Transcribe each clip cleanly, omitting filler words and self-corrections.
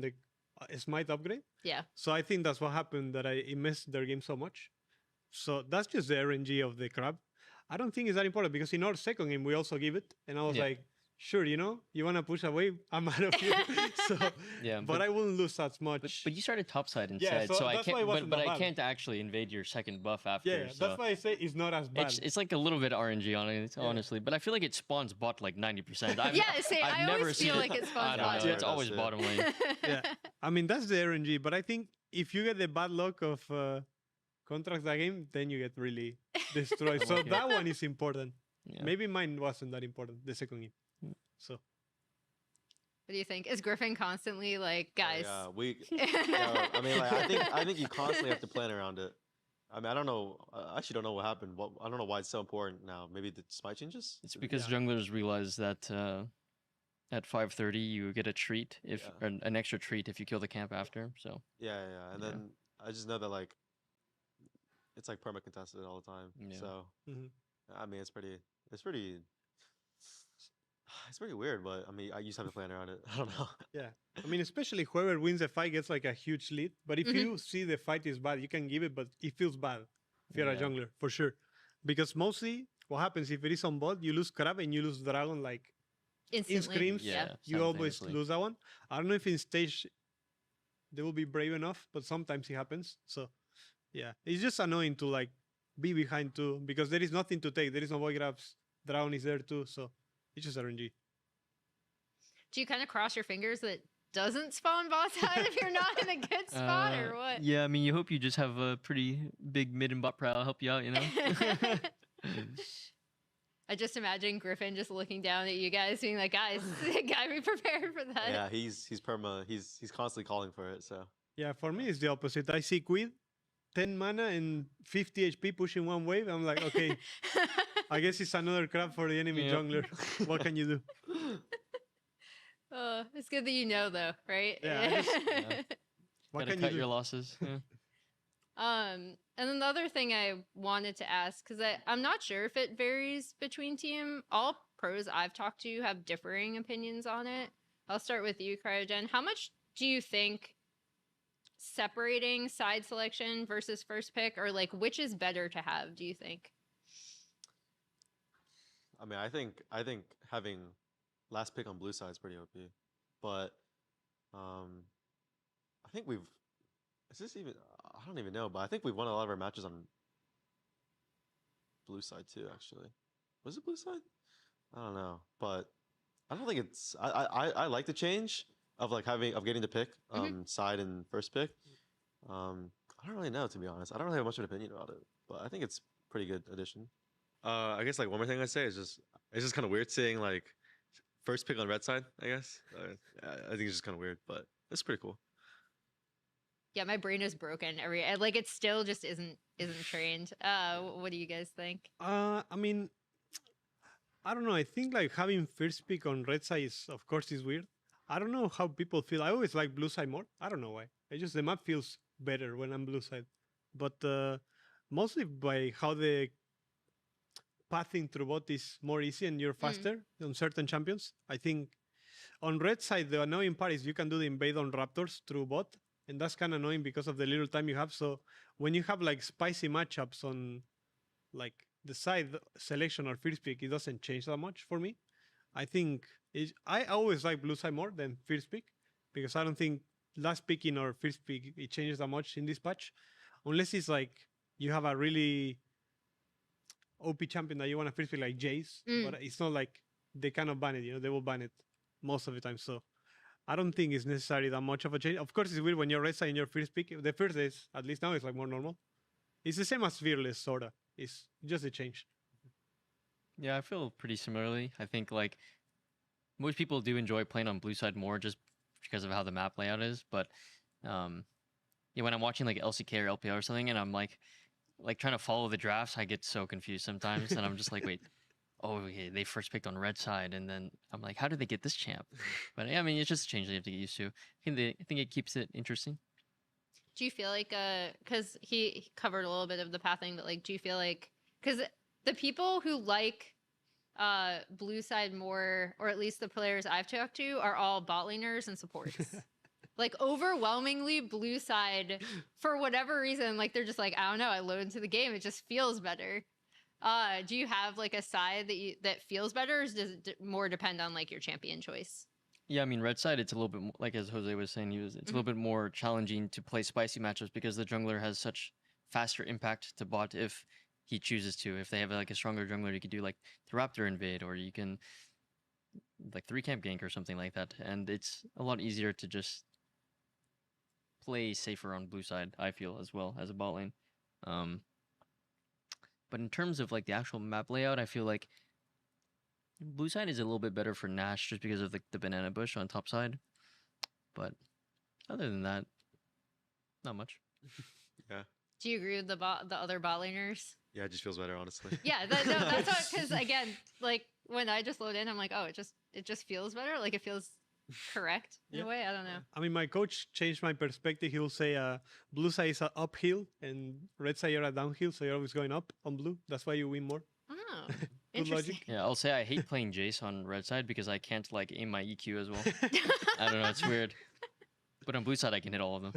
the Smite upgrade. Yeah. So I think that's what happened, that it messed their game so much. So that's just the RNG of the crab. I don't think it's that important because in our second game we also give it, and I was like, sure, you wanna push away, I'm out of here. So Yeah, but I wouldn't lose as much. But you started topside instead, so I that's why can't. it wasn't But that I bad. can't actually invade your second buff after. Yeah, so that's why I say it's not as bad. it's like a little bit RNG on it, honestly. But I feel like it spawns bot like 90%. Yeah, same. I never always feel seen like it spawns I don't bot. know, it's always bottom lane. Yeah, I mean that's the RNG. But I think if you get the bad luck of contracts that game, then you get really destroyed. So Okay. that one is important. Yeah. Maybe mine wasn't that important, the second game. So What do you think? Is Griffin constantly like, guys? I mean, like, I think you constantly have to plan around it. I mean, I don't know. I actually don't know what happened. I don't know why it's so important now. Maybe the smite changes. It's because junglers realize that at 5:30 you get a treat or an extra treat if you kill the camp after. So yeah. And then I just know that like it's like perma contested all the time. Yeah. So I mean, it's pretty weird, but I mean, I used to have to plan around it. I don't know. yeah, I mean, especially whoever wins the fight gets like a huge lead. But if you see the fight is bad, you can give it, but it feels bad if you're a jungler, for sure. Because mostly what happens if it is on bot, you lose crab and you lose dragon like Instantly. in scrims. Yeah, You always simultaneously. lose that one. I don't know if in stage they will be brave enough, but sometimes it happens. So yeah, it's just annoying to like be behind too, because there is nothing to take. There is no void grabs. Dragon is there too, so it's just RNG. Do you kind of cross your fingers that it doesn't spawn bot side if you're not in a good spot, or what? Yeah, I mean, you hope you just have a pretty big mid and bot prow help you out, you know? I just imagine Griffin just looking down at you guys, being like, "Guys, gotta be prepared for that." Yeah, he's perma. He's constantly calling for it. So Yeah, for me it's the opposite. I see Quid, 10 mana and 50 HP pushing one wave. I'm like, okay, I guess it's another crab for the enemy jungler. What can you do? It's good that you know, though, right? Yeah, What Gotta can cut you your do? losses. Yeah. And then the other thing I wanted to ask, because I'm not sure if it varies between team. All pros I've talked to have differing opinions on it. I'll start with you, Cryogen. How much do you think separating side selection versus first pick, or like which is better to have, do you think? I mean, I think having last pick on blue side is pretty OP, but I think we've. Is this even? I don't even know, but I think we've won a lot of our matches on blue side too. Actually, was it blue side? I don't know, but I don't think it's. I like the change of like getting to pick side and first pick. I don't really know, to be honest. I don't really have much of an opinion about it, but I think it's pretty good addition. I guess like one more thing I'd say is it's just kind of weird seeing like first pick on red side. I guess I think it's just kind of weird, but it's pretty cool. Yeah, my brain is broken. Like it still just isn't trained. What do you guys think? I mean, I don't know. I think like having first pick on red side is, of course, is weird. I don't know how people feel. I always like blue side more. I don't know why. The map feels better when I'm blue side, but mostly by how the pathing through bot is more easy and you're faster on certain champions. I think on red side the annoying part is you can do the invade on raptors through bot, and that's kind of annoying because of the little time you have. So when you have like spicy matchups on like the side selection or first pick, it doesn't change that much for me. I think I always like blue side more than first pick because I don't think last picking or first pick it changes that much in this patch, unless it's like you have a really OP champion that you want to first pick like Jace, but it's not like they cannot ban it. They will ban it most of the time. So I don't think it's necessarily that much of a change. Of course, it's weird when you're red side in your first pick. The first days, at least now, it's like more normal. It's the same as Fearless, sorta. It's just a change. Yeah, I feel pretty similarly. I think like most people do enjoy playing on blue side more just because of how the map layout is. But when I'm watching like LCK or LPL or something, and I'm like trying to follow the drafts, I get so confused sometimes, and I'm just like, wait, okay, they first picked on red side, and then I'm like, how did they get this champ? But yeah, I mean, it's just a change that you have to get used to. I think it keeps it interesting. Do you feel like, because he covered a little bit of the pathing, but like, do you feel like, because the people who like blue side more, or at least the players I've talked to, are all bot laners and supports. like overwhelmingly blue side for whatever reason. Like they're just like, I don't know, I load into the game, it just feels better. Do you have like a side that feels better, or does it more depend on like your champion choice? Yeah, I mean, red side, it's a little bit like as Jose was saying, it's a little bit more challenging to play spicy matchups because the jungler has such faster impact to bot if he chooses to. If they have like a stronger jungler, you could do like the Raptor invade, or you can like 3-camp gank or something like that, and it's a lot easier to just play safer on blue side, I feel, as well as a bot lane. But in terms of like the actual map layout, I feel like blue side is a little bit better for Nash just because of the banana bush on top side. But other than that, not much. Yeah. Do you agree with the other bot laners? Yeah, it just feels better, honestly. Yeah, no, that's what, because again, like when I just load in, I'm like, oh, it just feels better. Like it feels correct in a way. I don't know. I mean, my coach changed my perspective. He will say blue side is a uphill and red side you're a downhill, so you're always going up on blue. That's why you win more. Oh, Good interesting. logic. Yeah, I'll say I hate playing Jace on red side because I can't like aim my EQ as well. I don't know, it's weird. But on blue side, I can hit all of them.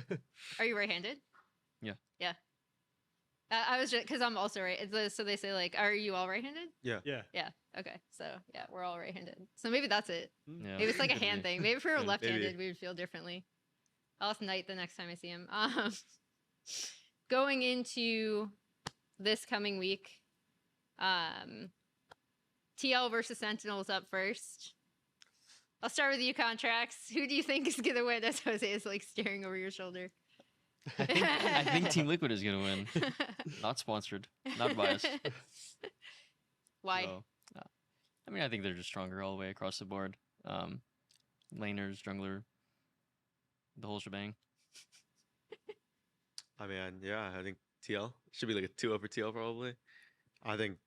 Are you right-handed? Yeah. Yeah. I was just because I'm also right. So they say like, are you all right-handed? Yeah. Yeah. Yeah. Okay. So yeah, we're all right-handed. So maybe that's it. Yeah. Maybe it's like a Could hand be. thing. Maybe if we were Yeah, left-handed, maybe. we would feel differently. I'll ask Knight the next time I see him. Going into this coming week, TL versus Sentinels up first. I'll start with you, Contracts. Who do you think is gonna win? As Jose is like staring over your shoulder. I think Team Liquid is gonna win. Not sponsored, not biased. Why? So, I mean, I think they're just stronger all the way across the board. Laners, jungler, the whole shebang. I mean, yeah, I think TL should be like a 2 over TL probably. I think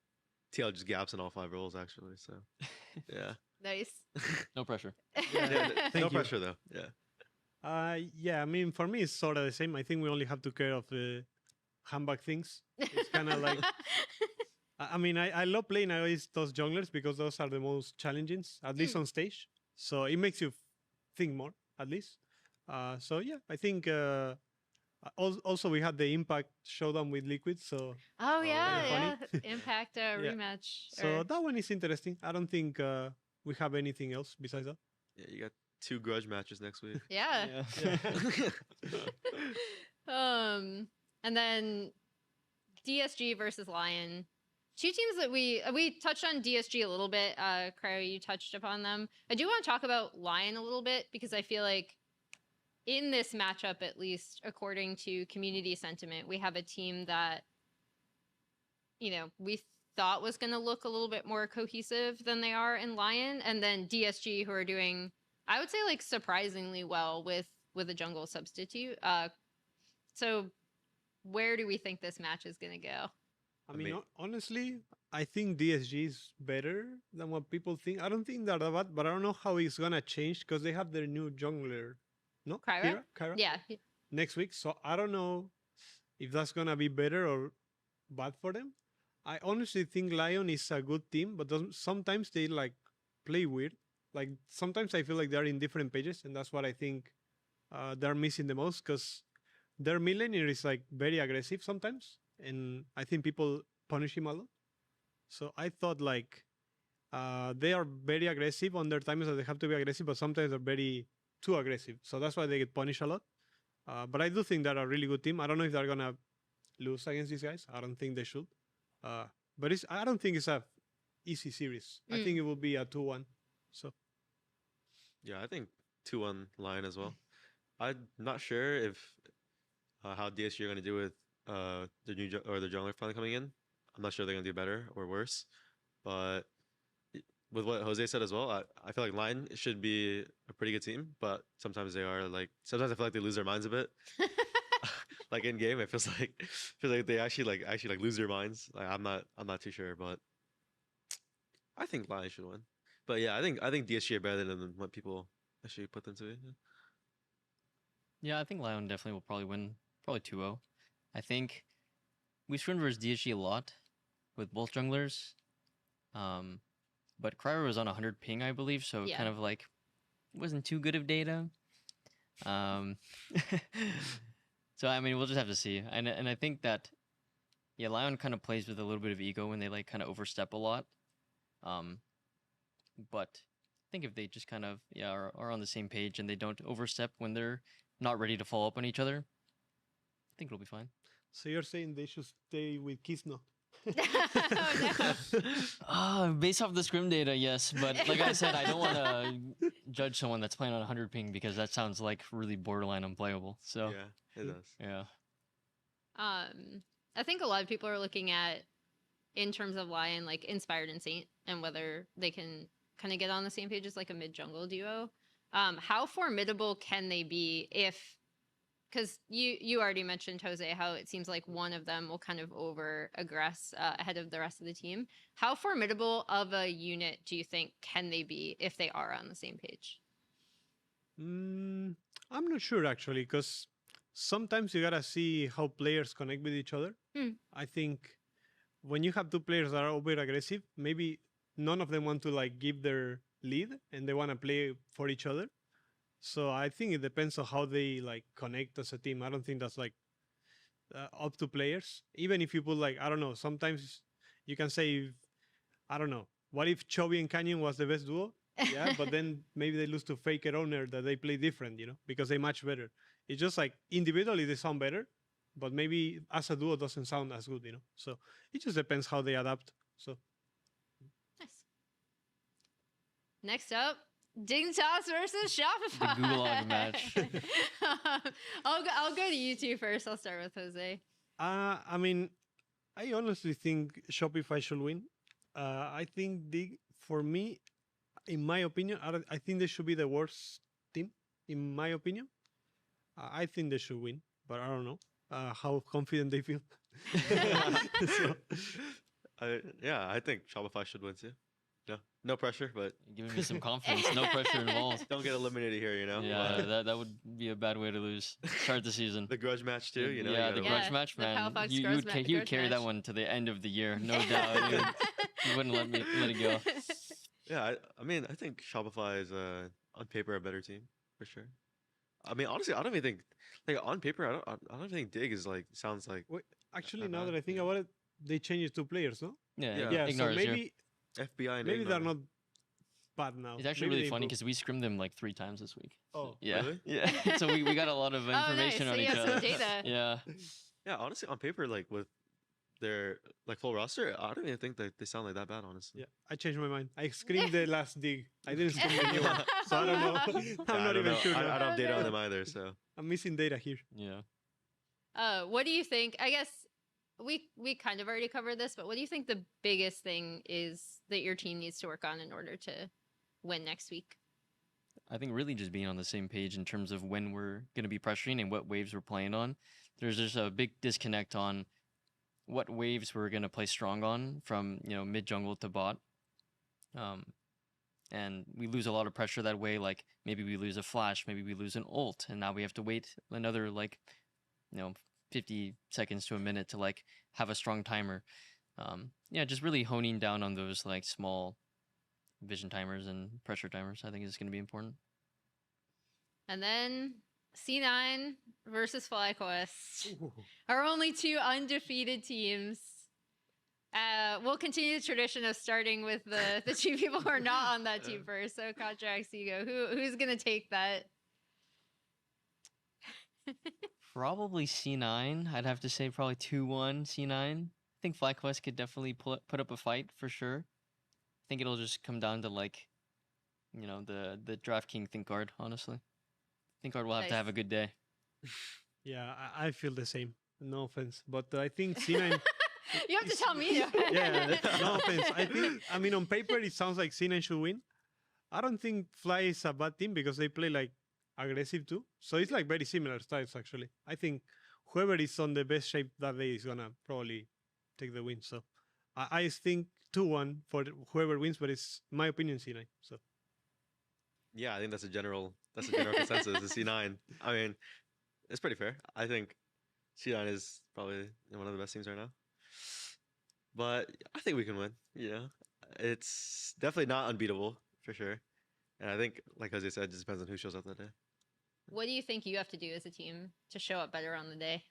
TL just gaps in all 5 roles actually. So yeah. Nice. No pressure. Yeah, Thank no you. pressure though. Yeah. Yeah, I mean, for me, it's sort of the same. I think we only have to care of the handbag things. It's kind of like, I mean, I love playing always those junglers because those are the most challenging, at least on stage. So it makes you think more, at least. So yeah, I think also we had the Impact showdown with Liquid. So Oh yeah, funny. yeah. Impact rematch. so that one is interesting. I don't think we have anything else besides that. Yeah, you got 2 grudge matches next week. Yeah. And then DSG versus Lyon. 2 teams that we touched on DSG a little bit. Cryo, you touched upon them. I do want to talk about Lyon a little bit because I feel like in this matchup, at least according to community sentiment, we have a team that, you know, we thought was going to look a little bit more cohesive than they are in Lyon, and then DSG, who are doing, I would say, like surprisingly well with a jungle substitute. So where do we think this match is going to go? I mean, honestly, I think DSG is better than what people think. I don't think they're that bad, but I don't know how it's gonna change because they have their new jungler, no? Kyra? Kyra? Yeah. Next week. So I don't know if that's gonna be better or bad for them. I honestly think Lyon is a good team, but sometimes they like play weird. Like sometimes I feel like they're in different pages, and that's what I think they're missing the most because their mid laner is like very aggressive sometimes, and I think people punish him a lot. So I thought like they are very aggressive on their times that they have to be aggressive, but sometimes they're very too aggressive. So that's why they get punished a lot. But I do think they're a really good team. I don't know if they're gonna lose against these guys. I don't think they should. But I don't think it's a easy series. I think it will be a 2-1. So Yeah, I think 2-1 Lion as well. I'm not sure if how DSG are going to do with the new the jungler finally coming in. I'm not sure they're going to do better or worse. But with what Jose said as well, I feel like Lion should be a pretty good team, but sometimes they are like sometimes I feel like they lose their minds a bit. Like in game, it feels like they actually lose their minds. Like I'm not too sure, but I think Lion should win. But yeah, I think DSG are better than what people actually put them to be. Yeah, I think Lyon definitely will probably win, probably 2-0. I think we screwed versus DSG a lot with both junglers. But Cryer was on 100 ping, I believe, so Yeah. kind of like wasn't too good of data. Um, so I mean, we'll just have to see. And I think that Lyon kind of plays with a little bit of ego when they like kind of overstep a lot. But I think if they just kind of are on the same page and they don't overstep when they're not ready to follow up on each other, I think it'll be fine. So you're saying they should stay with Kisno? Oh, no. Based off the scrim data, yes. But like I said, I don't want to judge someone that's playing on 100 ping because that sounds like really borderline unplayable. So Yeah, it does. yeah. I think a lot of people are looking at, in terms of Lion, like Inspired and Saint, and whether they can kind of get on the same page as like a mid jungle duo. How formidable can they be if? Because you already mentioned, Jose, how it seems like one of them will kind of over aggress ahead of the rest of the team. How formidable of a unit do you think can they be if they are on the same page? I'm not sure actually, because sometimes you gotta see how players connect with each other. I think when you have two players that are over aggressive, maybe none of them want to like give their lead and they want to play for each other. So I think it depends on how they like connect as a team. I don't think that's like up to players. Even if you put like, I don't know, sometimes you can say, I don't know, what if Chovy and Canyon was the best duo? Yeah, but then maybe they lose to Faker Owner that they play different, because they match better. It's just like individually they sound better, but maybe as a duo doesn't sound as good, So it just depends how they adapt. So nice. Next up, Dignitas versus Shopify. The gulag match. I'll go to you two first. I'll start with Jose. I mean, I honestly think Shopify should win. I think for me, in my opinion, I think they should be the worst team. In my opinion, I think they should win, but I don't know how confident they feel. So, I think Shopify should win too. No pressure, but Giving me some confidence. No pressure involved. don't get eliminated here, Yeah, that would be a bad way to lose. Start the season. The grudge match too, you know. Yeah, you the gotta grudge Yeah, match, the man. Palafox You grudge would ma- you would grudge carry that match. one to the end of the year, no doubt. You wouldn't let it go. Yeah, I mean, I think Shopify is on paper a better team for sure. I mean, honestly, I don't even think like on paper, I don't even think Dig is like sounds like wait, actually, not now bad, that I think yeah. about it, they changed it to players, no? Yeah, Yeah. Yeah, so Ignore is here. maybe FBI and maybe they're Ignore. not bad now. It's actually Maybe really they funny improved. because we scrimmed them like 3 times this week. Oh, Yeah, really? yeah. So we got a lot of Oh, nice. information So on you each have some other. data. Yeah, Yeah, honestly, on paper, like with their like full roster, I don't even think that they sound like that bad, honestly. yeah, I changed my mind. I screamed the last dig. I didn't scream the new one, so I don't know. I'm Yeah, not I don't even know. sure. I now. don't have data on Okay. them either, so I'm missing data here. yeah. What do you think? I guess we kind of already covered this, but what do you think the biggest thing is that your team needs to work on in order to win next week? I think really just being on the same page in terms of when we're going to be pressuring and what waves we're playing on. There's just a big disconnect on what waves we're going to play strong on from, mid jungle to bot. And we lose a lot of pressure that way. Like maybe we lose a flash, maybe we lose an ult, and now we have to wait another 50 seconds to a minute to like have a strong timer. Just really honing down on those like small vision timers and pressure timers, I think is going to be important. And then C9 versus FlyQuest, our only 2 undefeated teams. We'll continue the tradition of starting with the 2 people who are not on that team first. So Contract Seago, who's gonna take that? Probably C9. I'd have to say probably 2-1 C9. I think FlyQuest could definitely put up a fight for sure. I think it'll just come down to the DraftKings Think Guard, honestly. Think Guard will have to Nice. have a good day. Yeah, I feel the same. No offense, but I think C9. You have to tell me. Yeah, no offense. I mean, on paper it sounds like C9 should win. I don't think Fly is a bad team because they play like aggressive too. So it's like very similar styles actually. I think whoever is on the best shape that day is gonna probably take the win. So I think 2-1 for whoever wins, but it's my opinion C9. So yeah, I think that's a general consensus. The C9. I mean, it's pretty fair. I think C9 is probably one of the best teams right now. But I think we can win. It's definitely not unbeatable for sure. And I think, like Jose said, it just depends on who shows up that day. What do you think you have to do as a team to show up better on the day?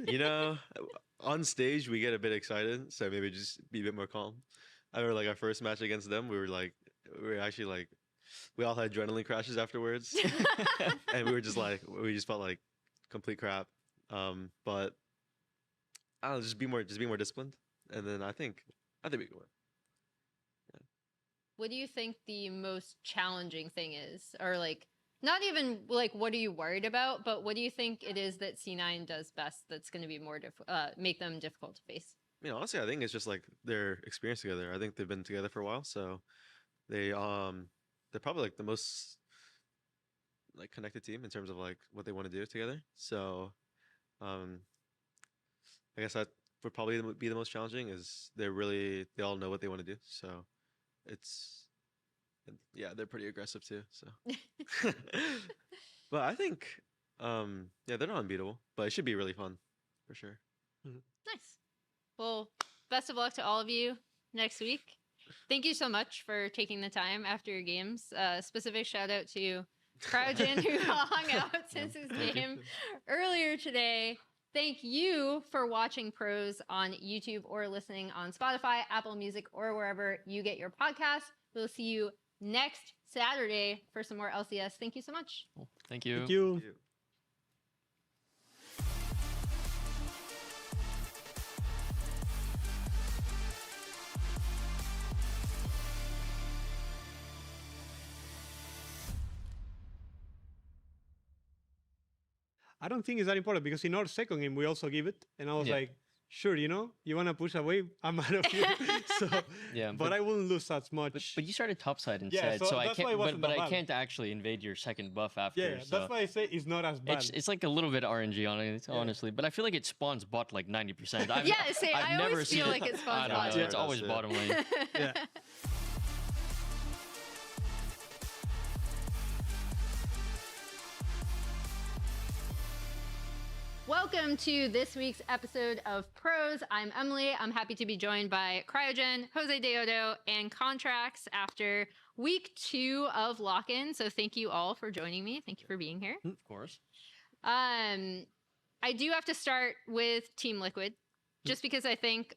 You know, on stage we get a bit excited, so maybe just be a bit more calm. I remember like our first match against them, we were actually like, we all had adrenaline crashes afterwards, and we just felt like complete crap. But I don't know, just be more disciplined, and then I think we can win. What do you think the most challenging thing is? Or like, not even like, what are you worried about, but what do you think it is that C9 does best that's going to be more make them difficult to face? I mean, honestly, I think it's just like their experience together. I think they've been together for a while, so they're probably like the most like connected team in terms of like what they want to do together. So, I guess that would probably be the most challenging. Is they all know what they want to do. So, yeah, they're pretty aggressive too. So, but I think yeah, they're not unbeatable, but it should be really fun for sure. Nice. Well, best of luck to all of you next week. Thank you so much for taking the time after your games. Specific shout out to Cryogen who hung out since his game earlier today. Thank you for watching Pros on YouTube or listening on Spotify, Apple Music, or wherever you get your podcasts. We'll see you next Saturday for some more LCS. Thank you so much. Cool. Thank you. Thank you. Thank you. I don't think it's that important because in our second game we also give it, and I was Yeah. like, sure, you want to push away, I'm out of here. So, Yeah, but I wouldn't lose as much. But you started topside Yeah, instead, so so I that's why it can't. wasn't But that I bad. can't actually invade your second buff after. yeah, so that's why I say it's not as bad. it's like a little bit RNG on it, honestly. But I feel like it spawns bot like 90%. Yeah, say, I never always feel seen- like it spawns I don't bot. know. Yeah. It's always That's it. bottom lane. yeah. Welcome to this week's episode of Pros. I'm Emily. I'm happy to be joined by Cryogen, Jose Deodo, and Contracts after week 2 of lock-in. So thank you all for joining me. Thank you for being here. Of course. I do have to start with Team Liquid, just because I think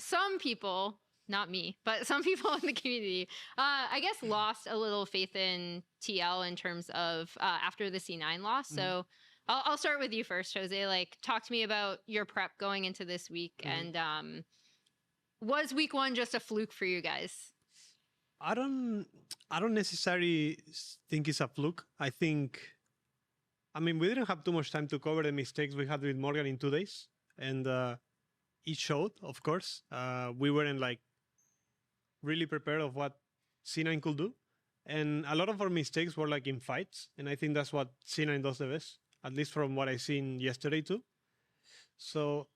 some people, not me, but some people in the community, I guess lost a little faith in TL in terms of after the C9 loss. So I'll start with you first, Jose. Like, talk to me about your prep going into this week, and was week 1 just a fluke for you guys? I don't necessarily think it's a fluke. I mean, we didn't have too much time to cover the mistakes we had with Morgan in 2 days, and it showed, of course. We weren't like really prepared of what C9 could do, and a lot of our mistakes were like in fights, and I think that's what C9 does the best, at least from what I seen yesterday too. So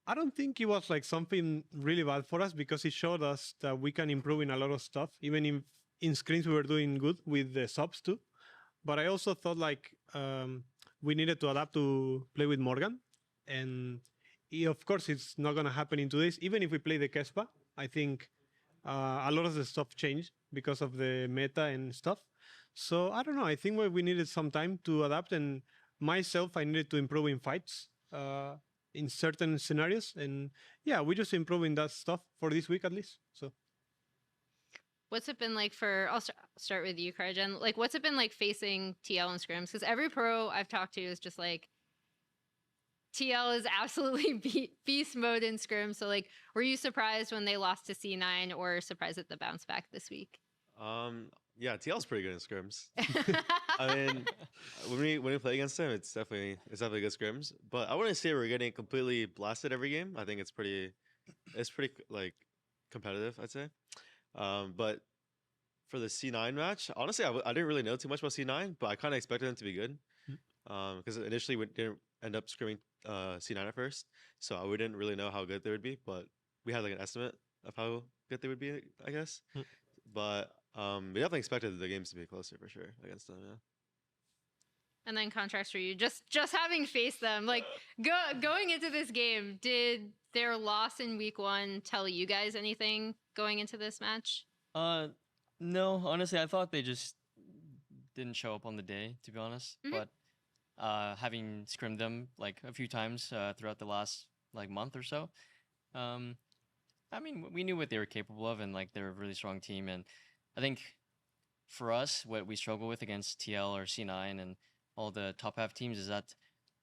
I don't think it was like something really bad for us because it showed us that we can improve in a lot of stuff. Even in screens we were doing good with the subs too. But I also thought like we needed to adapt to play with Morgan. And of course it's not going to happen in 2 days. Even if we play the Kespa, I think a lot of the stuff changed because of the meta and stuff. So I don't know. I think we needed some time to adapt, and myself, I needed to improve in fights in certain scenarios. And yeah, we just improving that stuff for this week at least. So What's it been like for, I'll start with you, Cryogen. Like, what's it been like facing TL and scrims? Because every pro I've talked to is just like, TL is absolutely beast mode in scrim. So like, were you surprised when they lost to C9 or surprised at the bounce back this week? Yeah, TL's pretty good in scrims. I mean, when we play against them, it's definitely good scrims. But I wouldn't say we're getting completely blasted every game. I think it's pretty like competitive, I'd say. But for the C9 match, honestly, I didn't really know too much about C9, but I kind of expected them to be good. Because initially we didn't end up scrimming C9 at first, so we didn't really know how good they would be. But we had like an estimate of how good they would be, I guess. But we definitely expected the games to be closer for sure against them. Yeah. And then Contracts for you, just having faced them, like going into this game, did their loss in week 1 tell you guys anything going into this match? No, honestly, I thought they just didn't show up on the day, to be honest. Mhm. But having scrimmed them like a few times throughout the last like month or so, I mean, we knew what they were capable of, and like they're a really strong team. And I think for us, what we struggle with against TL or C9 and all the top half teams is that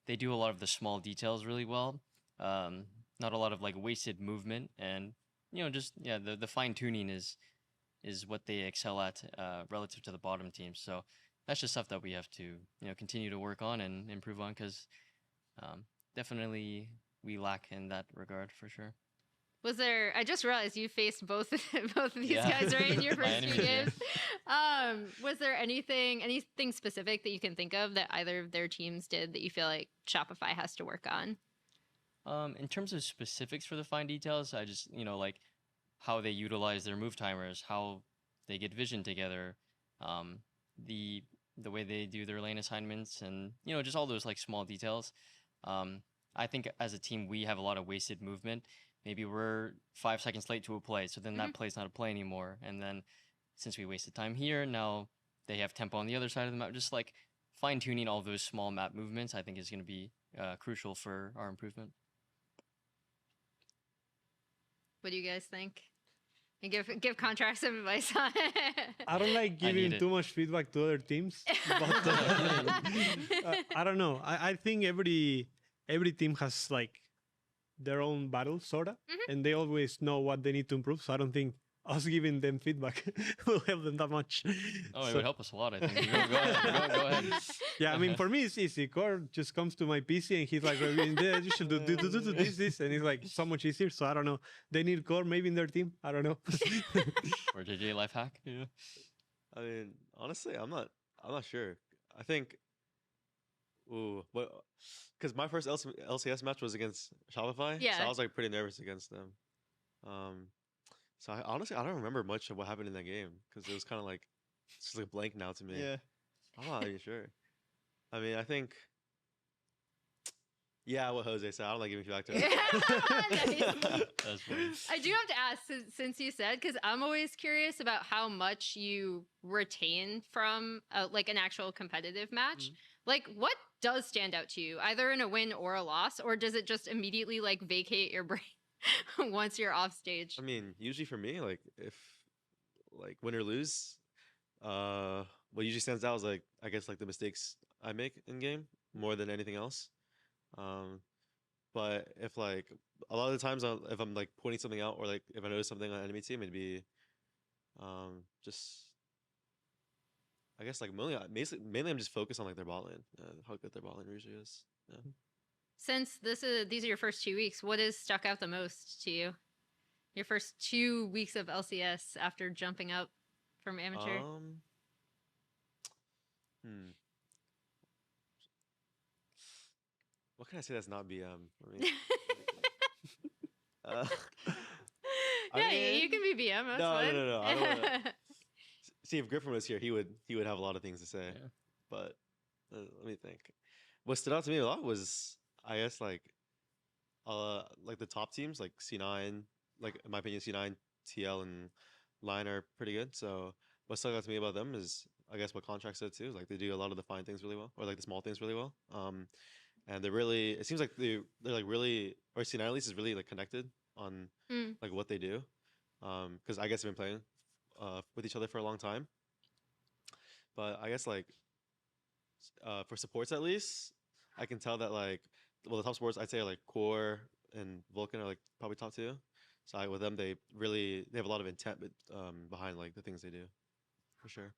they do a lot of the small details really well. Not a lot of like wasted movement, and just the fine tuning is what they excel at relative to the bottom teams. So that's just stuff that we have to continue to work on and improve on, because definitely we lack in that regard for sure. Was there? I just realized you faced both both of these Yeah. guys right in your My first few enemies, yeah. games. Was there anything specific that you can think of that either of their teams did that you feel like Shopify has to work on? In terms of specifics for the fine details, I just like how they utilize their move timers, how they get vision together, the way they do their lane assignments, and just all those like small details. I think as a team we have a lot of wasted movement. Maybe we're 5 seconds late to a play, so then that play's not a play anymore. And then since we wasted time here, now they have tempo on the other side of the map. Just like fine tuning all those small map movements, I think is going to be crucial for our improvement. What do you guys think? And give contracts some advice on it. I don't like I need giving it. too much feedback to other teams, but I don't know. I think every team has like their own battle, sorta, and they always know what they need to improve. So I don't think us giving them feedback will help them that much. Oh, it So- would help us a lot, I think. Go ahead. Go ahead. Yeah, I mean, for me, it's easy. Core just comes to my PC and he's like, reviewing this, you should do this, and it's like so much easier. So I don't know. They need Core maybe in their team. I don't know. Or JJ life hack. Yeah. I mean, honestly, I'm not sure. I think, because my first LCS match was against Shopify, so Yeah. I was like pretty nervous against them. So honestly, I don't remember much of what happened in that game because it was kind of like it's just like blank now to me. Yeah. I'm not even sure. I mean, I think, yeah, what Jose said. I don't like giving feedback to him. Nice. That's funny. I do have to ask, since you said, because I'm always curious about how much you retain from like an actual competitive match. Like, what does stand out to you, either in a win or a loss, or does it just immediately like vacate your brain once you're off stage? I mean, usually for me, like if like win or lose, what usually stands out is like I guess like the mistakes I make in game more than anything else. But if like a lot of the times if I'm like pointing something out or like if I notice something on an enemy team, it'd be just I guess like mainly I'm just focused on like their bot lane, how good their bot lane usually is. Yeah. Since these are your first 2 weeks, what has stuck out the most to you? Your first 2 weeks of LCS after jumping up from amateur. What can I say that's not BM? I mean, I Yeah, mean, you can be BM. That's no, fine. no, I don't wanna- see if Griffin was here, he would have a lot of things to say. Yeah. But let me think. What stood out to me a lot was I guess like the top teams like C9, like in my opinion C9, TL, and Lyon are pretty good. So what stuck out to me about them is I guess what Contract said too. Like they do a lot of the fine things really well, or like the small things really well. And they're really. It seems like they're like really, or C9 at least is really like connected on like what they do. Because I guess they've been playing with each other for a long time. But I guess like for supports at least, I can tell that like the top supports I'd say are like Core and Vulcan are like probably top two. So with them they have a lot of intent behind like the things they do, for sure.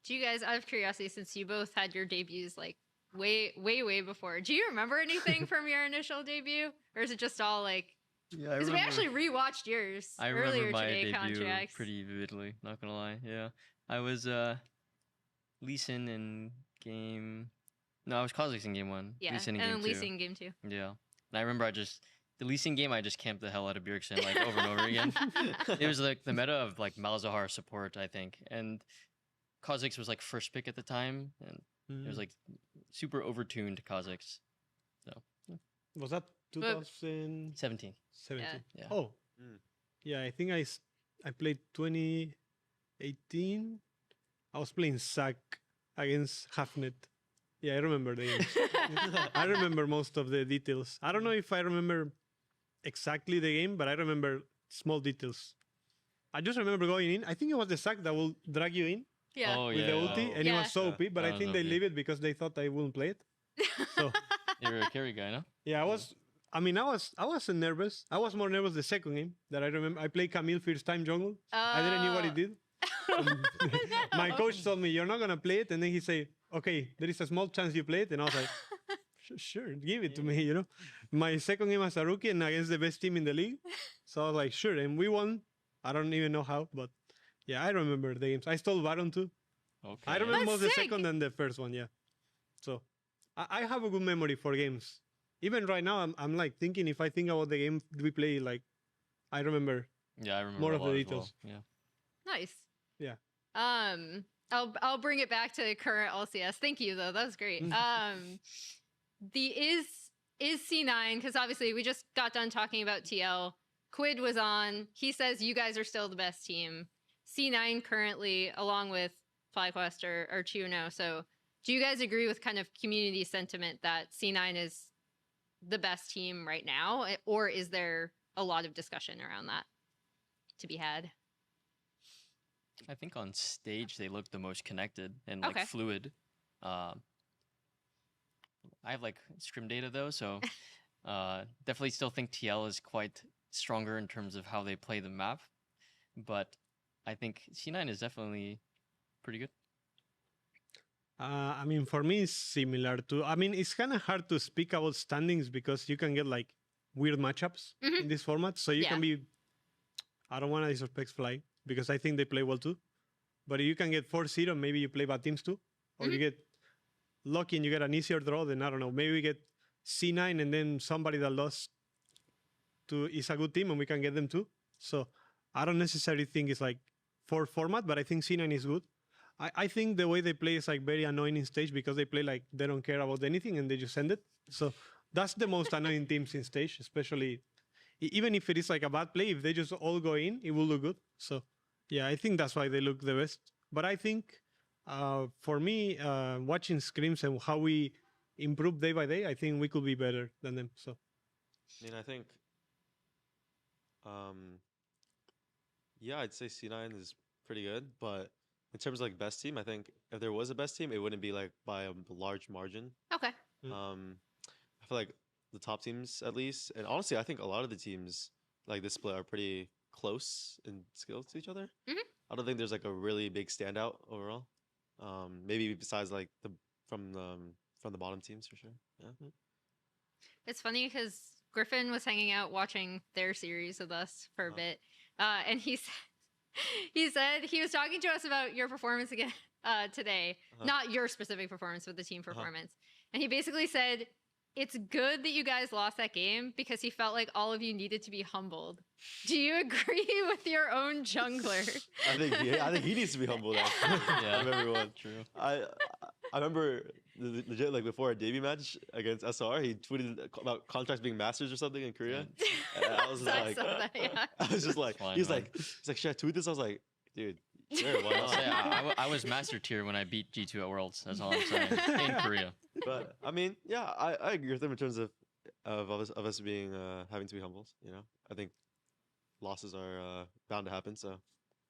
Do you guys, out of curiosity, since you both had your debuts like way before, do you remember anything from your initial debut, or is it just all like? Yeah, Because we actually rewatched yours I remember earlier my today. debut Contracts. pretty vividly. Not gonna lie. Yeah, I was Lee Sin in game. No, I was Kha'Zix in game one. Yeah, Lee Sin in and game then two. Lee Sin game 2. Yeah, and I remember the Lee Sin game. I just camped the hell out of Bjergsen like over and over again. It was like the meta of like Malzahar support, I think, and Kha'Zix was like first pick at the time, and it was like super overtuned Kha'Zix. So Was that 2017? 17. Yeah. Oh, Mm. yeah. I think I played 2018, I was playing Sack against Halfnet. Yeah, I remember the games. I remember most of the details. I don't know if I remember exactly the game, but I remember small details. I just remember going in. I think it was the Sack that will drag you in Yeah. Oh with yeah. the ulti, and it Yeah. was so Yeah. OP, but That I was think they OP. leave it because they thought I wouldn't play it. So You're a carry guy, no? yeah, I wasn't nervous. I was more nervous the second game that I remember. I played Camille first time jungle. I didn't know what he Oh. did. My No. coach told me you're not gonna play it, and then he said, "Okay, there is a small chance you play it," and I was like, Sure, give it to me." You know, my second game as a rookie and against the best team in the league, so I was like, "Sure," and we won. I don't even know how, but yeah, I remember the games. I stole Baron too. Okay. I remember more That's the sick. second than the first one. Yeah, so I have a good memory for games. Even right now, I'm like thinking if I think about the game we play, like I remember Yeah, I remember more a of the lot as details. well. Yeah. Nice. Yeah. I'll bring it back to current LCS. Thank you though. That was great. The is C9 because obviously we just got done talking about TL. Quid was on. He says you guys are still the best team. C9 currently, along with FlyQuest or Chuno. So, do you guys agree with kind of community sentiment that C9 is the best team right now, or is there a lot of discussion around that to be had? I think on stage they look the most connected and like Okay. fluid. I have like scrim data though, so definitely still think TL is quite stronger in terms of how they play the map. But I think C9 is definitely pretty good. I mean, for me, it's similar to. I mean, it's kind of hard to speak about standings because you can get like weird matchups Mhm. in this format. So you Yeah. can be. I don't want to disrespect Fly because I think they play well too. But you can get 4-0, maybe you play bad teams too. Or you get lucky and you get an easier draw, then I don't know. Maybe we get C9 and then somebody that lost to is a good team and we can get them too. So I don't necessarily think it's like for format, but I think C9 is good. I think the way they play is like very annoying in stage because they play like they don't care about anything and they just send it. So that's the most annoying teams in stage, especially even if it is like a bad play, if they just all go in, it will look good. So yeah, I think that's why they look the best. But I think for me, watching scrims and how we improve day by day, I think we could be better than them. So I mean, I think, yeah, I'd say C9 is pretty good, but in terms of like best team, I think if there was a best team, it wouldn't be like by a large margin. Okay. I feel like the top teams at least, and honestly, I think a lot of the teams like this split are pretty close in skills to each other. Mhm. I don't think there's like a really big standout overall. Maybe besides like from the bottom teams for sure. Yeah. It's funny because Griffin was hanging out watching their series with us for a Uh-huh. bit, and he said he was talking to us about your performance again today, Uh-huh. not your specific performance, but the team performance. And he basically said it's good that you guys lost that game because he felt like all of you needed to be humbled. Do you agree with your own jungler? I think he needs to be humbled actually. Yeah. Of everyone. True. I remember legit like before a debut match against SR, he tweeted about contracts being masters or something in Korea. And I was just I like, saw that, yeah. I was just like, Fine, he's man. like, should I tweet this? I was like, dude, sure, why I'll say, not? I was master tier when I beat G2 at Worlds. That's all I'm saying. In Korea. But I mean, yeah, I agree with him in terms of us being having to be humbled. You know, I think losses are bound to happen, so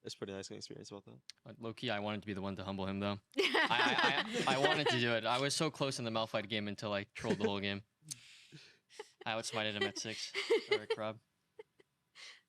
it's pretty nice experience about that. Low key, I wanted to be the one to humble him though. I wanted to do it. I was so close in the Malphite game until I trolled the whole game. I outsmited him at 6. Sorry, Crab.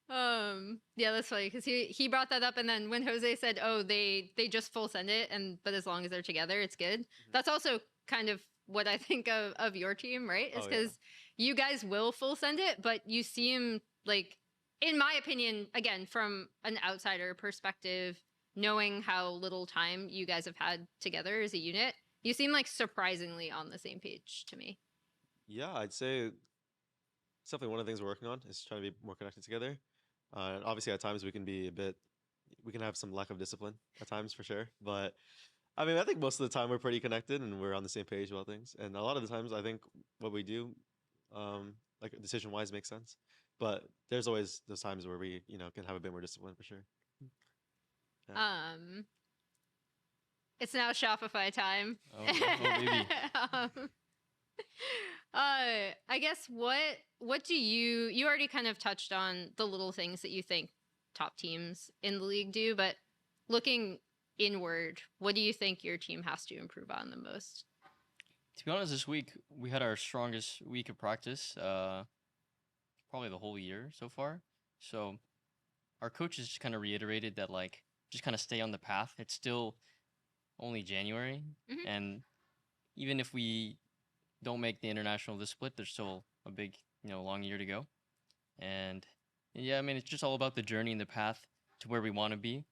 Yeah, that's funny because he brought that up, and then when Jose said, "Oh, they just full send it," but as long as they're together, it's good. That's also kind of what I think of your team, right? Is Oh, yeah. because you guys will full send it, but you seem like, in my opinion, again from an outsider perspective, knowing how little time you guys have had together as a unit, you seem like surprisingly on the same page to me. Yeah, I'd say it's definitely one of the things we're working on is trying to be more connected together. And obviously, at times we can have some lack of discipline at times for sure. But I mean, I think most of the time we're pretty connected and we're on the same page about things. And a lot of the times, I think what we do, like decision wise, makes sense. But there's always those times where we, can have a bit more discipline for sure. Yeah. It's now Shopify time. Oh, maybe. um, I guess what do you already kind of touched on the little things that you think top teams in the league do, but looking inward, what do you think your team has to improve on the most? To be honest, this week we had our strongest week of practice, probably the whole year so far. So our coaches just kind of reiterated that like just kind of stay on the path. It's still only January, Mhm. and even if we don't make the international this split, there's still a big, long year to go. And yeah, I mean, it's just all about the journey and the path to where we want to be.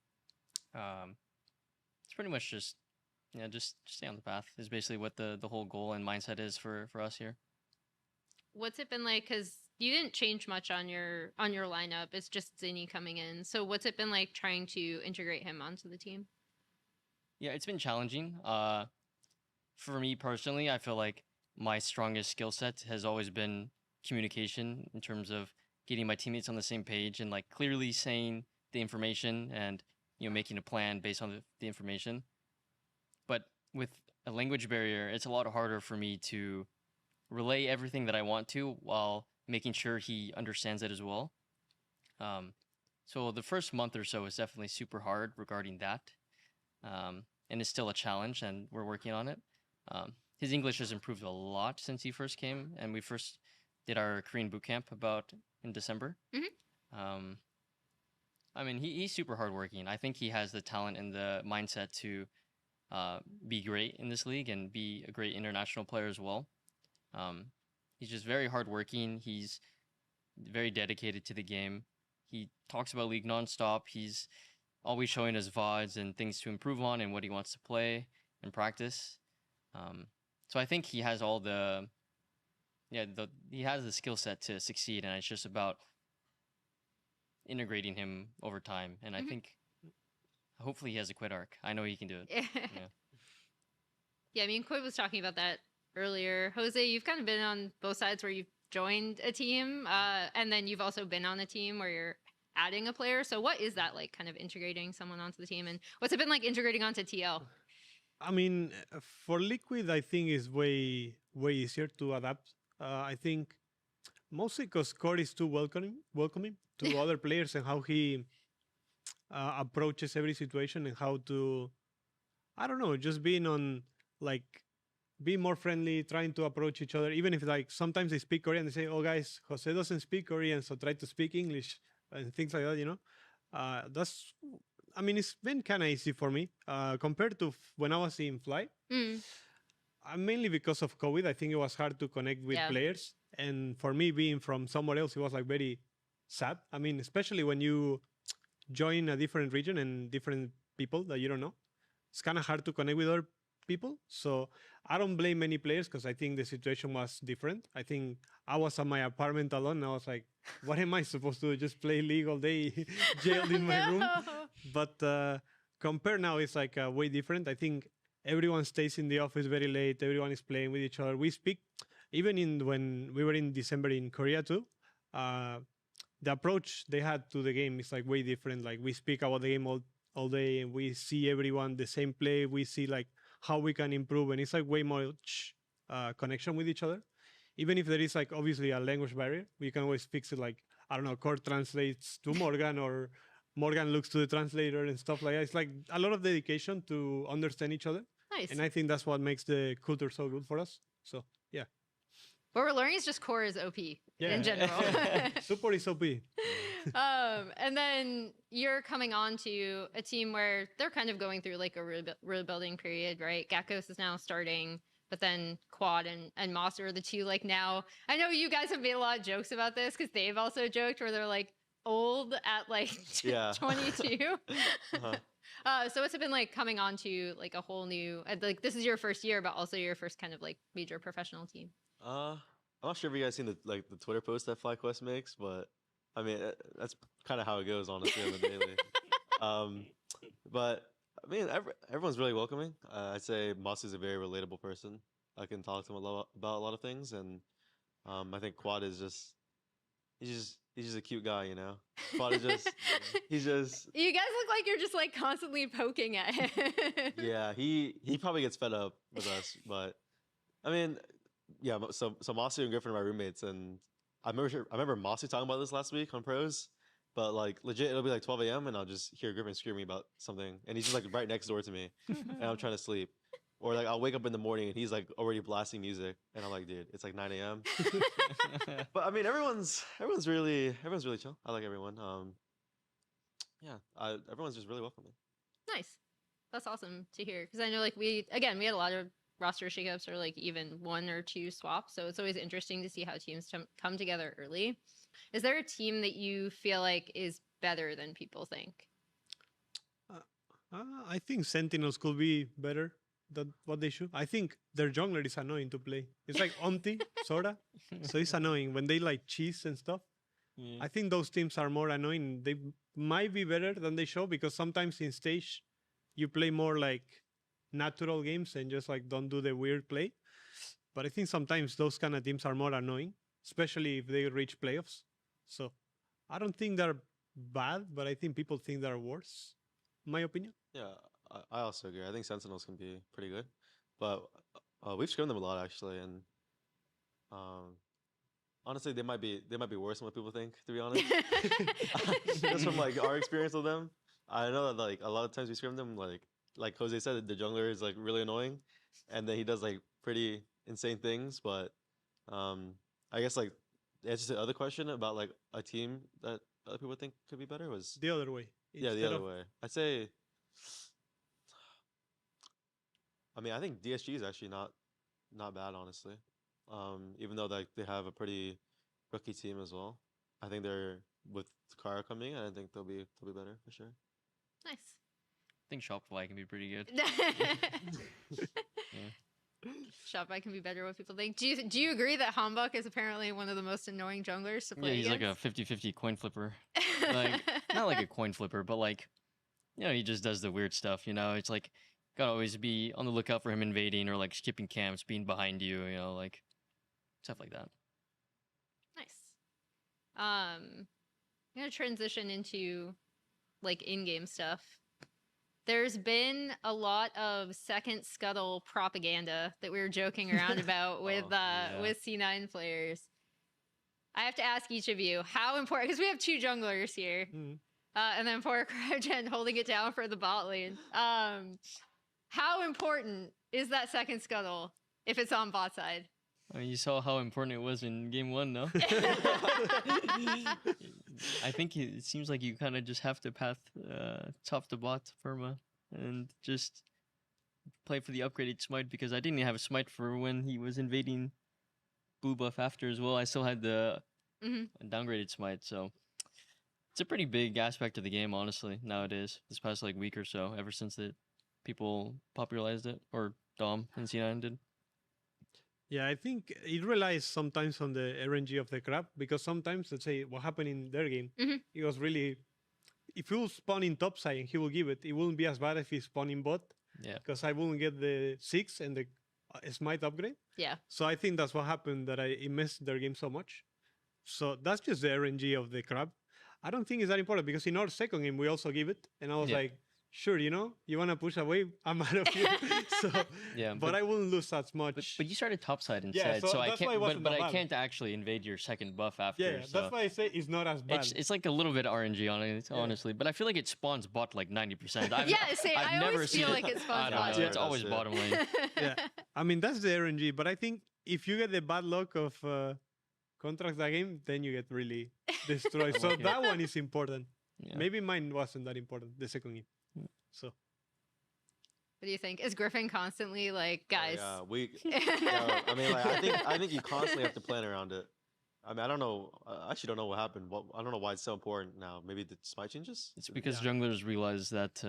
It's pretty much just stay on the path is basically what the whole goal and mindset is for us here. What's it been like? Because you didn't change much on your lineup. It's just Zinni coming in. So what's it been like trying to integrate him onto the team? Yeah, it's been challenging. For me personally, I feel like my strongest skill set has always been communication in terms of getting my teammates on the same page and like clearly saying the information and making a plan based on the information. But with a language barrier, it's a lot harder for me to relay everything that I want to while making sure he understands it as well. So the first month or so is definitely super hard regarding that. And it's still a challenge, and we're working on it. His English has improved a lot since he first came, and we first did our Korean boot camp about in December. Mhm. I mean, he's super hardworking. I think he has the talent and the mindset to be great in this league and be a great international player as well. He's just very hardworking. He's very dedicated to the game. He talks about league nonstop. He's always showing us VODs and things to improve on and what he wants to play and practice. So I think he has all he has the skill set to succeed, and it's just about integrating him over time. And I think hopefully he has a quit arc. I know he can do it. Yeah, I mean, Koi was talking about that earlier. Jose, you've kind of been on both sides where you've joined a team, and then you've also been on a team where you're adding a player. So what is that like, kind of integrating someone onto the team, and what's it been like integrating onto TL? I mean, for Liquid, I think it's way easier to adapt. I think mostly because Core is too welcoming to other players and how he approaches every situation and how to, I don't know, just being on like be more friendly, trying to approach each other, even if like sometimes they speak Korean, they say, "Oh, guys, Jose doesn't speak Korean, so try to speak English," and things like that. That's. I mean, it's been kind of easy for me compared to when I was in Fly. Mainly because of COVID, I think it was hard to connect with players, and for me, being from somewhere else, it was like very sad. I mean, especially when you join a different region and different people that you don't know, it's kind of hard to connect with other people. So I don't blame many players because I think the situation was different. I think I was at my apartment alone and I was like, what am I supposed to do? Just play League all day, jailed in my room? But compare now, it's like way different. I think everyone stays in the office very late. Everyone is playing with each other. We speak, even when we were in December in Korea too, the approach they had to the game is like way different. Like we speak about the game all day and we see everyone the same play. We see like how we can improve, and it's like way more connection with each other. Even if there is like obviously a language barrier, we can always fix it. Like, I don't know, Core translates to Morgan or Morgan looks to the translator and stuff like that. It's like a lot of dedication to understand each other. Nice. And I think that's what makes the culture so good for us. So yeah. What we're learning is just Core is OP in general. Support is OP. And then you're coming on to a team where they're kind of going through like a rebuilding period, right? Gakkos is now starting, but then Quad and Moss are the two like now. I know you guys have made a lot of jokes about this because they've also joked where they're like old at like 22. So what's it been like coming on to like a whole new, like this is your first year, but also your first kind of like major professional team? I'm not sure if you guys seen the Twitter post that FlyQuest makes, but I mean that's kind of how it goes honestly on the daily. But I mean everyone's really welcoming. I'd say Moss is a very relatable person. I can talk to him about a lot of things, and I think Quad is just he's just a cute guy, you know. But he's just You guys look like you're just like constantly poking at him. yeah. He probably gets fed up with us, but I mean, yeah. So Masu and Griffin are my roommates, and I remember Masu talking about this last week on pros. But like legit, it'll be like 12 a.m. and I'll just hear Griffin screaming about something, and he's just like right next door to me, and I'm trying to sleep. Or like I'll wake up in the morning and he's like already blasting music, and I'm like, dude, it's like 9 a.m. But I mean, everyone's really chill. I like everyone. Yeah, everyone's just really welcoming. Nice. That's awesome to hear. Because I know like we had a lot of roster shakeups or like even 1 or 2 swaps. So it's always interesting to see how teams come together early. Is there a team that you feel like is better than people think? I think Sentinels could be better than what they should. I think their jungler is annoying to play. It's like Omti, Sora. So it's annoying when they like cheese and stuff. Yeah. I think those teams are more annoying. They might be better than they show because sometimes in stage you play more like natural games and just like don't do the weird play. But I think sometimes those kind of teams are more annoying, especially if they reach playoffs. So I don't think they're bad, but I think people think they're worse, in my opinion. Yeah, I also agree. I think Sentinels can be pretty good, but we've scrimmed them a lot actually, and honestly, they might be worse than what people think. To be honest, just from like our experience with them, I know that like a lot of times we scrim them like Jose said, the jungler is like really annoying, and then he does like pretty insane things. But I guess like the answer to the other question about like a team that other people think could be better was The other way. yeah, the Instead other of- way. I'd say. I mean, I think DSG is actually not bad, honestly. Even though like they have a pretty rookie team as well. I think they're with Kara coming, I think they'll be better for sure. Nice. I think Shopify can be pretty good. Shopify can be better what people think. Do you agree that Hambuk is apparently one of the most annoying junglers to play Yeah, he's like a against? 50-50 coin flipper. Like not like a coin flipper, but like he just does the weird stuff, It's like gotta always be on the lookout for him invading or like skipping camps, being behind you, like stuff like that. Nice. I'm gonna transition into like in-game stuff. There's been a lot of second scuttle propaganda that we were joking around about with with C9 players. I have to ask each of you how important, because we have 2 junglers here, and then poor Cryogen holding it down for the bot lane. How important is that second scuttle if it's on bot side? You saw how important it was in game 1, no? I think it seems like you kind of just have to path top to bot Firma and just play for the upgraded smite, because I didn't have a smite for when he was invading blue buff after as well. I still had the downgraded smite, so it's a pretty big aspect of the game, honestly, nowadays, this past like week or so, ever since that people popularized it, or Dom and C9 did. Yeah, I think it relies sometimes on the RNG of the crab, because sometimes, let's say, what happened in their game, it was really, if he was spawning topside and he will give it, it wouldn't be as bad if he's spawning bot. Yeah. Because I wouldn't get the 6 and the smite upgrade. Yeah. So I think that's what happened, that it missed their game so much. So that's just the RNG of the crab. I don't think it's that important, because in our second game, we also give it. And I was like, sure, you want to push away, I'm out of here. So, yeah, but I wouldn't lose as much. But you started topside instead, so I that's why can't. it wasn't But that I bad. can't actually invade your second buff after. Yeah, so that's why I say it's not as bad. it's like a little bit RNG on it, honestly. But I feel like it spawns bot like 90%. I always feel like it spawns I don't bot. know, it's always bottom lane. Yeah, I mean that's the RNG. But I think if you get the bad luck of contracts that game, then you get really destroyed. So Okay. that one is important. Yeah. Maybe mine wasn't that important, the second game. So What do you think? Is Griffin constantly like, guys? Yeah, I mean, like I think you constantly have to plan around it. I mean, I don't know. I actually don't know what happened. I don't know why it's so important now. Maybe the smite changes. It's because junglers realize that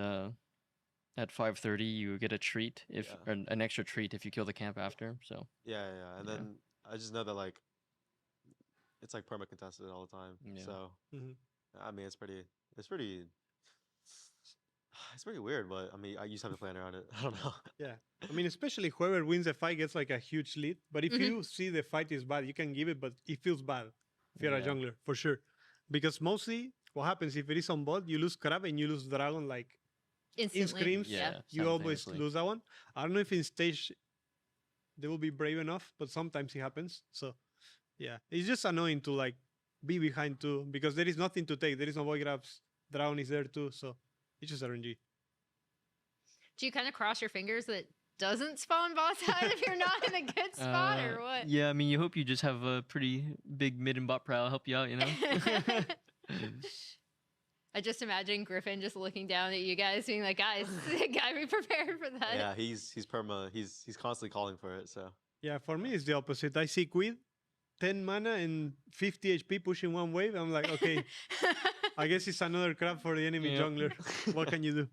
at 5:30 you get a treat or an extra treat if you kill the camp after. So yeah. And then I just know that like it's like perma contested all the time. Yeah. So I mean, it's pretty weird, but I mean, I used to have to plan around it. I don't know. yeah, I mean, especially whoever wins the fight gets like a huge lead. But if you see the fight is bad, you can give it, but it feels bad. if you're a Yeah. jungler, for sure. Because mostly what happens if it is on bot, you lose crab and you lose dragon like in Instantly. scrims. Yeah. You always simultaneously. lose that one. I don't know if in stage they will be brave enough, but sometimes it happens. So yeah, it's just annoying to like be behind too because there is nothing to take. There is no void grabs. Dragon is there too, so it's just RNG. Do you kind of cross your fingers that it doesn't spawn bot side if you're not in a good spot or what? Yeah, I mean, you hope you just have a pretty big mid and bot prowl help you out, you know? I just imagine Griffin just looking down at you guys, being like, "Guys, gotta be prepared for that." Yeah, he's perma. He's constantly calling for it. So Yeah, for me it's the opposite. I see Quid, 10 mana and 50 HP pushing one wave. I'm like, okay, I guess it's another crab for the enemy Yep. jungler. What can you do?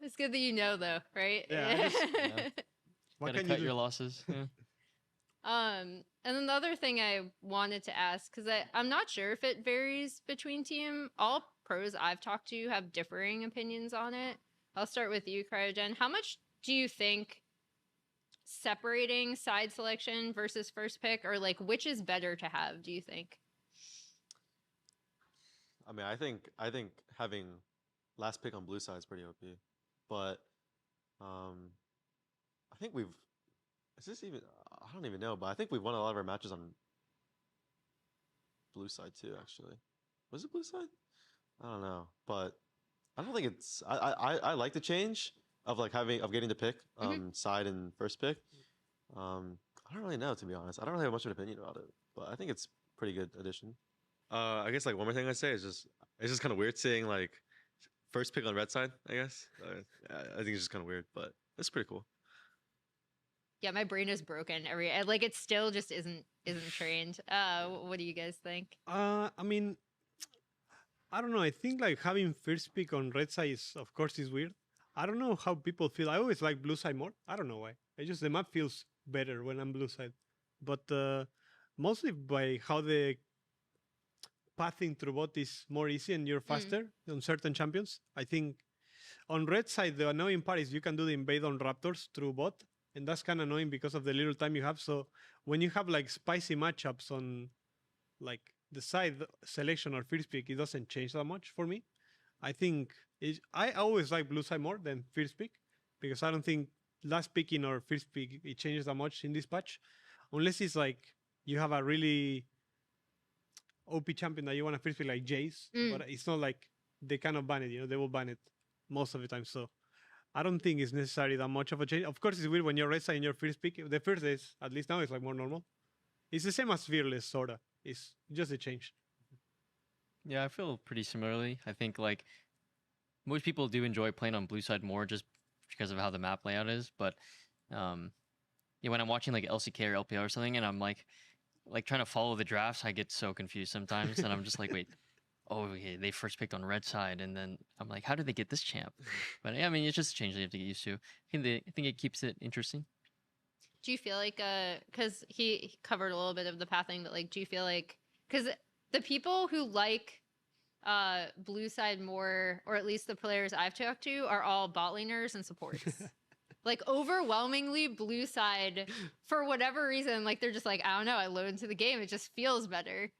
It's good that you know, though, right? Yeah, I just- What Gotta can cut you your do? losses. Yeah. And then the other thing I wanted to ask, because I'm not sure if it varies between team. All pros I've talked to have differing opinions on it. I'll start with you, Cryogen. How much do you think separating side selection versus first pick, or like which is better to have, do you think? I mean, I think having last pick on blue side is pretty OP, but I think we've. Is this even? I don't even know, but I think we've won a lot of our matches on blue side too. Actually, was it blue side? I don't know, but I don't think it's. I like the change of like getting to pick side and first pick. I don't really know, to be honest. I don't really have much of an opinion about it, but I think it's pretty good addition. I guess like one more thing I'd say is it's just kind of weird seeing like first pick on red side. I guess I think it's just kind of weird, but it's pretty cool. Yeah, my brain is broken. Like it still just isn't trained. What do you guys think? I mean, I don't know. I think like having first pick on red side is, of course, is weird. I don't know how people feel. I always like blue side more. I don't know why. It's just the map feels better when I'm blue side, but mostly by how the pathing through bot is more easy and you're faster on certain champions. I think on red side the annoying part is you can do the invade on raptors through bot, and that's kind of annoying because of the little time you have. So when you have like spicy matchups on like the side selection or first pick, it doesn't change that much for me. I think I always like blue side more than first pick because I don't think last picking or first pick it changes that much in this patch, unless it's like you have a really OP champion that you want to first pick like Jace, but it's not like they cannot ban it. They will ban it most of the time. So I don't think it's necessarily that much of a change. Of course, it's weird when you're red side in your first pick. The first days, at least now, it's like more normal. It's the same as Fearless, sorta. It's just a change. Yeah, I feel pretty similarly. I think like most people do enjoy playing on blue side more just because of how the map layout is. But yeah, when I'm watching like LCK or LPL or something, and I'm like trying to follow the drafts, I get so confused sometimes, and I'm just like, wait, oh, okay, they first picked on red side, and then I'm like, how did they get this champ? But yeah, I mean, it's just a change they have to get used to. I think it keeps it interesting. Do you feel like because he covered a little bit of the pathing, but like do you feel like because the people who like blue side more, or at least the players I've talked to, are all bot laners and supports. Like overwhelmingly blue side for whatever reason, like they're just like, I don't know, I load into the game, it just feels better.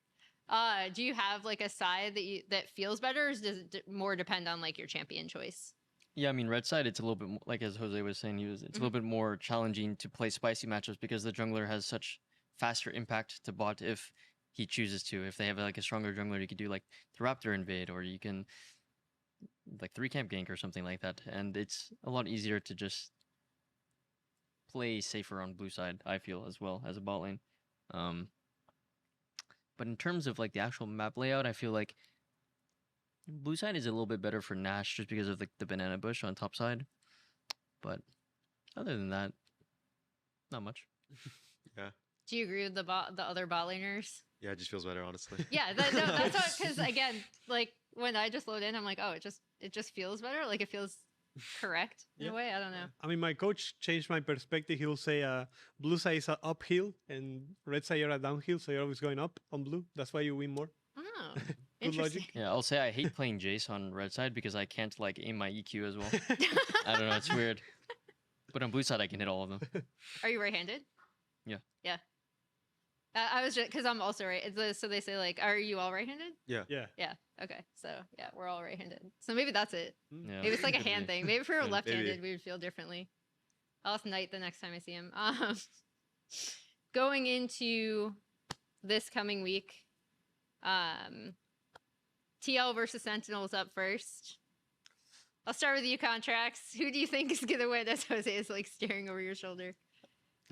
Do you have like a side that feels better, or does it more depend on like your champion choice? Yeah, I mean, red side, it's a little bit more, like as Jose was saying, it's a little bit more challenging to play spicy matchups because the jungler has such faster impact to bot if he chooses to. If they have like a stronger jungler, you could do like the Raptor invade, or you can like 3-camp gank or something like that. And it's a lot easier to just play safer on blue side, I feel, as well as a bot lane. But in terms of like the actual map layout, I feel like blue side is a little bit better for Nash just because of the banana bush on top side. But other than that, not much. Yeah. Do you agree with the other bot laners? Yeah, it just feels better, honestly. Yeah, no, that's what, because again, like when I just load in, I'm like, oh, it just feels better. Like it feels correct in a way. I don't know. I mean, my coach changed my perspective. He will say blue side is an uphill and red side you're a downhill, so you're always going up on blue. That's why you win more. Oh, Good interesting. logic. Yeah, I'll say I hate playing Jace on red side because I can't like aim my EQ as well. I don't know, it's weird. But on blue side, I can hit all of them. Are you right-handed? Yeah. Yeah. I was just because I'm also right. So they say like, are you all right-handed? Yeah. Yeah. Okay. So yeah, we're all right-handed. So maybe that's it. Mm. Yeah, Maybe it's like a could be. hand thing. Maybe if we were Maybe. left-handed, we would feel differently. I'll ask Knight the next time I see him. Going into this coming week, TL versus Sentinels up first. I'll start with you, Contracts. Who do you think is gonna win? As Jose is like staring over your shoulder.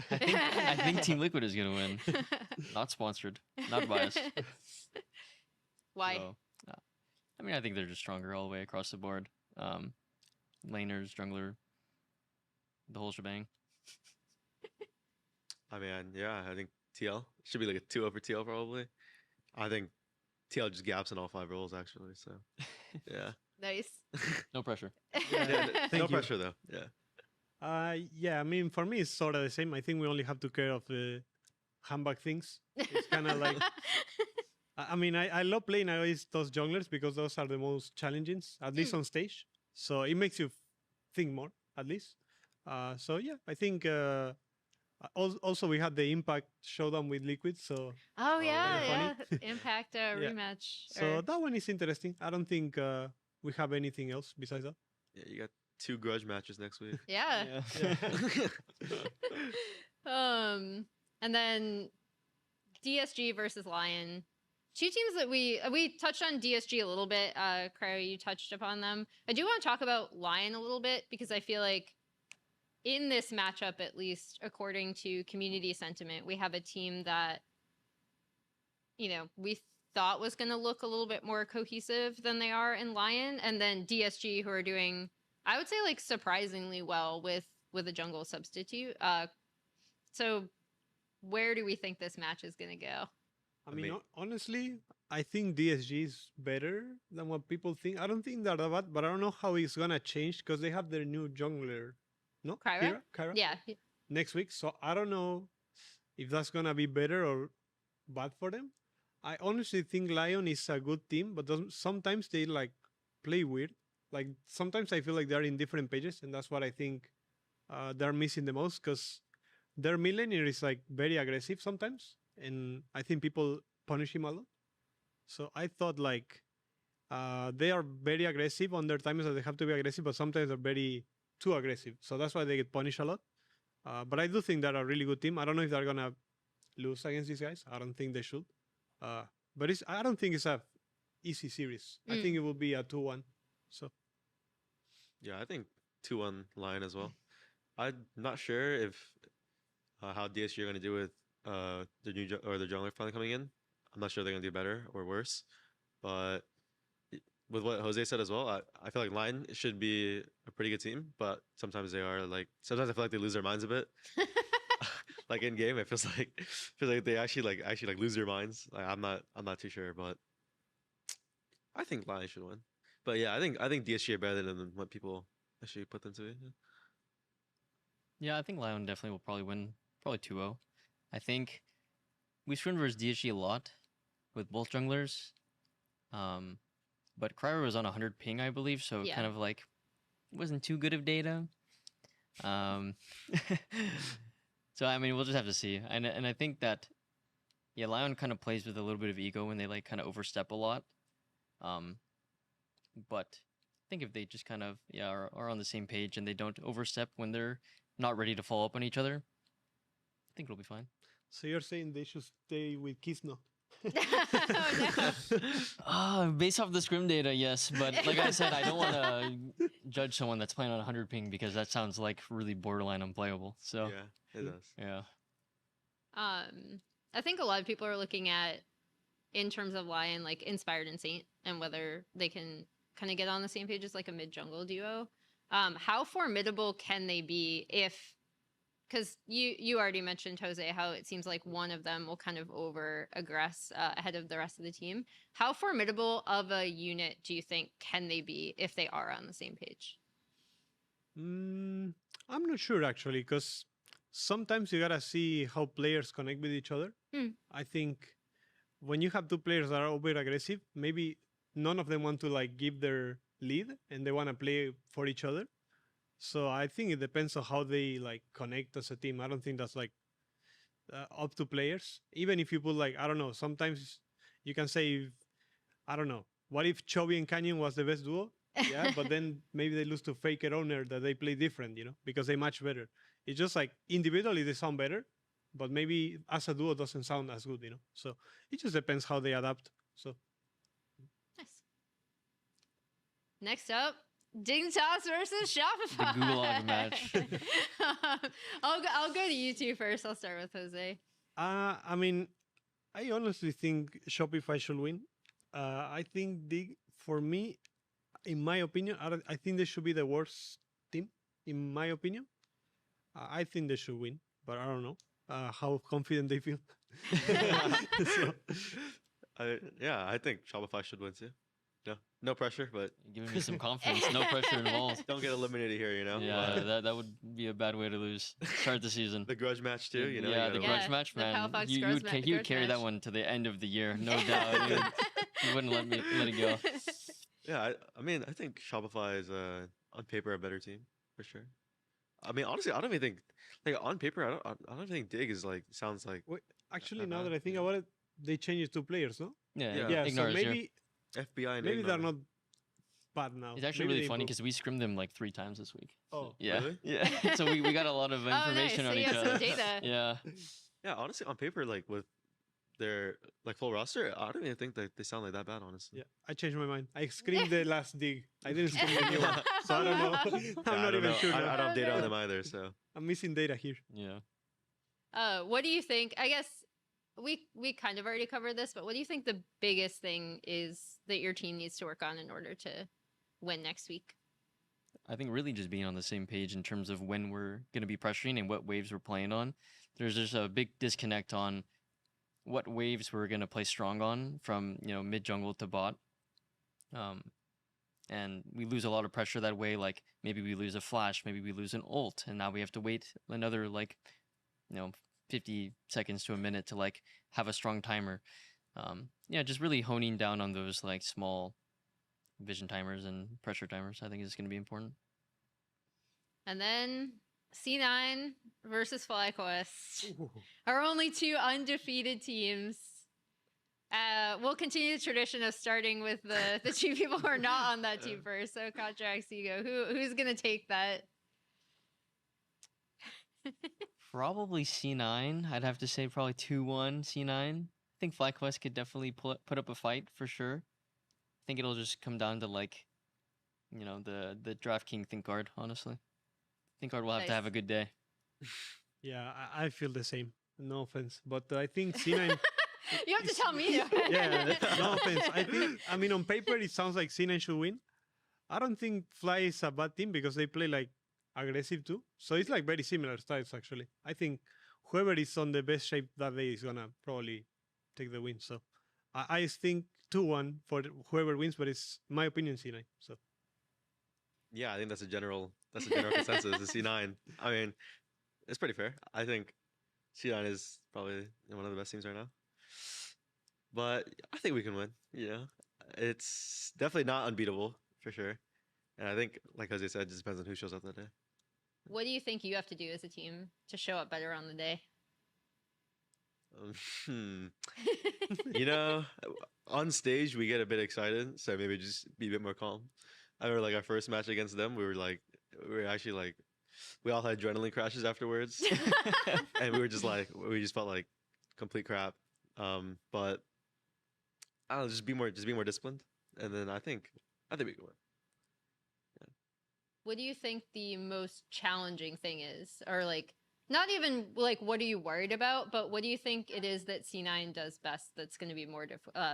I think Team Liquid is gonna win. Not sponsored, not biased. Why? So, I mean, I think they're just stronger all the way across the board. Laners, jungler, the whole shebang. I mean, yeah, I think TL should be like a 2-0 for TL probably. I think TL just gaps in all 5 roles actually. So yeah, Nice. No pressure. yeah no you. pressure though. Yeah, Yeah, I mean, for me, it's sort of the same. I think we only have to care of the handbag things. It's kind of like, I mean, I love playing always those junglers because those are the most challenging, at least on stage. So it makes you think more, at least. So yeah, I think also we had the Impact showdown with Liquid. So Oh yeah, yeah. yeah. Impact rematch. so that one is interesting. I don't think we have anything else besides that. yeah, you got 2 grudge matches next week. Yeah. And then DSG versus Lion. 2 teams that we touched on DSG a little bit. Cryo, you touched upon them. I do want to talk about Lion a little bit because I feel like in this matchup, at least according to community sentiment, we have a team that, you know, we thought was going to look a little bit more cohesive than they are in Lion, and then DSG who are doing, I would say, like surprisingly well with a jungle substitute. So where do we think this match is going to go? I mean, honestly, I think DSG is better than what people think. I don't think they're that bad, but I don't know how it's gonna change because they have their new jungler, no? Kyra? Kyra? Yeah. Next week. So I don't know if that's gonna be better or bad for them. I honestly think Lyon is a good team, but sometimes they like play weird. Like sometimes I feel like they're in different pages, and that's what I think they're missing the most because their mid laner is like very aggressive sometimes, and I think people punish him a lot. So I thought like they are very aggressive on their times that they have to be aggressive, but sometimes they're very too aggressive. So that's why they get punished a lot. But I do think they're a really good team. I don't know if they're gonna lose against these guys. I don't think they should. But I don't think it's a easy series. I think it will be a 2-1. So Yeah, I think 2-1 Lion as well. I'm not sure if how DSG are going to do with the new the jungler finally coming in. I'm not sure they're going to do better or worse. But with what Jose said as well, I feel like Lion should be a pretty good team, but sometimes they are like, sometimes I feel like they lose their minds a bit. Like in game, it feels like they actually lose their minds. Like I'm not too sure, but I think Lion should win. But yeah, I think DSG are better than what people actually put them to be. Yeah, I think Lyon definitely will probably win, probably 2-0. I think we screwed versus DSG a lot with both junglers. But Cryer was on 100 ping, I believe, so Yeah. kind of like wasn't too good of data. So I mean, we'll just have to see. And I think that yeah, Lyon kind of plays with a little bit of ego when they like kind of overstep a lot. But I think if they just kind of are on the same page and they don't overstep when they're not ready to follow up on each other, I think it'll be fine. So you're saying they should stay with Kisno? Oh, no. Based off the scrim data, yes. But like I said, I don't want to judge someone that's playing on 100 ping because that sounds like really borderline unplayable. So Yeah, it does. yeah. I think a lot of people are looking at, in terms of Lion, like Inspired and Saint, and whether they can kind of get on the same page as like a mid jungle duo. How formidable can they be if? Because you already mentioned, Jose, how it seems like one of them will kind of over-aggress ahead of the rest of the team. How formidable of a unit do you think can they be if they are on the same page? I'm not sure, actually, because sometimes you gotta see how players connect with each other. I think when you have two players that are over-aggressive, maybe none of them want to like give their lead and they want to play for each other. So I think it depends on how they like connect as a team. I don't think that's like up to players. Even if you put like, I don't know, sometimes you can say, I don't know, what if Chovy and Canyon was the best duo? Yeah, but then maybe they lose to Faker Owner that they play different, because they match better. It's just like individually they sound better, but maybe as a duo doesn't sound as good, So it just depends how they adapt. So Nice. Next up, Dignitas versus Shopify. The gulag match. I'll go to you two first. I'll start with Jose. I mean, I honestly think Shopify should win. I think for me, in my opinion, I think they should be the worst team. In my opinion, I think they should win, but I don't know how confident they feel. So, I think Shopify should win too. No pressure, but Giving me some confidence. No pressure involved. don't get eliminated here. Yeah, that would be a bad way to lose. Start the season. The grudge match too. You yeah, the gotta- grudge Yeah, match, the man. Palafox You grudge would grudge carry that match. one to the end of the year, no doubt. You wouldn't let it go. Yeah, I mean, I think Shopify is on paper a better team for sure. I mean, honestly, I don't even think like on paper. I don't even think Dig is like sounds like wait, actually, Not now bad, that I think yeah. about it, they changed to players, no? Yeah, Yeah. Yeah, so ignore zero. maybe FBI. And maybe they're Ignore. not bad now. It's actually Maybe really they funny improve. because we scrimmed them like 3 times this week. Oh, Yeah, really? yeah. So we got a lot of Oh, nice. information So on you each have some other. data. Yeah, Yeah, honestly, on paper, like with their like full roster, I don't even think that they sound like that bad. Honestly. Yeah, I changed my mind. I screamed the last dig. I didn't scream the new one, so I don't know. I'm Yeah, I not don't even know. sure. I now. don't have data on Okay. them either. So I'm missing data here. yeah. What do you think? I guess we kind of already covered this, but what do you think the biggest thing is that your team needs to work on in order to win next week? I think really just being on the same page in terms of when we're going to be pressuring and what waves we're playing on. There's just a big disconnect on what waves we're going to play strong on from, mid jungle to bot. And we lose a lot of pressure that way. Like maybe we lose a flash, maybe we lose an ult, and now we have to wait another 50 seconds to a minute to like have a strong timer. Just really honing down on those like small vision timers and pressure timers, I think is going to be important. And then C9 versus FlyQuest. Our only 2 undefeated teams. We'll continue the tradition of starting with the 2 people who are not on that team first. So Contract, Seago, who's gonna take that? Probably C9. I'd have to say probably 2-1 C9. I think FlyQuest could definitely put up a fight for sure. I think it'll just come down to the DraftKings Think Guard, honestly. Think Guard will have to Nice. have a good day. Yeah, I feel the same. No offense, but I think C9. You have to tell me. Yeah, no offense. I mean, on paper it sounds like C9 should win. I don't think Fly is a bad team because they play like aggressive too. So it's like very similar styles actually. I think whoever is on the best shape that day is gonna probably take the win. So I think 2-1 for whoever wins, but it's my opinion C9. So yeah, I think that's a general consensus. The C9. I mean, it's pretty fair. I think C9 is probably one of the best teams right now. But I think we can win. It's definitely not unbeatable for sure. And I think, like Jose said, it just depends on who shows up that day. What do you think you have to do as a team to show up better on the day? On stage we get a bit excited, so maybe just be a bit more calm. I remember like our first match against them, we were actually like, we all had adrenaline crashes afterwards, and we just felt like complete crap. But I don't know, just be more disciplined, and then I think we can win. What do you think the most challenging thing is? Or like, not even like, what are you worried about, but what do you think it is that C9 does best that's going to be more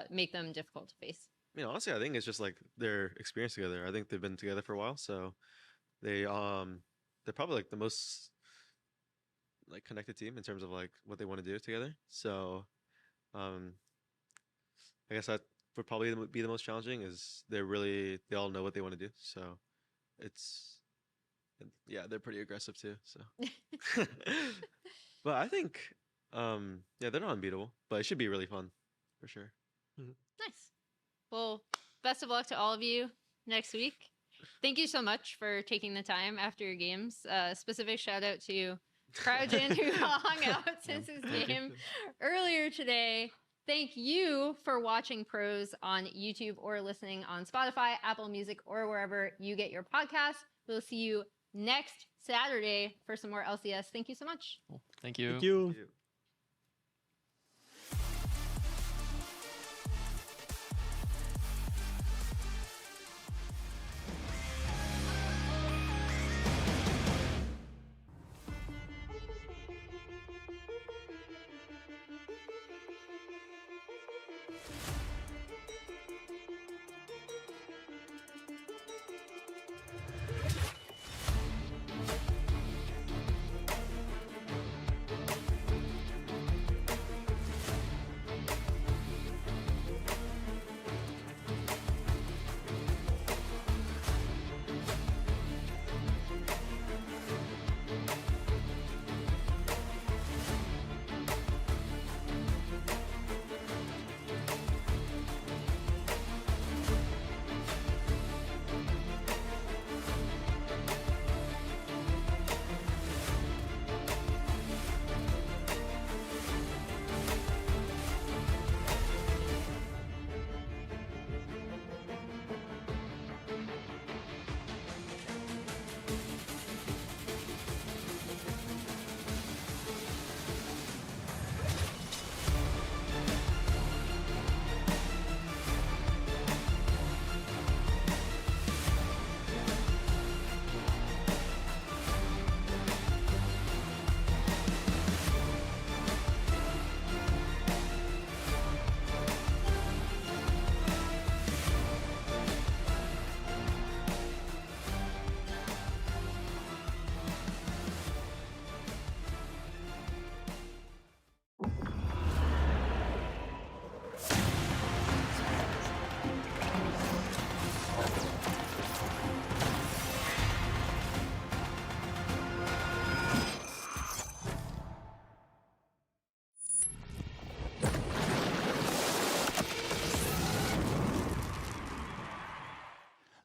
make them difficult to face? I mean, honestly, I think it's just like their experience together. I think they've been together for a while, so they're probably like the most like connected team in terms of like what they want to do together. So, I guess that would probably be the most challenging. Is they all know what they want to do. So, they're pretty aggressive too. So, but I think, they're not unbeatable, but it should be really fun for sure. Nice. Well, best of luck to all of you next week. Thank you so much for taking the time after your games. Specific shout out to CryoGen, who hung out since his game earlier today. Thank you for watching Pros on YouTube or listening on Spotify, Apple Music, or wherever you get your podcasts. We'll see you next Saturday for some more LCS. Thank you so much. Cool. Thank you. Thank you.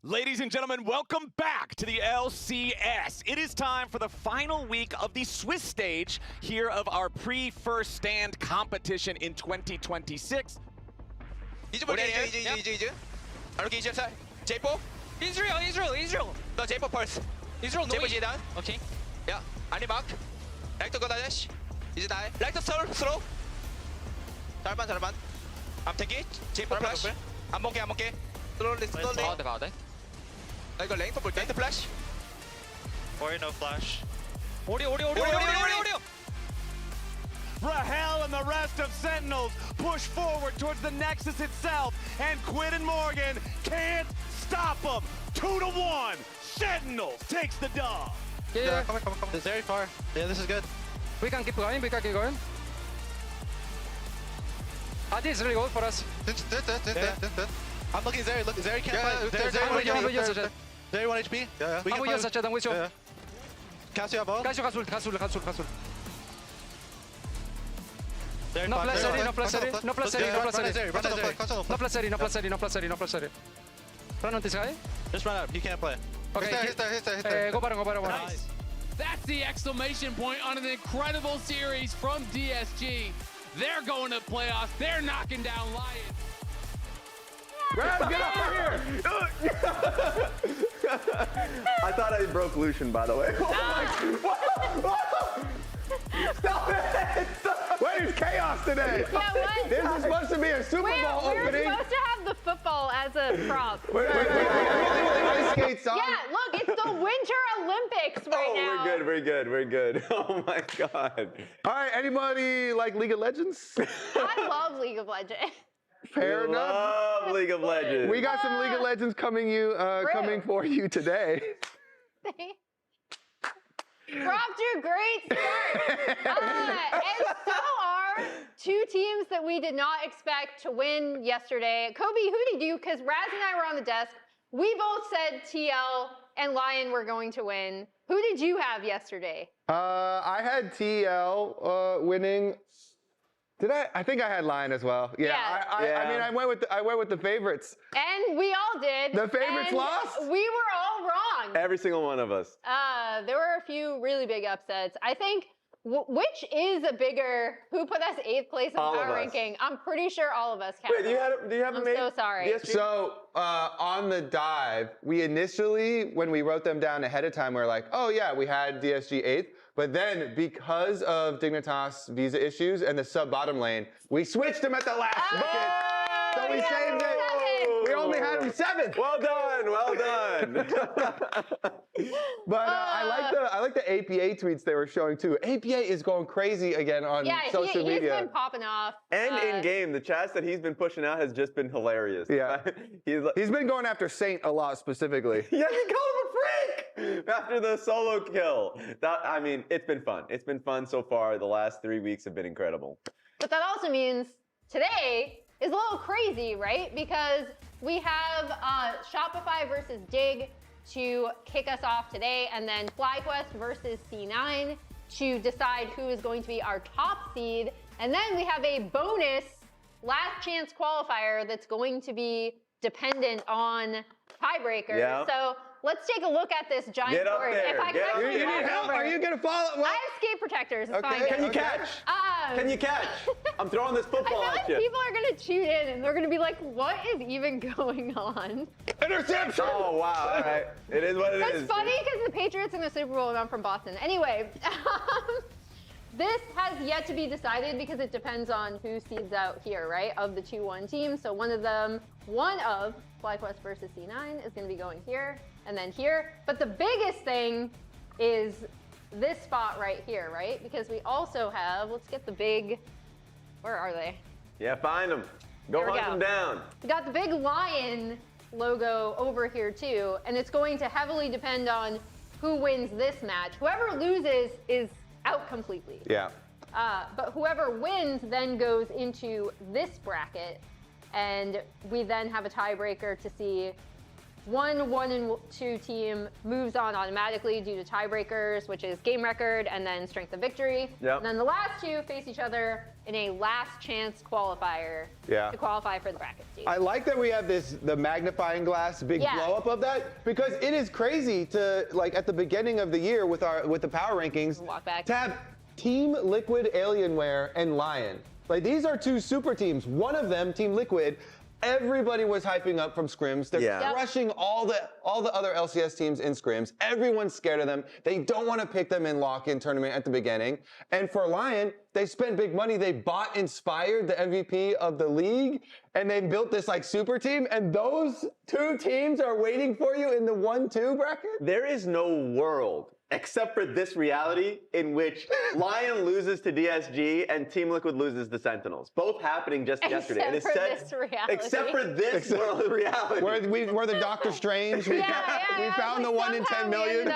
Ladies and gentlemen, welcome back to the LCS. It is time for the final week of the Swiss stage here of our pre-first stand competition in 2026. 이즈 볼게요. 이즈. 알로기 이즈 살. 제이포. Israel. 너 제이포 펄스. Israel 제이포 no. 지단. Okay. 야, 아니 마크. 라이트 거다시. 이제 나이. 라이트 스로우. 잘만. 앞태기. 제이포 플래시. 안 먹게. 슬로리. 가도 돼. 나 이거 레인터 볼게. 레인터 플래시. Or no flash. 오리. Rahel and the rest of Sentinels push forward towards the Nexus itself, and Quinn and Morgan can't stop them. 2-1. Sentinels takes the dub. Yeah. Come. It's very far. Yeah, this is good. We can keep going. This is really good for us. I'm looking Zeri. Look, Zeri can't fight. Zeri 1 HP. Yeah. We can fight. I'm with you. Yeah. Cassio above. 가sul. Zeri No fine. flash, Zeri no flash, fine. no flash, Let's go. no flash, Run at Zeri. Run at Zeri. No flash. Run on this guy. Just run out. He can't play. Okay. He's there. Go baron. Nice. That's the exclamation point on an incredible series from DSG. They're going to playoffs. They're knocking down Lion. Brad, get over here! I thought I broke Lucian, by the way. Stop it! Wait, it's chaos today. Yeah, what? This is supposed to be a Super Bowl We're opening. supposed to have the football as a prop. Wait, ice skates on. Yeah, look, it's the Winter Olympics right now. We're good. Oh my God. All right, anybody like League of Legends? I love League of Legends. Fair enough. Love League of Legends. We got some League of Legends coming for you today. We're off to a great start. And so are two teams that we did not expect to win yesterday. Kobe, who did you? Because Raz and I were on the desk. We both said TL and Lyon were going to win. Who did you have yesterday? I had TL winning. Did I? I think I had Lyon as well. Yeah. I mean, I went with the favorites. And we all did. The favorites and lost? We were all wrong. Every single one of us. There were a few really big upsets. I think which is a bigger, who put us 8th place in power ranking? I'm pretty sure all of us can. Wait, do you have I'm so sorry. So on the dive, we initially, when we wrote them down ahead of time, we were like, oh yeah, we had DSG 8th. But then, because of Dignitas visa issues and the sub-bottom lane, we switched them at the last second. So we saved it. We only had them 7th. Well done. But I like the APA tweets they were showing too. APA is going crazy again on social media. He's been popping off. And in game, the chats that he's been pushing out has just been hilarious. Yeah, he's been going after Saint a lot specifically. Yeah, he called him a freak after the solo kill. I mean, it's been fun. It's been fun so far. The last 3 weeks have been incredible. But that also means today is a little crazy, right? Because we have Shopify versus Dig to kick us off today, and then FlyQuest versus C9 to decide who is going to be our top seed. And then we have a bonus last chance qualifier that's going to be dependent on tiebreakers. Yeah. So let's take a look at this giant board. There. If I can actually You need help? Are you going to follow? I have skate protectors. It's fine. Can you catch? Can you catch? I'm throwing this football I at feel you. like people are going to tune in and they're going to be like, what is even going on? Interception! Oh, wow. All right. It is what it is. That's funny because the Patriots in the Super Bowl and I'm from Boston. Anyway, this has yet to be decided because it depends on who seeds out here, right? Of the 2-1 teams. So one of FlyQuest versus C9 is going to be going here and then here. But the biggest thing is this spot right here, right? Because we also have, let's get the big, where are they? Yeah, find them. Go hunt them down. We got the big Lion logo over here too, and it's going to heavily depend on who wins this match. Whoever loses is out completely. Yeah. But whoever wins then goes into this bracket, and we then have a tiebreaker to see 1, 1, and 2 team moves on automatically due to tiebreakers, which is game record and then strength of victory. Yep. And then the last 2 face each other in a last chance qualifier to qualify for the bracket stage. I like that we have the magnifying glass, big blow up of that, because it is crazy to, like, at the beginning of the year with the power rankings, to have Team Liquid, Alienware, and Lyon. Like, these are 2 super teams. One of them, Team Liquid, everybody was hyping up from scrims. They're crushing all the other LCS teams in scrims. Everyone's scared of them. They don't want to pick them in lock-in tournament at the beginning. And for Lyon, they spent big money. They bought Inspired, the MVP of the league, and they built this like super team. And those 2 teams are waiting for you in the 1-2 bracket. There is no world except for this reality in which Lyon loses to DSG and Team Liquid loses to Sentinels. Both happening just yesterday. And except for this world reality. We're the Doctor Strange. We found the 1 in 10 million.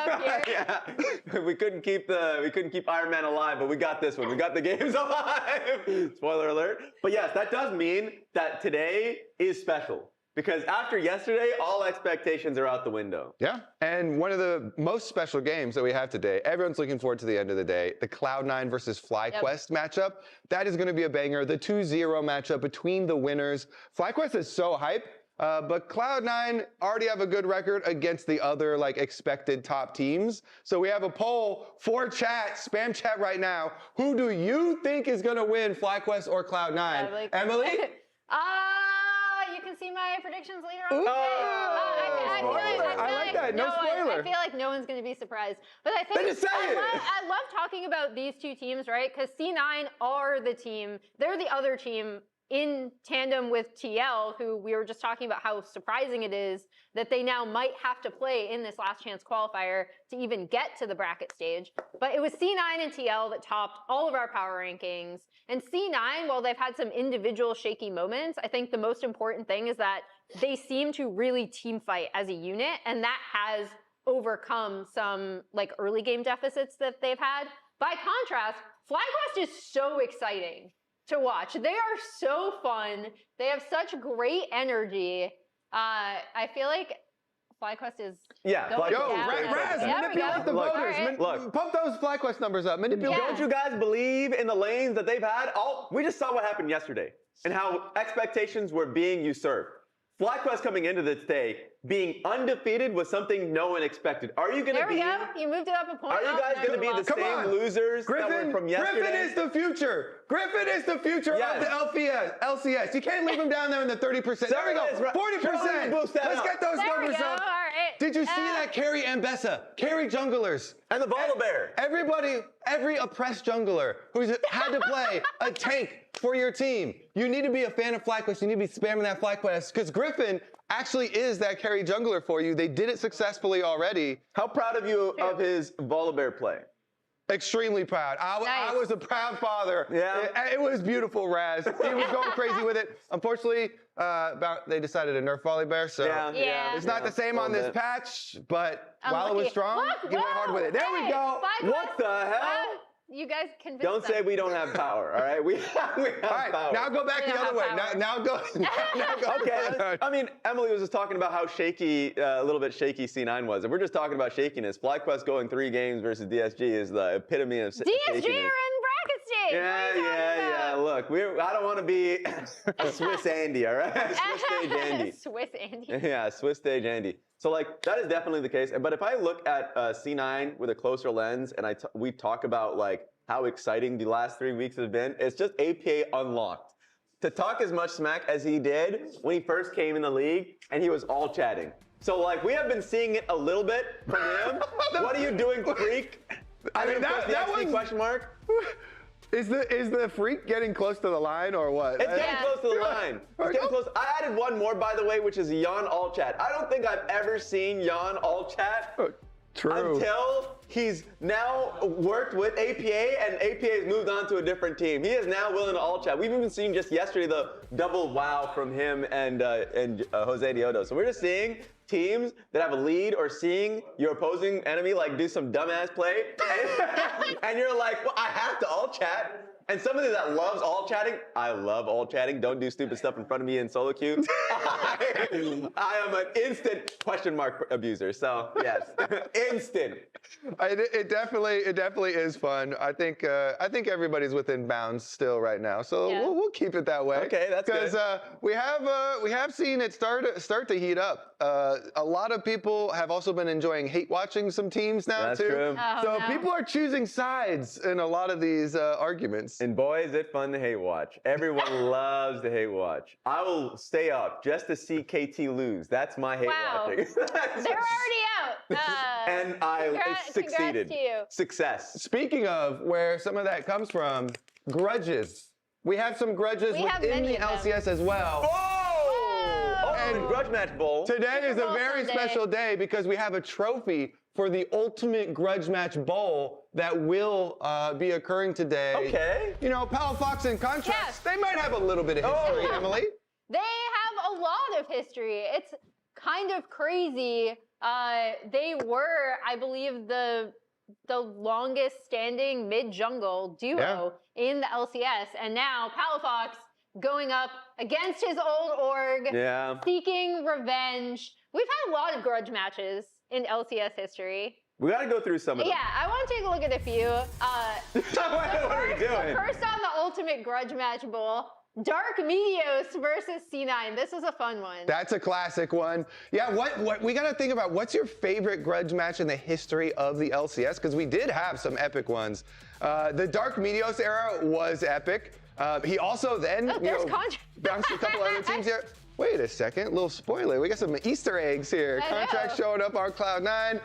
We couldn't keep Iron Man alive, but we got this one. We got the games alive. Spoiler alert. But yes, that does mean that today is special. Because after yesterday, all expectations are out the window. Yeah, and one of the most special games that we have today, everyone's looking forward to the end of the day, the Cloud9 versus FlyQuest matchup. That is going to be a banger. The 2-0 matchup between the winners. FlyQuest is so hype, but Cloud9 already have a good record against the other like expected top teams. So we have a poll for chat, spam chat right now. Who do you think is going to win, FlyQuest or Cloud9? Emily? You can see my predictions later on. I like that. No spoiler. I feel like no one's going to be surprised. But I think I love talking about these 2 teams, right? Because C9 are the team. They're the other team in tandem with TL, who we were just talking about how surprising it is that they now might have to play in this last chance qualifier to even get to the bracket stage. But it was C9 and TL that topped all of our power rankings. And C9, while they've had some individual shaky moments, I think the most important thing is that they seem to really team fight as a unit, and that has overcome some like early game deficits that they've had. By contrast, FlyQuest is so exciting to watch. They are so fun. They have such great energy. I feel like FlyQuest is going down. Raz, manipulate the voters. Look, pump those FlyQuest numbers up. Manipulate. Don't you guys believe in the lanes that they've had? We just saw what happened yesterday and how expectations were being usurped. FlyQuest coming into this day, being undefeated was something no one expected. Are you going to be? There we go. You moved it up a point. Are you guys going to be the same losers that were from yesterday? Griffin is the future. Griffin is the future of the LCS. You can't leave him down there in the 30%. There we go. 40%. Let's get those numbers up. All right. Did you see that carry Ambessa? Carry junglers. And the Volibear. Everybody, every oppressed jungler who's had to play a tank for your team. You need to be a fan of FlyQuest. You need to be spamming that FlyQuest because Griffin actually is that carry jungler for you. They did it successfully already. How proud of you of his Volibear play? Extremely proud. I was a proud father. Yeah. It was beautiful, Raz. He was going crazy with it. Unfortunately, they decided to nerf Volibear, so it's not the same on this patch, but while it was strong, he went hard with it. There we go. What the hell? You guys convinced Don't say them. we don't have power, all right? We have power. Now go back the other way. Now go. Okay. I mean, Emily was just talking about how shaky, a little bit shaky C9 was. If we're just talking about shakiness, FlyQuest going 3 games versus DSG is the epitome of shakiness. DSG are in bracket stage. Yeah. Look, I don't want to be a Swiss Andy, all right? Swiss Stage Andy. Swiss Andy. Yeah, Swiss Stage Andy. So like that is definitely the case. But if I look at C9 with a closer lens, and we talk about like how exciting the last 3 weeks have been, it's just APA unlocked. To talk as much smack as he did when he first came in the league, and he was all chatting. So like we have been seeing it a little bit from him. What are you doing, freak? I mean that was question mark. Is the freak getting close to the line or what? It's getting close to the line. It's getting close. I added one more, by the way, which is Jan all chat. I don't think I've ever seen Jan all chat until he's now worked with APA and APA has moved on to a different team. He is now willing to all chat. We've even seen just yesterday the double wow from him and Jose Diodo. So we're just seeing teams that have a lead or seeing your opposing enemy like do some dumbass play and you're like, well, I have to all chat. And somebody that loves all chatting, I love all chatting. Don't do stupid stuff in front of me in solo queue. I am an instant question mark abuser. So yes, instant. It definitely is fun. I think everybody's within bounds still right now. So we'll keep it that way. Okay, that's good. Because we have seen it start to heat up. A lot of people have also been enjoying hate watching some teams now That's too. true. So people are choosing sides in a lot of these arguments. And boy, is it fun to hate watch. Everyone loves to hate watch. I will stay up just to see KT lose. That's my hate watching. They're already out. And I succeeded. Congrats to you. Success. Speaking of where some of that comes from, grudges. We have some grudges within the LCS as well. And Grudge Match Bowl. Today is a very special day because we have a trophy for the ultimate Grudge Match Bowl that will be occurring today. Okay. You know, Palafox and Contrast, they might have a little bit of history, Emily. They have a lot of history. It's kind of crazy. They were, I believe, the longest standing mid-jungle duo in the LCS. And now Palafox going up against his old org, seeking revenge. We've had a lot of grudge matches in LCS history. We got to go through some of them. Yeah, I want to take a look at a few. What are we doing? First on the Ultimate Grudge Match Bowl, Dark Meteos versus C9. This is a fun one. That's a classic one. Yeah, what we got to think about, what's your favorite grudge match in the history of the LCS? Because we did have some epic ones. The Dark Meteos era was epic. He also then bounced a couple other teams here. Wait a second, little spoiler. We got some Easter eggs here. Contract showing up on Cloud9.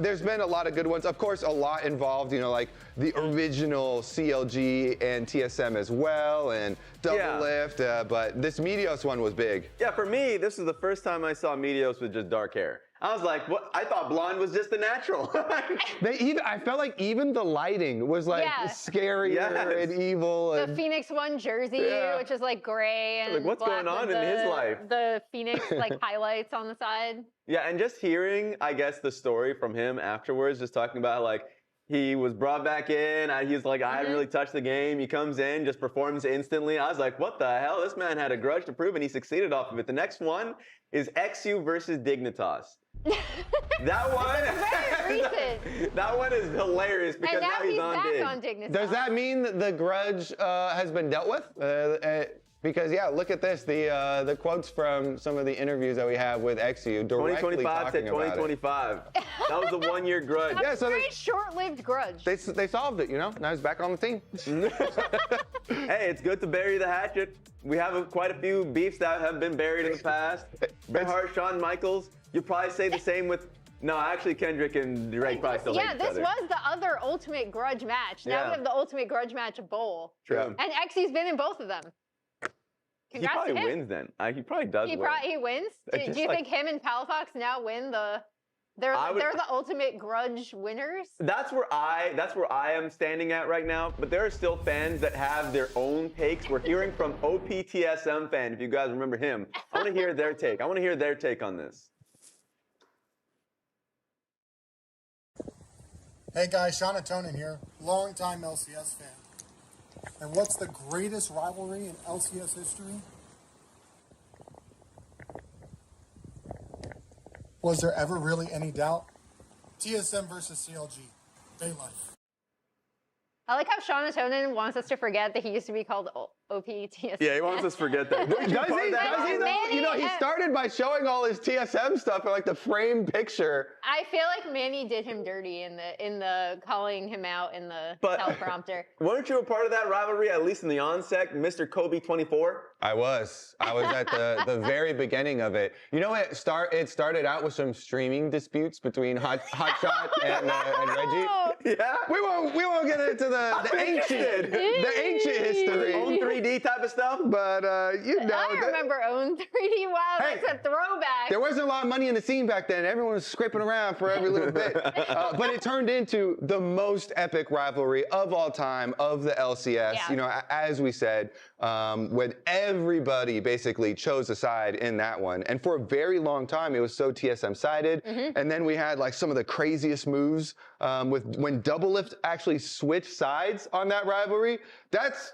There's been a lot of good ones. Of course, a lot involved, you know, like the original CLG and TSM as well, and Double Lift. But this Meteos one was big. Yeah, for me, this is the first time I saw Meteos with just dark hair. I was like, what? I thought blonde was just the natural. I felt like even the lighting was like scarier and evil. The Phoenix One jersey, which is like gray and like, what's going on in his life? The Phoenix like highlights on the side. Yeah, and just hearing, I guess, the story from him afterwards, just talking about like he was brought back in. He's like, I hadn't really touched the game. He comes in, just performs instantly. I was like, what the hell? This man had a grudge to prove, and he succeeded off of it. The next one is XU versus Dignitas. That one, very recent. That one is hilarious because now he's on back Dig. On Dignitas. Does that mean that the grudge has been dealt with? Because look at this. The quotes from some of the interviews that we have with XU directly 2025 talking to about 2025. That was the 1 year grudge. That's a very short-lived grudge. They solved it, Now he's back on the team. Hey, it's good to bury the hatchet. We have quite a few beefs that have been buried in the past. Bret Hart, Shawn Michaels. You'll probably say the same with. No, actually, Kendrick and Drake probably still hate each other. This was the other Ultimate Grudge match. Now we have the Ultimate Grudge match bowl. True. And XU's been in both of them. Congrats he probably to him. wins then. He probably does win. He wins? Do you think him and Palafox now win they're the Ultimate Grudge winners? That's where I am standing at right now. But there are still fans that have their own takes. We're hearing from OPTSM fan, if you guys remember him. I want to hear their take. I want to hear their take on this. Hey guys, Sean Atonin here, longtime LCS fan. And what's the greatest rivalry in LCS history? Was there ever really any doubt? TSM versus CLG, Bay Life. I like how Sean Atonin wants us to forget that he used to be called OPTSM. Yeah, he wants us to forget that. Does he though? He started by showing all his TSM stuff in like the frame picture. I feel like Manny did him dirty in the calling him out in the teleprompter. Weren't you a part of that rivalry, at least in the onsec, Mr. Kobe 24? I was at the very beginning of it. It started out with some streaming disputes between Hotshot and Reggie. Yeah. We won't get into the ancient history. Own 3D type of stuff. But I remember Own 3D. Wow, that's a throwback. There wasn't a lot of money in the scene back then. Everyone was scraping around for every little bit. But it turned into the most epic rivalry of all time of the LCS. Yeah. As we said, when everybody basically chose a side in that one. And for a very long time, it was so TSM sided. And then we had like some of the craziest moves when Double Lift actually switched sides on that rivalry. That's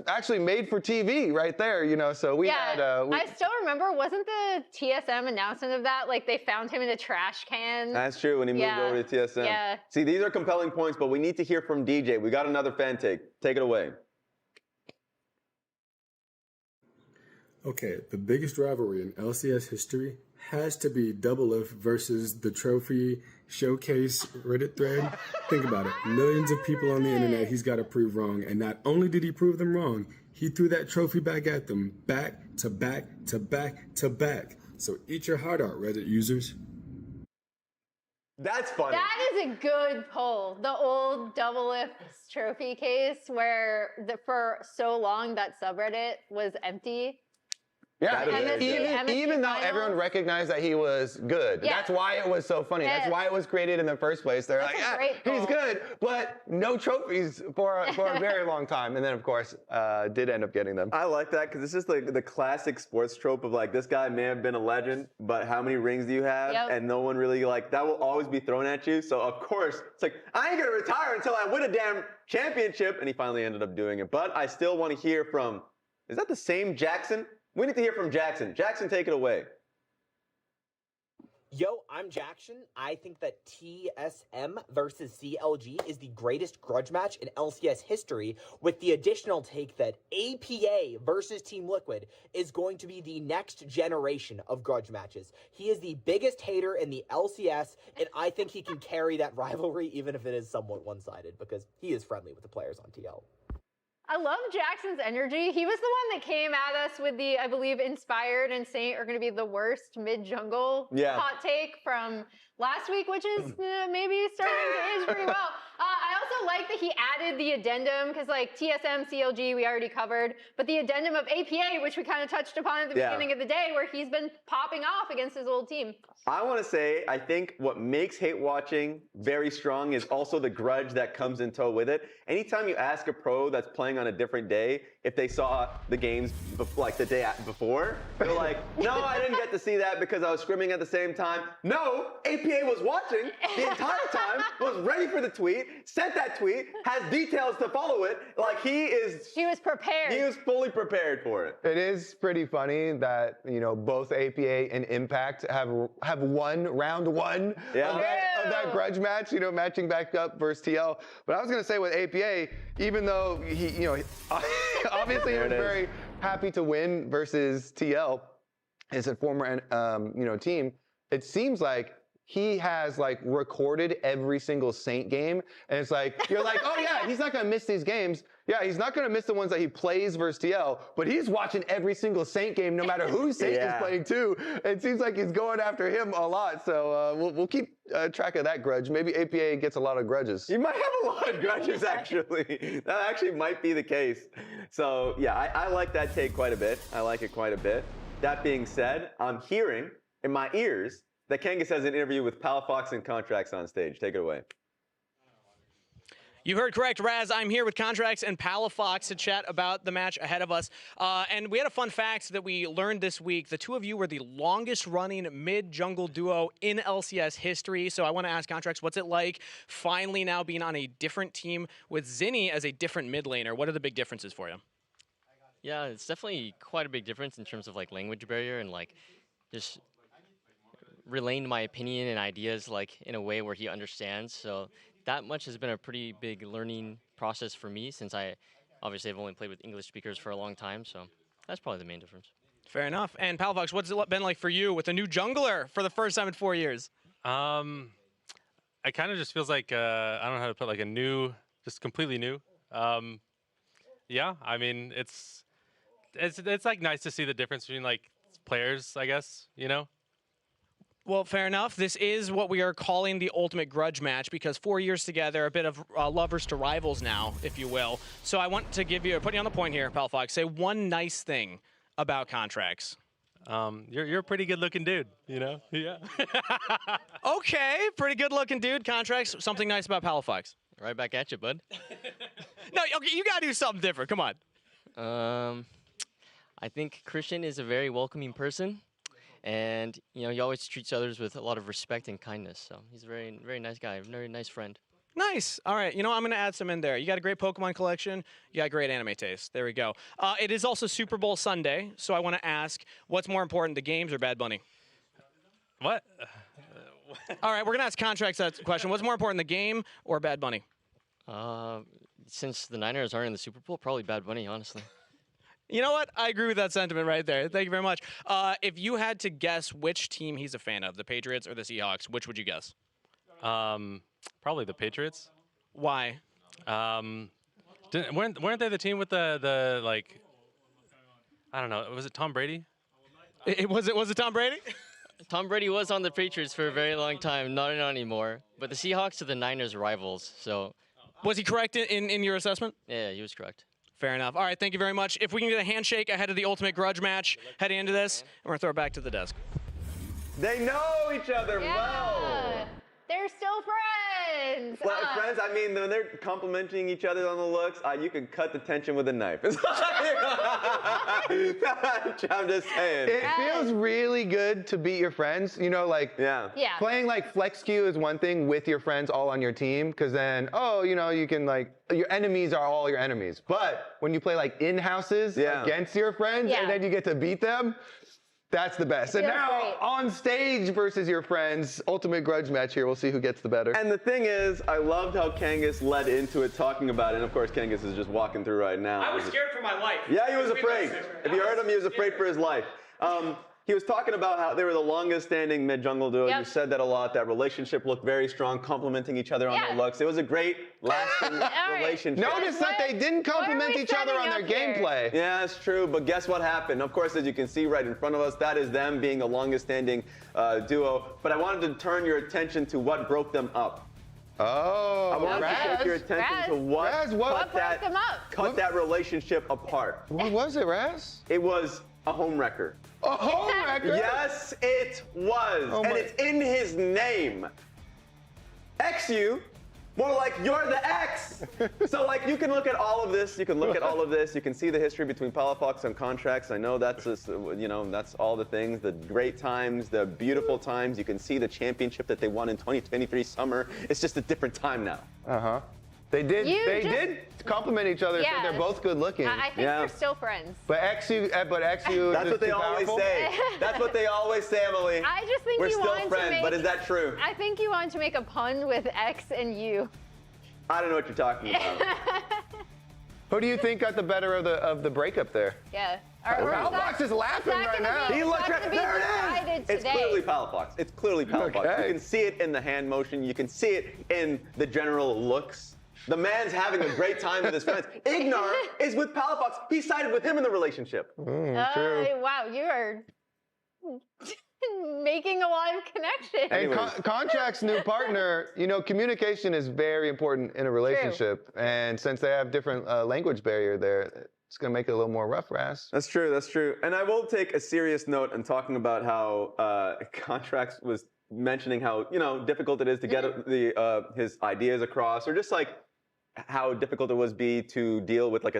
actually made for TV right there, So we had. I still remember, wasn't the TSM announcement of that like they found him in a trash can? That's true, when he moved over to TSM. Yeah. See, these are compelling points, but we need to hear from DJ. We got another fan take. Take it away. Okay, the biggest rivalry in LCS history has to be Double Lift versus the Trophy Showcase Reddit thread. Think about it. Millions of people on the internet he's got to prove wrong. And not only did he prove them wrong, he threw that trophy back at them. Back to back to back to back. So eat your heart out, Reddit users. That's funny. That is a good poll. The old Double Lift trophy case where for so long that subreddit was empty. Yeah, even though everyone recognized that he was good. Yeah. That's why it was so funny. Yeah. That's why it was created in the first place. They're like, he's good, but no trophies for a very long time. And then, of course, did end up getting them. I like that because it's just like the classic sports trope of like, this guy may have been a legend, but how many rings do you have? Yep. And no one really that will always be thrown at you. So, of course, it's like, I ain't going to retire until I win a damn championship. And he finally ended up doing it. But I still want to hear from, is that the same Jackson? We need to hear from Jackson. Jackson, take it away. Yo, I'm Jackson. I think that TSM versus CLG is the greatest grudge match in LCS history, with the additional take that APA versus Team Liquid is going to be the next generation of grudge matches. He is the biggest hater in the LCS, and I think he can carry that rivalry even if it is somewhat one-sided, because he is friendly with the players on TL. I love Jackson's energy. He was the one that came at us with the, I believe, Inspired and Saint are going to be the worst mid-jungle hot take from last week, which is maybe starting to age pretty well. I also like that he added the addendum because like TSM, CLG, we already covered, but the addendum of APA, which we kind of touched upon at the beginning of the day, where he's been popping off against his old team. I want to say, I think what makes hate watching very strong is also the grudge that comes in tow with it. Anytime you ask a pro that's playing on a different day, if they saw the games like the day before, they're like, no, I didn't get to see that because I was scrimming at the same time. No, APA was watching the entire time, was ready for the tweet, sent that tweet, has details to follow it. Like he was prepared. He was fully prepared for it. It is pretty funny that, both APA and Impact have won round one of that grudge match, matching back up versus TL. But I was going to say with APA, even though he obviously he was very happy to win versus TL. It's a former, team. It seems like he has like recorded every single Saint game, and it's like you're like, oh yeah, he's not gonna miss these games. Yeah, he's not gonna miss the ones that he plays versus TL, but he's watching every single Saint game, no matter who Saint is playing too. It seems like he's going after him a lot. So we'll keep track of that grudge. Maybe APA gets a lot of grudges. You might have a lot of grudges, actually. That actually might be the case. So yeah, I like that take quite a bit. I like it quite a bit. That being said, I'm hearing in my ears that Kangas has an interview with Palafox and Contracts on stage. Take it away. You heard correct, Raz. I'm here with Contracts and Palafox to chat about the match ahead of us. And we had a fun fact that we learned this week. The two of you were the longest-running mid-jungle duo in LCS history. So I want to ask Contracts, what's it like finally now being on a different team with Zinni as a different mid laner? What are the big differences for you? Yeah, it's definitely quite a big difference in terms of like language barrier and like just relaying my opinion and ideas like in a way where he understands. So that much has been a pretty big learning process for me since I obviously have only played with English speakers for a long time. So that's probably the main difference. Fair enough. And Palafox, what's it been like for you with a new jungler for the first time in 4 years? It kind of just feels like, I don't know how to put like a new, just completely new. Yeah, I mean, it's like nice to see the difference between like players, I guess, you know? Well, fair enough. This is what we are calling the ultimate grudge match because 4 years together, a bit of lovers to rivals now, if you will. So I want to put you on the point here, Palafox. Say one nice thing about Contracts. You're a pretty good looking dude, you know? Yeah. Okay, pretty good looking dude. Contracts, something nice about Palafox. Right back at you, bud. No, okay, you gotta do something different. Come on. I think Christian is a very welcoming person. And, you know, he always treats others with a lot of respect and kindness. So he's a very, very nice guy, a very nice friend. Nice. All right. You know, I'm going to add some in there. You got a great Pokemon collection. You got great anime taste. There we go. It is also Super Bowl Sunday. So I want to ask, what's more important, the games or Bad Bunny? What? All right. We're going to ask Contracts that question. What's more important, the game or Bad Bunny? Since the Niners aren't in the Super Bowl, probably Bad Bunny, honestly. You know what? I agree with that sentiment right there. Thank you very much. If you had to guess which team he's a fan of, the Patriots or the Seahawks, which would you guess? Probably the Patriots. Why? Weren't they the team with the like? I don't know. Was it Tom Brady? Was it Tom Brady? Tom Brady was on the Patriots for a very long time. Not anymore. But the Seahawks are the Niners' rivals. So. Was he correct in your assessment? Yeah, he was correct. Fair enough. All right, thank you very much. If we can get a handshake ahead of the ultimate grudge match heading into this, and we're going to throw it back to the desk. They know each other well. They're still friends. Well, friends, I mean, when they're complimenting each other on the looks, you can cut the tension with a knife. I'm just saying. It feels really good to beat your friends. You know, like playing like flex queue is one thing with your friends all on your team, because then, you can like, your enemies are all your enemies. But when you play like in-houses against your friends and then you get to beat them, that's the best. And now on stage versus your friends, ultimate grudge match here. We'll see who gets the better. And the thing is, I loved how Kangas led into it talking about it. And of course, Kangas is just walking through right now. I was scared for my life. Yeah, he was afraid. If you heard him, he was afraid for his life. He was talking about how they were the longest standing mid-jungle duo. You said that a lot. That relationship looked very strong, complimenting each other on their looks. It was a great lasting relationship. Notice that they didn't compliment each other on their gameplay. Yeah, that's true. But guess what happened? Of course, as you can see right in front of us, that is them being the longest standing duo. But I wanted to turn your attention to what broke them up. Oh, I wanted to take your attention to what cut that relationship apart. What was it, Raz? It was a home wrecker. A home wrecker? Yes, it was. And it's in his name. XU, more like you're the X. So like you can look at all of this. You can look at all of this. You can see the history between Palafox and Contracts. I know that's just, that's all the things, the great times, the beautiful times. You can see the championship that they won in 2023 summer. It's just a different time now. Uh-huh. They did compliment each other. Yeah. So they're both good looking. I think they're still friends. But XU. That's what they always say. That's what they always say, Emily. I just think we're you still wanted friends, to make, but is that true? I think you wanted to make a pun with X and U. I don't know what you're talking about. Who do you think got the better of the breakup there? Yeah. Palafox is laughing right now. He looked right there. It is. It's clearly Palafox. It's clearly Palafox. Okay. You can see it in the hand motion. You can see it in the general looks. The man's having a great time with his friends. Ignar is with Palafox. He sided with him in the relationship. True. Wow, you are making a lot of connections. And Contract's new partner, communication is very important in a relationship. True. And since they have different language barrier there, it's going to make it a little more rough, Raz. That's true. That's true. And I will take a serious note in talking about how Contracts was mentioning how, difficult it is to get his ideas across, or just like how difficult it was to deal with like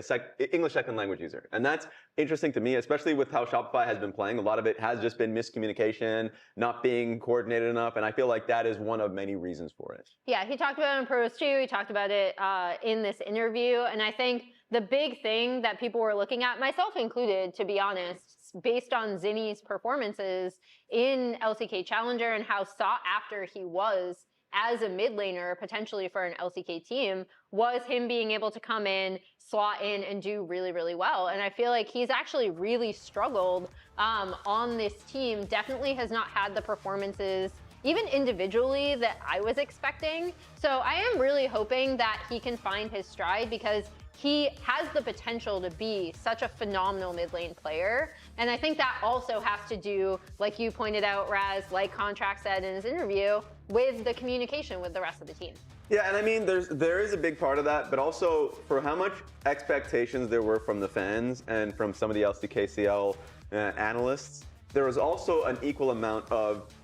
English second language user. And that's interesting to me, especially with how Shopify has been playing. A lot of it has just been miscommunication, not being coordinated enough. And I feel like that is one of many reasons for it. Yeah, he talked about it in Pros too. He talked about it in this interview. And I think the big thing that people were looking at, myself included, to be honest, based on Zinni's performances in LCK Challenger and how sought after he was as a mid laner, potentially for an LCK team, was him being able to come in, slot in, and do really, really well. And I feel like he's actually really struggled on this team. Definitely has not had the performances, even individually, that I was expecting. So I am really hoping that he can find his stride, because he has the potential to be such a phenomenal mid lane player. And I think that also has to do, like you pointed out, Raz, like Contract said in his interview, with the communication with the rest of the team. Yeah, and I mean, there is a big part of that, but also for how much expectations there were from the fans and from some of the LCKCL analysts, there was also an equal amount of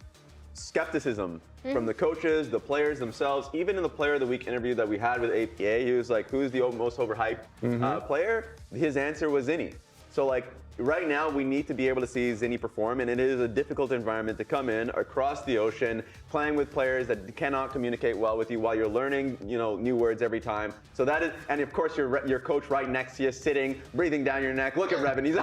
skepticism from the coaches, the players themselves. Even in the Player of the Week interview that we had with APA, he was like, who's the most overhyped player? His answer was Zinni. So like, right now we need to be able to see Zinni perform, and it is a difficult environment to come in across the ocean, playing with players that cannot communicate well with you while you're learning, new words every time. So that is, and of course your coach right next to you, sitting, breathing down your neck. Look at Revan, he's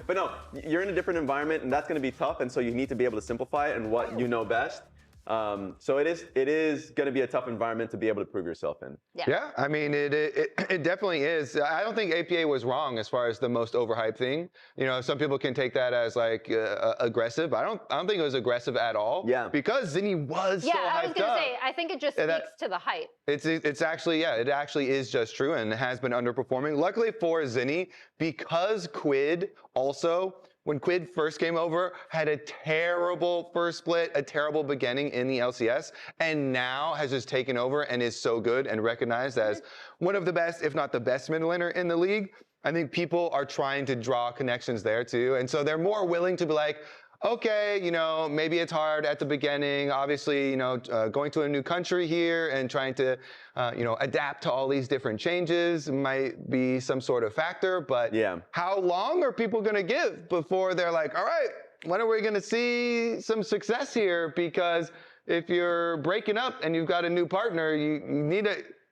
but no, you're in a different environment, and that's going to be tough, and so you need to be able to simplify it and what you know best. So it is going to be a tough environment to be able to prove yourself in. Yeah, I mean, it definitely is. I don't think APA was wrong as far as the most overhyped thing. Some people can take that as like aggressive. I don't think it was aggressive at all. Yeah. Because Zinni was so hyped up. Yeah, I was going to say, I think it just speaks to the hype. It's actually, it actually is just true, and has been underperforming. Luckily for Zinni, because Quid also, when Quid first came over, had a terrible first split, a terrible beginning in the LCS, and now has just taken over and is so good and recognized as one of the best, if not the best mid laner in the league. I think people are trying to draw connections there too. And so they're more willing to be like, okay, maybe it's hard at the beginning. Obviously, going to a new country here and trying to, adapt to all these different changes might be some sort of factor. But how long are people going to give before they're like, all right, when are we going to see some success here? Because if you're breaking up and you've got a new partner, you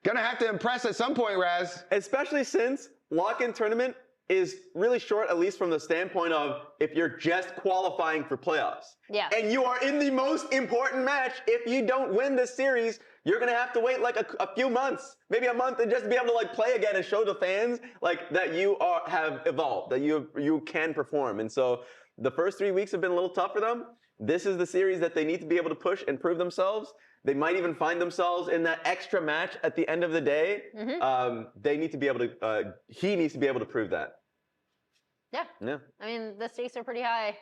gonna have to impress at some point, Raz. Especially since lock-in tournament is really short, at least from the standpoint of if you're just qualifying for playoffs. Yeah. And you are in the most important match. If you don't win this series, you're going to have to wait like a few months, maybe a month, and just be able to like play again and show the fans like that you have evolved, that you can perform. And so the first 3 weeks have been a little tough for them. This is the series that they need to be able to push and prove themselves. They might even find themselves in that extra match at the end of the day. They need to be able to, he needs to be able to prove that. Yeah. I mean, the stakes are pretty high.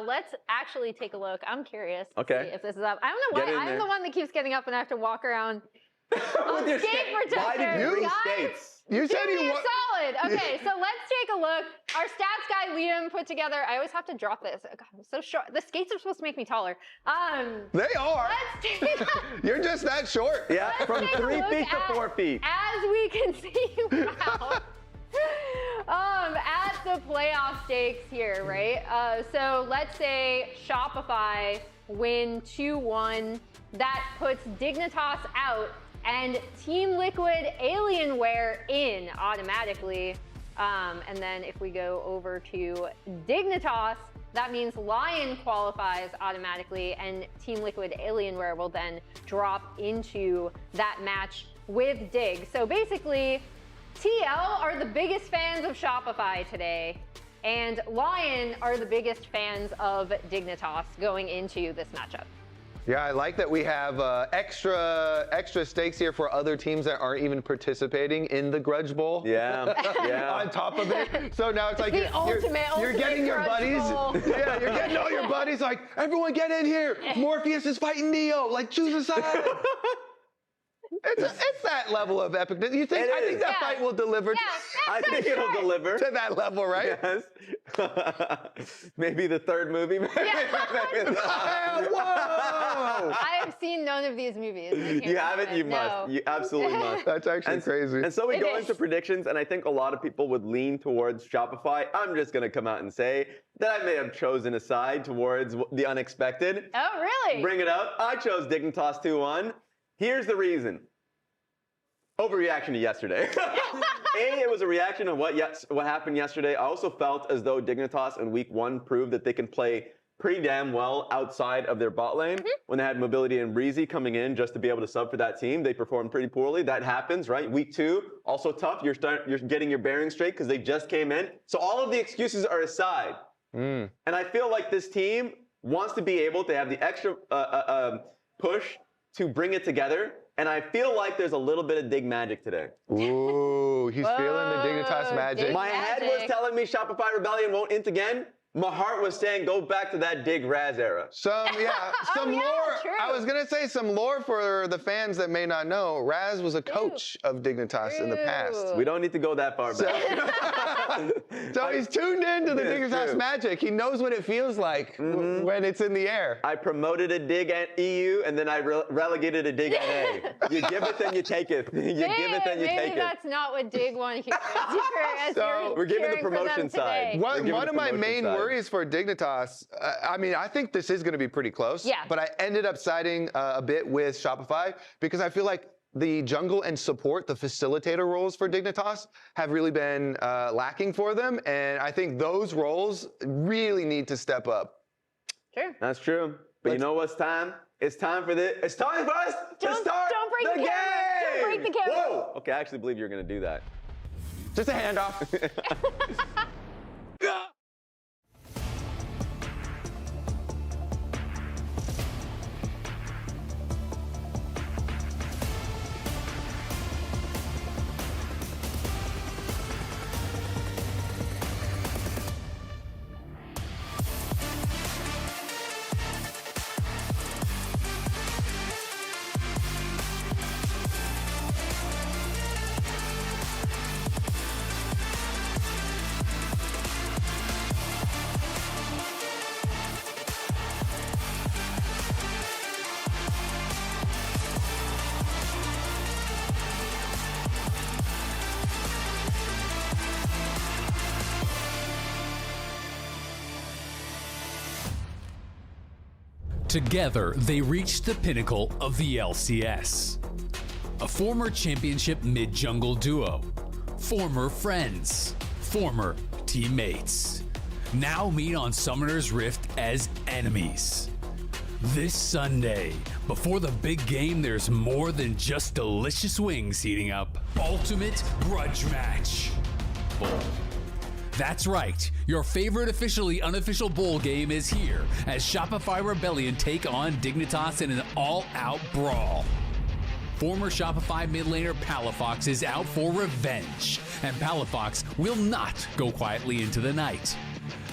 Let's actually take a look. I'm curious to see if this is up. I don't know why I'm the one that keeps getting up and I have to walk around on skate protector. Why did you bring skates? You said you solid. Okay, so let's take a look. Our stats guy Liam put together. I always have to drop this. God, I'm so short. The skates are supposed to make me taller. They are. Let's take You're just that short. Yeah, from 3 feet to 4 feet. As we can see, at the playoff stakes here, right? So let's say Shopify win 2-1. That puts Dignitas out and Team Liquid Alienware in automatically. And then if we go over to Dignitas, that means Lyon qualifies automatically and Team Liquid Alienware will then drop into that match with Dig. So basically, TL the biggest fans of Shopify today, and Lyon are the biggest fans of Dignitas going into this matchup. Yeah, I like that we have extra stakes here for other teams that aren't even participating in the Grudge Bowl. Yeah, yeah. On top of it, so now it's like you're getting your Grudge buddies. Bowl. Yeah, you're getting all your buddies. Like, everyone get in here. Morpheus is fighting Neo. Like, choose a side. It's that level of epicness. You think? I think that fight will deliver. I think it'll deliver to that level, right? Yes. Maybe the third movie. Maybe Whoa! I have seen none of these movies. You haven't? You must. You absolutely must. That's actually crazy. And so we go into predictions, and I think a lot of people would lean towards Shopify. I'm just going to come out and say that I may have chosen a side towards the unexpected. Oh, really? Bring it up. I chose Dignitas 2-1. Here's the reason. Overreaction to yesterday. It was a reaction to what happened yesterday. I also felt as though Dignitas in week 1 proved that they can play pretty damn well outside of their bot lane. When they had Mobility and Breezy coming in just to be able to sub for that team, they performed pretty poorly. That happens, right? Week 2, also tough. You're getting your bearings straight because they just came in. So all of the excuses are aside. And I feel like this team wants to be able to have the extra push to bring it together, and I feel like there's a little bit of Dig magic today. Ooh, he's feeling the Dignitas magic. My head was telling me Shopify Rebellion won't int again. My heart was saying go back to that Dig Raz era. Some lore. True. I was gonna say some lore for the fans that may not know. Raz was a coach of Dignitas in the past. We don't need to go that far back. So he's tuned in to the Dignitas magic. He knows what it feels like when it's in the air. I promoted a Dig at EU, and then I relegated a Dig at A. You give it, then you take it. You give it, then you take it. Maybe that's not what Dig wanted to hear. So we're giving the promotion side. One of my main worries for Dignitas, I mean, I think this is going to be pretty close. Yeah. But I ended up siding a bit with Shopify because I feel like the jungle and support, the facilitator roles for Dignitas have really been lacking for them. And I think those roles really need to step up. True. That's true. But you know what's time? It's time for this. It's time for us to start break the the game. camera. Don't break the camera. Whoa. Okay, I actually believe you're going to do that. Just a handoff. Together, they reached the pinnacle of the LCS. A former championship mid-jungle duo, former friends, former teammates, now meet on Summoner's Rift as enemies. This Sunday, before the big game, there's more than just delicious wings heating up. Ultimate Grudge Match Bowl. That's right, your favorite officially unofficial bowl game is here as Shopify Rebellion take on Dignitas in an all-out brawl. Former Shopify mid laner Palafox is out for revenge, and Palafox will not go quietly into the night.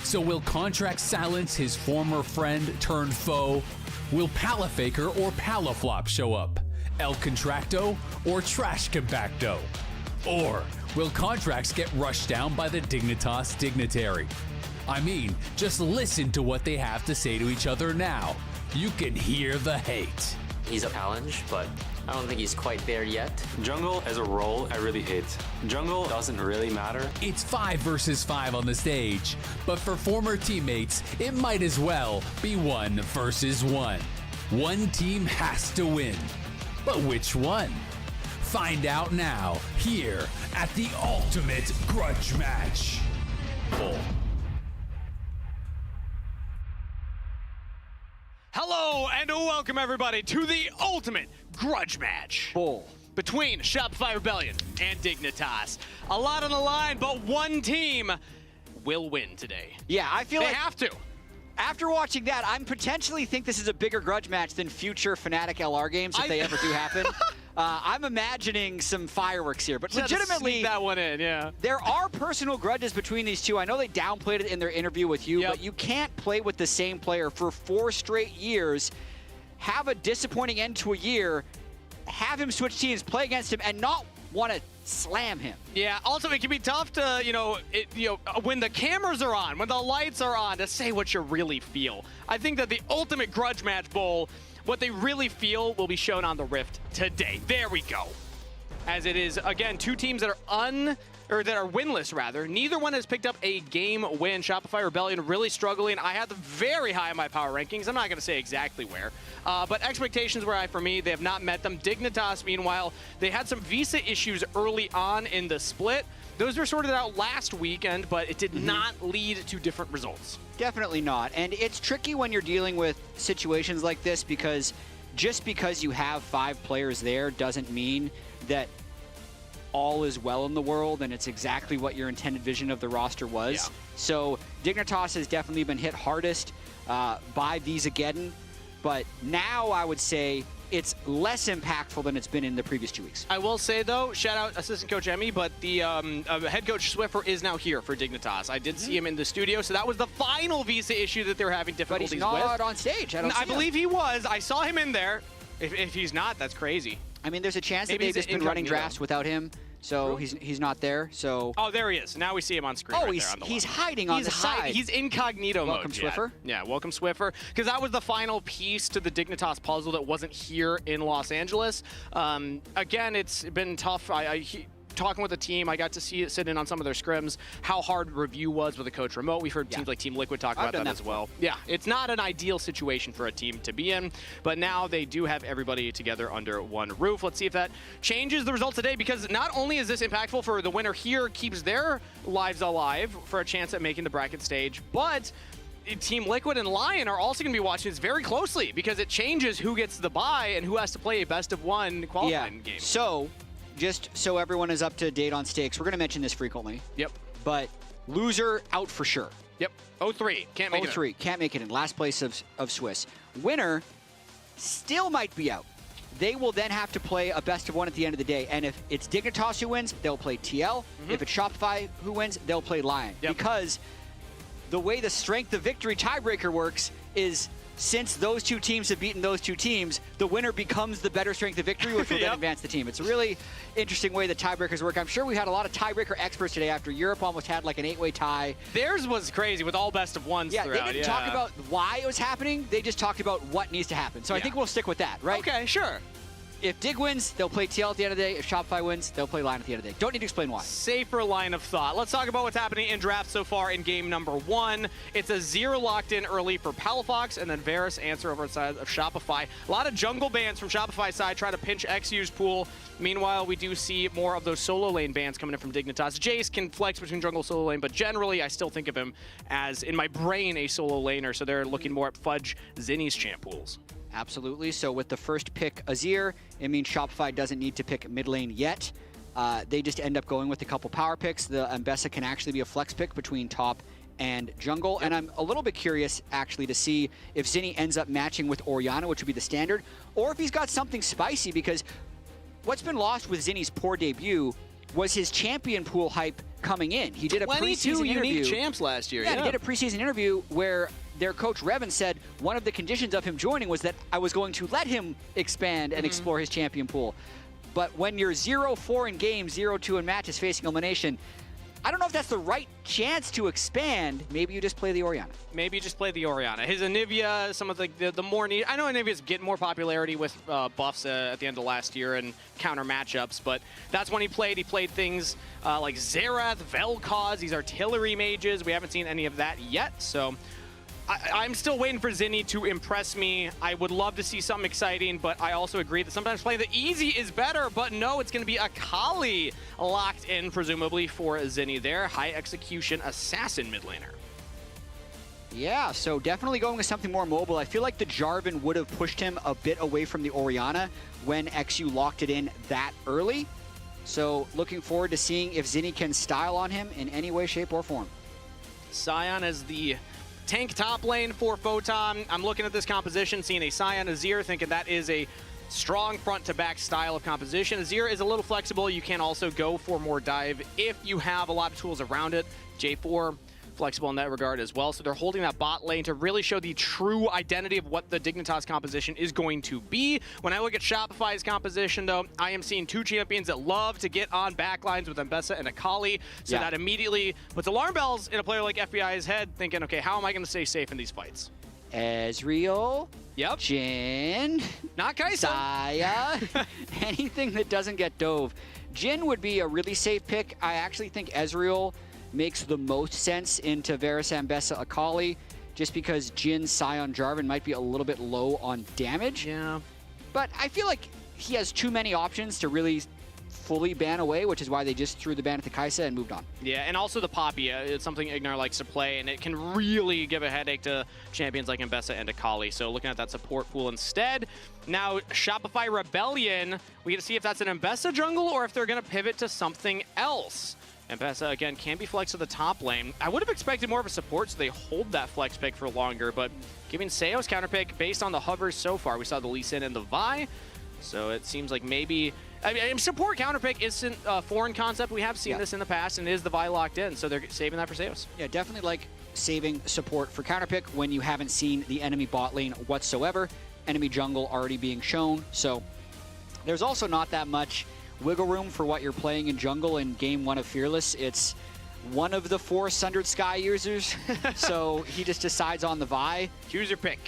So will Contract silence his former friend turned foe? Will Palafaker or Palaflop show up? El Contracto or Trash Compacto? Or will Contracts get rushed down by the Dignitas dignitary? I mean, just listen to what they have to say to each other now. You can hear the hate. He's a challenge, but I don't think he's quite there yet. Jungle as a role, I really hate. Jungle doesn't really matter. It's 5 versus 5 on the stage, but for former teammates, it might as well be 1 versus 1. One team has to win. But which one? Find out now, here at the Ultimate Grudge Match Bowl. Hello and welcome everybody to the Ultimate Grudge Match Bowl. between Shopify Rebellion and Dignitas. A lot on the line, but one team will win today. Yeah, I feel they like have to. After watching that, I'm potentially think this is a bigger grudge match than future Fnatic LR games if they ever do happen. I'm imagining some fireworks here, but Just legitimately, sneak that one in, yeah. There are personal grudges between these two. I know they downplayed it in their interview with you, but you can't play with the same player for 4 straight years, have a disappointing end to a year, have him switch teams, play against him, and not want to slam him. Yeah, also it can be tough to, when the cameras are on, when the lights are on, to say what you really feel. I think that the ultimate grudge match bowl, what they really feel will be shown on the Rift today. There we go. As it is, again, 2 teams that are that are winless, rather. Neither one has picked up a game win. Shopify Rebellion really struggling. I had them very high in my power rankings. I'm not going to say exactly where. But expectations were high for me. They have not met them. Dignitas, meanwhile, they had some visa issues early on in the split. Those were sorted out last weekend, but it did not lead to different results. Definitely not. And it's tricky when you're dealing with situations like this because just because you have 5 players there doesn't mean that all is well in the world and it's exactly what your intended vision of the roster was. Yeah. So Dignitas has definitely been hit hardest by Visageddon, but now I would say it's less impactful than it's been in the previous 2 weeks. I will say, though, shout out assistant coach Emmy, but the head coach Swiffer is now here for Dignitas. I did see him in the studio, so that was the final visa issue that they were having difficulties with. But he's not on stage. I believe he was. I saw him in there. If he's not, that's crazy. I mean, there's a chance Maybe that they've he's just been running incognito. drafts without him, so he's not there. So Oh, there he is. Now we see him on screen. Oh, right he's there on the he's left. hiding on the side. He's incognito Welcome, mode. Swiffer. Yeah, welcome Swiffer. Because that was the final piece to the Dignitas puzzle that wasn't here in Los Angeles. Again, it's been tough. Talking with the team, I got to see it sit in on some of their scrims, how hard review was with the coach remote. We've heard teams like Team Liquid talk about that as well. Yeah, it's not an ideal situation for a team to be in, but now they do have everybody together under one roof. Let's see if that changes the result today, because not only is this impactful for the winner here, keeps their lives alive for a chance at making the bracket stage, but Team Liquid and Lyon are also going to be watching this very closely because it changes who gets the bye and who has to play a best-of-1 qualifying game. So, just so everyone is up to date on stakes, we're going to mention this frequently. Yep. But loser out for sure. Yep. 0-3. Can't make it in. 0-3. Can't make it in. Last place of Swiss. Winner still might be out. They will then have to play a best-of-1 at the end of the day. And if it's Dignitas who wins, they'll play TL. If it's Shopify who wins, they'll play Lyon. Because the way the strength of victory tiebreaker works is since those 2 teams have beaten those 2 teams, the winner becomes the better strength of victory, which will then advance the team. It's a really interesting way that tiebreakers work. I'm sure we had a lot of tiebreaker experts today after Europe almost had like an 8-way tie. Theirs was crazy with all best-of-1s Yeah, throughout. they didn't talk about why it was happening. They just talked about what needs to happen. So I think we'll stick with that, right? Okay, sure. If Dig wins, they'll play TL at the end of the day. If Shopify wins, they'll play Lyon at the end of the day. Don't need to explain why. Safer line of thought. Let's talk about what's happening in draft so far in game number 1. It's a 0 locked in early for Palafox, and then Varus answer over the side of Shopify. A lot of jungle bans from Shopify side try to pinch XU's pool. Meanwhile, we do see more of those solo lane bans coming in from Dignitas. Jace can flex between jungle solo lane, but generally I still think of him as, in my brain, a solo laner, so they're looking more at Fudge Zinni's champ pools. Absolutely. So with the first pick, Azir, it means Shopify doesn't need to pick mid lane yet. They just end up going with a couple power picks. The Ambessa can actually be a flex pick between top and jungle. And I'm a little bit curious, actually, to see if Zinni ends up matching with Orianna, which would be the standard, or if he's got something spicy, because what's been lost with Zinni's poor debut was his champion pool hype coming in. He did a 22 preseason unique interview. champs last year. Yeah, he did a preseason interview where their coach Revan said one of the conditions of him joining was that I was going to let him expand and explore his champion pool. But when you're 0-4 in games, 0-2 in matches facing elimination, I don't know if that's the right chance to expand. Maybe you just play the Orianna. Maybe you just play the Orianna. His Anivia, some of the more need. I know Anivia's getting more popularity with buffs at the end of last year and counter matchups, but that's when he played. He played things like Xerath, Vel'Koz, these artillery mages. We haven't seen any of that yet, so I'm still waiting for Zinni to impress me. I would love to see something exciting, but I also agree that sometimes playing the easy is better, but no, it's going to be Akali locked in, presumably, for Zinni there. High execution assassin mid laner. Yeah, so definitely going with something more mobile. I feel like the Jarvan would have pushed him a bit away from the Orianna when XU locked it in that early. So looking forward to seeing if Zinni can style on him in any way, shape, or form. Sion as the tank top lane for Photon. I'm looking at this composition, seeing a Sion Azir, thinking that is a strong front-to-back style of composition. Azir is a little flexible. You can also go for more dive if you have a lot of tools around it. J4 flexible in that regard as well. So they're holding that bot lane to really show the true identity of what the Dignitas composition is going to be. When I look at Shopify's composition, though, I am seeing two champions that love to get on backlines with Mbessa and Akali. So that immediately puts alarm bells in a player like FBI's head, thinking, okay, how am I going to stay safe in these fights? Ezreal. Yep. Jhin. Not Kai'Sa. Saya. Anything that doesn't get dove. Jhin would be a really safe pick. I actually think Ezreal makes the most sense into Varus, Mbessa, Akali, just because Jhin, Sion, Jarvan might be a little bit low on damage. Yeah. But I feel like he has too many options to really fully ban away, which is why they just threw the ban at the Kai'Sa and moved on. Yeah, and also the Poppy. It's something Ignar likes to play, and it can really give a headache to champions like Mbessa and Akali. So looking at that support pool instead. Now, Shopify Rebellion, we get to see if that's an Mbessa jungle or if they're going to pivot to something else. Mbessa, again, can be flexed to the top lane. I would have expected more of a support, so they hold that flex pick for longer, but giving Seo's counter pick based on the hovers so far. We saw the Lee Sin and the Vi, so it seems like maybe... I mean, support counter pick isn't a foreign concept. We have seen this in the past, and is the Vi locked in, so they're saving that for Seos. Yeah, definitely like saving support for counter pick when you haven't seen the enemy bot lane whatsoever. Enemy jungle already being shown, so there's also not that much wiggle room for what you're playing in jungle in game 1 of Fearless. It's one of the 4 Sundered Sky users, so he just decides on the Vi. Choose your pick.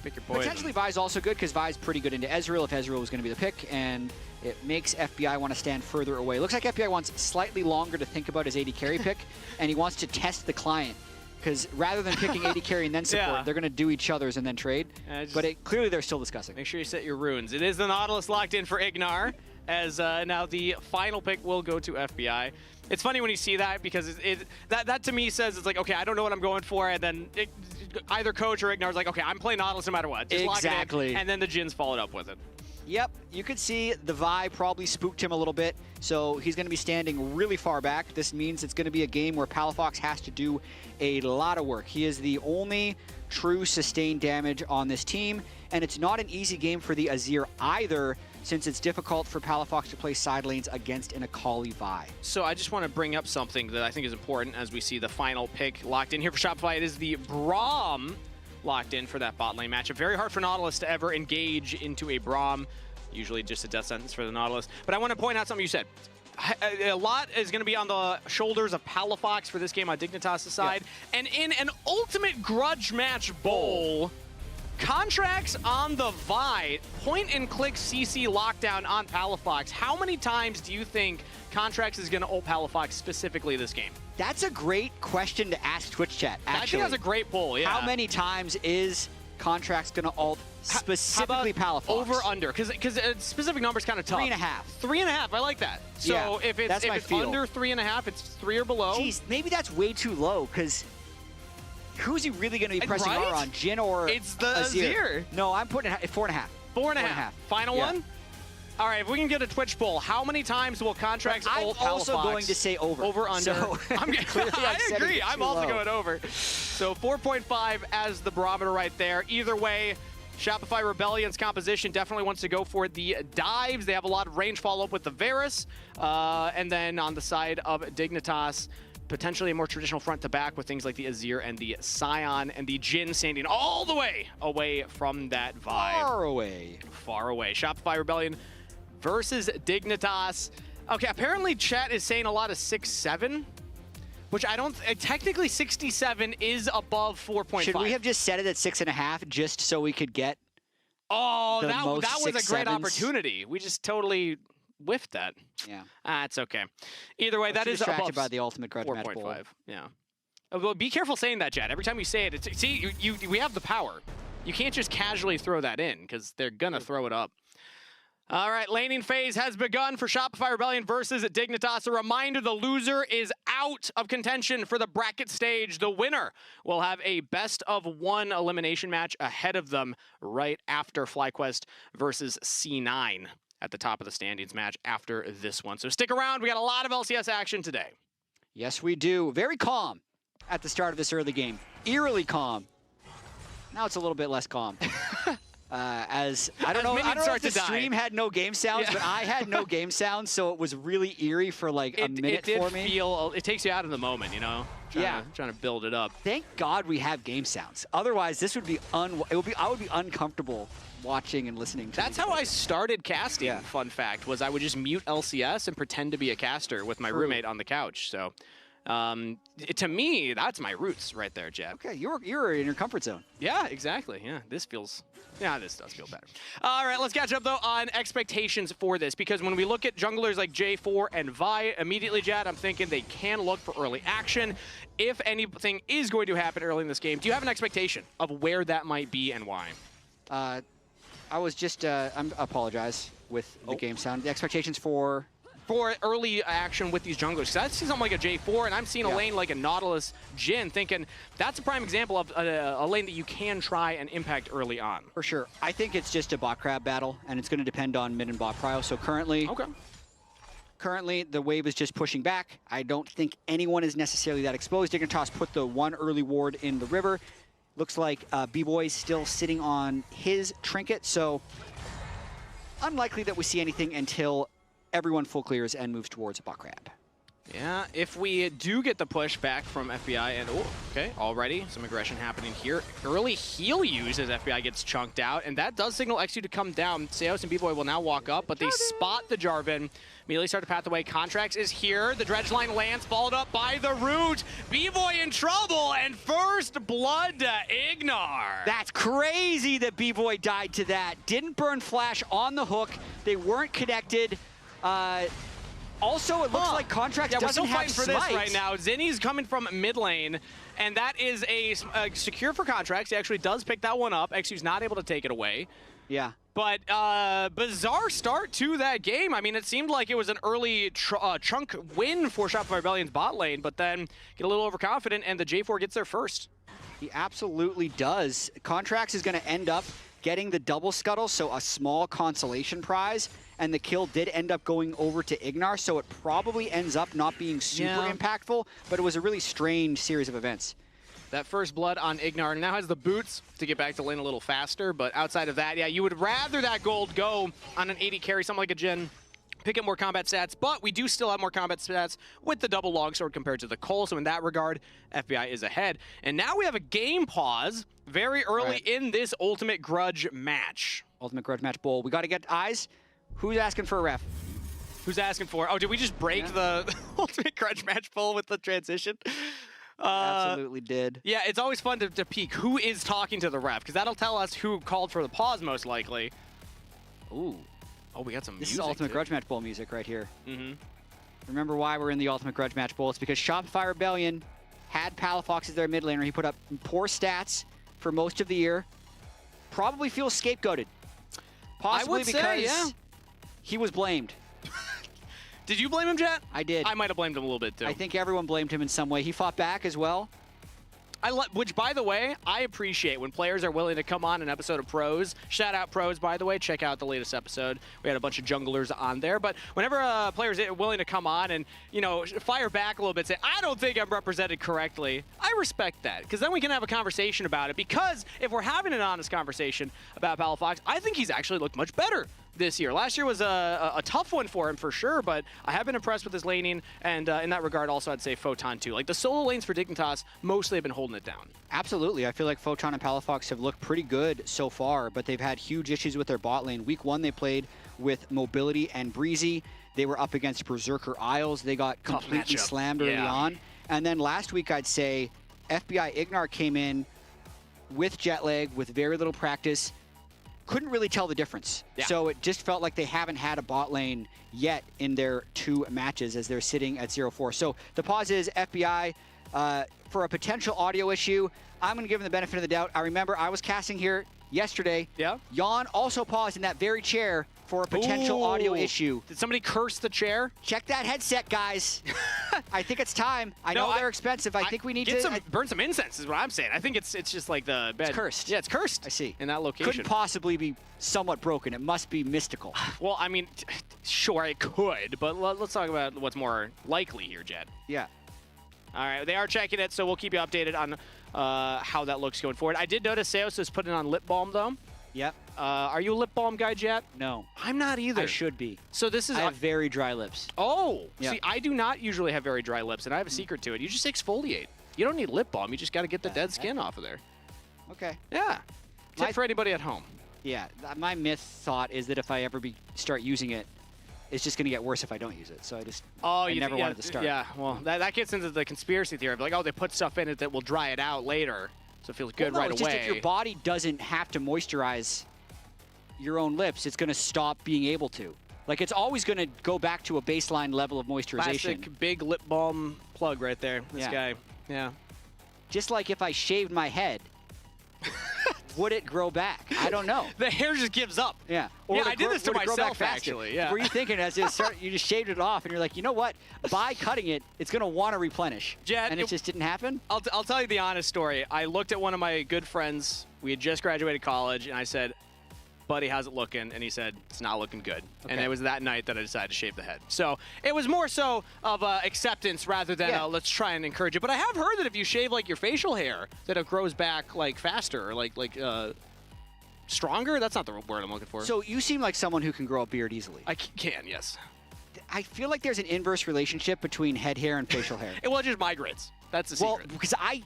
Pick your poison. Potentially Vi's also good because Vi's pretty good into Ezreal if Ezreal was going to be the pick, and it makes FBI want to stand further away. Looks like FBI wants slightly longer to think about his AD carry pick, and he wants to test the client. Because rather than picking AD carry and then support, they're going to do each other's and then trade. But clearly they're still discussing. Make sure you set your runes. It is the Nautilus locked in for Ignar, as now the final pick will go to FBI. It's funny when you see that because that to me says it's like, okay, I don't know what I'm going for, and then either coach or Ignar's like, okay, I'm playing Nautilus no matter what. Just lock it in, and then the Jin's followed up with it. Yep, you could see the Vi probably spooked him a little bit, so he's going to be standing really far back. This means it's going to be a game where Palafox has to do a lot of work. He is the only true sustained damage on this team, and it's not an easy game for the Azir either, since it's difficult for Palafox to play side lanes against an Akali Vi. So I just want to bring up something that I think is important as we see the final pick locked in here for Shopify. It is the Braum locked in for that bot lane matchup. Very hard for Nautilus to ever engage into a Braum. Usually just a death sentence for the Nautilus. But I want to point out something you said. A lot is going to be on the shoulders of Palafox for this game on Dignitas' side. Yeah. And in an ultimate grudge match bowl, contracts on the Vi, point-and-click CC lockdown on Palafox. How many times do you think Contracts is going to ult Palafox specifically this game? That's a great question to ask Twitch chat, actually. I think that's a great poll, yeah. How many times is Contracts going to ult specifically Palafox? Over, under, because specific numbers kind of tough. 3.5. 3.5, I like that. So yeah, if it's under 3.5, it's 3 or below. Jeez, maybe that's way too low, because who's he really going to be pressing R on? Jhin or It's the Azir. No, I'm putting it at 4.5. 4.5. Final one? All right, if we can get a Twitch poll, how many times will Contracts ult Palafox? I'm also going to say over. Over, under. So, I agree. I'm also going over. So 4.5 as the barometer right there. Either way, Shopify Rebellion's composition definitely wants to go for the dives. They have a lot of range follow-up with the Varus. And then on the side of Dignitas, potentially a more traditional front-to-back with things like the Azir and the Sion and the Jhin standing all the way away from that vibe. Far away. Far away. Shopify Rebellion versus Dignitas. Okay, apparently chat is saying a lot of 6-7, which I don't... technically 67 is above 4.5. Should we have just set it at 6.5 just so we could get that was a great opportunity. We just totally whiffed that. Yeah. It's okay. Either way, that is above by the ultimate grudge match bowl. 4.5. Yeah. Well, be careful saying that, Chad. Every time you say it, see, we have the power. You can't just casually throw that in because they're going to throw it up. All right, laning phase has begun for Shopify Rebellion versus Dignitas. A reminder, the loser is out of contention for the bracket stage. The winner will have a best-of-1 elimination match ahead of them right after FlyQuest versus C9 at the top of the standings match after this one. So stick around. We got a lot of LCS action today. Yes, we do. Very calm at the start of this early game. Eerily calm. Now it's a little bit less calm. As I don't know if the stream had no game sounds, but I had no game sounds, so it was really eerie for like a minute for me. It takes you out of the moment, you know? Trying to build it up. Thank God we have game sounds. Otherwise, this would be I would be uncomfortable watching and listening to. That's how I started casting. Yeah. Fun fact was I would just mute LCS and pretend to be a caster with my roommate on the couch. So to me, that's my roots right there, Jeb. Okay, you're in your comfort zone. Yeah, exactly. Yeah, this does feel better. All right, let's catch up, though, on expectations for this, because when we look at junglers like J4 and Vi, immediately, Jad, I'm thinking they can look for early action. If anything is going to happen early in this game, do you have an expectation of where that might be and why? I was just, I apologize with the game sound. The expectations for early action with these junglers. Because I see something like a J4, and I'm seeing a lane like a Nautilus Jhin, thinking that's a prime example of a lane that you can try and impact early on. For sure. I think it's just a bot crab battle, and it's going to depend on mid and bot prio. So currently, the wave is just pushing back. I don't think anyone is necessarily that exposed. Dignitas put the one early ward in the river. Looks like B-Boy's still sitting on his trinket, so unlikely that we see anything until everyone full clears and moves towards a bot crab. Yeah, if we do get the push back from FBI, and already some aggression happening here. Early heal use as FBI gets chunked out, and that does signal XU to come down. Seos and B-Boy will now walk up, but they spot the Jarvan. Immediately start to path away. Contracts is here. The dredge line lands, followed up by the root. B-Boy in trouble, and first blood to Ignar. That's crazy that B-Boy died to that. Didn't burn flash on the hook. They weren't connected. Also, it looks like Contracts doesn't have for this right now. Zinni's coming from mid lane, and that is a secure for Contracts. He actually does pick that one up. XU's not able to take it away. Yeah. But bizarre start to that game. I mean, it seemed like it was an early chunk win for Shopify Rebellion's bot lane, but then get a little overconfident, and the J4 gets there first. He absolutely does. Contracts is going to end up getting the double scuttle, so a small consolation prize, and the kill did end up going over to Ignar, so it probably ends up not being super impactful, but it was a really strange series of events. That first blood on Ignar now has the boots to get back to lane a little faster, but outside of that, yeah, you would rather that gold go on an 80 carry, something like a Jhin, pick up more combat stats, but we do still have more combat stats with the double longsword compared to the Cole, so in that regard, FBI is ahead. And now we have a game pause very early in this Ultimate Grudge match. Ultimate Grudge match bowl. We got to get eyes. Who's asking for a ref? Who's asking for? Oh, did we just break the Ultimate Grudge match bowl with the transition? Absolutely did. Yeah, it's always fun to peek who is talking to the ref, because that'll tell us who called for the pause most likely. Ooh. Oh, we got some This music, is Ultimate too. Grudge Match Bowl music right here. Mm-hmm. Remember why we're in the Ultimate Grudge Match Bowl? It's because Shopify Rebellion had Palafox as their mid laner. He put up poor stats for most of the year. Probably feels scapegoated. Possibly because he was blamed. Did you blame him, Jet? I did. I might have blamed him a little bit, too. I think everyone blamed him in some way. He fought back as well. Which, by the way, I appreciate when players are willing to come on an episode of Pros. Shout out Pros, by the way. Check out the latest episode. We had a bunch of junglers on there. But whenever a player's willing to come on and, you know, fire back a little bit, say, I don't think I'm represented correctly, I respect that. Because then we can have a conversation about it. Because if we're having an honest conversation about Palafox, I think he's actually looked much better this year. Last year was a tough one for him for sure, but I have been impressed with his laning, and in that regard also I'd say Photon too. Like the solo lanes for Dignitas mostly have been holding it down. Absolutely. I feel like Photon and Palafox have looked pretty good so far, but they've had huge issues with their bot lane. Week 1 they played with Mobility and Breezy. They were up against Berserker Isles. They got completely slammed early on. And then last week I'd say FBI Ignar came in with jet lag, with very little practice, couldn't really tell the difference. Yeah. So it just felt like they haven't had a bot lane yet in their 2 matches as they're sitting at 0-4. So the pause is FBI for a potential audio issue. I'm going to give them the benefit of the doubt. I remember I was casting here yesterday. Yeah. Jan also paused in that very chair for a potential audio Ooh. issue. Did somebody curse the chair? Check that headset, guys. I think it's time. I No, know they're expensive. I think we need get to burn some incense is what I'm saying. I think it's just like the bed. It's cursed. Yeah, it's cursed. I see. In that location. Couldn't possibly be somewhat broken. It must be mystical. Well, I mean, sure it could, but let's talk about what's more likely here, Jed. Yeah. All right, they are checking it, so we'll keep you updated on how that looks going forward. I did notice Seos is putting on lip balm, though. Yep. Are you a lip balm guy, Jet? No. I'm not either. I should be. So this is... I have very dry lips. Oh! Yeah. See, I do not usually have very dry lips, and I have a secret to it. You just exfoliate. You don't need lip balm. You just got to get the dead skin off of there. Okay. Yeah. Tip for anybody at home. Yeah. My myth thought is that if I ever start using it, it's just going to get worse if I don't use it. So I never wanted to start. Yeah, well, that gets into the conspiracy theory of like, oh, they put stuff in it that will dry it out later, so it feels good Well, no, right it's away. just if your body doesn't have to moisturize your own lips, it's going to stop being able to. Like, it's always going to go back to a baseline level of moisturization. Classic big lip balm plug right there. This guy. Yeah. Just like if I shaved my head, would it grow back? I don't know. The hair just gives up. Yeah. Yeah, would it I did this to would it grow back myself, faster? actually, yeah. Were you thinking as you just shaved it off and you're like, you know what? By cutting it, it's going to want to replenish. Jet, and it just didn't happen? I'll tell you the honest story. I looked at one of my good friends. We had just graduated college, and I said, buddy, how's it looking? And he said, it's not looking good. And Okay. it was that night that I decided to shave the head. So it was more so of acceptance rather than let's try and encourage it. But I have heard that if you shave like your facial hair, that it grows back like faster, or like stronger. That's not the word I'm looking for. So you seem like someone who can grow a beard easily. I can, yes. I feel like there's an inverse relationship between head hair and facial hair. Well, it just migrates. That's the secret. Well, because I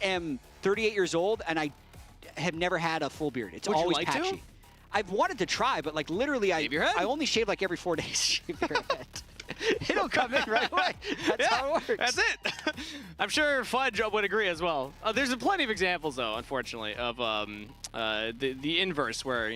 am 38 years old and I have never had a full beard. It's Would you always like to? patchy. I've wanted to try, but like literally, I only shave like every 4 days. Shave your head. It'll come in right away. That's how it works. That's it. I'm sure Fudge would agree as well. There's plenty of examples, though, unfortunately, of the inverse, where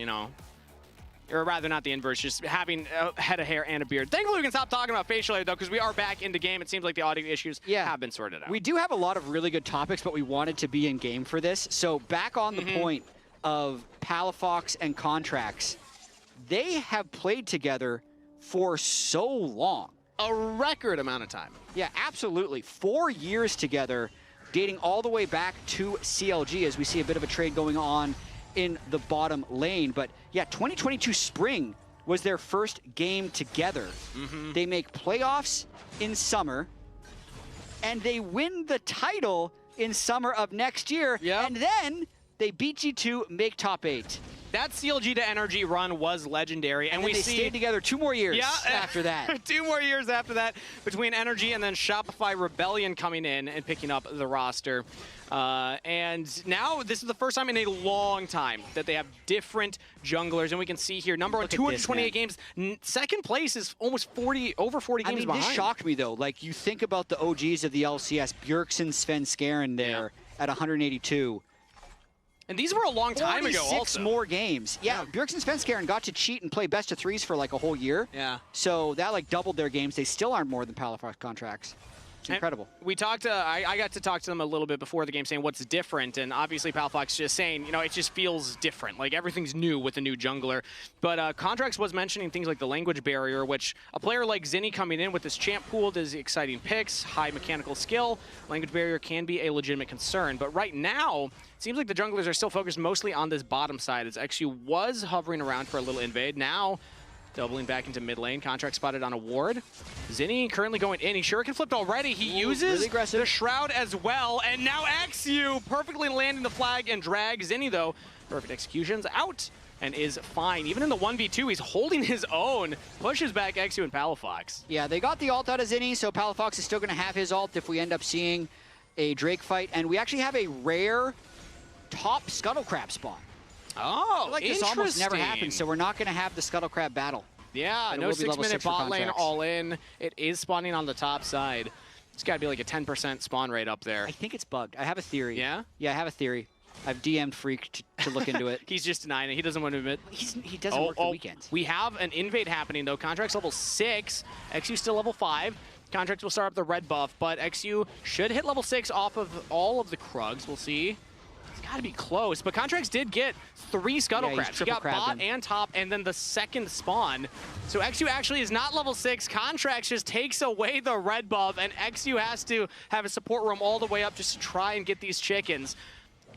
or rather not the inverse, just having a head of hair and a beard. Thankfully, we can stop talking about facial hair, though, because we are back in the game. It seems like the audio issues have been sorted out. We do have a lot of really good topics, but we wanted to be in game for this. So back on the point of Palafox and Contracts, they have played together for so long. A record amount of time. Yeah, absolutely. 4 years together, dating all the way back to CLG, as we see a bit of a trade going on in the bottom lane. But yeah, 2022 spring was their first game together. They make playoffs in summer, and they win the title in summer of next year. And then they beat G2, make top 8. That CLG to Energy run was legendary, and we they see stayed together 2 more years Yeah, after that. 2 more years after that, between Energy and then Shopify Rebellion coming in and picking up the roster. And now this is the first time in a long time that they have different junglers, and we can see here, number one, Look at 228 this, games. Second place is almost over 40 games behind. This shocked me, though. Like, you think about the OGs of the LCS, Bjergsen, Sven Skaren there at 182. And these were a long time ago 46 also. more games. Yeah, Bjergsen, Sven Skaren got to cheat and play best of 3s for like a whole year. Yeah. So that like doubled their games. They still aren't more than Palafox Contracts. It's incredible. We talked to, I got to talk to them a little bit before the game saying what's different, and obviously Palafox just saying, it just feels different. Like everything's new with the new jungler. But Contracts was mentioning things like the language barrier, which a player like Zinni coming in with this champ pool, does exciting picks, high mechanical skill, language barrier can be a legitimate concern. But right now, it seems like the junglers are still focused mostly on this bottom side, as XU was hovering around for a little invade. Now, doubling back into mid lane. Contract spotted on a ward. Zinni currently going in. He shuriken flipped already. He uses the Shroud as well. And now XU perfectly landing the flag and drag Zinni, though. Perfect executions out and is fine. Even in the 1v2, he's holding his own. Pushes back XU and Palafox. Yeah, they got the ult out of Zinni, so Palafox is still going to have his ult if we end up seeing a Drake fight. And we actually have a rare top Scuttle Crab spawn. Oh, like this almost never happened, so we're not going to have the Scuttle Crab battle. Yeah, But it no will be level 6-minute 6 for bot lane Contracts. all in. It is spawning on the top side. It's got to be like a 10% spawn rate up there. I think it's bugged. I have a theory. Yeah? Yeah, I have a theory. I've DM'd Freak to look into it. He's just denying it. He doesn't want to admit. He doesn't work the weekends. We have an invade happening, though. Contract's level 6. XU still level 5. Contracts will start up the red buff, but XU should hit level 6 off of all of the Krugs. We'll see. He's got to be close. But Contracts did get 3 scuttle crabs. He got bot and top, and then the second spawn. So XU actually is not level 6. Contracts just takes away the red buff, and XU has to have a support roam all the way up just to try and get these chickens.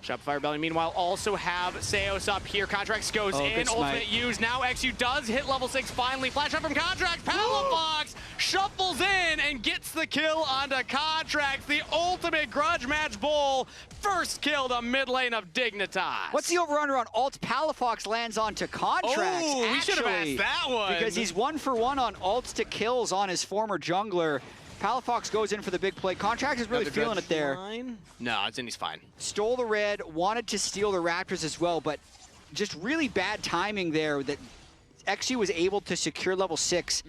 Shopify Rebellion, meanwhile, also have Seos up here. Contracts goes in, ultimate used. Now XU does hit level 6 finally. Flash up from Contracts. Palafox shuffles in and gets the kill onto Contracts. The ultimate grudge match bull. First kill to mid lane of Dignitas. What's the over-under on ult? Palafox lands onto Contracts. Oh, we should have asked that one. Because he's 1 for 1 on ults to kills on his former jungler. Palafox goes in for the big play. Contracts is really feeling it there. No, Zinni's fine. Stole the red, wanted to steal the Raptors as well, but just really bad timing there that XU was able to secure level 6,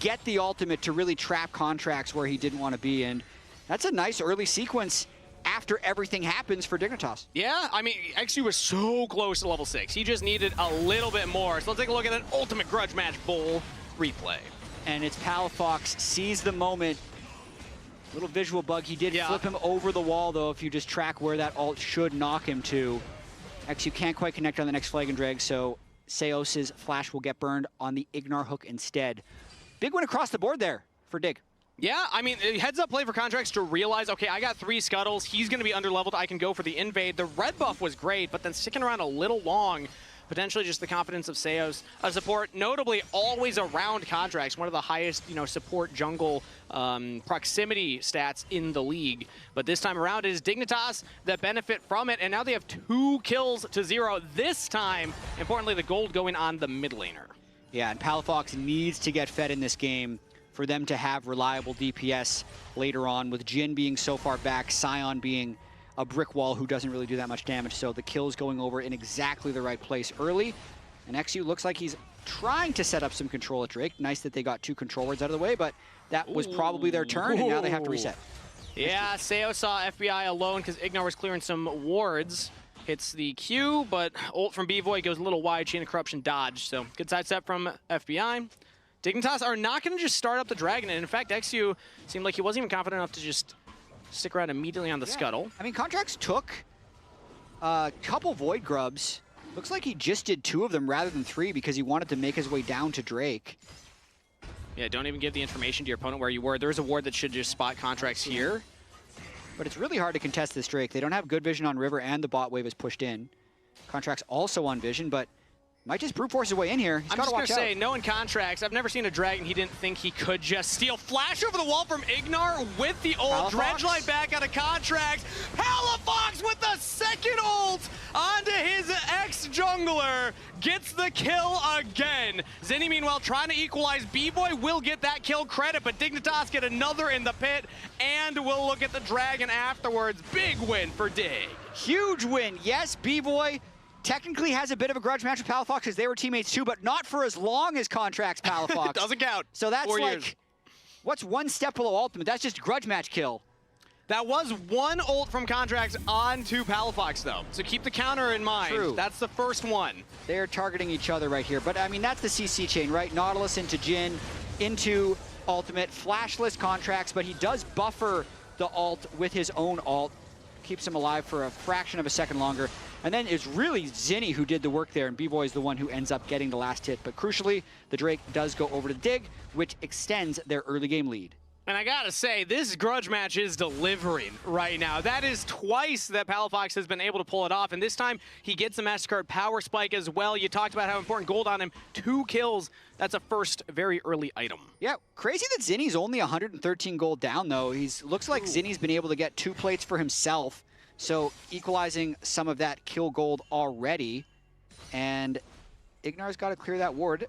get the ultimate to really trap Contracts where he didn't want to be, and that's a nice early sequence after everything happens for Dignitas. Yeah, I mean, XU was so close to level 6. He just needed a little bit more. So let's take a look at that ultimate grudge match bull replay. And it's Palafox sees the moment. Little visual bug. He did flip him over the wall, though, if you just track where that ult should knock him to. XU can't quite connect on the next flag and drag, so Seos' flash will get burned on the Ignar hook instead. Big win across the board there for Dig. Yeah, I mean, heads up play for Contracts to realize, okay, I got 3 scuttles. He's going to be underleveled. I can go for the invade. The red buff was great, but then sticking around a little long. Potentially just the confidence of Seos. A support notably always around Contracts, one of the highest, support jungle proximity stats in the league. But this time around it is Dignitas that benefit from it, and now they have 2 kills to 0. This time, importantly, the gold going on the mid laner. Yeah, and Palafox needs to get fed in this game for them to have reliable DPS later on, with Jhin being so far back, Sion being a brick wall who doesn't really do that much damage, so the kill's going over in exactly the right place early. And XU looks like he's trying to set up some control at Drake. Nice that they got 2 control wards out of the way, but that was probably their turn, and now they have to reset. Yeah, Seos saw FBI alone because Ignar was clearing some wards. Hits the Q, but ult from B-Void goes a little wide, Chain of Corruption dodge. So good sidestep from FBI. Dignitas are not going to just start up the Dragon, and in fact, XU seemed like he wasn't even confident enough to just stick around immediately on the scuttle. I mean, Contracts took a couple Void Grubs. Looks like he just did 2 of them rather than 3 because he wanted to make his way down to Drake. Yeah, don't even give the information to your opponent where you were. There's a ward that should just spot Contracts here. But it's really hard to contest this Drake. They don't have good vision on River, and the bot wave is pushed in. Contracts also on vision, but might just brute force his way in here. He's I'm just going to say, knowing Contracts, I've never seen a Dragon he didn't think he could just steal. Flash over the wall from Ignar with the ult. Dredgeline back out of Contracts. Palafox with the second ult onto his ex-jungler. Gets the kill again. Zinni, meanwhile, trying to equalize. B-Boy will get that kill credit, but Dignitas get another in the pit, and we'll look at the Dragon afterwards. Big win for Dig. Huge win. Yes, B-Boy technically has a bit of a grudge match with Palafox because they were teammates too, but not for as long as Contracts Palafox. Doesn't count. So that's 4 like, years. What's 1 step below ultimate? That's just grudge match kill. That was 1 ult from Contracts onto Palafox, though. So keep the counter in mind. True. That's the first one. They're targeting each other right here. But, I mean, that's the CC chain, right? Nautilus into Jhin, into ultimate. Flashless Contracts, but he does buffer the ult with his own ult. Keeps him alive for a fraction of a second longer. And then it's really Zinni who did the work there, and B-Boy is the one who ends up getting the last hit. But crucially, the Drake does go over to Dig, which extends their early game lead. And I gotta say, this grudge match is delivering right now. That is twice that Palafox has been able to pull it off, and this time he gets a MasterCard Power Spike as well. You talked about how important gold on him. 2 kills. That's a first very early item. Yeah, crazy that Zinni's only 113 gold down, though. Looks like Zinni's been able to get 2 plates for himself, so equalizing some of that kill gold already. And Ignar's got to clear that ward.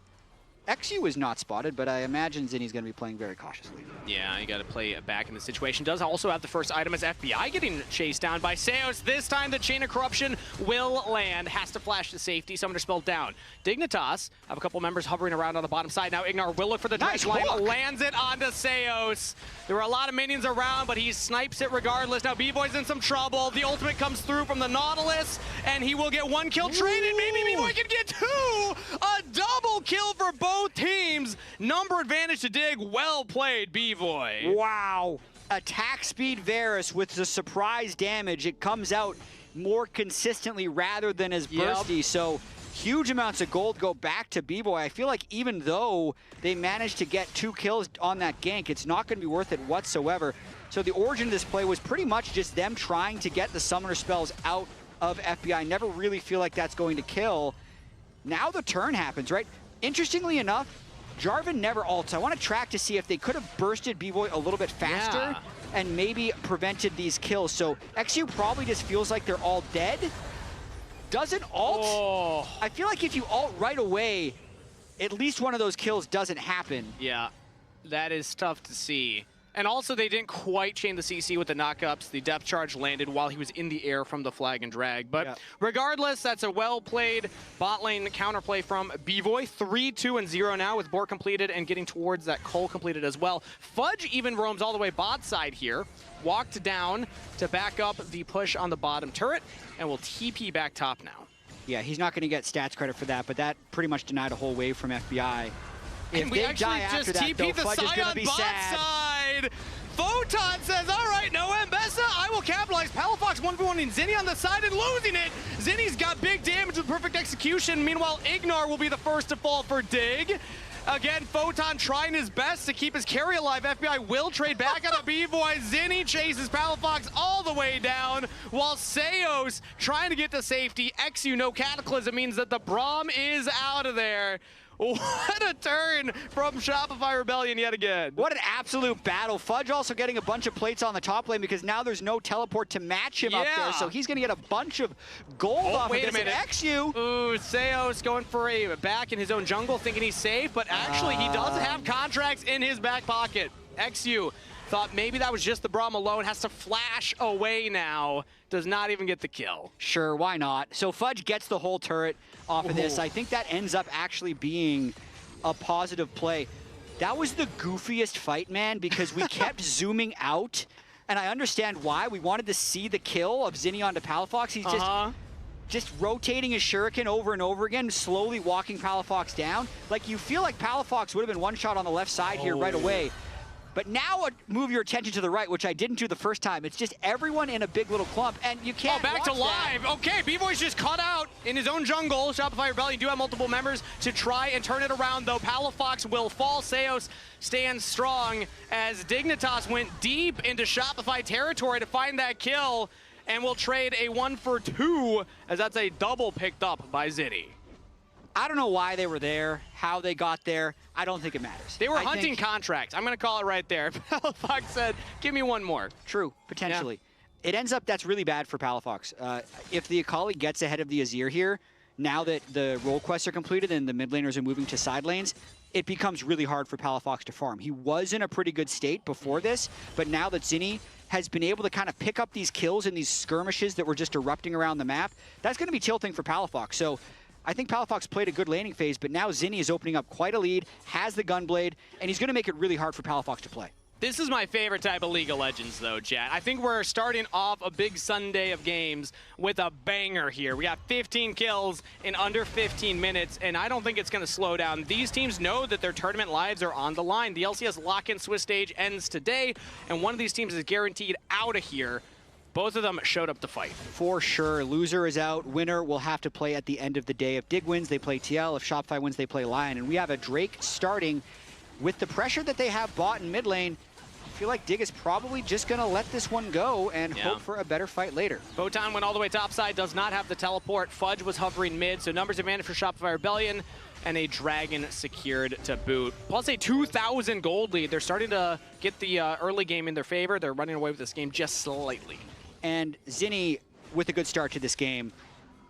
XU is not spotted, but I imagine Zinni's going to be playing very cautiously. Yeah, you got to play back in the situation. Does also have the first item as FBI getting chased down by Seos. This time the Chain of Corruption will land. Has to flash to safety. Summoner spelled down. Dignitas have a couple members hovering around on the bottom side. Now Ignar will look for the nice line. hook. Lands it onto Seos. There were a lot of minions around, but he snipes it regardless. Now B-Boy's in some trouble. The ultimate comes through from the Nautilus, and he will get 1 kill traded. Maybe B-Boy can get 2. A double kill for both teams. Number advantage to Dig. Well played, B-Boy. Wow. Attack speed Varus with the surprise damage. It comes out more consistently rather than as bursty. So huge amounts of gold go back to B-Boy. I feel like even though they managed to get 2 kills on that gank, it's not going to be worth it whatsoever. So the origin of this play was pretty much just them trying to get the summoner spells out of FBI. Never really feel like that's going to kill. Now the turn happens, right? Interestingly enough, Jarvan never ults. I want to track to see if they could have bursted B-Boy a little bit faster and maybe prevented these kills. So XU probably just feels like they're all dead. Doesn't ult. I feel like if you ult right away, at least one of those kills doesn't happen. Yeah, that is tough to see. And also, they didn't quite chain the CC with the knockups. The depth charge landed while he was in the air from the flag and drag. But regardless, that's a well-played bot lane counterplay from B-Boy. 3-2-0 now with Bork completed and getting towards that Cole completed as well. Fudge even roams all the way bot side here. Walked down to back up the push on the bottom turret and will TP back top now. Yeah, he's not going to get stats credit for that, but that pretty much denied a whole wave from FBI. If and we they actually die just after that, TP'd though, the Fudge is side gonna on be bot sad. side. Photon says, all right, no Mbessa, I will capitalize. Palafox 1v1 and Zinni on the side and losing it. Zinni's got big damage with perfect execution. Meanwhile, Ignar will be the first to fall for Dig. Again, Photon trying his best to keep his carry alive. FBI will trade back out of B-Boy. Zinni chases Palafox all the way down, while Seos trying to get to safety. XU, no Cataclysm means that the Braum is out of there. What a turn from Shopify Rebellion yet again. What an absolute battle. Fudge also getting a bunch of plates on the top lane because now there's no teleport to match him up there. So he's going to get a bunch of gold off of this. Wait a minute. XU. Ooh, Seos going for a back in his own jungle thinking he's safe, but actually he does have contracts in his back pocket. XU thought maybe that was just the Braum alone, has to flash away now, does not even get the kill. Sure, why not? So Fudge gets the whole turret off of this. I think that ends up actually being a positive play. That was the goofiest fight, man, because we kept zooming out, and I understand why. We wanted to see the kill of Zinni onto Palafox. He's just rotating his shuriken over and over again, slowly walking Palafox down. Like, you feel like Palafox would have been one shot on the left side here right away. But now move your attention to the right, which I didn't do the first time. It's just everyone in a big little clump, and you can't Oh, back to live. That. Okay, B-Boy's just cut out in his own jungle. Shopify Rebellion do have multiple members to try and turn it around, though. Palafox will fall. Seos stands strong as Dignitas went deep into Shopify territory to find that kill, and will trade a 1-for-2, as that's a double picked up by Zinni. I don't know why they were there, how they got there. I don't think it matters. They were hunting contracts. I'm going to call it right there. Palafox said, give me one more. True, potentially. Yeah. It ends up that's really bad for Palafox. If the Akali gets ahead of the Azir here, now that the role quests are completed and the mid laners are moving to side lanes, it becomes really hard for Palafox to farm. He was in a pretty good state before this, but now that Zinni has been able to kind of pick up these kills in these skirmishes that were just erupting around the map, that's going to be tilting for Palafox. So I think Palafox played a good laning phase, but now Zinni is opening up quite a lead, has the Gunblade, and he's going to make it really hard for Palafox to play. This is my favorite type of League of Legends, though, Chad. I think we're starting off a big Sunday of games with a banger here. We got 15 kills in under 15 minutes, and I don't think it's going to slow down. These teams know that their tournament lives are on the line. The LCS lock-in Swiss Stage ends today, and one of these teams is guaranteed out of here. Both of them showed up to fight. For sure. Loser is out. Winner will have to play at the end of the day. If Dig wins, they play TL. If Shopify wins, they play Lyon. And we have a Drake starting with the pressure that they have bought in mid lane. I feel like Dig is probably just going to let this one go and hope for a better fight later. Photon went all the way topside, does not have the teleport. Fudge was hovering mid, so numbers advantage for Shopify Rebellion, and a dragon secured to boot. Plus a 2,000 gold lead. They're starting to get the early game in their favor. They're running away with this game just slightly. And Zinni with a good start to this game.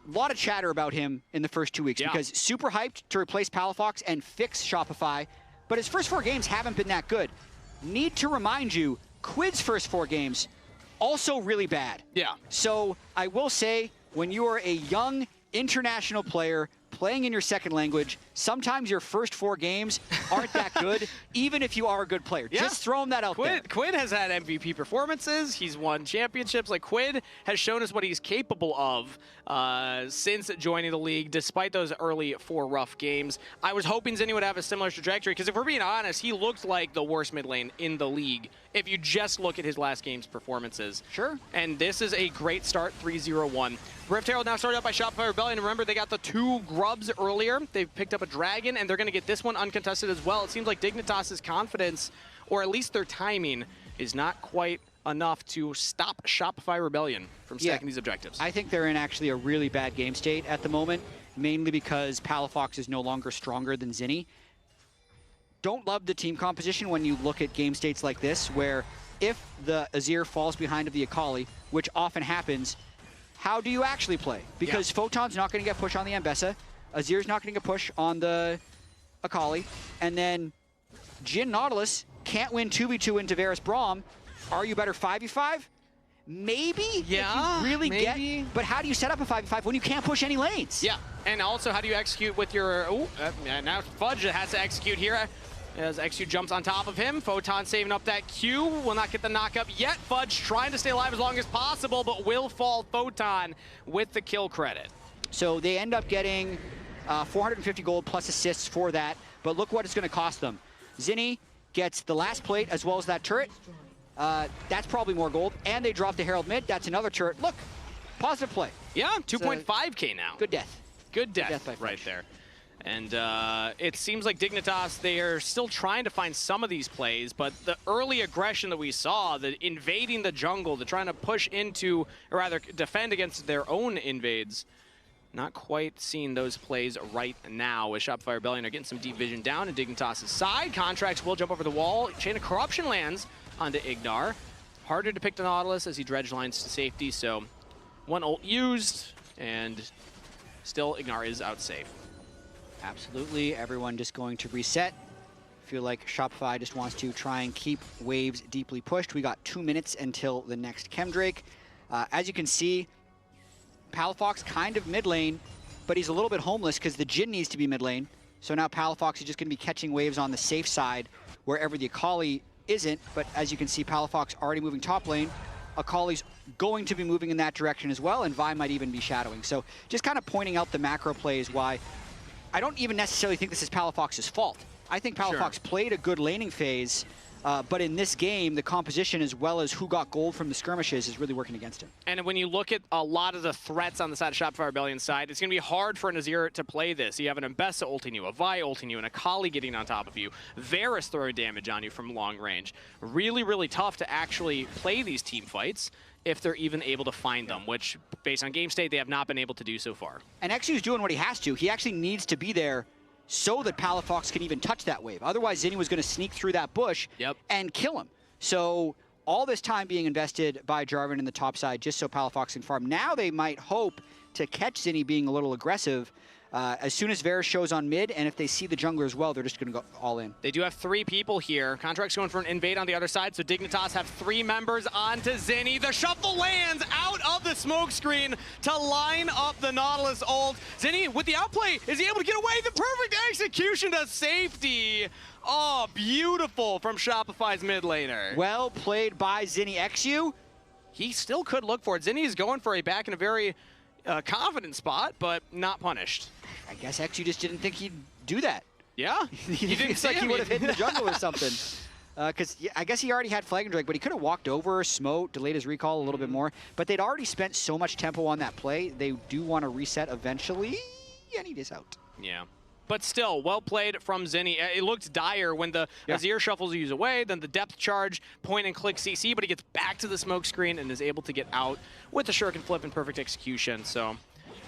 A lot of chatter about him in the first 2 weeks because super hyped to replace Palafox and fix Shopify, but his first 4 games haven't been that good. Need to remind you, Quid's first 4 games, also really bad. Yeah. So I will say, when you are a young international player playing in your second language, sometimes your first 4 games aren't that good, even if you are a good player. Yeah. Just throwing that out there. Quid has had MVP performances. He's won championships. Like, Quid has shown us what he's capable of since joining the league, despite those early 4 rough games. I was hoping Zinni would have a similar trajectory, because if we're being honest, he looked like the worst mid lane in the league if you just look at his last game's performances. Sure. And this is a great start, 3-0-1. Rift Herald now started up by Shopify Rebellion. Remember, they got the 2 grubs earlier. They've picked up a dragon, and they're going to get this one uncontested as well. It seems like Dignitas' confidence, or at least their timing, is not quite enough to stop Shopify Rebellion from stacking these objectives. I think they're in actually a really bad game state at the moment, mainly because Palafox is no longer stronger than Zinni. Don't love the team composition when you look at game states like this, where if the Azir falls behind of the Akali, which often happens, how do you actually play? Because Photon's not going to get pushed on the Ambessa, Azir's not going to get pushed on the Akali, and then Jhin Nautilus can't win 2v2 into Varus Braum. Are you better 5v5? Maybe, yeah, if you really maybe. get, but how do you set up a 5v5 when you can't push any lanes? Yeah, and also how do you execute with your, now Fudge has to execute here. As XU jumps on top of him, Photon saving up that Q, will not get the knock-up yet. Fudge trying to stay alive as long as possible, but will fall Photon with the kill credit. So they end up getting 450 gold plus assists for that, but look what it's going to cost them. Zinni gets the last plate as well as that turret. That's probably more gold, and they drop the Herald mid. That's another turret. Look, positive play. Yeah, 2.5k now. Good death. Good death right there. And it seems like Dignitas, they are still trying to find some of these plays, but the early aggression that we saw, the invading the jungle, the trying to push into, or rather defend against their own invades, not quite seeing those plays right now, as Shopify Rebellion are getting some deep vision down in Dignitas' side. Contracts will jump over the wall. Chain of Corruption lands onto Ignar. Harder to pick the Nautilus as he dredge lines to safety, so 1 ult used, and still Ignar is out safe. Absolutely, everyone just going to reset. Feel like Shopify just wants to try and keep waves deeply pushed. We got 2 minutes until the next Chemdrake. As you can see, Palafox kind of mid lane, but he's a little bit homeless because the Jhin needs to be mid lane. So now Palafox is just going to be catching waves on the safe side wherever the Akali isn't. But as you can see, Palafox already moving top lane. Akali's going to be moving in that direction as well, and Vi might even be shadowing. So just kind of pointing out the macro plays why I don't even necessarily think this is Palafox's fault. I think Palafox played a good laning phase, but in this game, the composition as well as who got gold from the skirmishes is really working against him. And when you look at a lot of the threats on the side of Shopify Rebellion's side, it's going to be hard for an Azir to play this. You have an Ambessa ulting you, a Vi ulting you, and a Akali getting on top of you. Varus throwing damage on you from long range. Really, really tough to actually play these team fights if they're even able to find them, which, based on game state, they have not been able to do so far. And XU's doing what he has to. He actually needs to be there so that Palafox can even touch that wave. Otherwise, Zinni was going to sneak through that bush and kill him. So all this time being invested by Jarvan in the top side just so Palafox can farm. Now they might hope to catch Zinni being a little aggressive. As soon as Varus shows on mid, and if they see the jungler as well, they're just going to go all in. They do have 3 people here. Contract's going for an invade on the other side, so Dignitas have 3 members onto Zinni. The shuffle lands out of the smoke screen to line up the Nautilus ult. Zinni, with the outplay, is he able to get away? The perfect execution to safety. Oh, beautiful from Shopify's mid laner. Well played by Zinni. XU, he still could look for it. Zinni is going for a back in a very confident spot, but not punished. I guess XU just didn't think he'd do that. Yeah, he didn't think he would have hit the jungle or something. Because I guess he already had Flag and Drake, but he could have walked over, smote, delayed his recall a little bit more. But they'd already spent so much tempo on that play, they do want to reset eventually, and he is out. Yeah. But still, well played from Zinni. It looked dire when the Azir shuffles use away, then the depth charge, point and click CC, but he gets back to the smoke screen and is able to get out with the shuriken flip and perfect execution. So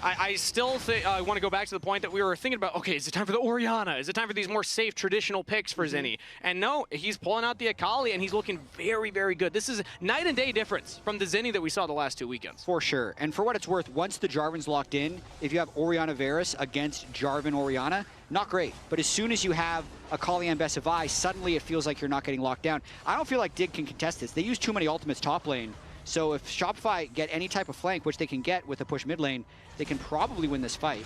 I still want to go back to the point that we were thinking about, okay, is it time for the Orianna? Is it time for these more safe traditional picks for Zinni? And no, he's pulling out the Akali and he's looking very, very good. This is night and day difference from the Zinni that we saw the last 2 weekends. For sure. And for what it's worth, once the Jarvan's locked in, if you have Orianna Varus against Jarvan Orianna, not great. But as soon as you have Akali and Ambessa Vi, suddenly it feels like you're not getting locked down. I don't feel like Dig can contest this. They use too many ultimates top lane. So if Shopify get any type of flank, which they can get with a push mid lane, they can probably win this fight.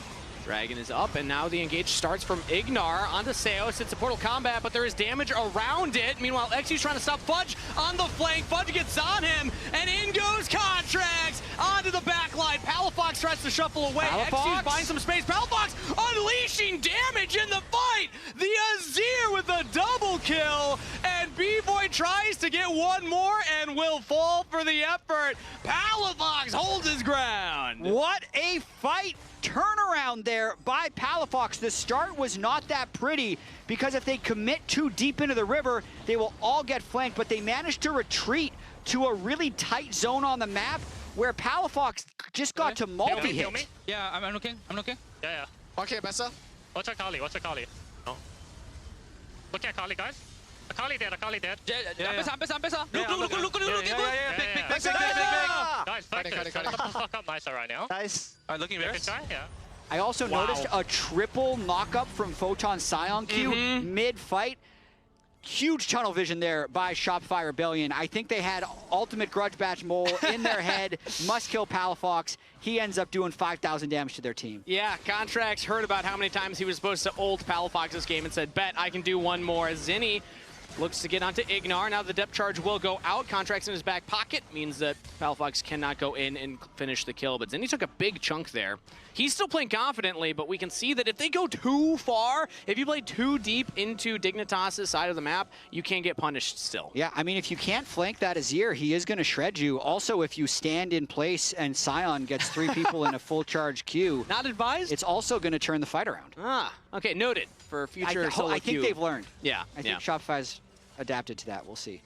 Dragon is up, and now the engage starts from Ignar onto Seos. It's a Portal combat, but there is damage around it. Meanwhile, Xy's trying to stop Fudge on the flank. Fudge gets on him, and in goes Contracts onto the back line. Palafox tries to shuffle away. Xy's buying some space. Palafox unleashing damage in the fight. The Azir with a double kill, and B-Boy tries to get one more and will fall for the effort. Palafox holds his ground. What a fight! Turnaround there by Palafox. The start was not that pretty because if they commit too deep into the river, they will all get flanked, but they managed to retreat to a really tight zone on the map where Palafox just got to multi-hit. Yeah, I'm looking. Yeah. Okay, Bessa. Watch out, Kali. No. Look at Kali, guys. Kali dead. Yeah. Bessa. Look. Big. Guys, fuck up nice right now. Nice. Alright, looking very. Yeah. I also noticed a triple knock-up from Photon Scion Q mid-fight. Huge tunnel vision there by Shopify Rebellion. I think they had ultimate grudge batch mole in their head. Must kill Palafox. He ends up doing 5,000 damage to their team. Yeah, Contracts heard about how many times he was supposed to ult Palafox's game and said, bet I can do one more. Zinni looks to get onto Ignar. Now the depth charge will go out. Contracts in his back pocket means that Palafox cannot go in and finish the kill. But Zinni took a big chunk there. He's still playing confidently, but we can see that if they go too far, if you play too deep into Dignitas' side of the map, you can get punished still. Yeah, I mean, if you can't flank that Azir, he is going to shred you. Also, if you stand in place and Scion gets 3 people in a full charge queue, not advised. It's also going to turn the fight around. Ah, okay, noted for future solo I think queue. they've learned. Yeah, I think Shopify's adapted to that. We'll see.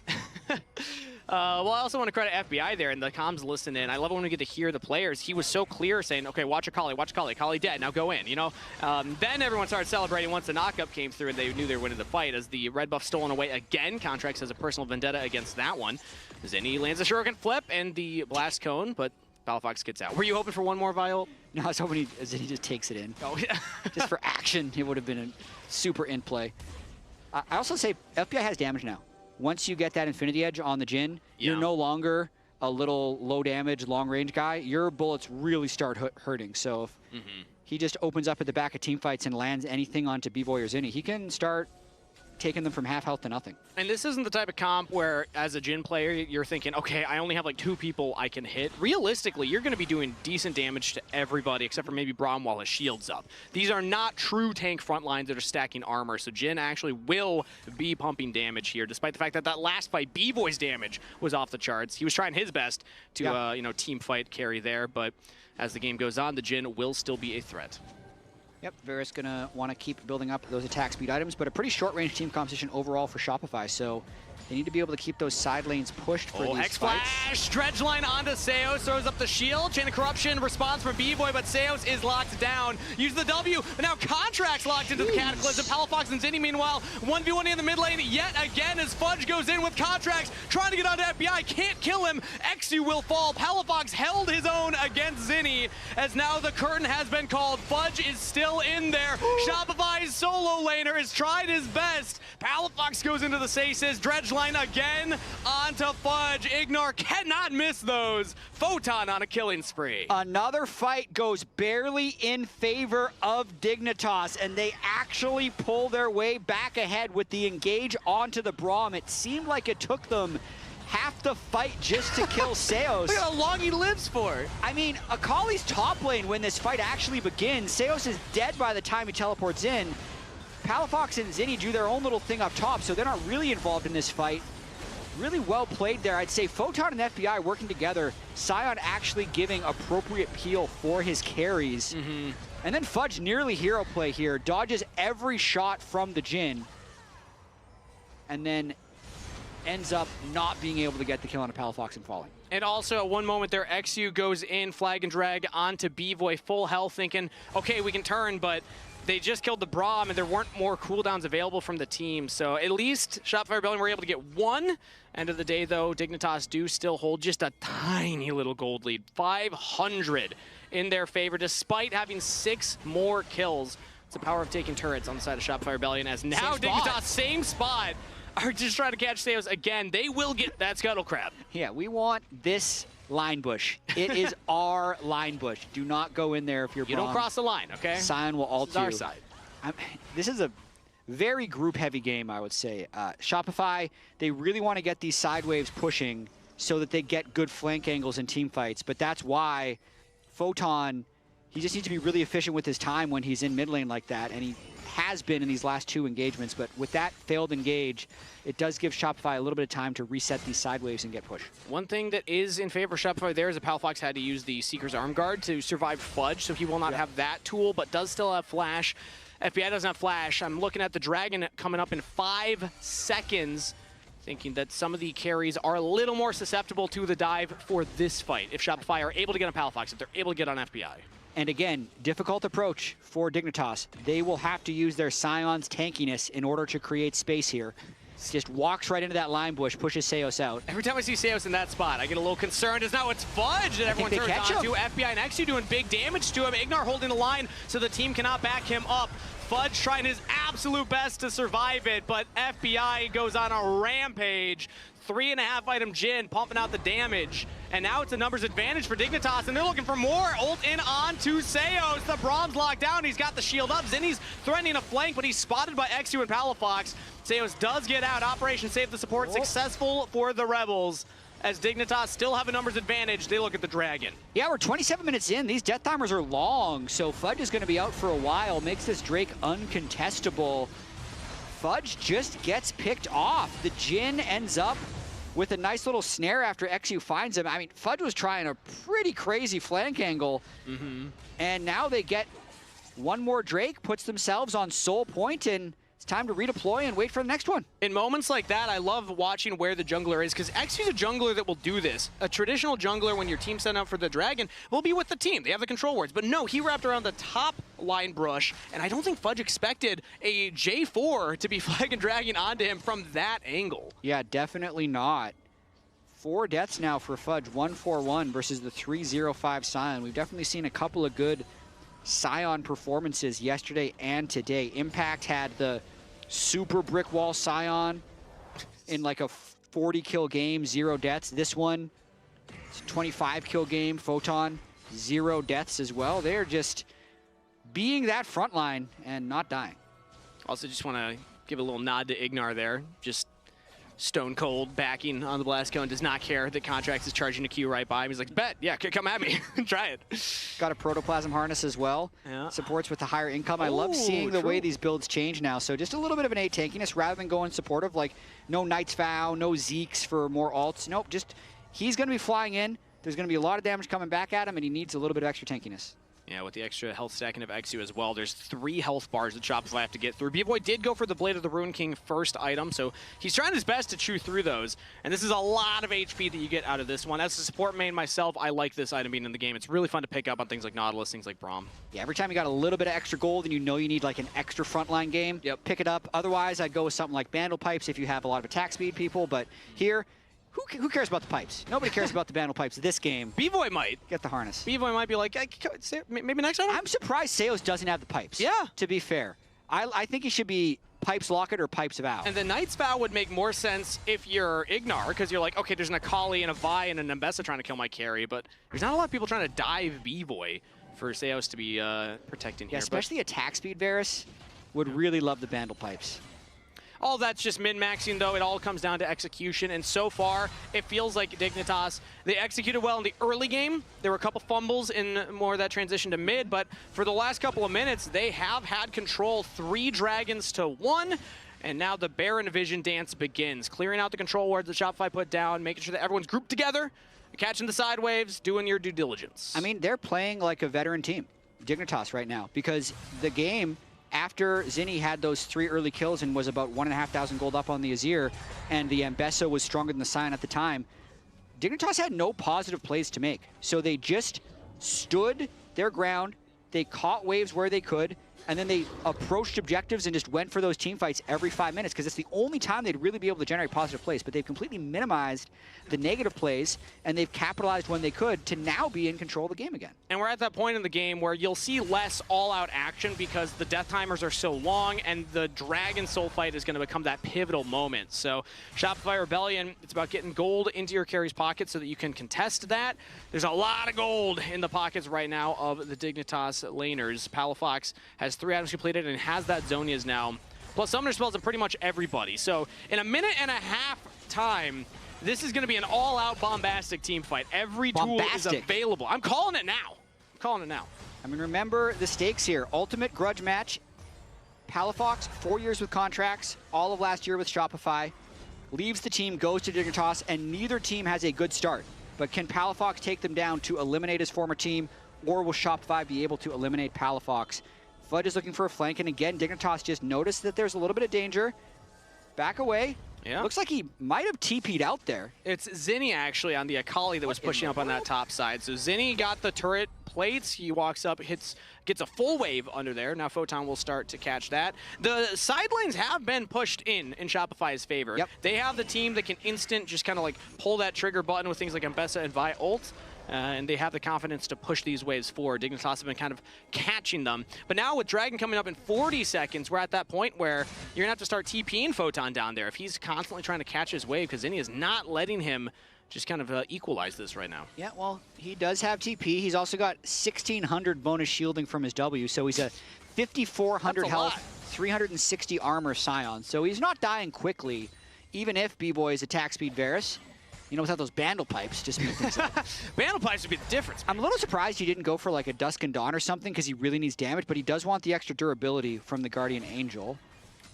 Well, I also want to credit FBI there and the comms listening. I love it when we get to hear the players. He was so clear saying, okay, watch Akali, Akali dead, now go in, you know? Then everyone started celebrating once the knockup came through and they knew they were winning the fight as the red buff stolen away again. Contracts has a personal vendetta against that one. Zinni lands a shuriken flip and the blast cone, but Palafox gets out. Were you hoping for one more, Viol? No, I was hoping Zinni just takes it in. Oh, yeah. Just for action, it would have been a super in play. I also say FBI has damage now. Once you get that Infinity Edge on the Jhin, you're no longer a little low damage, long range guy. Your bullets really start hurting. So if he just opens up at the back of team fights and lands anything onto B-Boy or Zinni, he can start taking them from half health to nothing. And this isn't the type of comp where, as a Jhin player, you're thinking, okay, I only have like 2 people I can hit. Realistically, you're going to be doing decent damage to everybody, except for maybe Braum while his shield's up. These are not true tank front lines that are stacking armor, so Jhin actually will be pumping damage here, despite the fact that that last fight, B-Boy's damage was off the charts. He was trying his best to, team fight carry there, but as the game goes on, the Jhin will still be a threat. Yep, Varus going to want to keep building up those attack speed items, but a pretty short-range team composition overall for Shopify, so they need to be able to keep those side lanes pushed for these X-Flash, Dredge line onto Seos, throws up the shield, Chain of Corruption response from B-Boy, but Seos is locked down. Use the W, and now Contracts locked into the Cataclysm. Palafox and Zinni, meanwhile, 1v1 in the mid lane yet again as Fudge goes in with Contracts, trying to get onto FBI, can't kill him. Xu will fall. Palafox held his own against Zinni, as now the curtain has been called. Fudge is still in there. Shopify's solo laner has tried his best. Palafox goes into the Saces, Dredge line again onto Fudge. Ignar cannot miss those. Photon on a killing spree. Another fight goes barely in favor of Dignitas, and they actually pull their way back ahead with the engage onto the Braum. It seemed like it took them half the fight just to kill Seos. Look at how long he lives for. I mean, Akali's top lane when this fight actually begins. Seos is dead by the time he teleports in. Palafox and Zinni do their own little thing up top, so they're not really involved in this fight. Really well played there. I'd say Photon and FBI working together. Scion actually giving appropriate peel for his carries. And then Fudge nearly hero play here. Dodges every shot from the Jhin. And then ends up not being able to get the kill on a Palafox and falling. And also, at one moment there, Xu goes in, flag and drag onto B-Boy, full health, thinking, okay, we can turn, but they just killed the Braum, and there weren't more cooldowns available from the team. So at least Shopify Rebellion were able to get one. End of the day, though, Dignitas do still hold just a tiny little gold lead. 500 in their favor, despite having 6 more kills. It's the power of taking turrets on the side of Shopify Rebellion, as now Dignitas, same spot. are just trying to catch Seos again, they will get that Scuttle Crab. Yeah, we want this line bush. It is our line bush. Do not go in there if you're You don't cross the line, okay? Sion will ult This is our you. side. This is a very group-heavy game, I would say. Shopify, they really want to get these side waves pushing so that they get good flank angles in team fights, but that's why Photon, he just needs to be really efficient with his time when he's in mid lane like that, and he has been in these last 2 engagements, but with that failed engage, it does give Shopify a little bit of time to reset these side waves and get push. One thing that is in favor of Shopify there is that Palafox had to use the Seeker's Arm Guard to survive Fudge, so he will not have that tool, but does still have Flash. FBI doesn't have Flash. I'm looking at the Dragon coming up in 5 seconds, thinking that some of the carries are a little more susceptible to the dive for this fight if Shopify are able to get on Palafox, if they're able to get on FBI. And again, difficult approach for Dignitas. They will have to use their Scion's tankiness in order to create space here. Just walks right into that line bush, pushes Seos out. Every time I see Seos in that spot, I get a little concerned as now it's Fudge that everyone turns on to. FBI and XU doing big damage to him. Ignar holding the line so the team cannot back him up. Fudge trying his absolute best to survive it, but FBI goes on a rampage. 3.5 item Jin pumping out the damage. And now it's a numbers advantage for Dignitas, and they're looking for more. Ult in on to Seos. The Brahms locked down. He's got the shield up. Zinni's threatening a flank, but he's spotted by XU and Palafox. Seos does get out. Operation Save the Support successful for the Rebels. As Dignitas still have a numbers advantage, they look at the Dragon. Yeah, we're 27 minutes in. These death timers are long, so Fudge is going to be out for a while. Makes this Drake uncontestable. Fudge just gets picked off. The Jin ends up with a nice little snare after XU finds him. I mean, Fudge was trying a pretty crazy flank angle. And now they get one more Drake, puts themselves on Soul Point, and it's time to redeploy and wait for the next one. In moments like that, I love watching where the jungler is, because XU's a jungler that will do this. A traditional jungler, when your team's sent out for the Dragon, will be with the team. They have the control wards. But no, he wrapped around the top line brush, and I don't think Fudge expected a J4 to be flagging Dragon onto him from that angle. Yeah, definitely not. 4 deaths now for Fudge, 1-4-1 versus the 3-0-5 Sion. We've definitely seen a couple of good Sion performances yesterday and today. Impact had the super brick wall Sion in like a 40 kill game, 0 deaths. This one, it's a 25 kill game. Photon, 0 deaths as well. They're just being that front line and not dying. Also, just want to give a little nod to Ignar there. Just stone cold backing on the blast cone, does not care that Contracts is charging a Q right by him. He's like, bet, yeah, come at me, try it. Got a protoplasm harness as well. Yeah. Supports with the higher income. I love seeing the way these builds change now. So just a little bit of an 8 tankiness rather than going supportive, like no Knight's Vow, no Zeeks for more ults. Nope, just he's going to be flying in. There's going to be a lot of damage coming back at him, and he needs a little bit of extra tankiness. Yeah, with the extra health stacking of XU as well, there's 3 health bars that Shopify have to get through. B-Boy did go for the Blade of the Rune King first item, so he's trying his best to chew through those. And this is a lot of HP that you get out of this one. As a support main myself, I like this item being in the game. It's really fun to pick up on things like Nautilus, things like Braum. Yeah, every time you got a little bit of extra gold and you know you need like an extra frontline game, pick it up. Otherwise, I'd go with something like Bandle Pipes if you have a lot of attack speed people. But here, who cares about the pipes? Nobody cares about the Bandle Pipes this game. B-Boy might. Get the harness. B-Boy might be like, maybe next time? I'm surprised Seos doesn't have the pipes. Yeah. To be fair. I think he should be Pipes Locket or Pipes Vow. And the Knight's Vow would make more sense if you're Ignar, because you're like, okay, there's an Akali and a Vi and an Nambessa trying to kill my carry, but there's not a lot of people trying to dive B-Boy for Seos to be protecting here. Yeah, especially attack speed Varus would really love the Bandle Pipes. All that's just min-maxing, though. It all comes down to execution, and so far, it feels like Dignitas, they executed well in the early game. There were a couple fumbles in more of that transition to mid, but for the last couple of minutes, they have had control 3 dragons to 1, and now the Baron Vision dance begins. Clearing out the control wards that Shopify put down, making sure that everyone's grouped together, catching the side waves, doing your due diligence. I mean, they're playing like a veteran team, Dignitas right now, because the game, after Zinni had those 3 early kills and was about 1,500 gold up on the Azir, and the Ambessa was stronger than the Sion at the time, Dignitas had no positive plays to make. So they just stood their ground, they caught waves where they could, and then they approached objectives and just went for those team fights every 5 minutes because it's the only time they'd really be able to generate positive plays. But they've completely minimized the negative plays, and they've capitalized when they could to now be in control of the game again. And we're at that point in the game where you'll see less all-out action because the death timers are so long, and the Dragon Soul fight is going to become that pivotal moment. So Shopify Rebellion, it's about getting gold into your carry's pocket so that you can contest that. There's a lot of gold in the pockets right now of the Dignitas laners. Palafox has 3 items completed and has that Zonia's now, plus summoner spells on pretty much everybody. So in a minute and a half time, this is going to be an all-out bombastic team fight. Every tool is available. I'm calling it now. I'm calling it now. I mean, remember the stakes here. Ultimate grudge match. Palafox, 4 years with contracts, all of last year with Shopify. Leaves the team, goes to Dignitas, and neither team has a good start. But can Palafox take them down to eliminate his former team, or will Shopify be able to eliminate Palafox? Fudge is looking for a flank, and again, Dignitas just noticed that there's a little bit of danger. Back away. Yeah. Looks like he might have TP'd out there. It's Zinni, actually, on the Akali that was pushing up on that top side. So Zinni got the turret plates. He walks up, gets a full wave under there. Now Photon will start to catch that. The side lanes have been pushed in Shopify's favor. Yep. They have the team that can instant just kind of like pull that trigger button with things like Mbessa and Vi ult. And they have the confidence to push these waves forward. Dignitas have been kind of catching them. But now with Dragon coming up in 40 seconds, we're at that point where you're going to have to start TPing Photon down there if he's constantly trying to catch his wave, because Zinni is not letting him just kind of equalize this right now. Yeah, well, he does have TP. He's also got 1,600 bonus shielding from his W, so he's a 5,400 health, 360 armor Scion. So he's not dying quickly, even if B-Boy is attack speed Varus. You know, without those Bandle Pipes, just make things up. Bandle Pipes would be the difference. I'm a little surprised he didn't go for like a Dusk and Dawn or something, because he really needs damage, but he does want the extra durability from the Guardian Angel.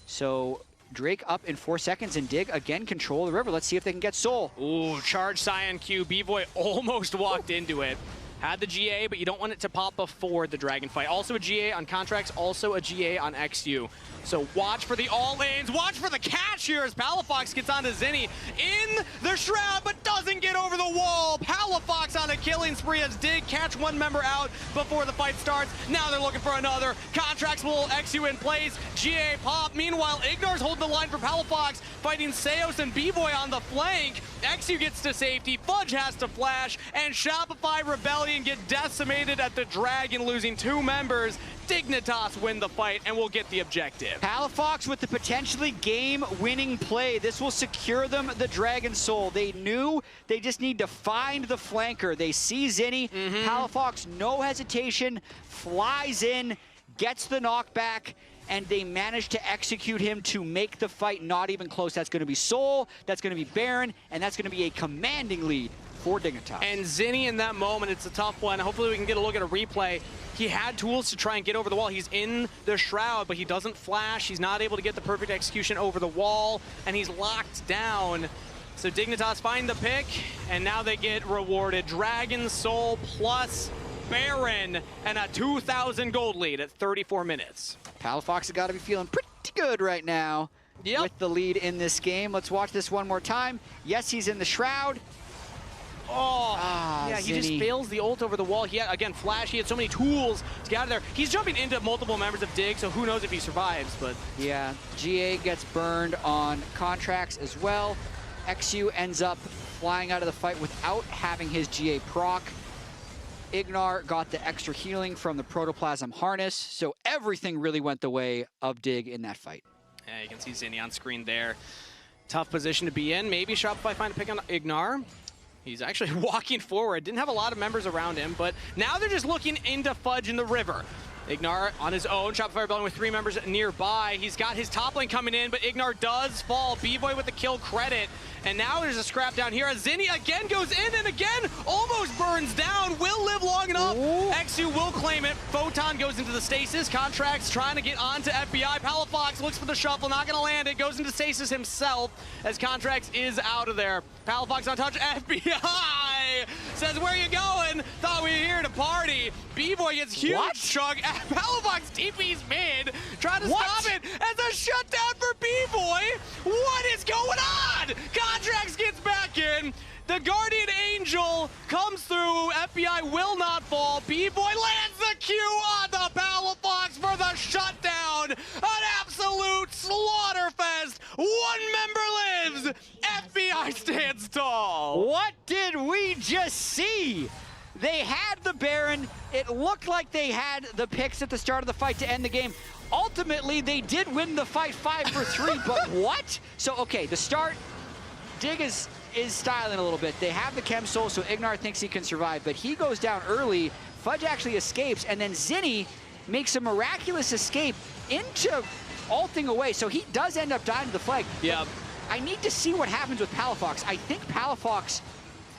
So Drake up in 4 seconds, and Dig again control the river. Let's see if they can get Soul. Ooh, charge Scion Q. B-Boy almost walked into it. Had the GA, but you don't want it to pop before the Dragon fight. Also a GA on contracts, also a GA on XU. So watch for the all lanes, watch for the catch here as Palafox gets onto Zinni in the Shroud, but doesn't get over the wall. Palafox on a killing spree as Dig catch one member out before the fight starts. Now they're looking for another. Contracts will XU in place. GA pop. Meanwhile, Ignor's holding the line for Palafox, fighting Seos and B-Boy on the flank. XU gets to safety. Fudge has to flash, and Shopify Rebellion get decimated at the Dragon, losing 2 members. Dignitas win the fight and will get the objective. Palafox with the potentially game-winning play. This will secure them the Dragon Soul. They knew they just need to find the flanker. They see Zinni. Palafox, no hesitation, flies in, gets the knockback, and they manage to execute him to make the fight not even close. That's going to be Soul, that's going to be Baron, and that's going to be a commanding lead for Dignitas. And Zinni in that moment, it's a tough one. Hopefully we can get a look at a replay. He had tools to try and get over the wall. He's in the Shroud, but he doesn't flash. He's not able to get the perfect execution over the wall, and he's locked down. So Dignitas find the pick, and now they get rewarded. Dragon Soul plus Baron, and a 2,000 gold lead at 34 minutes. Palafox has got to be feeling pretty good right now with the lead in this game. Let's watch this one more time. Yes, he's in the Shroud. Oh, yeah, he just fails the ult over the wall. He had, again, flash. He had so many tools to get out of there. He's jumping into multiple members of Dig, so who knows if he survives, but... Yeah, GA gets burned on contracts as well. XU ends up flying out of the fight without having his GA proc. Ignar got the extra healing from the Protoplasm harness, so everything really went the way of Dig in that fight. Yeah, you can see Zinni on screen there. Tough position to be in. Maybe Shopify find a pick on Ignar. He's actually walking forward. Didn't have a lot of members around him, but now they're just looking into Fudge in the river. Ignar on his own. Shopify Rebellion with 3 members nearby. He's got his top lane coming in, but Ignar does fall. B-Boy with the kill credit. And now there's a scrap down here as Zinni again goes in and again almost burns down. Will live long enough. XU will claim it. Photon goes into the stasis. Contracts trying to get onto FBI. Palafox looks for the shuffle, not going to land it. Goes into stasis himself as Contracts is out of there. Palafox on touch. FBI says, where you going? Thought we were here to party. B-Boy gets huge chug. Palafox TP's mid. Trying to stop it as a shutdown for B-Boy. What is going on? Contracts gets back in. The Guardian Angel comes through. FBI will not fall. B-Boy lands the Q on the Palafox for the shutdown. stands tall. What did we just see? They had the Baron. It looked like they had the picks at the start of the fight to end the game. Ultimately, they did win the fight 5 for 3, but what? So, okay, the start, Dig is styling a little bit. They have the Chem Soul, so Ignar thinks he can survive, but he goes down early. Fudge actually escapes, and then Zinni makes a miraculous escape into ulting away, so he does end up dying to the flag. Yeah. I need to see what happens with Palafox. I think Palafox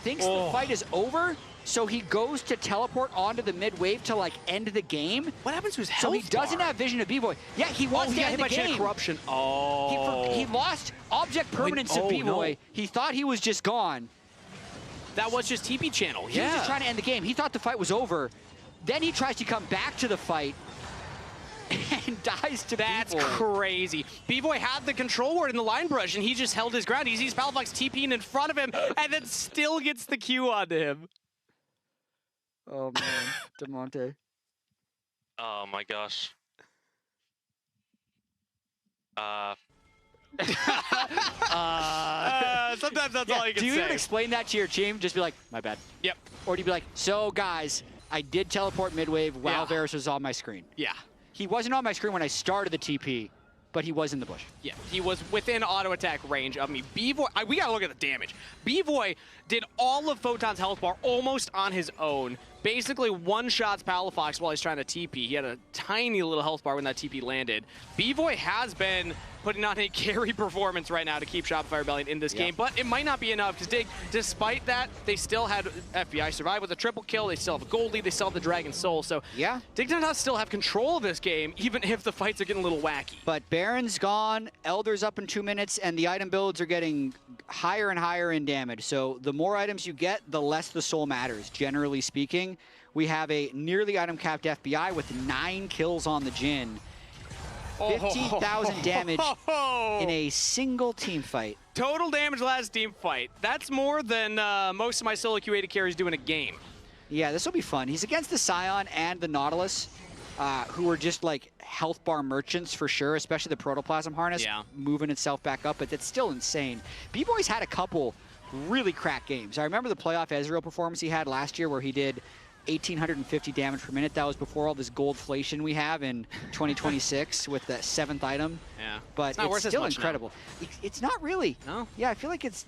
thinks the fight is over, so he goes to teleport onto the mid wave to like end the game. What happens to his health So he doesn't have vision of B-Boy. Yeah, he wants to end the game. Corruption. Oh. He lost object permanence of B-Boy. No. He thought he was just gone. That was just TP channel. He was just trying to end the game. He thought the fight was over. Then he tries to come back to the fight and dies to That's B-Boy. crazy. B-Boy had the control ward in the line brush, and he just held his ground. He sees Palafox TPing in front of him, and then still gets the Q onto him. Oh, man. DeMonte. Oh my gosh. Sometimes that's all you can Do you say. even explain that to your team? Just be like, my bad. Yep. Or do you be like, so guys, I did teleport mid-wave while Varus was on my screen. Yeah. He wasn't on my screen when I started the TP, but he was in the bush. Yeah, he was within auto attack range of me. B-Boy, we gotta look at the damage. B-Boy did all of Photon's health bar almost on his own. Basically one-shots Palafox while he's trying to TP. He had a tiny little health bar when that TP landed. B-Boy has been putting on a carry performance right now to keep Shopify Rebellion in this game, but it might not be enough because Dig, despite that, they still had FBI survive with a triple kill. They still have a gold lead. They still have the Dragon Soul. So yeah, Dignitas still have control of this game, even if the fights are getting a little wacky. But Baron's gone, Elder's up in 2 minutes, and the item builds are getting higher and higher in damage. So the more items you get, the less the soul matters, generally speaking. We have a nearly item-capped FBI with 9 kills on the Jhin. 15,000 damage in a single team fight. Total damage last team fight. That's more than most of my solo Q8 carries do in a game. Yeah, this will be fun. He's against the Scion and the Nautilus, who are just like health bar merchants for sure, especially the Protoplasm Harness moving itself back up, but it's still insane. B-Boy's had a couple really crack games. I remember the playoff Ezreal performance he had last year where he did 1,850 damage per minute. That was before all this goldflation we have in 2026 with the 7th item. Yeah. But it's still incredible. It's not really. No? Yeah, I feel like it's,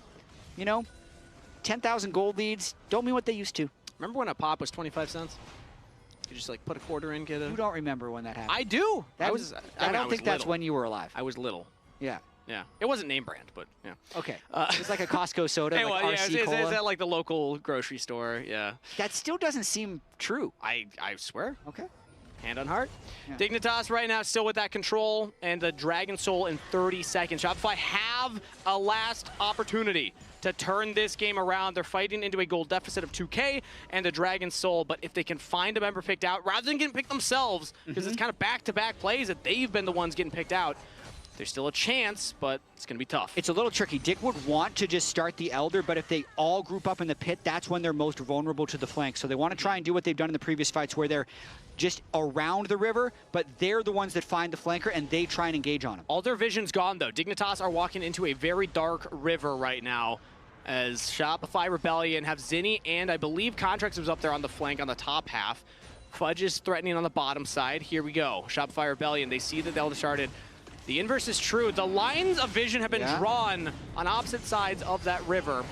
10,000 gold leads don't mean what they used to. Remember when a pop was 25 cents? You just like put a quarter in, get a... You don't remember when that happened. I do. I don't think that's little. when you were alive. I was little. Yeah. Yeah. It wasn't name brand, but yeah. Okay. It's like a Costco soda, Hey, like well, RC yeah, Cola. is that like the local grocery store? Yeah. That still doesn't seem true. I swear. Okay. Hand on heart. Yeah. Dignitas right now still with that control and the Dragon Soul in 30 seconds. Shopify have a last opportunity to turn this game around. They're fighting into a gold deficit of 2K and a Dragon Soul, but if they can find a member picked out, rather than getting picked themselves, because it's kind of back-to-back plays that they've been the ones getting picked out, there's still a chance, but it's going to be tough. It's a little tricky. Dick would want to just start the Elder, but if they all group up in the pit, that's when they're most vulnerable to the flank. So they want to try and do what they've done in the previous fights where they're just around the river, but they're the ones that find the flanker and they try and engage on him. All their vision's gone, though. Dignitas are walking into a very dark river right now as Shopify Rebellion have Zinni and I believe Contracts was up there on the flank on the top half. Fudge is threatening on the bottom side. Here we go. Shopify Rebellion, they see that the Elder started. The inverse is true. The lines of vision have been drawn on opposite sides of that river.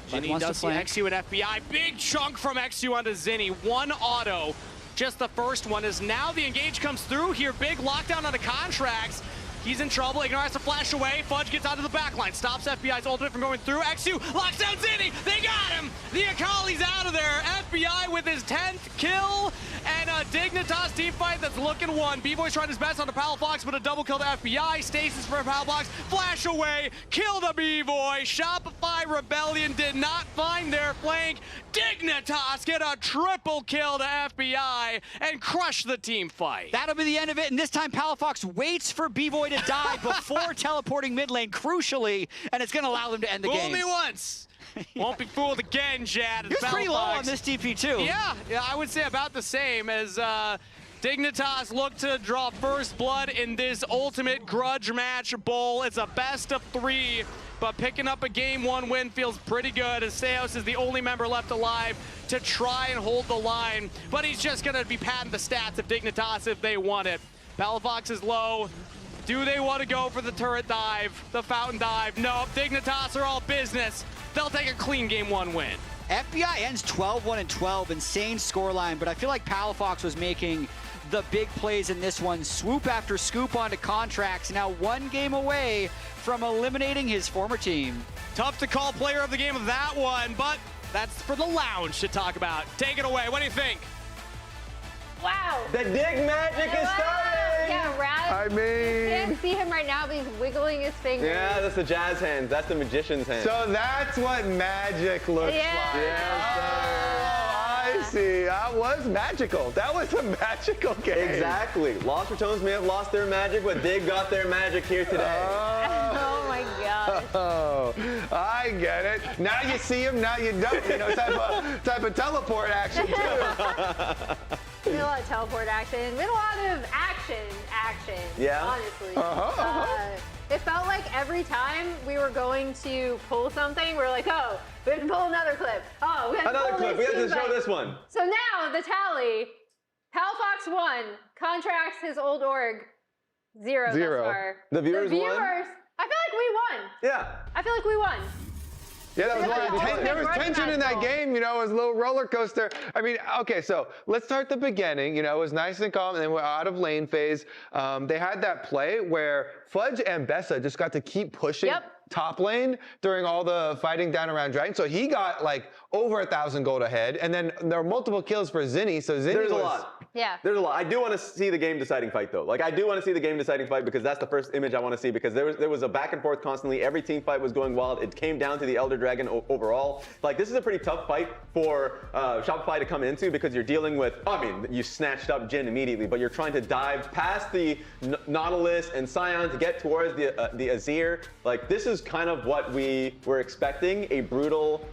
Zinni does see XU at FBI. Big chunk from XU onto Zinni. One auto. Just the first one as now the engage comes through here. Big lockdown on the Contracts. He's in trouble. Ignore has to flash away. Fudge gets onto the backline. Stops FBI's ultimate from going through. XU locks down Zinni. They got him. The Akali's out of there. FBI with his 10th kill. And a Dignitas team fight that's looking one. B-Boy's trying his best on the Palafox, but a double kill to FBI. Stasis for Palafox. Flash away. Kill the B-Boy. Shopify Rebellion did not find their flank. Dignitas get a triple kill to FBI and crush the team fight. That'll be the end of it, and this time Palafox waits for B-Boy to die before teleporting mid lane, crucially, and it's going to allow them to end the game. Fool me once. Won't be fooled again, Jad. You're pretty low on this DP too. Yeah, I would say about the same as Dignitas look to draw first blood in this ultimate grudge match bowl. It's a best of 3, but picking up a game 1 win feels pretty good as Seos is the only member left alive to try and hold the line, but he's just gonna be padding the stats of Dignitas if they want it. Palafox is low. Do they want to go for the turret dive, the fountain dive? No, Dignitas are all business. They'll take a clean game 1 win. FBI ends 12-1-12, insane scoreline, but I feel like Palafox was making the big plays in this one. Swoop after scoop onto Contracts, now 1 game away from eliminating his former team. Tough to call player of the game of that one, but that's for the lounge to talk about. Take it away. What do you think? Wow. The dig magic is starting. Yeah, Raz. I mean, you can't see him right now, but he's wiggling his fingers. Yeah, that's the jazz hands. That's the magician's hands. So that's what magic looks like. Yes, I see. That was magical. That was a magical game. Exactly. Lost Ratones may have lost their magic, but Dig got their magic here today. Oh my God. Oh, I get it. Now you see him, now you don't. You know, type of teleport action too. We had a lot of teleport action. We had a lot of action. Yeah. Honestly. It felt like every time we were going to pull something, we were like, oh, we have to pull another clip. Oh, we have to Another pull clip. We this have to team show fight. this one. So now the tally: Palafox 1, Contracts his old org 0 thus far. The viewers won? I feel like we won. Yeah. I feel like we won. Yeah, that was a lot of there was tension in that game, you know, it was a little roller coaster. I mean, okay, so let's start at the beginning. You know, it was nice and calm, and then we're out of lane phase. They had that play where Fudge and Bessa just got to keep pushing top lane during all the fighting down around Dragon. So he got like over 1,000 gold ahead, and then there were multiple kills for Zinni. So Zinni There's a lot. Yeah. There's a lot. I do want to see the game deciding fight though. Like I do want to see the game deciding fight because that's the first image I want to see because there was a back and forth constantly. Every team fight was going wild. It came down to the Elder Dragon overall. Like this is a pretty tough fight for Shopify to come into because you're dealing with, I mean, you snatched up Jhin immediately, but you're trying to dive past the Nautilus and Scion to get towards the Azir. Like this is kind of what we were expecting, a brutal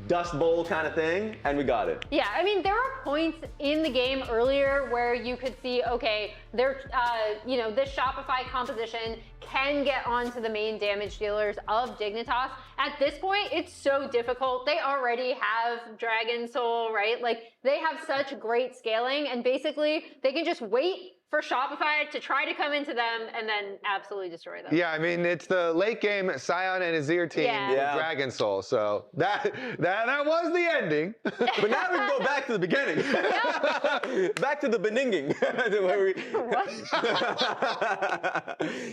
Dust Bowl kind of thing, and we got it. Yeah, I mean, there are points in the game earlier where you could see, okay, this Shopify composition can get onto the main damage dealers of Dignitas. At this point, it's so difficult. They already have Dragon Soul, right? Like, they have such great scaling, and basically, they can just wait for Shopify to try to come into them and then absolutely destroy them. Yeah, I mean, it's the late game Scion and Azir team with Dragon Soul. So that was the ending. But now we can go back to the beginning. Back to the beninging.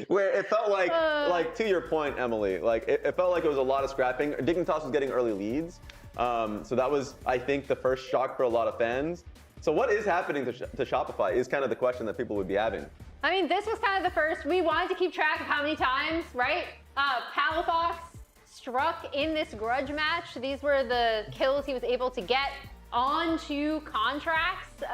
Where it felt like to your point, Emily, like it felt like it was a lot of scrapping. Dignitas was getting early leads. So that was, I think, the first shock for a lot of fans. So what is happening to Shopify is kind of the question that people would be having. I mean, this was kind of the first. We wanted to keep track of how many times, right? Palafox struck in this grudge match. These were the kills he was able to get onto Contracts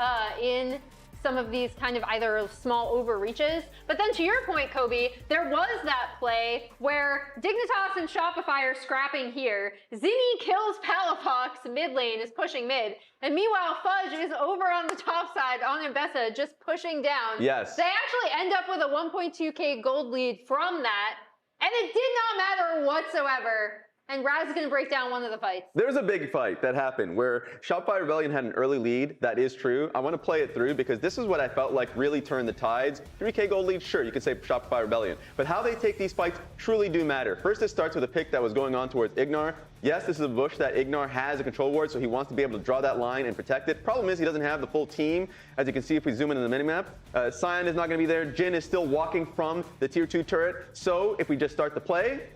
in some of these kind of either small overreaches. But then to your point, Kobe, there was that play where Dignitas and Shopify are scrapping here. Zinni kills Palafox, mid lane is pushing mid. And meanwhile, Fudge is over on the top side on Mbessa, just pushing down. Yes. They actually end up with a 1.2k gold lead from that. And it did not matter whatsoever. And Raz is going to break down one of the fights. There's a big fight that happened where Shopify Rebellion had an early lead. That is true. I want to play it through because this is what I felt like really turned the tides. 3k gold lead, sure, you could say Shopify Rebellion. But how they take these fights truly do matter. First, it starts with a pick that was going on towards Ignar. Yes, this is a bush that Ignar has a control ward, so he wants to be able to draw that line and protect it. Problem is he doesn't have the full team. As you can see if we zoom in on the minimap, Scion is not going to be there. Jhin is still walking from the tier 2 turret. So if we just start the play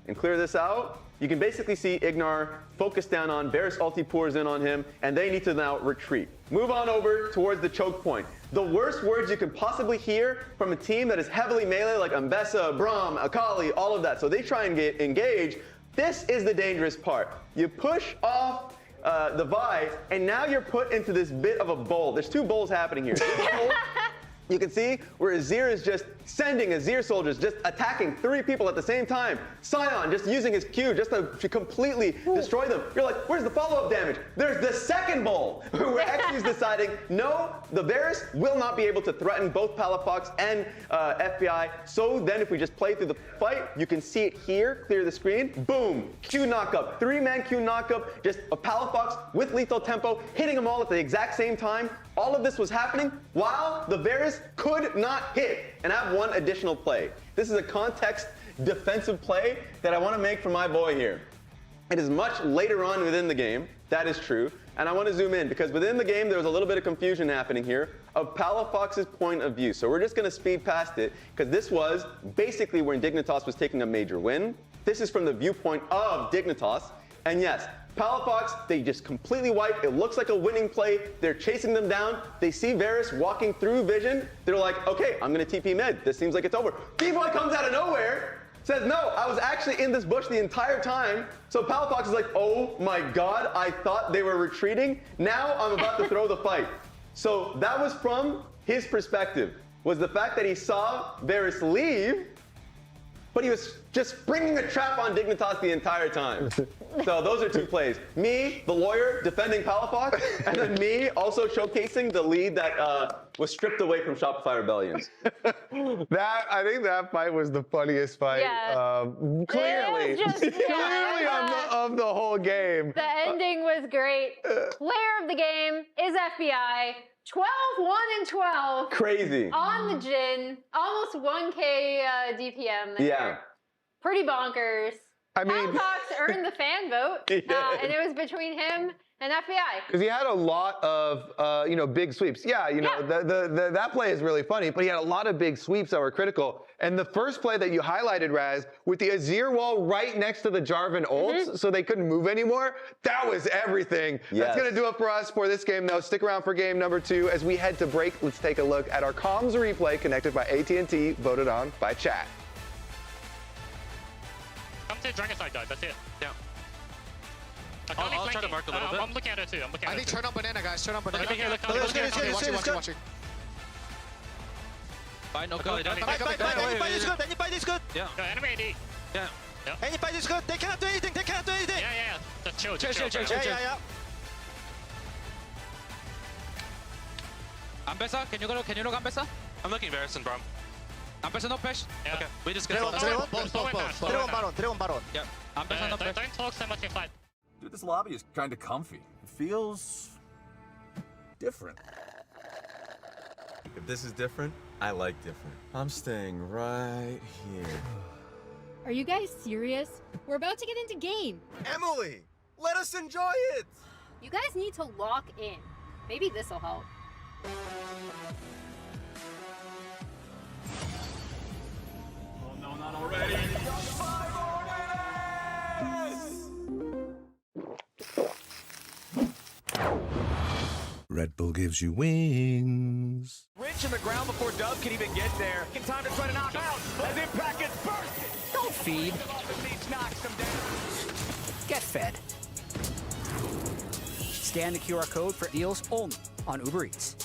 and clear this out, you can basically see Ignar focus down on, Varus ulti pours in on him, and they need to now retreat. Move on over towards the choke point. The worst words you could possibly hear from a team that is heavily melee like Mbessa, Braum, Akali, all of that. So they try and get engaged. This is the dangerous part. You push off the Vi, and now you're put into this bit of a bowl. There's two bowls happening here. You can see where Azir is just sending Azir soldiers, just attacking 3 people at the same time. Sion just using his Q just to completely destroy them. You're like, where's the follow-up damage? There's the second bowl where X is deciding, no, the Varus will not be able to threaten both Palafox and FBI. So then if we just play through the fight, you can see it here, clear the screen, boom, Q knockup, 3-man Q knockup, just a Palafox with lethal tempo, hitting them all at the exact same time. All of this was happening while the Varus could not hit. And I have one additional play. This is a context defensive play that I want to make for my boy here. It is much later on within the game, that is true. And I want to zoom in because within the game there was a little bit of confusion happening here of Palafox's point of view. So we're just going to speed past it because this was basically when Dignitas was taking a major win. This is from the viewpoint of Dignitas. And yes, Palafox, they just completely wipe. It looks like a winning play. They're chasing them down. They see Varus walking through vision. They're like, okay, I'm going to TP mid. This seems like it's over. B-Boy comes out of nowhere, says, no, I was actually in this bush the entire time. So Palafox is like, oh my God, I thought they were retreating. Now I'm about to throw the fight. So that was from his perspective, was the fact that he saw Varus leave, but he was just bringing a trap on Dignitas the entire time. So those are 2 plays. Me, the lawyer, defending Palafox, and then me also showcasing the lead that was stripped away from Shopify Rebellions. I think that fight was the funniest fight. Yeah. Clearly, clearly of the whole game. The ending was great. Player of the game is FBI. 12-1-12. Crazy. On the Jhin. Almost 1K DPM there. Yeah. Pretty bonkers. I mean, Palafox earned the fan vote, and it was between him and FBI. Because he had a lot of, big sweeps. Yeah, that play is really funny, but he had a lot of big sweeps that were critical. And the first play that you highlighted, Raz, with the Azir wall right next to the Jarvan ults, so they couldn't move anymore, that was everything. Yes. That's going to do it for us for this game, though. Stick around for game number 2. As we head to break, let's take a look at our comms replay connected by AT&T, voted on by chat. Come to Dragon side, guys. That's it. Yeah. I'll try to mark a little bit. I'm looking at it too. I think turn on banana, guys. Turn on banana. Look here, Watching. Fine, okay. Any fight is good. Any fight is good. Yeah. Enemy AD. Yeah. Any fight is good. They cannot do anything. They cannot do anything. Yeah. Just chill. Yeah. Ambessa, can you look Ambessa? I'm looking Varus and Braum. Ambessa no push. Yeah. Okay, we just get Baron. Yeah. Ambessa no push. Don't talk so much inside. Dude, this lobby is kind of comfy. It feels different. If this is different, I like different. I'm staying right here. Are you guys serious? We're about to get into game. Emily, let us enjoy it. You guys need to lock in. Maybe this'll help. Oh no, not already. Red Bull gives you wings. Rich in the ground before Dub can even get there. In time to try to knock out as Impact gets burst. Don't feed. Knocks him down. Get fed. Scan the QR code for deals only on Uber Eats.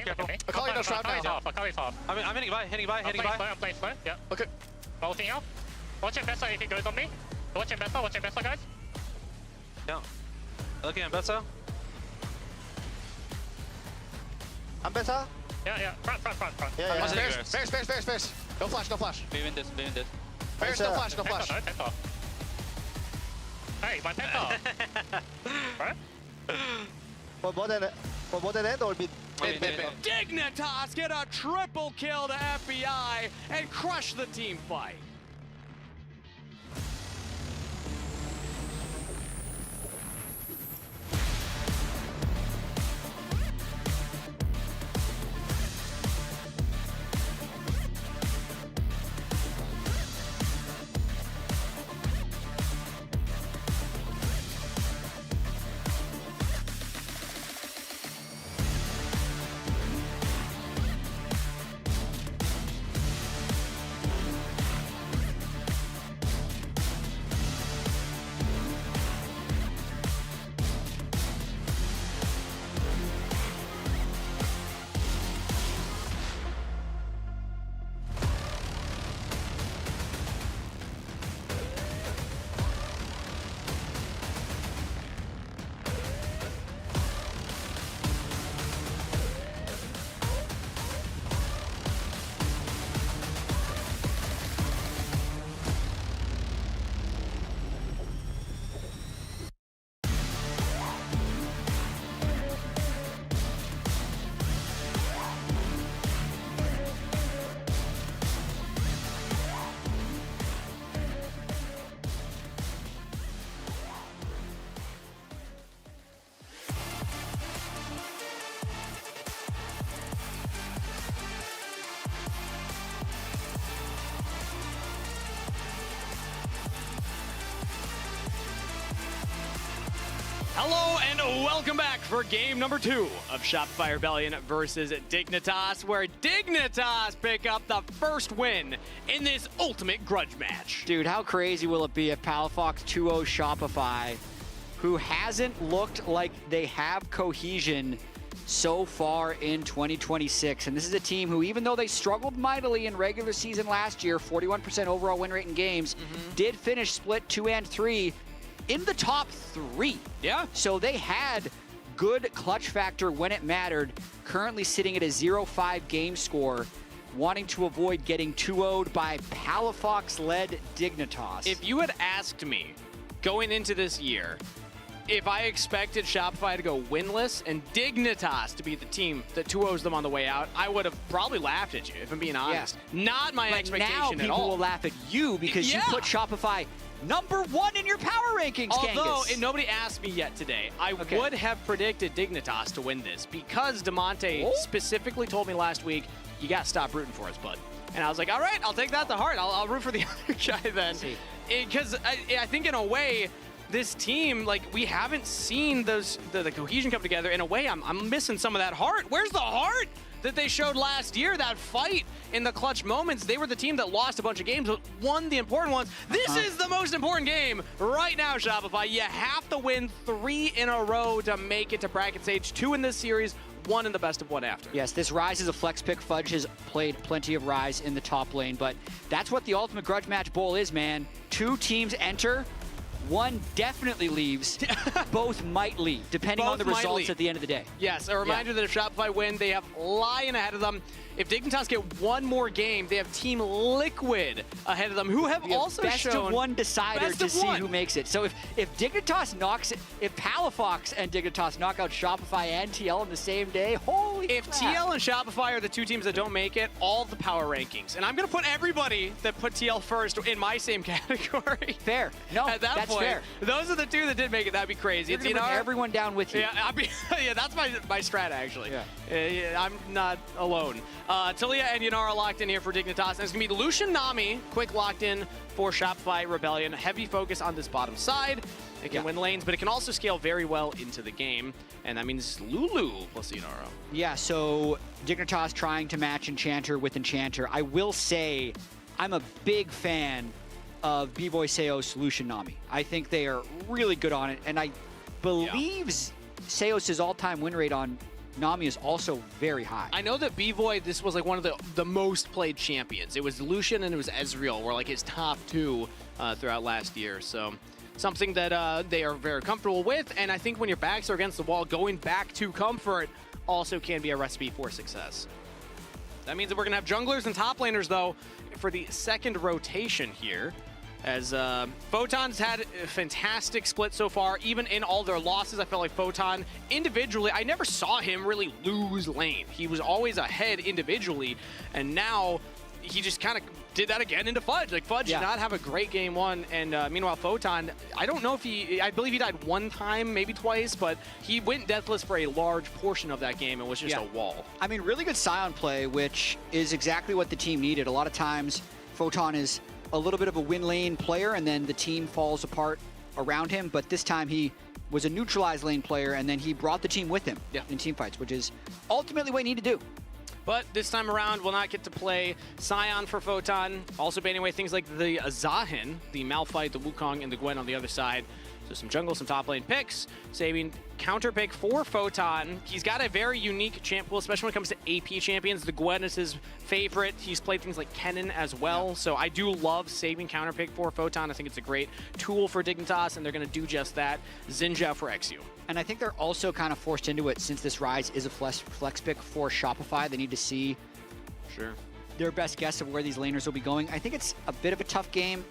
Careful. Akali no shot now. Akali's off. I'm hitting by. I'm playing slow. Yeah. Okay. Bolting out. Watch Ambessa if he goes on me. Watch Ambessa, guys. Yeah. Looking at Ambessa. Ambessa? Yeah. Front. Yeah. Bears. No flash. We win this. Bears, no flash. Penta. Hey, my Penta. Right? For both end or mid? Dignitas get a triple kill to FBI and crush the team fight. Hello and welcome back for game number 2 of Shopify Rebellion versus Dignitas, where Dignitas pick up the first win in this ultimate grudge match. Dude, how crazy will it be if Palafox 2-0 Shopify, who hasn't looked like they have cohesion so far in 2026. And this is a team who, even though they struggled mightily in regular season last year, 41% overall win rate in games, did finish split 2 and 3 in the top 3. Yeah. So they had good clutch factor when it mattered, currently sitting at a 0-5 game score, wanting to avoid getting 2-0'd by Palafox-led Dignitas. If you had asked me going into this year if I expected Shopify to go winless and Dignitas to be the team that 2-0's them on the way out, I would have probably laughed at you, if I'm being honest. Not my expectation now at people all. will laugh at you because you put Shopify #1 in your power rankings, Although, Kangas. and nobody asked me yet today, I would have predicted Dignitas to win this because DeMonte specifically told me last week, you got to stop rooting for us, bud. And I was like, all right, I'll take that to heart. I'll root for the other guy then. Because I think in a way, this team, like, we haven't seen the cohesion come together. In a way, I'm missing some of that heart. Where's the heart that they showed last year, that fight in the clutch moments? They were the team that lost a bunch of games, but won the important ones. This is the most important game right now, Shopify. You have to win 3 in a row to make it to bracket stage, 2 in this series, 1 in the best of 1 after. Yes, this Ryze is a flex pick. Fudge has played plenty of Ryze in the top lane, but that's what the Ultimate Grudge Match Bowl is, man. 2 teams enter. 1 definitely leaves. Both might leave, depending on the results at the end of the day. Yes, a reminder that if Shopify win, they have Lyon ahead of them. If Dignitas get 1 more game, they have Team Liquid ahead of them, who have also best shown of 1 decider to see who makes it. So if Dignitas knocks it, if Palafox and Dignitas knock out Shopify and TL on the same day, holy If crap. TL and Shopify are the 2 teams that don't make it, all of the power rankings. And I'm going to put everybody that put TL first in my same category. Fair. No, at that that's point, fair. those are the 2 that did make it. That'd be crazy. You're gonna bring everyone down with you. Yeah, yeah, that's my strat, actually. Yeah. I'm not alone. Talia and Yanara locked in here for Dignitas. And it's going to be Lucian Nami, quick locked in for Shopify Rebellion. Heavy focus on this bottom side. It can win lanes, but it can also scale very well into the game. And that means Lulu plus Yanara. Yeah, so Dignitas trying to match Enchanter with Enchanter. I will say I'm a big fan of B-Boy Seos Lucian Nami. I think they are really good on it. And I believe Seos' all-time win rate on Nami is also very high. I know that B-Boy, this was like one of the most played champions. It was Lucian and it was Ezreal were like his top 2 throughout last year. So something that they are very comfortable with. And I think when your backs are against the wall, going back to comfort also can be a recipe for success. That means that we're going to have junglers and top laners, though, for the second rotation here. As Photon's had a fantastic split so far. Even in all their losses, I felt like Photon individually, I never saw him really lose lane. He was always ahead individually, and now he just kind of did that again into Fudge. Like, Fudge did not have a great game 1, and meanwhile, Photon, I don't know if I believe he died 1 time, maybe twice, but he went deathless for a large portion of that game and was just a wall. I mean, really good Scion play, which is exactly what the team needed. A lot of times, Photon is a little bit of a win lane player, and then the team falls apart around him. But this time he was a neutralized lane player, and then he brought the team with him in team fights, which is ultimately what you need to do. But this time around, we'll not get to play Scion for Photon. Also banning away things like the Zahin, the Malphite, the Wukong, and the Gwen on the other side. So some jungle, some top lane picks, saving counter pick for Photon. He's got a very unique champ pool, especially when it comes to AP champions. The Gwen is his favorite. He's played things like Kennen as well. So I do love saving counter pick for Photon. I think it's a great tool for Dignitas, and they're going to do just that. Zinja for Exu. And I think they're also kind of forced into it since this Ryze is a flex pick for Shopify. They need to see their best guess of where these laners will be going. I think it's a bit of a tough game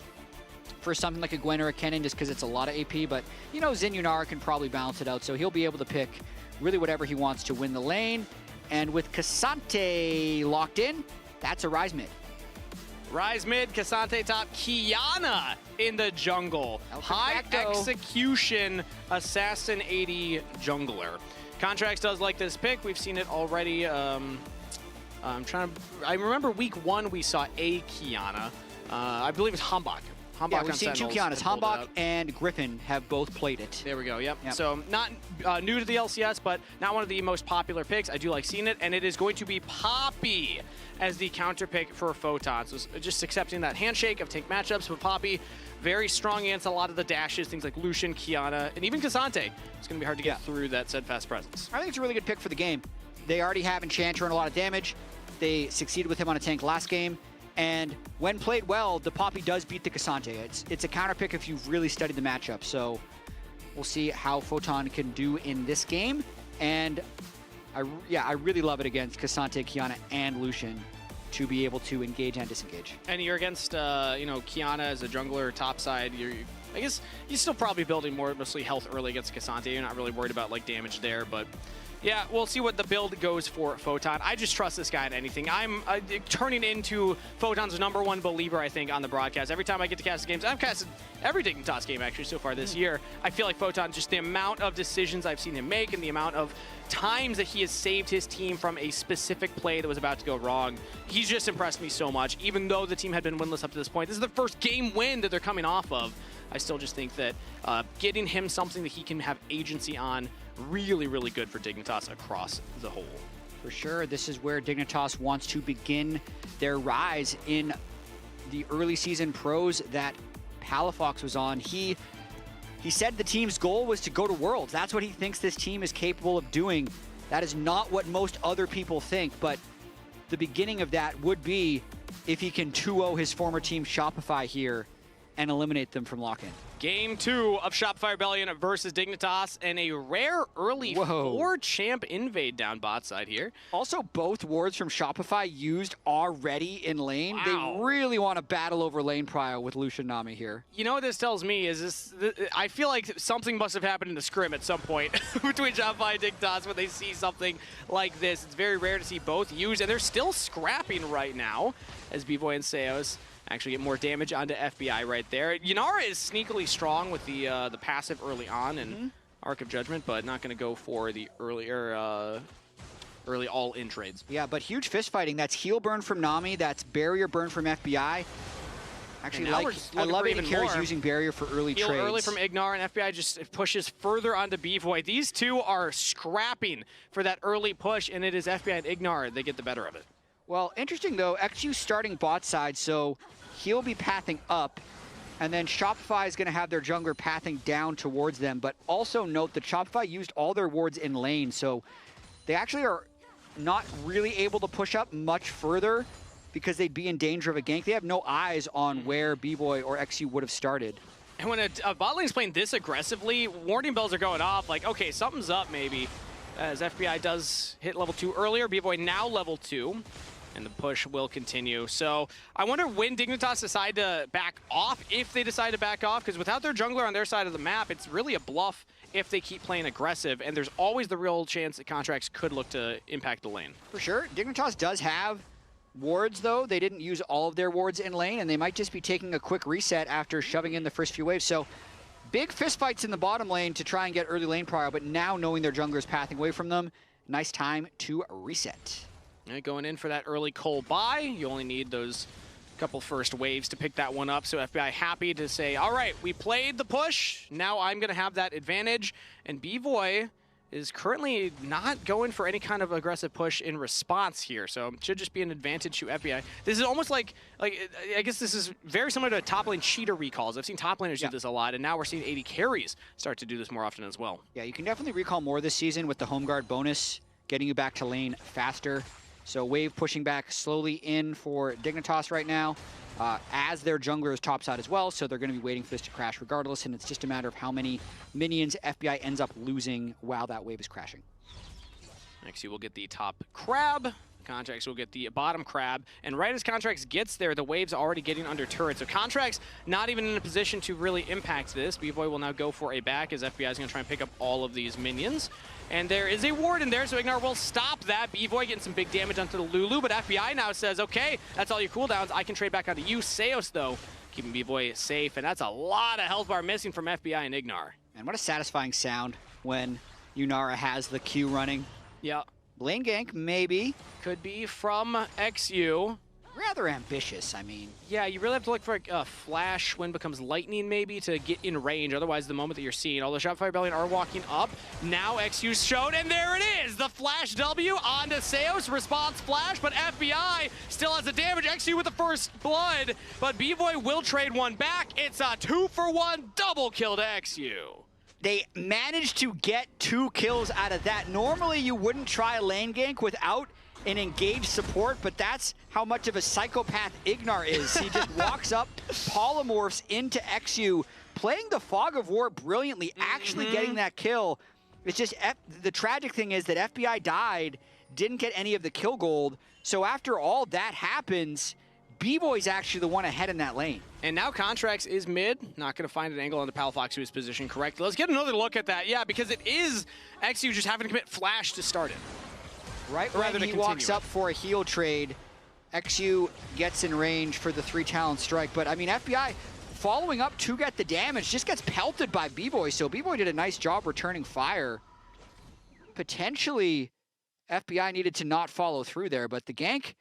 for something like a Gwen or a Kennen just because it's a lot of AP, but you know Xin Yunara can probably balance it out, so he'll be able to pick really whatever he wants to win the lane. And with Cassante locked in, that's a Ryze mid. Ryze mid, Cassante top, Kiana in the jungle. High execution, Assassin 80 jungler. Contracts does like this pick. We've seen it already. I remember week 1 we saw a Kiana. I believe it's Hambach Hambach Yeah, on we've seen two Sentinels Kianas. have pulled it Hambach out. and Griffin have both played it. There we go, yep. Yep. So not new to the LCS, but not one of the most popular picks. I do like seeing it, and it is going to be Poppy as the counter pick for Photon. So just accepting that handshake of tank matchups, but Poppy very strong against a lot of the dashes, things like Lucian, Kiana, and even Cassante. It's going to be hard to get through that steadfast presence. I think it's a really good pick for the game. They already have Enchanter and a lot of damage. They succeeded with him on a tank last game. And when played well, the Poppy does beat the Cassante. It's a counter pick if you've really studied the matchup. So we'll see how Photon can do in this game. And I really love it against Cassante, Kiana, and Lucian to be able to engage and disengage. And you're against, Kiana as a jungler topside. I guess you're still probably building mostly health early against Cassante. You're not really worried about like damage there, but yeah, we'll see what the build goes for Photon. I just trust this guy in anything. I'm turning into Photon's #1 believer, I think, on the broadcast. Every time I get to cast games, I've casted every Dignitas game actually so far this year. I feel like Photon, just the amount of decisions I've seen him make and the amount of times that he has saved his team from a specific play that was about to go wrong, he's just impressed me so much. Even though the team had been winless up to this point, this is the first game win that they're coming off of. I still just think that getting him something that he can have agency on, really, really good for Dignitas across the whole. For sure, this is where Dignitas wants to begin their rise in the early season pros that Palafox was on. He said the team's goal was to go to Worlds. That's what he thinks this team is capable of doing. That is not what most other people think, but the beginning of that would be if he can 2-0 his former team Shopify here and eliminate them from lock-in. Game 2 of Shopify Rebellion versus Dignitas, and a rare early 4-champ invade down bot side here. Also, both wards from Shopify used already in lane. Wow. They really want to battle over lane prio with Lucian Nami here. You know what this tells me is I feel like something must have happened in the scrim at some point between Shopify and Dignitas when they see something like this. It's very rare to see both used, and they're still scrapping right now as B-Boy and Seos actually get more damage onto FBI right there. Yanara is sneakily strong with the passive early on and Arc of Judgment, but not going to go for the early all-in trades. Yeah, but huge fist fighting. That's heal burn from Nami. That's barrier burn from FBI. Actually, I love AD carries using barrier for early heal trades. Early from Ignar, and FBI just pushes further onto B-Boy. These two are scrapping for that early push, and it is FBI and Ignar. They get the better of it. Well, interesting though, XU starting bot side, so he'll be pathing up, and then Shopify is going to have their jungler pathing down towards them. But also note that Shopify used all their wards in lane, so they actually are not really able to push up much further because they'd be in danger of a gank. They have no eyes on where B-Boy or XU would have started. And when a bot lane's playing this aggressively, warning bells are going off, like, okay, something's up maybe. As FBI does hit level 2 earlier, B-Boy now level 2. And the push will continue. So I wonder when Dignitas decide to back off, if they decide to back off, because without their jungler on their side of the map, it's really a bluff if they keep playing aggressive, and there's always the real chance that contracts could look to impact the lane. For sure. Dignitas does have wards, though. They didn't use all of their wards in lane, and they might just be taking a quick reset after shoving in the first few waves. So big fistfights in the bottom lane to try and get early lane prio, but now knowing their jungler is pathing away from them, nice time to reset. Going in for that early coal buy, you only need those couple first waves to pick that one up. So FBI happy to say, all right, we played the push. Now I'm going to have that advantage. And B-Boy is currently not going for any kind of aggressive push in response here. So it should just be an advantage to FBI. This is almost like I guess this is very similar to top lane cheater recalls. I've seen top laners do this a lot, and now we're seeing AD carries start to do this more often as well. Yeah, you can definitely recall more this season with the home guard bonus, getting you back to lane faster. So wave pushing back slowly in for Dignitas right now, as their jungler is topside as well, so they're going to be waiting for this to crash regardless, and it's just a matter of how many minions FBI ends up losing while that wave is crashing. Next, you will get the top crab. Contracts will get the bottom crab, and right as Contracts gets there, the wave's already getting under turret. So Contracts not even in a position to really impact this. B-Boy will now go for a back as FBI is going to try and pick up all of these minions. And there is a ward in there, so Ignar will stop that. B-Boy getting some big damage onto the Lulu, but FBI now says, okay, that's all your cooldowns. I can trade back onto you. Seos, though, keeping B-Boy safe, and that's a lot of health bar missing from FBI and Ignar. And what a satisfying sound when Yunara has the Q running. Yeah. Lane gank, maybe. Could be from XU. rather ambitious. I mean, yeah, you really have to look for a flash when becomes lightning maybe to get in range. Otherwise, the moment that you're seeing, all the Shopify Rebellion are walking up. Now XU's shown, and there it is. The flash W onto Seos, response flash, but FBI still has the damage. XU with the first blood, but B-Boy will trade one back. It's a 2-for-1 double kill to XU. They managed to get 2 kills out of that. Normally, you wouldn't try a lane gank without an engaged support, but that's how much of a psychopath Ignar is. He just walks up, polymorphs into XU, playing the Fog of War brilliantly, actually getting that kill. It's just, the tragic thing is that FBI died, didn't get any of the kill gold, so after all that happens, B-Boy's actually the one ahead in that lane. And now Contracts is mid. Not going to find an angle on the Palafox to his position correctly. Let's get another look at that. Yeah, because it is XU just having to commit flash to start it. Right when he walks up for a heal trade, XU gets in range for the 3 talent strike. But, I mean, FBI following up to get the damage just gets pelted by B-Boy. So B-Boy did a nice job returning fire. Potentially, FBI needed to not follow through there, but the gank,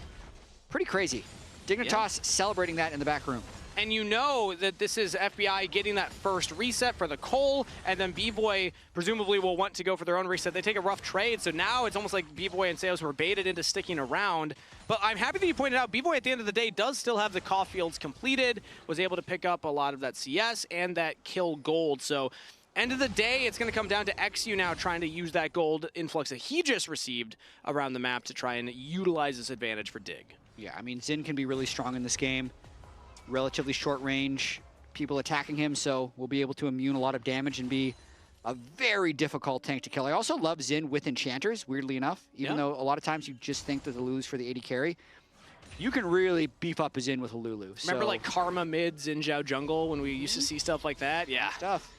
pretty crazy. Dignitas celebrating that in the back room. And you know that this is FBI getting that first reset for the Cole, and then B-Boy presumably will want to go for their own reset. They take a rough trade, so now it's almost like B-Boy and Seos were baited into sticking around. But I'm happy that you pointed out B-Boy at the end of the day does still have the Caulfields completed, was able to pick up a lot of that CS and that kill gold. So end of the day, it's going to come down to XU now trying to use that gold influx that he just received around the map to try and utilize this advantage for Dig. Yeah, I mean, Xin can be really strong in this game. Relatively short range, people attacking him, so we'll be able to immune a lot of damage and be a very difficult tank to kill. I also love Xin with enchanters, weirdly enough, even though a lot of times you just think that the Lulu's for the AD carry. You can really beef up a Xin with a Lulu. Remember like Karma mid, Xin Zhao jungle when we used to see stuff like that? Yeah. Stuff.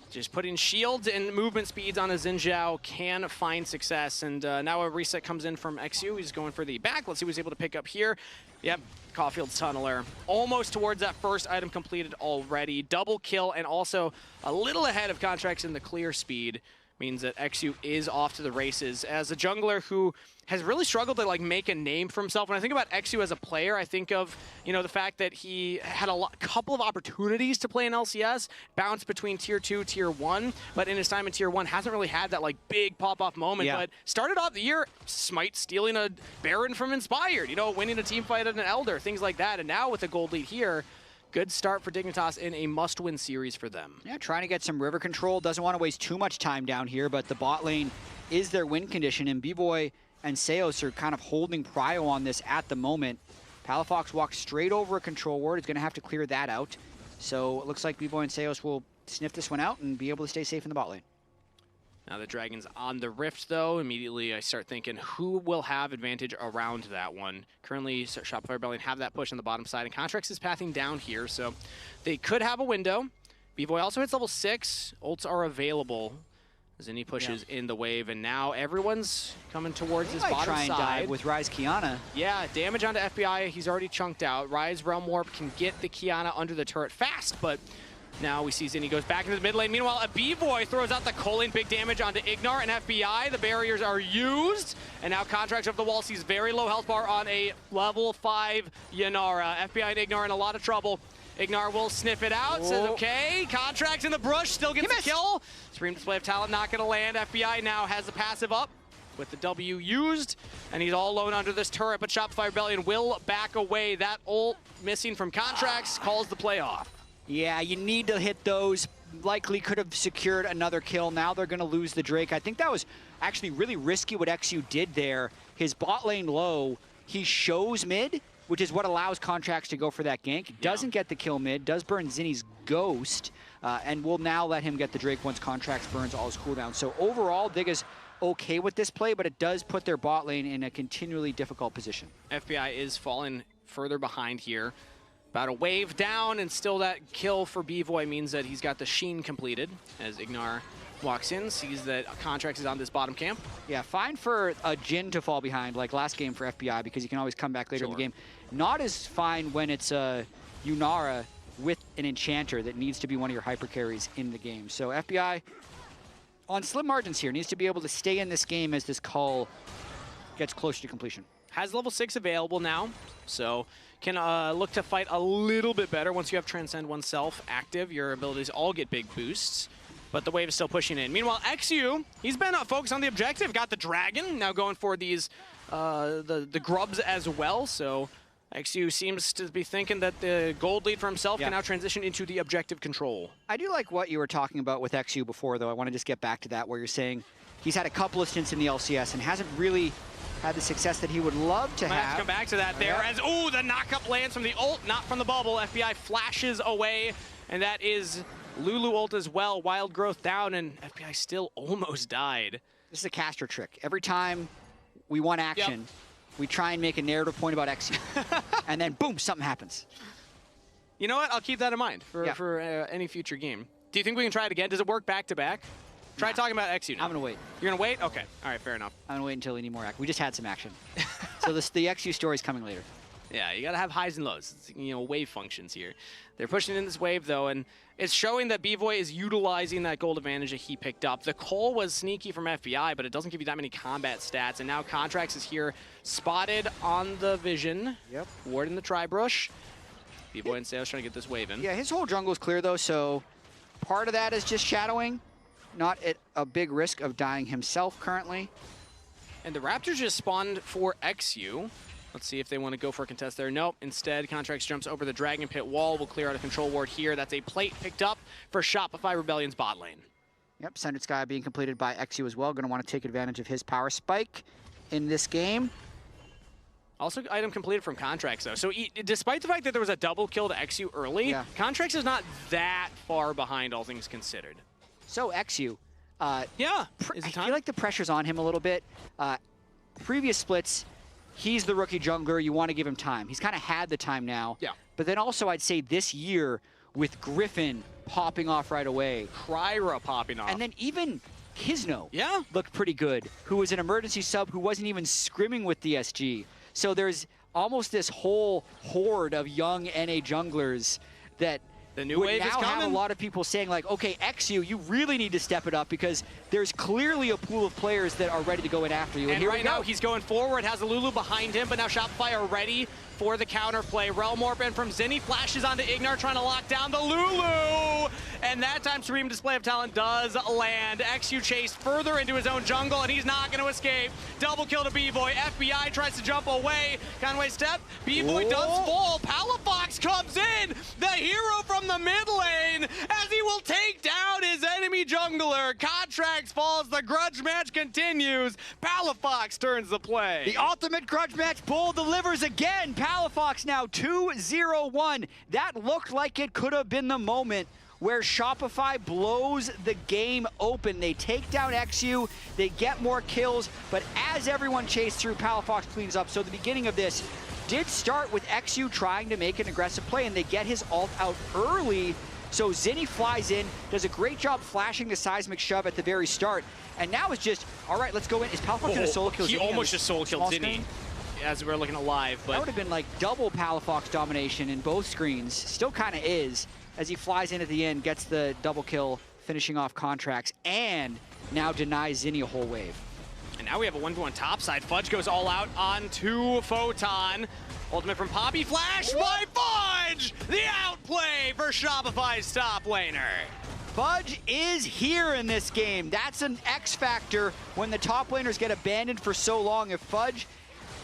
Just putting shields and movement speeds on a Xin Zhao can find success. And now a reset comes in from XU. He's going for the back. Let's see what he's able to pick up here. Yep, Caulfield's Tunneler. Almost towards that first item completed already. Double kill and also a little ahead of Contracts in the clear speed. Means that XU is off to the races. As a jungler who has really struggled to like make a name for himself. When I think about XU as a player, I think of, you know, the fact that he had a couple of opportunities to play in LCS, bounce between tier 2, tier 1, but in his time in tier 1 hasn't really had that like big pop-off moment. But started off the year, Smite stealing a Baron from Inspired, you know, winning a team fight at an Elder, things like that. And now with a gold lead here, good start for Dignitas in a must-win series for them. Yeah, trying to get some river control. Doesn't want to waste too much time down here, but the bot lane is their win condition, and B-Boy and Seos are kind of holding prio on this at the moment. Palafox walks straight over a control ward. He's going to have to clear that out. So it looks like B-Boy and Seos will sniff this one out and be able to stay safe in the bot lane. Now the Dragon's on the Rift, though. Immediately I start thinking, who will have advantage around that one? Currently, Shopify Rebellion have that push on the bottom side, and Contracts is pathing down here, so they could have a window. B-Boy also hits level 6. Ults are available. Zinni pushes in the wave, and now everyone's coming towards his bottom try and side. dive with Ryze Kiana. Yeah, damage onto FBI. He's already chunked out. Ryze Realm Warp can get the Kiana under the turret fast, but now we see Zinni goes back into the mid lane. Meanwhile, a B-Boy throws out the Colin, big damage onto Ignar and FBI. The barriers are used, and now Contracts up the wall sees very low health bar on a level 5 Yanara. FBI and Ignar in a lot of trouble. Ignar will sniff it out, says okay. Contracts in the brush, still gets a kill. Supreme Display of Talent not gonna land. FBI now has the passive up with the W used, and he's all alone under this turret, but Shopify Rebellion will back away. That ult missing from Contracts calls the play off. Yeah, you need to hit those. Likely could have secured another kill. Now they're going to lose the Drake. I think that was actually really risky what XU did there. His bot lane low, he shows mid, which is what allows Contracts to go for that gank. Doesn't get the kill mid, does burn Zinni's Ghost, and will now let him get the Drake once Contracts burns all his cooldown. So overall, Dig is okay with this play, but it does put their bot lane in a continually difficult position. FBI is falling further behind here. About a wave down, and still that kill for B-Boy means that he's got the Sheen completed as Ignar walks in, sees that Contracts is on this bottom camp. Yeah, fine for a Jhin to fall behind, like last game for FBI, because you can always come back later in the game. Not as fine when it's a Yunara with an Enchanter that needs to be one of your hyper carries in the game. So FBI, on slim margins here, needs to be able to stay in this game as this call gets closer to completion. has level 6 available now, so can look to fight a little bit better. Once you have Transcend oneself active, your abilities all get big boosts, but the wave is still pushing in. Meanwhile, XU, he's been focused on the objective, got the Dragon, now going for these the grubs as well, so XU seems to be thinking that the gold lead for himself can now transition into the objective control. I do like what you were talking about with XU before, though. I want to just get back to that, where you're saying he's had a couple of stints in the LCS and hasn't really had the success that he would love to Might have. to come back to that there as, ooh, the knockup lands from the ult, not from the bubble. FBI flashes away, and that is Lulu ult as well. Wild growth down, and FBI still almost died. This is a caster trick. Every time we want action, we try and make a narrative point about XU, and then boom, something happens. You know what? I'll keep that in mind for any future game. Do you think we can try it again? Does it work back to back? Try talking about XU now. I'm gonna wait. You're gonna wait? Okay. All right, fair enough. I'm gonna wait until we need more action. We just had some action. So the XU story's coming later. Yeah, you gotta have highs and lows. It's, you know, wave functions here. They're pushing in this wave though, and it's showing that B-Boy is utilizing that gold advantage that he picked up. The Cole was sneaky from FBI, but it doesn't give you that many combat stats. And now Contracts is here, spotted on the vision. Yep. Warding the tri-brush. B-Boy and Sales trying to get this wave in. Yeah, his whole jungle is clear though, so part of that is just shadowing. Not at a big risk of dying himself currently. And the Raptors just spawned for XU. Let's see if they want to go for a contest there. Nope. Instead, Contracts jumps over the Dragon Pit wall. Will clear out a control ward here. That's a plate picked up for Shopify Rebellion's bot lane. Yep, Sundered Sky being completed by XU as well. Going to want to take advantage of his power spike in this game. Also, item completed from Contracts, though. So despite the fact that there was a double kill to XU early, Contracts is not that far behind, all things considered. So XU, I feel like the pressure's on him a little bit. Previous splits, he's the rookie jungler. You want to give him time. He's kind of had the time now. Yeah. But then also, I'd say this year with Griffin popping off right away, Kryra popping off, and then even Kisno looked pretty good, who was an emergency sub who wasn't even scrimming with DSG. So there's almost this whole horde of young NA junglers that the new would wave now is coming. have a lot of people saying like, okay, XU, you really need to step it up because there's clearly a pool of players that are ready to go in after you. And here right now he's going forward, has a Lulu behind him, but now Shopify are ready for the counterplay. Realm Warp in from Zinni, flashes onto Ignar, trying to lock down the Lulu. And that time, Supreme Display of Talent does land. XU chased further into his own jungle, and he's not going to escape. Double kill to B-Boy. FBI tries to jump away. Conway step. B-Boy does fall. Palafox comes in, the hero from the mid lane, as he will take down his enemy jungler. Contracts falls. The grudge match continues. Palafox turns the play. The ultimate grudge match, Bull delivers again. Palafox now 2-0-1. That looked like it could have been the moment where Shopify blows the game open. They take down XU, they get more kills, but as everyone chased through, Palafox cleans up. So the beginning of this did start with XU trying to make an aggressive play, and they get his ult out early. So Zinni flies in, does a great job flashing the seismic shove at the very start, and now it's just, all right, let's go in. Is Palafox going to solo kill Zinni? He almost just solo killed Zinni as we're looking at live. But that would have been like double Palafox domination in both screens. Still kind of is, as he flies in at the end, gets the double kill, finishing off Contracts, and now denies Zinni a whole wave. And now we have a 1v1 topside. Fudge goes all out onto Photon. Ultimate from Poppy, flash by Fudge! The outplay for Shopify's top laner. Fudge is here in this game. That's an X factor when the top laners get abandoned for so long. If Fudge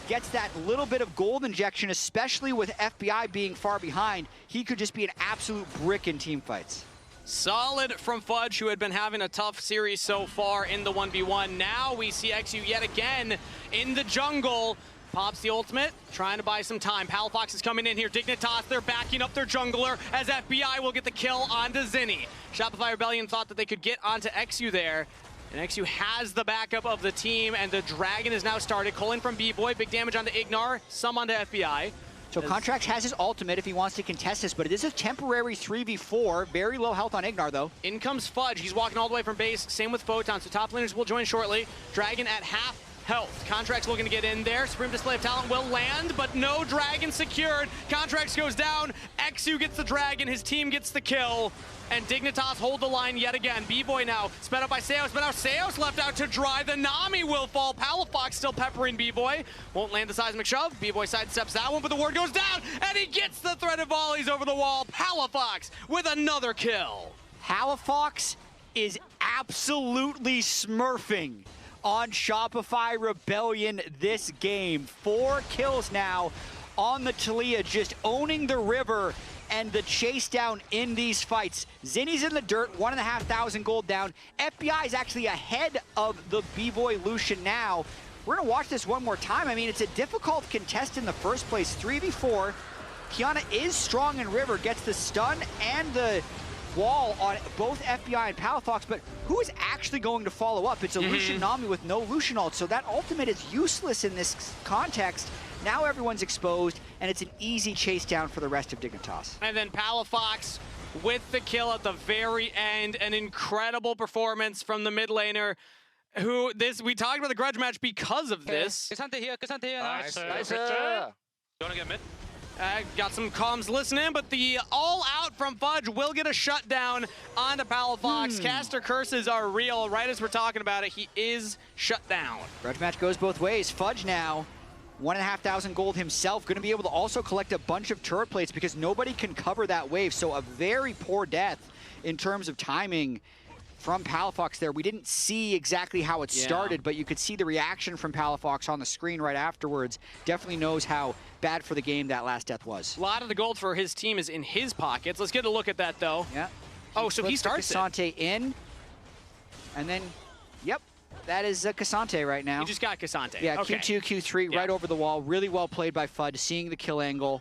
gets that little bit of gold injection, especially with FBI being far behind, he could just be an absolute brick in team fights. Solid from Fudge, who had been having a tough series so far in the 1v1. Now we see XU yet again in the jungle. Pops the ultimate, trying to buy some time. Palafox is coming in here. Dignitas, they're backing up their jungler as FBI will get the kill onto Zinni. Shopify Rebellion thought that they could get onto XU there. And XU has the backup of the team, and the Dragon is now started. Culling from B-Boy, big damage onto Ignar, some onto FBI. So Contracts has his ultimate if he wants to contest this, but it is a temporary 3v4. Very low health on Ignar, though. In comes Fudge. He's walking all the way from base. Same with Photon, so top laners will join shortly. Dragon at half health. Contracts looking to get in there. Supreme Display of Talent will land, but no dragon secured. Contracts goes down. Exu gets the dragon. His team gets the kill. And Dignitas hold the line yet again. B-Boy now sped up by Seos, but now Seos left out to dry. The Nami will fall. Palafox still peppering B-Boy. Won't land the seismic shove. B-Boy sidesteps that one, but the ward goes down, and he gets the threaded volleys over the wall. Palafox with another kill. Palafox is absolutely smurfing on Shopify Rebellion this game. 4 kills now on the TLAW, just owning the river and the chase down in these fights. Zinni's in the dirt, 1,500 gold down. FBI is actually ahead of the B-Boy Lucian now. We're gonna watch this one more time. I mean, it's a difficult contest in the first place, 3v4. Kiana is strong in river, gets the stun and the wall on both FBI and Palafox, but who is actually going to follow up? It's a Lucian Nami with no Lucian ult, so that ultimate is useless in this context. Now everyone's exposed, and it's an easy chase down for the rest of Dignitas. And then Palafox with the kill at the very end. An incredible performance from the mid laner, who we talked about the grudge match because of this. Cassante here, Cassante here. Nice. You want to get mid? Got some comms listening, but the all-out from Fudge will get a shutdown onto Palafox. Caster curses are real. Right as we're talking about it, he is shut down. Grudge match goes both ways. Fudge now, 1,500 gold himself, going to be able to also collect a bunch of turret plates because nobody can cover that wave. So a very poor death in terms of timing from Palafox there. We didn't see exactly how it started, but you could see the reaction from Palafox on the screen right afterwards. Definitely knows how bad for the game that last death was. A lot of the gold for his team is in his pockets. Let's get a look at that, though. Yeah. Oh, so he starts Cassante in, and then, yep, that is Cassante right now. He just got Cassante. Yeah, okay. Q2, Q3, right over the wall. Really well played by Fudge, seeing the kill angle.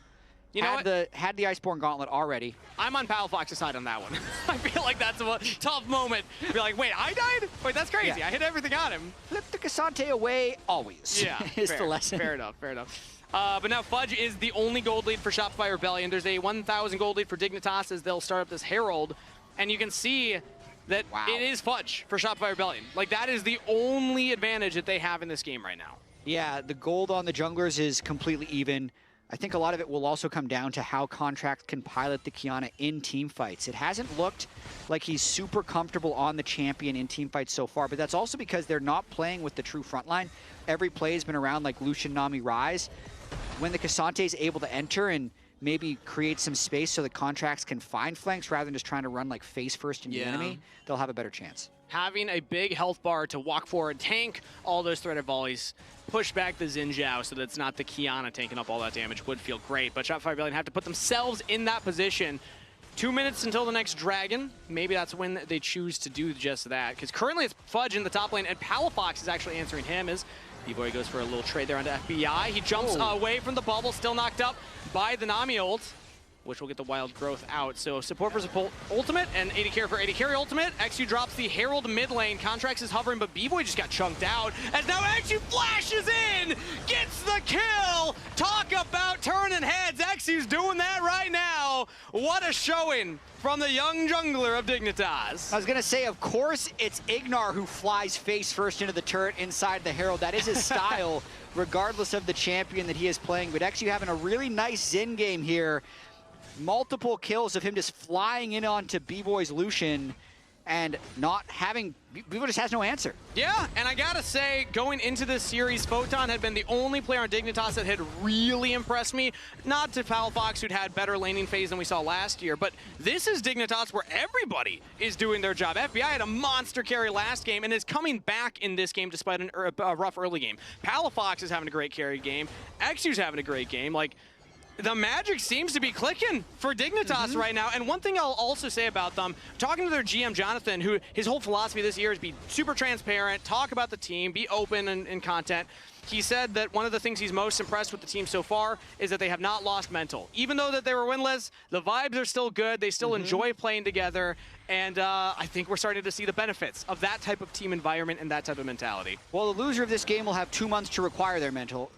You know had the Iceborne Gauntlet already. I'm on Palafox's side on that one. I feel like that's a tough moment. Be like, wait, I died? Wait, that's crazy. Yeah. I hit everything on him. Flip the Cassante away always. Yeah, is the lesson. Fair enough, fair enough. But now Fudge is the only gold lead for Shopify Rebellion. There's a 1,000 gold lead for Dignitas as they'll start up this Herald. And you can see that it is Fudge for Shopify Rebellion. Like, that is the only advantage that they have in this game right now. Yeah, the gold on the junglers is completely even. I think a lot of it will also come down to how Contract can pilot the Kiana in team fights. It hasn't looked like he's super comfortable on the champion in team fights so far, but that's also because they're not playing with the true frontline. Every play has been around like Lucian, Nami, Rise. When the Cassante is able to enter and maybe create some space so the Contracts can find flanks rather than just trying to run like face first into the enemy, they'll have a better chance. Having a big health bar to walk forward, tank all those threaded volleys, push back the Xin Zhao so that it's not the Kiana taking up all that damage would feel great. But Shopify Rebellion have to put themselves in that position. 2 minutes until the next Dragon. Maybe that's when they choose to do just that. Because currently it's Fudge in the top lane, and Palafox is actually answering him as B-Boy goes for a little trade there onto FBI. He jumps away from the bubble, still knocked up by the Nami ult, which will get the wild growth out. So support for support ultimate and AD carry for AD carry ultimate. XU drops the Herald mid lane. Contracts is hovering, but B-Boy just got chunked out. As now XU flashes in, gets the kill. Talk about turning heads. XU's doing that right now. What a showing from the young jungler of Dignitas. I was gonna say, of course, it's Ignar who flies face first into the turret inside the Herald. That is his style, regardless of the champion that he is playing. But XU having a really nice Xin game here. Multiple kills of him just flying in onto B-Boy's Lucian and not having, B-Boy just has no answer. Yeah, and I gotta say, going into this series, Photon had been the only player on Dignitas that had really impressed me. Not to Palafox, who'd had better laning phase than we saw last year, but this is Dignitas where everybody is doing their job. FBI had a monster carry last game and is coming back in this game despite a rough early game. Palafox is having a great carry game. XU's having a great game. Like, the magic seems to be clicking for Dignitas right now. And one thing I'll also say about them, talking to their GM, Jonathan, who his whole philosophy this year is be super transparent, talk about the team, be open in content. He said that one of the things he's most impressed with the team so far is that they have not lost mental. Even though that they were winless, the vibes are still good. They still enjoy playing together. And I think we're starting to see the benefits of that type of team environment and that type of mentality. Well, the loser of this game will have 2 months to recover their mental,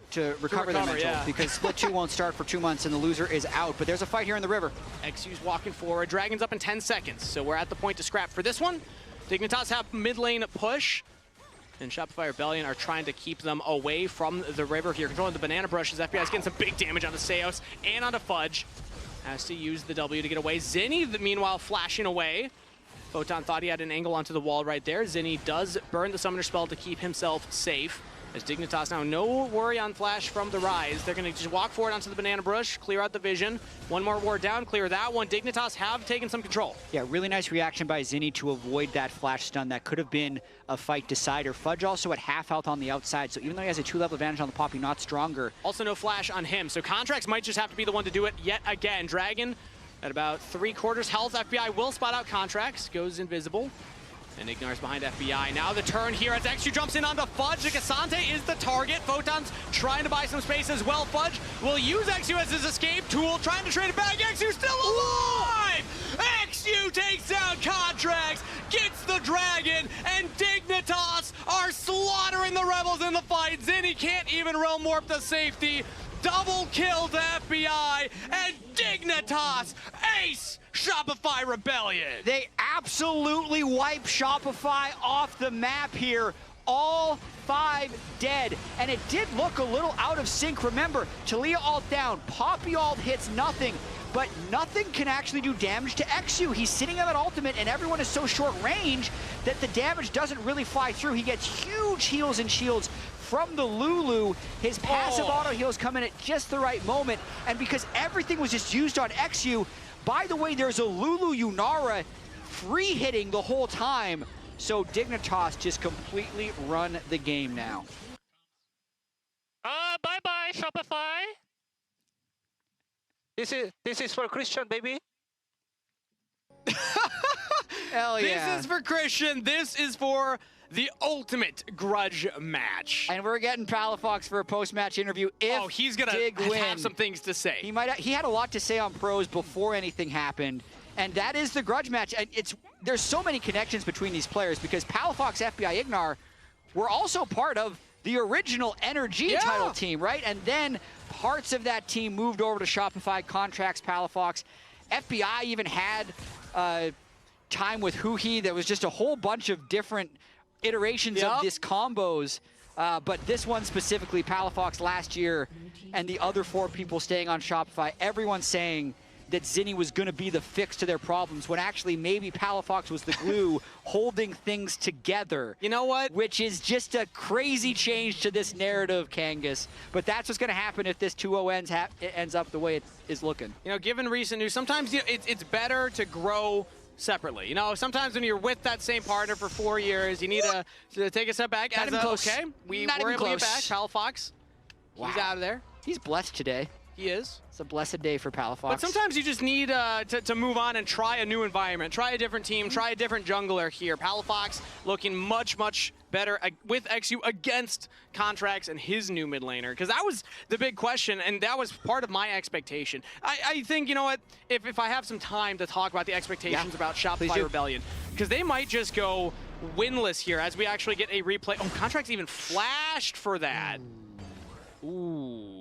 because Split 2 won't start for 2 months and the loser is out. But there's a fight here in the river. XU's walking forward. Dragon's up in 10 seconds. So we're at the point to scrap for this one. Dignitas have mid lane push. And Shopify Rebellion are trying to keep them away from the river here. Controlling the banana brushes. FBI is getting some big damage onto Seos and onto Fudge. Has to use the W to get away. Zinni, meanwhile, flashing away. Photon thought he had an angle onto the wall right there. Zinni does burn the Summoner spell to keep himself safe. As Dignitas now, no worry on flash from the Rise. They're going to just walk forward onto the banana brush, clear out the vision. One more ward down, clear that one. Dignitas have taken some control. Yeah, really nice reaction by Zinni to avoid that flash stun. That could have been a fight decider. Fudge also at half health on the outside, so even though he has a 2-level advantage on the Poppy, not stronger. Also no flash on him, so Contracts might just have to be the one to do it yet again. Dragon at about 3/4 health. FBI will spot out Contracts, goes invisible. And Ignar's behind FBI. Now the turn here as XU jumps in onto Fudge. Gasante is the target. Photon's trying to buy some space as well. Fudge will use XU as his escape tool, trying to trade it back. XU still alive! XU takes down Contracts, gets the Dragon, and Dignitas are slaughtering the Rebels in the fight. Zinni can't even realm warp the safety. Double kill to FBI, and Dignitas ace Shopify Rebellion. They absolutely wipe Shopify off the map here. All 5 dead, and it did look a little out of sync. Remember, Talia ult down, Poppy ult hits nothing, but nothing can actually do damage to XU. He's sitting on that ultimate, and everyone is so short range that the damage doesn't really fly through. He gets huge heals and shields from the Lulu. His passive auto heals come in at just the right moment, and because everything was just used on XU, by the way, there's a Lulu Yunara free hitting the whole time, so Dignitas just completely run the game now. Bye-bye, Shopify. This is for Christian, baby. Hell yeah. This is for Christian. This is for the ultimate grudge match. And we're getting Palafox for a post-match interview if he's gonna Dig win. have some things to say. He had a lot to say on pros before anything happened, and that is the grudge match. And there's so many connections between these players because Palafox, FBI, Ignar were also part of the original NRG title team, right? And then parts of that team moved over to Shopify, Contracts, Palafox. FBI even had time with Huhi. There was just a whole bunch of different iterations of this combos, but this one specifically, Palafox last year, and the other 4 people staying on Shopify, everyone's saying that Zinni was going to be the fix to their problems, when actually maybe Palafox was the glue holding things together. You know what? Which is just a crazy change to this narrative, Kangas. But that's what's going to happen if this 2-0 ends up the way it is looking. You know, given recent news, sometimes it's better to grow separately. You know, sometimes when you're with that same partner for 4 years, you need to take a step back. Not even close. Okay, we Not were even able to get close. back. Palafox, he's out of there. He's blessed today. He is. It's a blessed day for Palafox. But sometimes you just need to move on and try a new environment, try a different team, try a different jungler here. Palafox looking much, much better with XU against Contracts and his new mid laner, because that was the big question, and that was part of my expectation. I think, you know what, if I have some time to talk about the expectations about Shopify Rebellion, because they might just go winless here as we actually get a replay. Oh, Contracts even flashed for that. Ooh.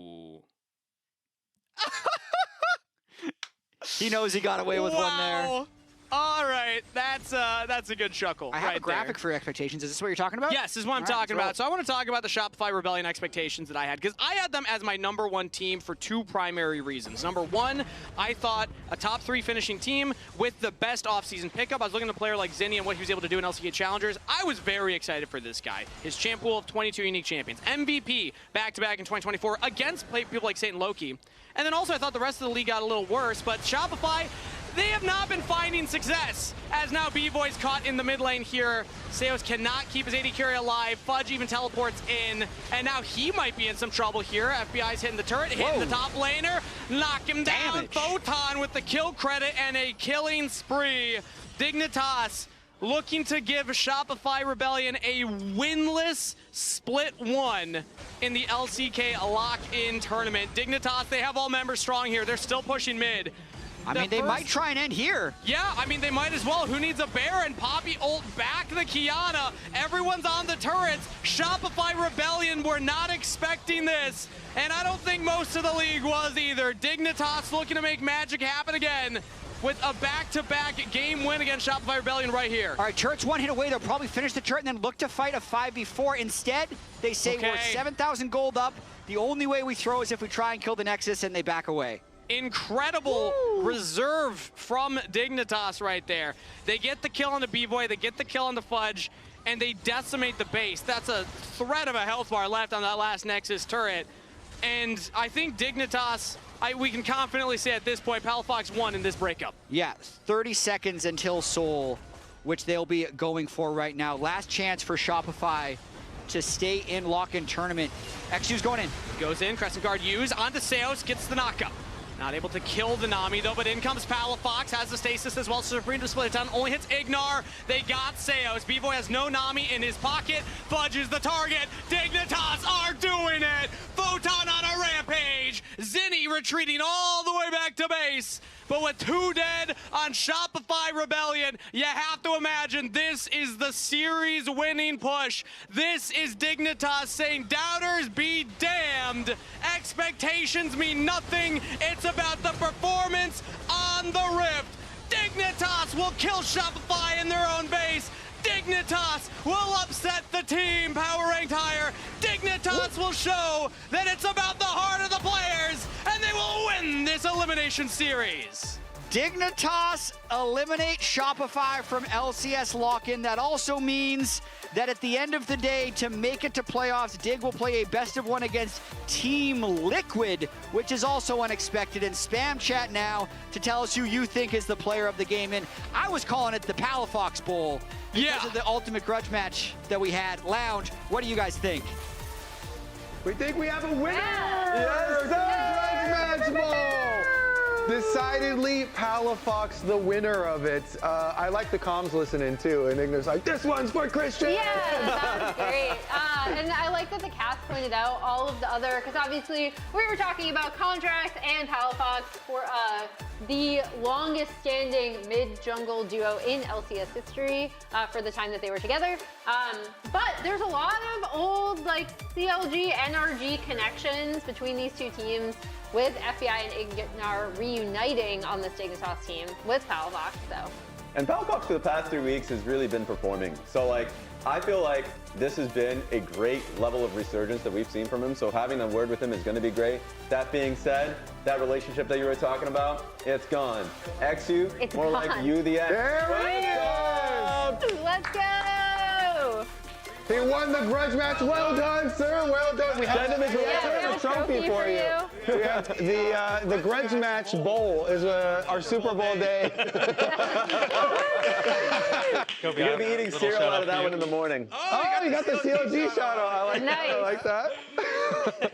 He knows he got away with one there. All right, that's a good chuckle. I have a graphic for expectations. Is this what you're talking about? Yes, this is what I'm talking about. So I want to talk about the Shopify Rebellion expectations that I had, because I had them as my #1 team for 2 primary reasons. Number 1, I thought a top 3 finishing team with the best offseason pickup. I was looking at a player like Zinni and what he was able to do in LCK Challengers. I was very excited for this guy. His champ pool of 22 unique champions. MVP back-to-back in 2024 against people like Satan Loki. And then also I thought the rest of the league got a little worse, but Shopify, they have not been finding success, as now B-Boy's caught in the mid lane here. Seos cannot keep his AD carry alive. Fudge even teleports in, and now he might be in some trouble here. FBI's hitting the turret, hitting the top laner, knock him down. Photon with the kill credit and a killing spree. Dignitas looking to give Shopify Rebellion a winless split 1 in the LCK lock-in tournament. Dignitas, they have all members strong here. They're still pushing mid. I mean, they might try and end here. Yeah, I mean, they might as well. Who needs a Baron? Poppy ult back the Kiana. Everyone's on the turrets. Shopify Rebellion, we're not expecting this. And I don't think most of the league was either. Dignitas looking to make magic happen again with a back-to-back game win against Shopify Rebellion right here. All right, turret's one hit away. They'll probably finish the turret and then look to fight a 5v4. Instead, they say we're 7,000 gold up. The only way we throw is if we try and kill the Nexus, and they back away. Incredible reserve from Dignitas right there. They get the kill on the B-Boy, they get the kill on the Fudge, and they decimate the base. That's a threat of a health bar left on that last Nexus turret. And I think Dignitas, we can confidently say at this point, Palafox won in this breakup. Yeah, 30 seconds until Soul, which they'll be going for right now. Last chance for Shopify to stay in lock-in tournament. XU's going in. Goes in, Crescent Guard used, onto Seos, gets the knockup. Not able to kill the Nami though, but in comes Palafox, has the stasis as well. Supreme Display Town only hits Ignar. They got Seos. B-Boy has no Nami in his pocket. Fudge is the target. Dignitas are doing it. Photon on a rampage. Zinni retreating all the way back to base. But with 2 dead on Shopify Rebellion, you have to imagine this is the series winning push. This is Dignitas saying, doubters be damned. Expectations mean nothing. It's about the performance on the Rift. Dignitas will kill Shopify in their own base. Dignitas will upset the team power ranked higher. Dignitas will show that it's about the heart of the players, and they will win this elimination series. Dignitas eliminate Shopify from LCS lock-in. That also means that at the end of the day, to make it to playoffs, Dig will play a best of one against Team Liquid, which is also unexpected. And spam chat now to tell us who you think is the player of the game. And I was calling it the Palafox Bowl because of the ultimate grudge match that we had. Lounge, what do you guys think? We think we have a winner! Yes, the Grudge Match Bowl! Decidedly, Palafox the winner of it. I like the comms listening too, and Ignor's like, this one's for Christian! Yeah, that was great. And I like that the cast pointed out all of the other, because obviously we were talking about Contract and Palafox for the longest standing mid-jungle duo in LCS history for the time that they were together. But there's a lot of old like CLG, NRG connections between these two teams, with FBI and Ignar reuniting on this Dignitas team with Palafox, so. And Palafox for the past 3 weeks has really been performing. So like, I feel like this has been a great level of resurgence that we've seen from him. So having a word with him is gonna be great. That being said, that relationship that you were talking about, it's gone. XU, it's more gone. like you the X. There we go! Let's go! He won the grudge match. Well done, sir. Well done. We have a trophy for you. We have the grudge match bowl is our Super Bowl day. You're gonna be eating cereal out of that one in the morning. Oh, you got the CLG shout out. I like nice. that. I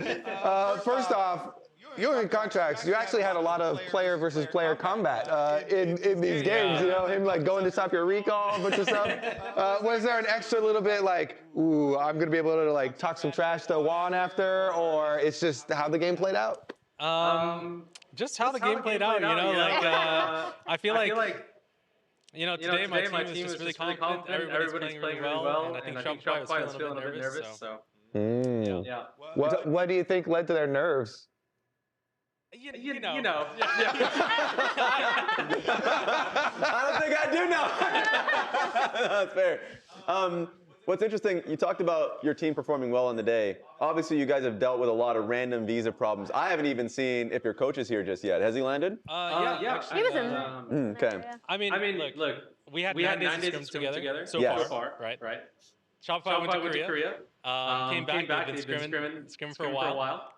like that. First off, you were in Contracts. You actually had a lot of player versus player combat in these games. You know, him like going to stop your recall, a bunch of stuff. Was there an extra little bit like, ooh, I'm gonna be able to like talk some trash to Juan after, or it's just how the game played out? Just how the game played out. You know, like I feel like. You know, today my team is just really confident. Everybody's playing really well, and I think Shopify was feeling a bit nervous. So. Yeah. What do you think led to their nerves? You know. I don't think I do know. That's fair. What's interesting, you talked about your team performing well on the day. Obviously, you guys have dealt with a lot of random visa problems. I haven't even seen if your coach is here just yet. Has he landed? Yeah. He was in. Okay. I mean, look, we had 9 days of scrim together so far, right? Shopify went to Korea. Came back. They've been scrim for a while.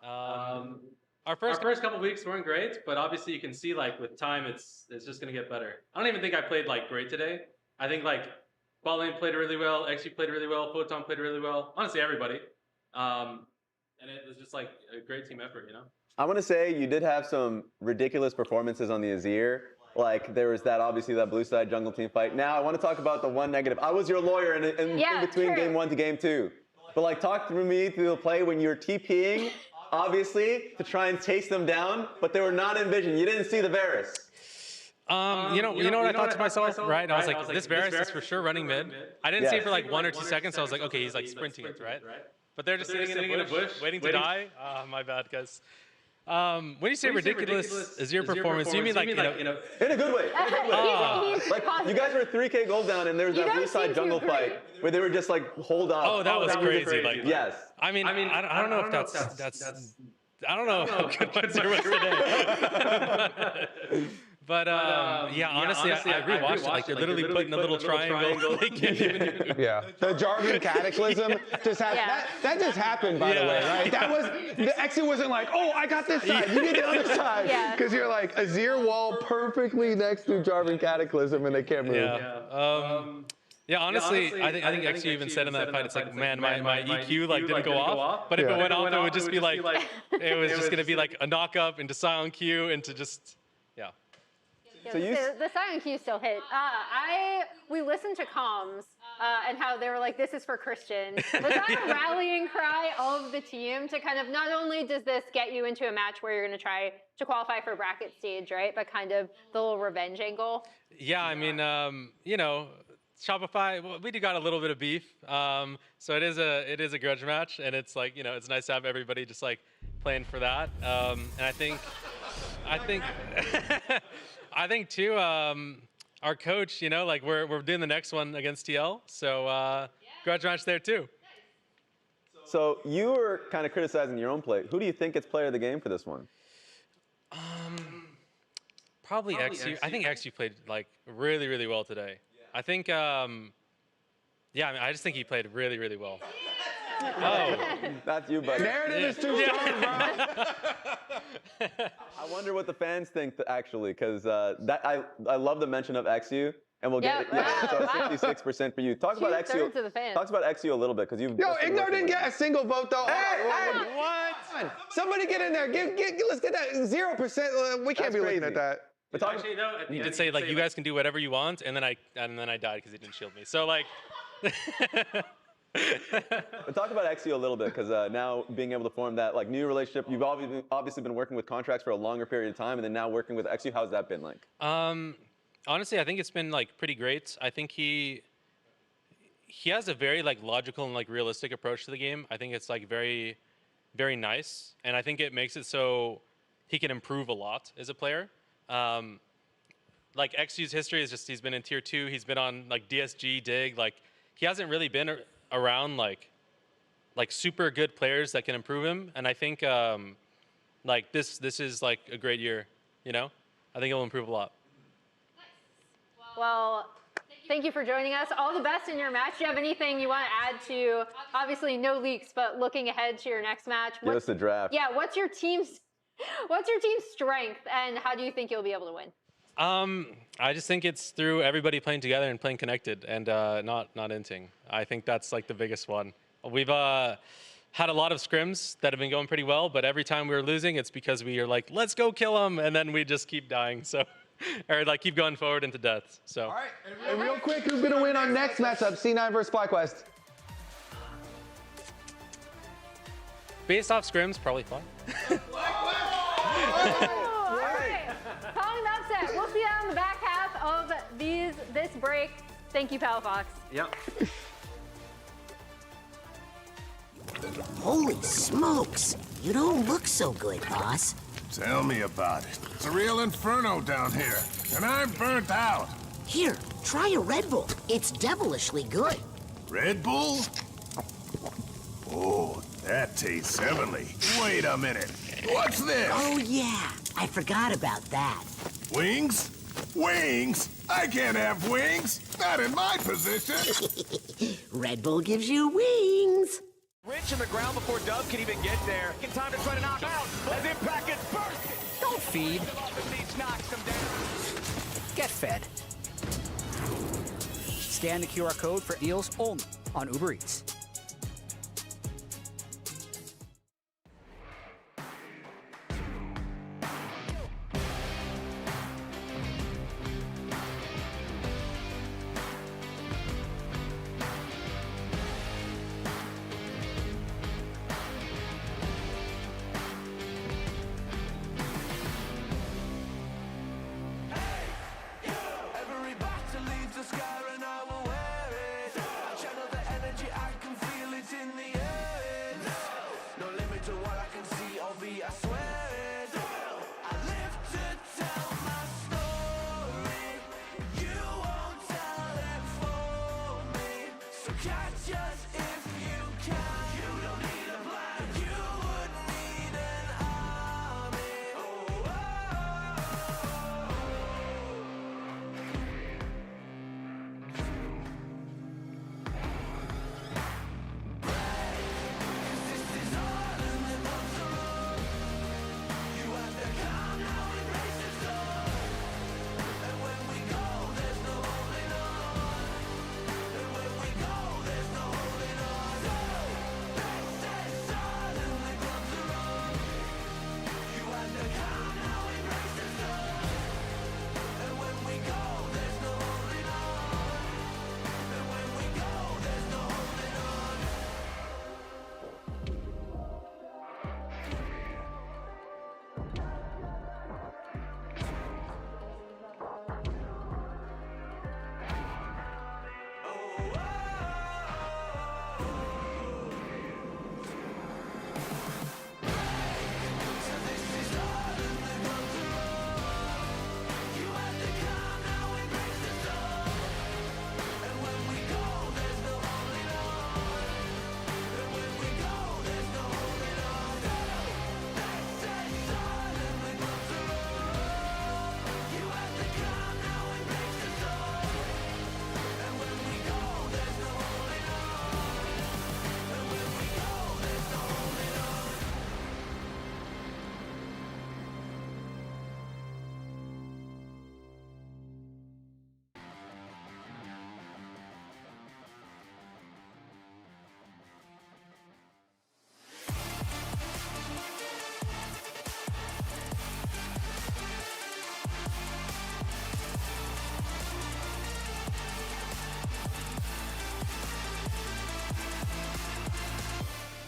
Our first couple weeks weren't great, but obviously you can see like with time it's just gonna get better. I don't even think I played like great today. I think like Ball Lane played really well, XG played really well, Photon played really well. Honestly, everybody. And it was just like a great team effort, you know. I want to say you did have some ridiculous performances on the Azir. Like there was that obviously that blue side jungle team fight. Now I want to talk about the one negative. I was your lawyer in between game 1 to game 2. But like talk through me through the play when you're TPing. Obviously, to try and chase them down, but they were not in vision. You didn't see the Varus. You know what I thought to myself, right? I was like, this Varus is for sure running mid. I didn't see it for like 1 or 2 seconds, so I was like, okay, he's like sprinting it, right? But they're just sitting in a bush, waiting to die. My bad, guys. When you say ridiculous is your performance, you mean like, in a good way. Like, you guys were 3K gold down, and there was that blue side jungle fight where they were just like, hold up. Oh, that was crazy. Like, yes. I mean, I don't know if that's I don't know how good there was today. But yeah, honestly, I rewatched it. Like, they're literally putting a little triangle. They can't even do. Yeah. The Jarvan Cataclysm just happened. That just happened, by the way, right? That was, the Exy wasn't like, oh, I got this side, you get the other side. Because you're like Azir wall perfectly next to Jarvan Cataclysm and they can't move. Yeah, honestly, I think Exy even said in that fight, it's like, man, my EQ like didn't go off. But if it went off, it would just be like, it was just gonna be like a knock up into silent Q into just, yeah. So the silent Q still hit. We listened to comms and how they were like, this is for Christian. Was that a rallying cry of the team to kind of, not only does this get you into a match where you're going to try to qualify for bracket stage, right? But kind of the little revenge angle? Yeah, I mean, you know, Shopify, we do got a little bit of beef. So it is a grudge match, and it's like, you know, it's nice to have everybody just like playing for that. And I think I think too, our coach, you know, like we're doing the next one against TL, so grudge match there too. So you were kind of criticizing your own play. Who do you think gets player of the game for this one? Probably XU. I think XU played like really, really well today. I think, yeah, I mean, I just think he played really, really well. Oh, that's you, buddy. Narrative is too strong, bro. I wonder what the fans think actually, because I love the mention of XU, and we'll get it. Yeah, so 66% for you. Talk about XU. Talk about XU a little bit, because you've. Yo, Ignore didn't get a single vote though. Hey, what? Somebody get in there. Let's get that 0%. We can't be looking at that. But actually, though, he did say like, you guys can do whatever you want, and then I died because he didn't shield me. So like. But talk about XU a little bit, because now being able to form that like new relationship, you've obviously been working with contracts for a longer period of time, and then now working with XU. How's that been like? Honestly, I think it's been like pretty great. I think he has a very like logical and like realistic approach to the game. I think it's like very, very nice, and I think it makes it so he can improve a lot as a player. Like XU's history is just he's been in tier 2, he's been on like DSG, Dig, like he hasn't really been around like super good players that can improve him, and I think like this is like a great year, you know? I think he'll improve a lot. Well, thank you for joining us. All the best in your match. Do you have anything you want to add to, obviously no leaks, but looking ahead to your next match? Give us the draft. Yeah, what's your team's strength, and how do you think you'll be able to win? I just think it's through everybody playing together and playing connected, and not inting. I think that's like the biggest one. We've had a lot of scrims that have been going pretty well, but every time we were losing, it's because we are like, let's go kill him, and then we just keep dying. So, or like keep going forward into death. So. All right, and real quick, who's gonna win our next matchup? C9 versus FlyQuest. Based off scrims, probably Fly. We'll see you on the back half of this break. Thank you, Palafox. Yep. Holy smokes! You don't look so good, boss. Tell me about it. It's a real inferno down here, and I'm burnt out. Here, try a Red Bull. It's devilishly good. Red Bull? Oh, that tastes heavenly. Wait a minute. What's this? Oh, yeah. I forgot about that. Wings? Wings? I can't have wings. Not in my position. Red Bull gives you wings. Rich in the ground before Dub can even get there. In time to try to knock out as Impact gets bursted. Don't feed. Knocks him down. Get fed. Scan the QR code for deals only on Uber Eats. catch us if you can. You don't need a plan. You would need an army.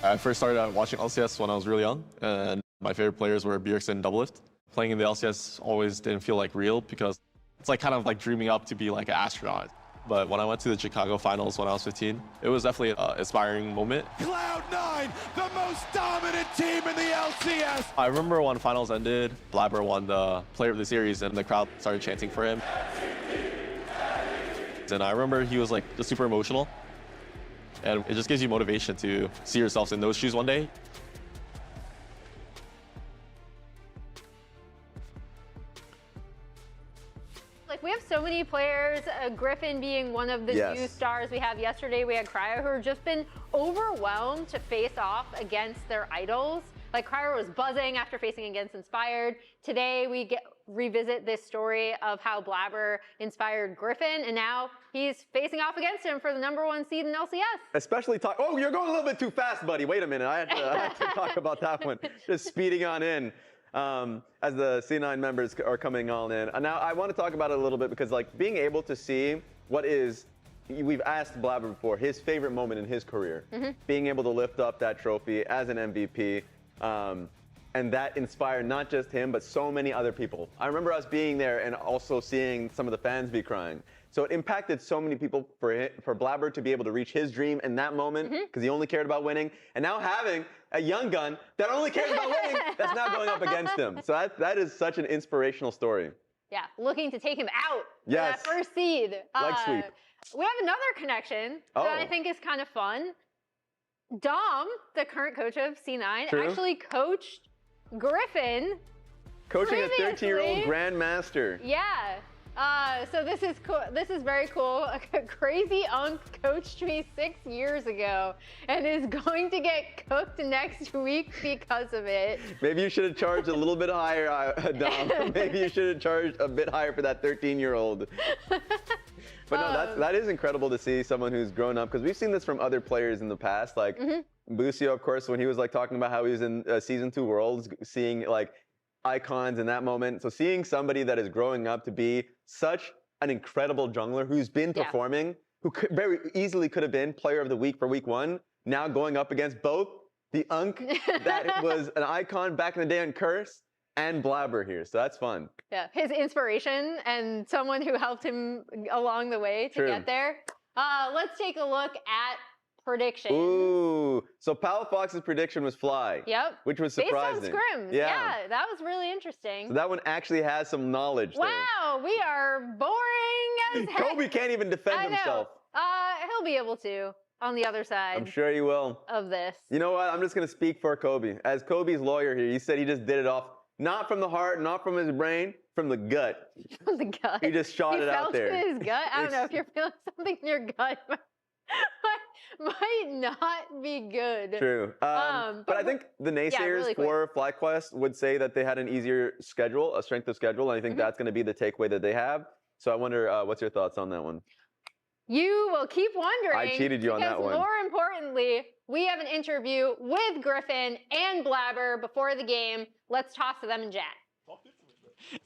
I first started watching LCS when I was really young, and my favorite players were Bjergsen and Doublelift. Playing in the LCS always didn't feel like real because it's like kind of like dreaming up to be like an astronaut. But when I went to the Chicago finals when I was 15, it was definitely an inspiring moment. Cloud9, the most dominant team in the LCS. I remember when finals ended, Blabber won the Player of the Series and the crowd started chanting for him. And I remember he was like just super emotional. And it just gives you motivation to see yourselves in those shoes one day. Like, we have so many players, Griffin being one of the new stars we have. Yesterday we had Cryo, who have just been overwhelmed to face off against their idols. Like, Cryo was buzzing after facing against Inspired. Today we revisit this story of how Blabber inspired Griffin, and now he's facing off against him for the #1 seed in LCS. Especially talk. Oh, you're going a little bit too fast, buddy. Wait a minute. I have to talk about that one. Just speeding on in as the C9 members are coming on in. And now I want to talk about it a little bit because, like, being able to see what is, we've asked Blabber before, his favorite moment in his career. Being able to lift up that trophy as an MVP. And that inspired not just him, but so many other people. I remember us being there and also seeing some of the fans be crying. So it impacted so many people for Blabber to be able to reach his dream in that moment, because he only cared about winning. And now having a young gun that only cares about winning, that's now going up against him. So that is such an inspirational story. Yeah, looking to take him out for that first seed. Leg sweep. We have another connection that I think is kind of fun. Dom, the current coach of C9, actually coached Griffin. Coaching a 13-year-old grandmaster. Yeah. So this is cool. This is very cool. A crazy Unk coached me 6 years ago and is going to get cooked next week because of it. Maybe you should have charged a little bit higher, Dom. Maybe you should have charged a bit higher for that 13-year-old. But no, that is incredible to see someone who's grown up, because we've seen this from other players in the past, like Busio, of course, when he was like talking about how he was in Season 2 Worlds, seeing like icons in that moment. So seeing somebody that is growing up to be such an incredible jungler who's been performing, who very easily could have been Player of the Week for Week 1, now going up against both the Unk that was an icon back in the day on Curse, and Blabber here, so that's fun. Yeah, his inspiration and someone who helped him along the way to get there. Let's take a look at predictions. Ooh, so Palafox's prediction was Fly. Yep. Which was surprising. Based on scrims. Yeah, that was really interesting. So that one actually has some knowledge there. Wow, we are boring as heck. Kobe can't even defend himself. He'll be able to on the other side. I'm sure he will. Of this. You know what? I'm just going to speak for Kobe. As Kobe's lawyer here, he said he just did it off, not from the heart, not from his brain, from the gut. From the gut. He just shot it out there. He felt in his gut? I don't know if you're feeling something in your gut. Might not be good. True. But I think the naysayers for FlyQuest would say that they had an easier schedule, a strength of schedule, and I think that's going to be the takeaway that they have. So I wonder, what's your thoughts on that one? You will keep wondering. I cheated you on that one. More importantly, we have an interview with Griffin and Blabber before the game. Let's toss to them and chat.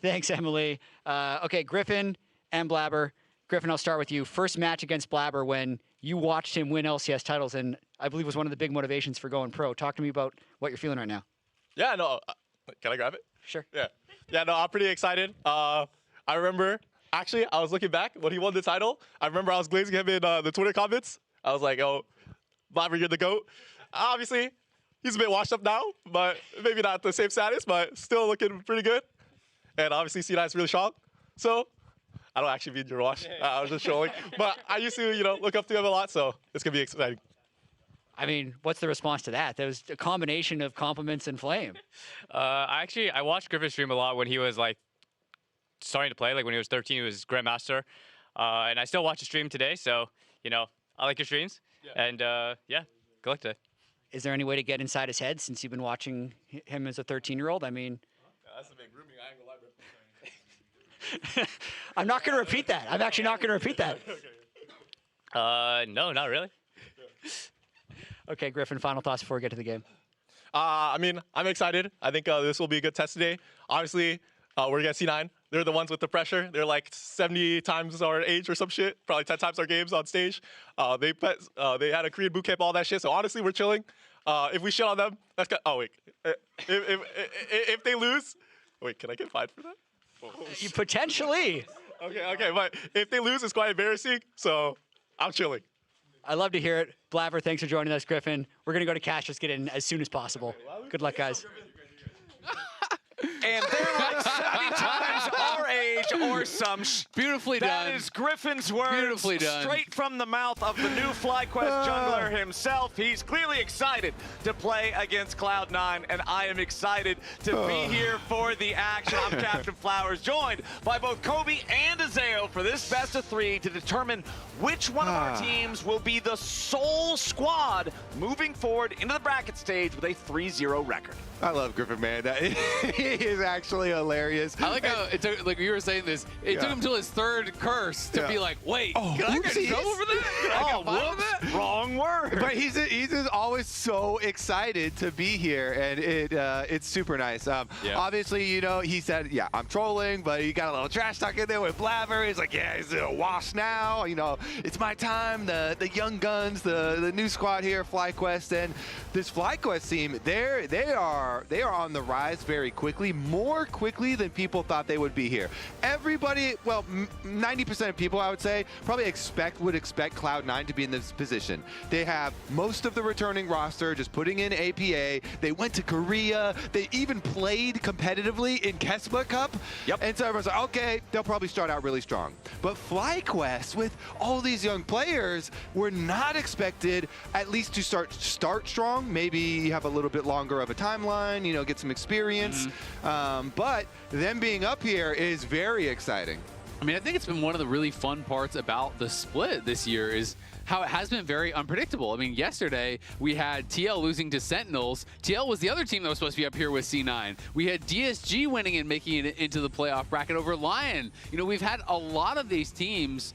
Thanks, Emily. Okay, Griffin and Blabber. Griffin, I'll start with you. First match against Blabber when you watched him win LCS titles, and I believe was one of the big motivations for going pro. Talk to me about what you're feeling right now. Yeah, no. Can I grab it? Sure. Yeah. Yeah, no, I'm pretty excited. I remember, actually, I was looking back when he won the title. I remember I was glazing him in the Twitter comments. I was like, oh, Blabber, you're the GOAT. Obviously, he's a bit washed up now, but maybe not the same status, but still looking pretty good. And obviously, C9's really strong. So I don't actually mean your wash. I was just trolling. But I used to, look up to him a lot, so it's going to be exciting. I mean, what's the response to that? There was a combination of compliments and flame. I watched Griffin stream a lot when he was, starting to play. Like, when he was 13, he was Grandmaster. And I still watch his stream today, so, I like your streams. Yeah. And, good luck today. Is there any way to get inside his head since you've been watching him as a 13-year-old? I mean... That's a big grooming. I ain't gonna lie, bro. I'm not going to repeat that. I'm actually not going to repeat that. No, not really. Okay, Griffin, final thoughts before we get to the game. I'm excited. I think this will be a good test today. Obviously, we're against C9. They're the ones with the pressure. They're like 70 times our age or some shit. Probably 10 times our games on stage. They had a Korean boot camp, all that shit. So honestly, we're chilling. If we shit on them, that's good. Oh, wait. If they lose, wait, can I get fined for that? You potentially. Okay, but if they lose, it's quite embarrassing, so I'm chilling. I love to hear it. Blabber, thanks for joining us, Griffin. We're going to go to cash. Let's get in as soon as possible. Good luck, guys. And they're like 70 times our age or some Beautifully done. That is Griffin's words. Beautifully done. Straight from the mouth of the new FlyQuest jungler himself. He's clearly excited to play against Cloud9, and I am excited to be here for the action. I'm Captain Flowers, joined by both Kobe and Azeo for this best of 3 to determine which one of our teams will be the sole squad moving forward into the bracket stage with a 3-0 record. I love Griffin, man. He is actually hilarious. I like how it took, like you were saying this, it took him till his third curse to be like, wait, can I get in trouble for that? Wrong word. But he's just always so excited to be here, and it's super nice. Obviously, he said, yeah, I'm trolling, but he got a little trash talk in there with Blabber. He's like, yeah, he's a wash now. It's my time. The young guns, the new squad here, FlyQuest, and this FlyQuest team, they are on the rise very quickly, more quickly than people thought they would be here. Everybody, well, 90% of people, I would say, probably would expect Cloud9 to be in this position. They have most of the returning roster just putting in APA. They went to Korea. They even played competitively in Kesma Cup. Yep. And so everyone's like, okay, they'll probably start out really strong. But FlyQuest, with all these young players, were not expected at least to start strong. Maybe have a little bit longer of a timeline, get some experience. But them being up here is very exciting. I mean, I think it's been one of the really fun parts about the split this year is how it has been very unpredictable. I mean, yesterday we had TL losing to Sentinels. TL was the other team that was supposed to be up here with C9. We had DSG winning and making it into the playoff bracket over Lyon. We've had a lot of these teams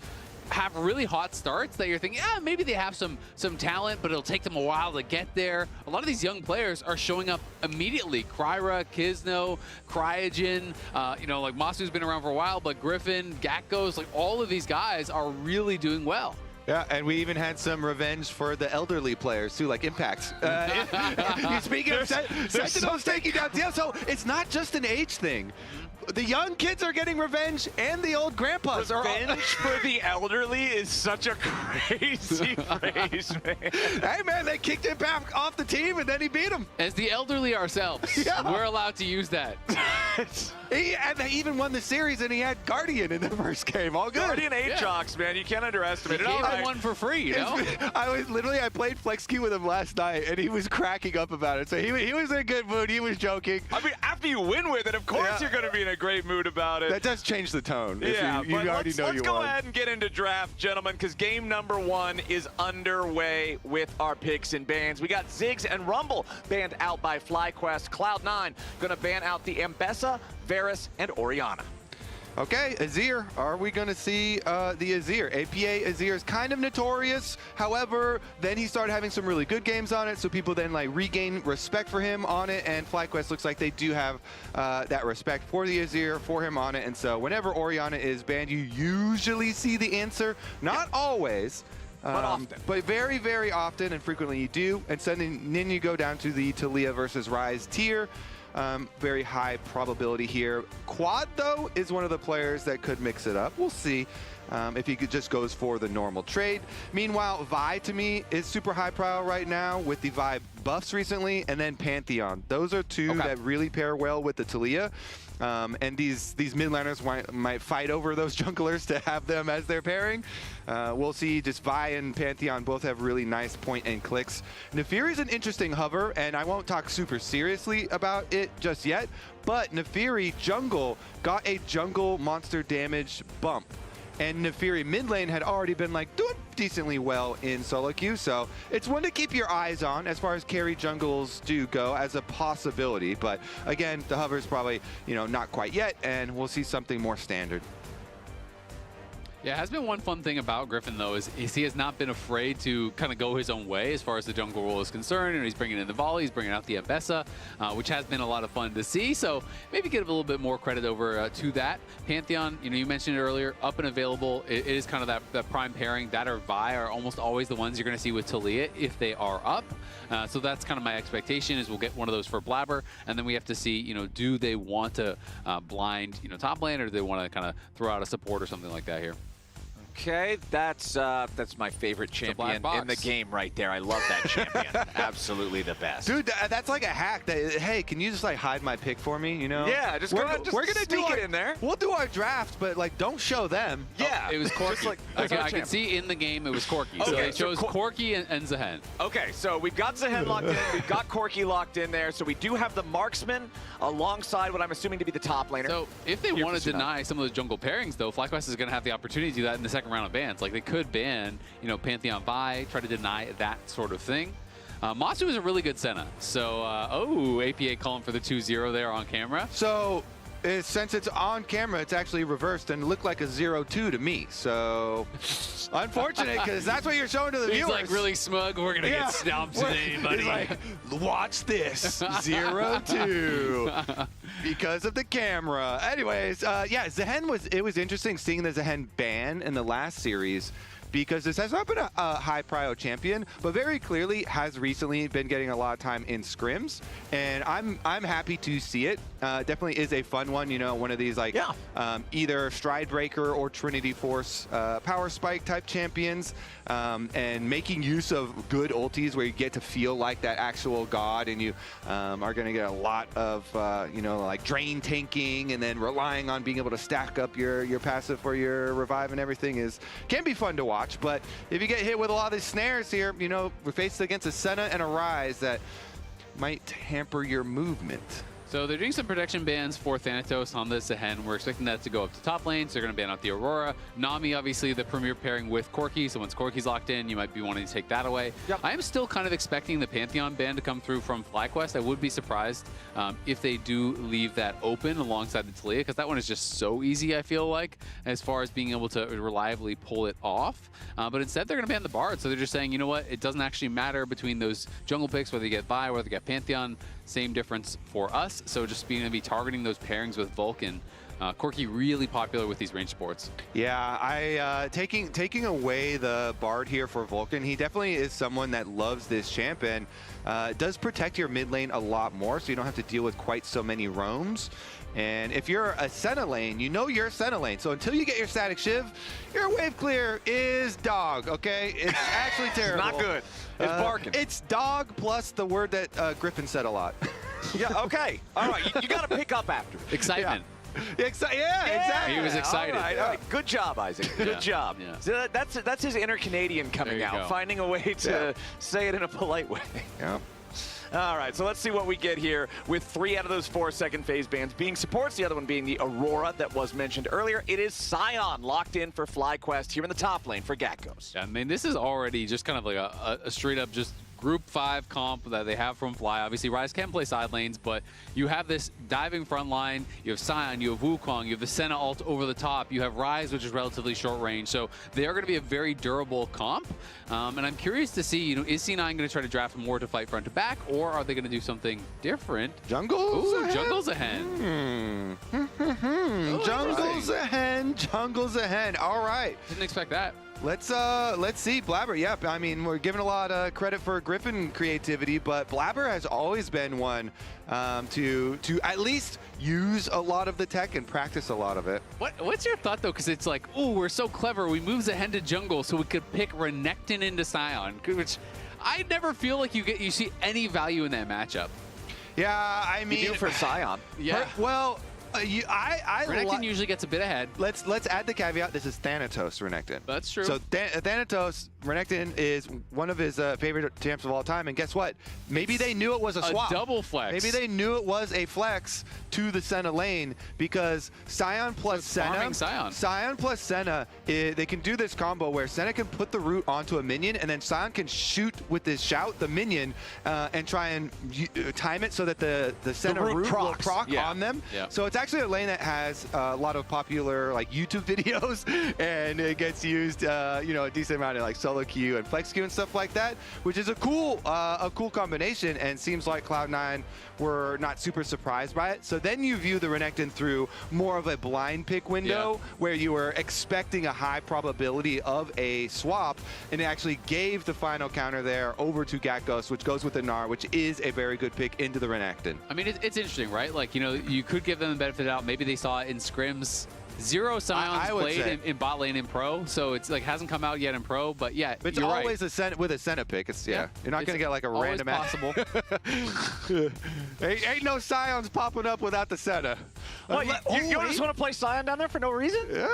have really hot starts that you're thinking, yeah, maybe they have some talent, but it'll take them a while to get there. A lot of these young players are showing up immediately. Kryra, Kizno, Cryogen, like Masu's been around for a while, but Griffin, Gakko's, like all of these guys are really doing well. Yeah, and we even had some revenge for the elderly players too, like Impact. Speaking of Sentinels taking down TL, so it's not just an age thing. The young kids are getting revenge, and the old grandpas are. Revenge for the elderly is such a crazy phrase, man. Hey, man, they kicked him back off the team, and then he beat him. As the elderly ourselves, we're allowed to use that. And they even won the series, and he had Guardian in the first game. All good. Guardian Aatrox, man. You can't underestimate he it. Gave him one for free, you know? I played Flex Queue with him last night, and he was cracking up about it. So he was in a good mood. He was joking. I mean, after you win with it, of course you're going to be in a great mood about it. That does change the tone. Yeah, you already know let's you go won. ahead and get into draft, gentlemen, because game number 1 is underway with our picks and bans. We got Ziggs and Rumble banned out by FlyQuest. Cloud9 going to ban out the Ambessa, Varus, and Orianna. Okay, Azir. Are we going to see the Azir? APA Azir is kind of notorious. However, then he started having some really good games on it, so people then like regain respect for him on it, and FlyQuest looks like they do have that respect for the Azir, for him on it, and so whenever Orianna is banned, you usually see the answer. Not always. But often. But very, very often and frequently you do. And then you go down to the TLAW versus Ryze tier. Very high probability here. Quad, though, is one of the players that could mix it up. We'll see if he just goes for the normal trade. Meanwhile, Vi, to me, is super high prio right now with the Vi buffs recently, and then Pantheon. Those are two that really pair well with the TLAW. And these mid laners might fight over those junglers to have them as their pairing. We'll see. Just Vi and Pantheon both have really nice point and clicks. Nefiri is an interesting hover, and I won't talk super seriously about it just yet, but Nefiri jungle got a jungle monster damage bump. And Nefiri mid lane had already been like doing decently well in solo queue, so it's one to keep your eyes on as far as carry jungles do go as a possibility. But again, the hover's probably, not quite yet, and we'll see something more standard. Yeah, it has been one fun thing about Griffin, though, is he has not been afraid to kind of go his own way as far as the jungle role is concerned. And he's bringing in the volley, he's bringing out the Ambessa, which has been a lot of fun to see. So maybe give a little bit more credit over to that. Pantheon, you mentioned it earlier, up and available. It is kind of that prime pairing. That or Vi are almost always the ones you're going to see with TLAW if they are up. So that's kind of my expectation is we'll get one of those for Blabber. And then we have to see, do they want to blind, top lane, or do they want to kind of throw out a support or something like that here? Okay, that's my favorite champion in the game right there. I love that champion. Absolutely the best. Dude, that's like a hack. Hey, can you just like hide my pick for me? Yeah, we're gonna sneak it in there. We'll do our draft, but like don't show them. Yeah, it was Corki. I can see in the game it was Corki. So they chose Corki and Zehen. Okay, so we've got Zehen locked in. We've got Corki locked in there. So we do have the marksman alongside what I'm assuming to be the top laner. So if they want to deny some of those jungle pairings, though, FlyQuest is going to have the opportunity to do that in the second round of bans. Like they could ban, Pantheon Vi, try to deny that sort of thing. Masu is a really good Senna. So, APA calling for the 2-0 there on camera. So, since it's on camera, it's actually reversed and looked like a 0-2 to me. So, unfortunate, because that's what you're showing to the viewers. He's like really smug. We're going to get stomped today, buddy. He's like, watch this, 0-2. Because of the camera. Anyways, Zehen it was interesting seeing the Zehen ban in the last series, because this has not been a high prio champion, but very clearly has recently been getting a lot of time in scrims, and I'm happy to see it. Definitely is a fun one, one of these like either Stride Breaker or Trinity Force Power Spike type champions, and making use of good ultis where you get to feel like that actual god, and you are going to get a lot of like drain tanking, and then relying on being able to stack up your passive for your revive and everything can be fun to watch. But if you get hit with a lot of these snares here, we're faced against a Senna and a Ryze that might hamper your movement. So they're doing some protection bans for Thanatos on the Zehen. We're expecting that to go up to top lane, so they're going to ban out the Aurora. Nami, obviously, the premier pairing with Corki, so once Corki's locked in, you might be wanting to take that away. Yep. I am still kind of expecting the Pantheon ban to come through from FlyQuest. I would be surprised if they do leave that open alongside the TLAW, because that one is just so easy, I feel like, as far as being able to reliably pull it off. But instead, they're going to ban the Bard, so they're just saying, you know what, it doesn't actually matter between those jungle picks, whether you get Vi, whether you get Pantheon, same difference for us. So just being to be targeting those pairings with Vulcan. Corki really popular with these range sports. Yeah, taking away the Bard here for Vulcan, he definitely is someone that loves this champ and does protect your mid lane a lot more, so you don't have to deal with quite so many roams. And if you're a Senna lane, you're a Senna lane. So until you get your static shiv, your wave clear is dog, okay? It's actually terrible. It's not good. It's barking. It's dog plus the word that Griffin said a lot. Yeah, okay. All right, you got to pick up after. Excitement. Yeah, exactly. He was excited. All right. Good job, Isaac. Good job. Yeah. So that's his inner Canadian coming out, finding a way to say it in a polite way. Yeah. All right, so let's see what we get here with 3 out of those 4 second phase bans being supports, the other one being the Aurora that was mentioned earlier. It is Scion locked in for FlyQuest here in the top lane for Gatgos. Yeah, I mean, this is already just kind of like a straight up just Group 5 comp that they have from Fly. Obviously, Ryze can play side lanes, but you have this diving front line. You have Scion, you have Wukong, you have the Senna ult over the top. You have Ryze, which is relatively short range. So they are going to be a very durable comp. And I'm curious to see, is C9 going to try to draft more to fight front to back, or are they going to do something different? Jungle's a hen? Jungle's a hen. Jungle's a hen. Jungle's a hen. All right. Didn't expect that. Let's see. Blabber, yep. I mean, we're giving a lot of credit for Griffin creativity, but Blabber has always been one to at least use a lot of the tech and practice a lot of it. What's your thought, though? Because it's like, oh, we're so clever. We moved ahead to jungle so we could pick Renekton into Scion, which I never feel like you see any value in that matchup. Yeah, I mean... You do for Scion. Yeah. Well... Renekton usually gets a bit ahead. Let's add the caveat. This is Thanatos Renekton. That's true. So Thanatos Renekton is one of his favorite champs of all time. And guess what? Maybe they knew it was a swap. A double flex. Maybe they knew it was a flex to the Senna lane because Scion plus Senna. Scion plus Senna, they can do this combo where Senna can put the root onto a minion and then Scion can shoot with his shout the minion and try and time it so that the Senna root will proc on them. Yeah. So it's actually a lane that has a lot of popular like YouTube videos and it gets used a decent amount of like solo queue and flex queue and stuff like that, which is a cool combination and seems like Cloud9 were not super surprised by it. So then you view the Renekton through more of a blind pick window where you were expecting a high probability of a swap and it actually gave the final counter there over to Gatgos, which goes with the Gnar, which is a very good pick into the Renekton. I mean, it's interesting, right? Like, you could give them the benefit of the doubt. Maybe they saw it in scrims. 0 Scions played in bot lane in pro, so it's like hasn't come out yet in pro, but yeah, but it's you're always right. with a Senna pick. It's you're not gonna get like a random possible. ain't no Scions popping up without the Senna. Well, you just want to play Scion down there for no reason? Yeah.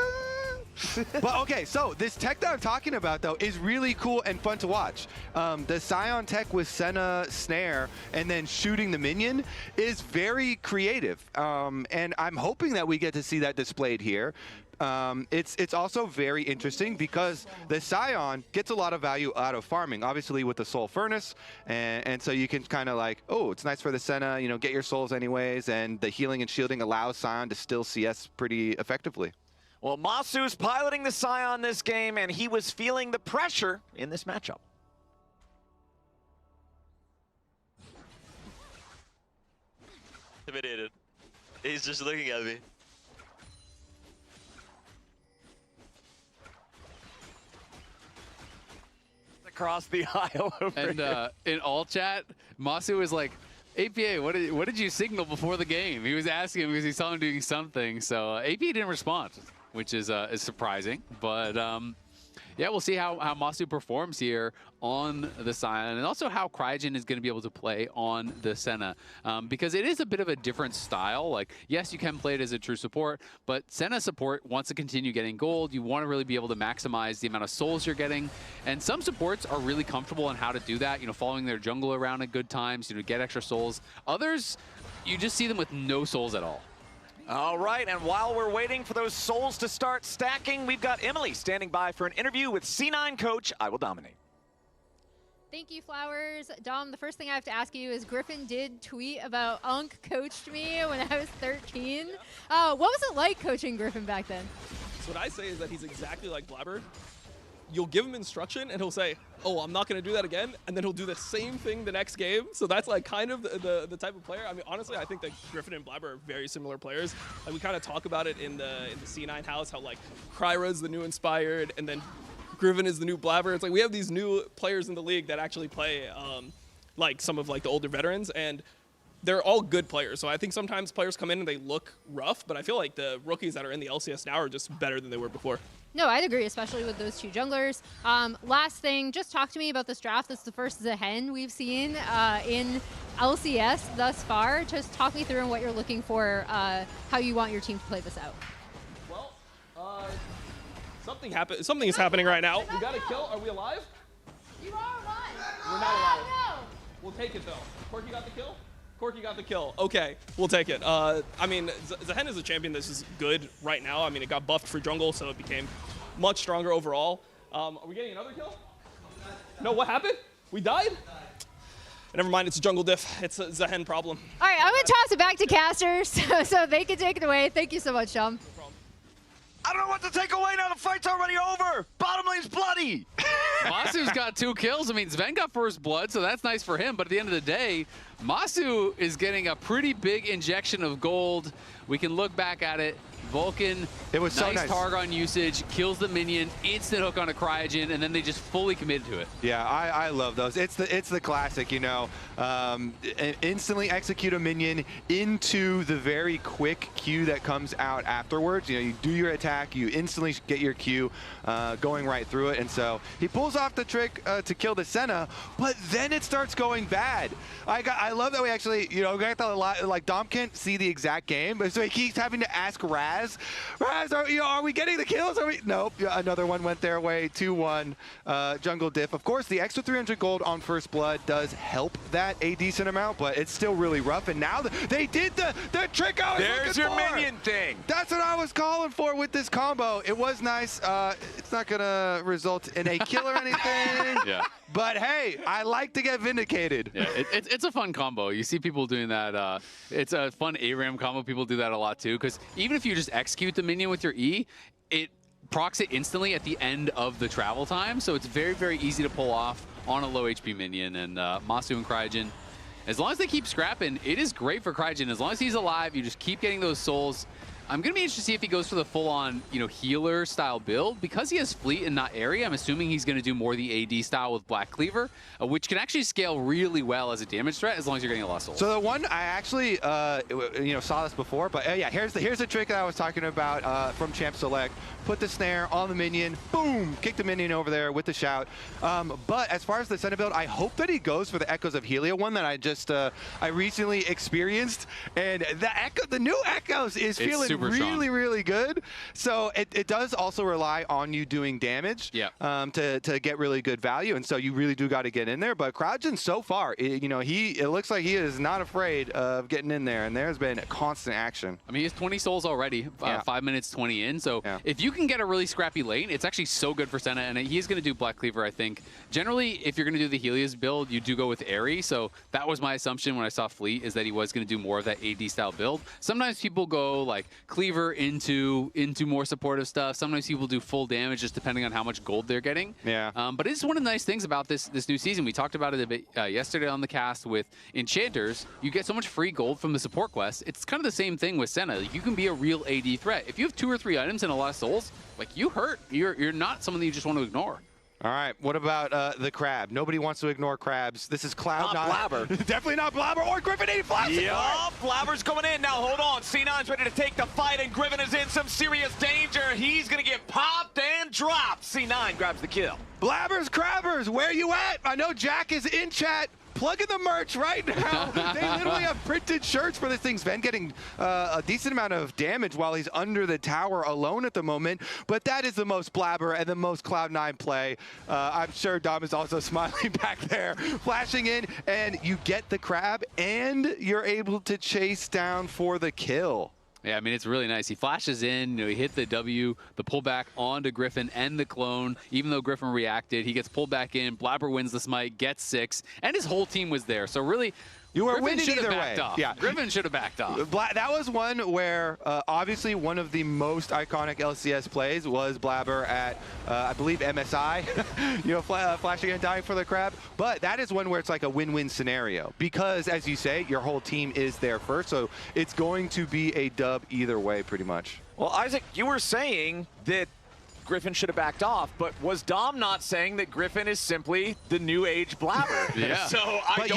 But okay, so this tech that I'm talking about though is really cool and fun to watch. The Scion tech with Senna snare and then shooting the minion is very creative, and I'm hoping that we get to see that displayed here. It's also very interesting because the Scion gets a lot of value out of farming, obviously with the Soul Furnace, and so you can kind of like, oh, it's nice for the Senna, get your souls anyways, and the healing and shielding allows Scion to still CS pretty effectively. Well, Masu's piloting the Scion this game, and he was feeling the pressure in this matchup. Intimidated. He's just looking at me. Across the aisle over and in all chat, Masu was like, APA, what did you signal before the game? He was asking him because he saw him doing something. So APA didn't respond, which is surprising. But yeah, we'll see how Masu performs here on the Scion, and also how Cryogen is going to be able to play on the Senna, because it is a bit of a different style. Like, yes, you can play it as a true support, but Senna support wants to continue getting gold. You want to really be able to maximize the amount of souls you're getting, and some supports are really comfortable on how to do that, following their jungle around at good times, get extra souls. Others, you just see them with no souls at all. All right, and while we're waiting for those souls to start stacking, we've got Emily standing by for an interview with C9 coach I Will Dominate. Thank you, Flowers. Dom, the first thing I have to ask you is Griffin did tweet about Unk coached me when I was 13. What was it like coaching Griffin back then? So what I say is that he's exactly like Blabber. You'll give him instruction and he'll say, oh, I'm not going to do that again. And then he'll do the same thing the next game. So that's like kind of the type of player. I mean, honestly, I think that Griffin and Blabber are very similar players. Like, we kind of talk about it in the C9 house, how like Kryra's the new Inspired and then Griffin is the new Blabber. It's like we have these new players in the league that actually play like some of like the older veterans, and they're all good players. So I think sometimes players come in and they look rough, but I feel like the rookies that are in the LCS now are just better than they were before. No, I'd agree, especially with those two junglers. Last thing, just talk to me about this draft. That's the first Zehen we've seen in LCS thus far. Just talk me through what you're looking for, how you want your team to play this out. Well, something happened. Something is happening right now. We got a kill. Are we alive? You are alive. We're not alive. We'll take it though. Corky got the kill. Corky got the kill. Okay, we'll take it. I mean, Zehen is a champion that's just good right now. I mean, it got buffed for jungle, so it became much stronger overall. Are we getting another kill? No, what happened? We died? Never mind, it's a jungle diff. It's a Zehen problem. All right, I'm going to toss it back to casters so they can take it away. Thank you so much, Dom. I don't know what to take away now. The fight's already over. Bottom lane's bloody. Masu's got 2 kills. I mean, Sven got first blood, so that's nice for him. But at the end of the day, Masu is getting a pretty big injection of gold. We can look back at it. Vulcan, it was so nice. Targon usage, kills the minion, instant hook on a Cryogen, and then they just fully committed to it. Yeah, I love those. It's the classic, you know. Instantly execute a minion into the very quick Q that comes out afterwards. You know, you do your attack, you instantly get your Q going right through it, and so he pulls off the trick to kill the Senna, but then it starts going bad. I love that we actually, you know, got a lot, like Dom can't see the exact game, but so he keeps having to ask Raz, are we getting the kills? Are we? Nope. Another one went their way. 2-1 jungle diff. Of course, the extra 300 gold on first blood does help that a decent amount, but it's still really rough. And now they did the trick I was There's looking your for. minion thing. That's what I was calling for with this combo. It was nice. It's not gonna result in a kill or anything. Yeah. But hey, I like to get vindicated. Yeah, it's a fun combo. You see people doing that. It's a fun ARAM combo. People do that a lot too, because even if you just execute the minion with your E, it procs it instantly at the end of the travel time. So it's very, very easy to pull off on a low HP minion. And Masu and Cryogen, as long as they keep scrapping, it is great for Cryogen. As long as he's alive, you just keep getting those souls. I'm going to be interested to see if he goes for the full-on, you know, healer-style build. Because he has Fleet and not Area, I'm assuming he's going to do more the AD style with Black Cleaver, which can actually scale really well as a damage threat as long as you're getting a lot of souls. So the one I actually, you know, saw this before, but yeah, here's the trick that I was talking about from Champ Select. Put the snare on the minion, boom, kick the minion over there with the shout. But as far as the Senna build, I hope that he goes for the Echoes of Helia one that I just I recently experienced, and the new Echoes is feeling really, really good. So it does also rely on you doing damage to get really good value, and so you really do got to get in there. But Cryogen so far, you know, it looks like he is not afraid of getting in there, and there's been constant action. I mean, he has 20 souls already, 5 minutes 20 in. So if you can get a really scrappy lane, it's actually so good for Senna, and he's going to do Black Cleaver, I think. Generally, if you're going to do the Helios build, you do go with Aerie, so that was my assumption when I saw Fleet, is that he was going to do more of that AD style build. Sometimes people go like Cleaver into more supportive stuff. Sometimes people do full damage, just depending on how much gold they're getting. Yeah. But it's one of the nice things about this new season. We talked about it a bit yesterday on the cast with Enchanters. You get so much free gold from the support quests. It's kind of the same thing with Senna. Like, you can be a real AD threat. If you have 2 or 3 items and a lot of souls, like, you hurt. You're not someone that you just want to ignore. All right, what about the crab? Nobody wants to ignore crabs. This is Cloud9. Not Blabber. Definitely not Blabber or Griffin 80 flash. Yeah, Blabber's going in. Now, hold on. C9's ready to take the fight, and Griffin is in some serious danger. He's going to get popped and dropped. C9 grabs the kill. Blabbers, crabbers, where you at? I know Jack is in chat. Plug in the merch right now. They literally have printed shirts for this thing. Sven getting a decent amount of damage while he's under the tower alone at the moment. But that is the most Blabber and the most Cloud9 play. I'm sure Dom is also smiling back there, flashing in, and you get the crab, and you're able to chase down for the kill. Yeah, I mean, it's really nice. He flashes in, you know, he hit the W, the pullback onto Griffin and the clone. Even though Griffin reacted, he gets pulled back in. Blabber wins the smite, gets 6, and his whole team was there. So really, you were Griffin winning either way. off. Yeah, Griffin should have backed off. That was one where obviously one of the most iconic LCS plays was Blabber at I believe MSI, you know, flashing and dying for the crab. But that is one where it's like a win-win scenario because, as you say, your whole team is there first, so it's going to be a dub either way, pretty much. Well, Isaac, you were saying that Griffin should have backed off, but was Dom not saying that Griffin is simply the new age Blabber? Yeah. So I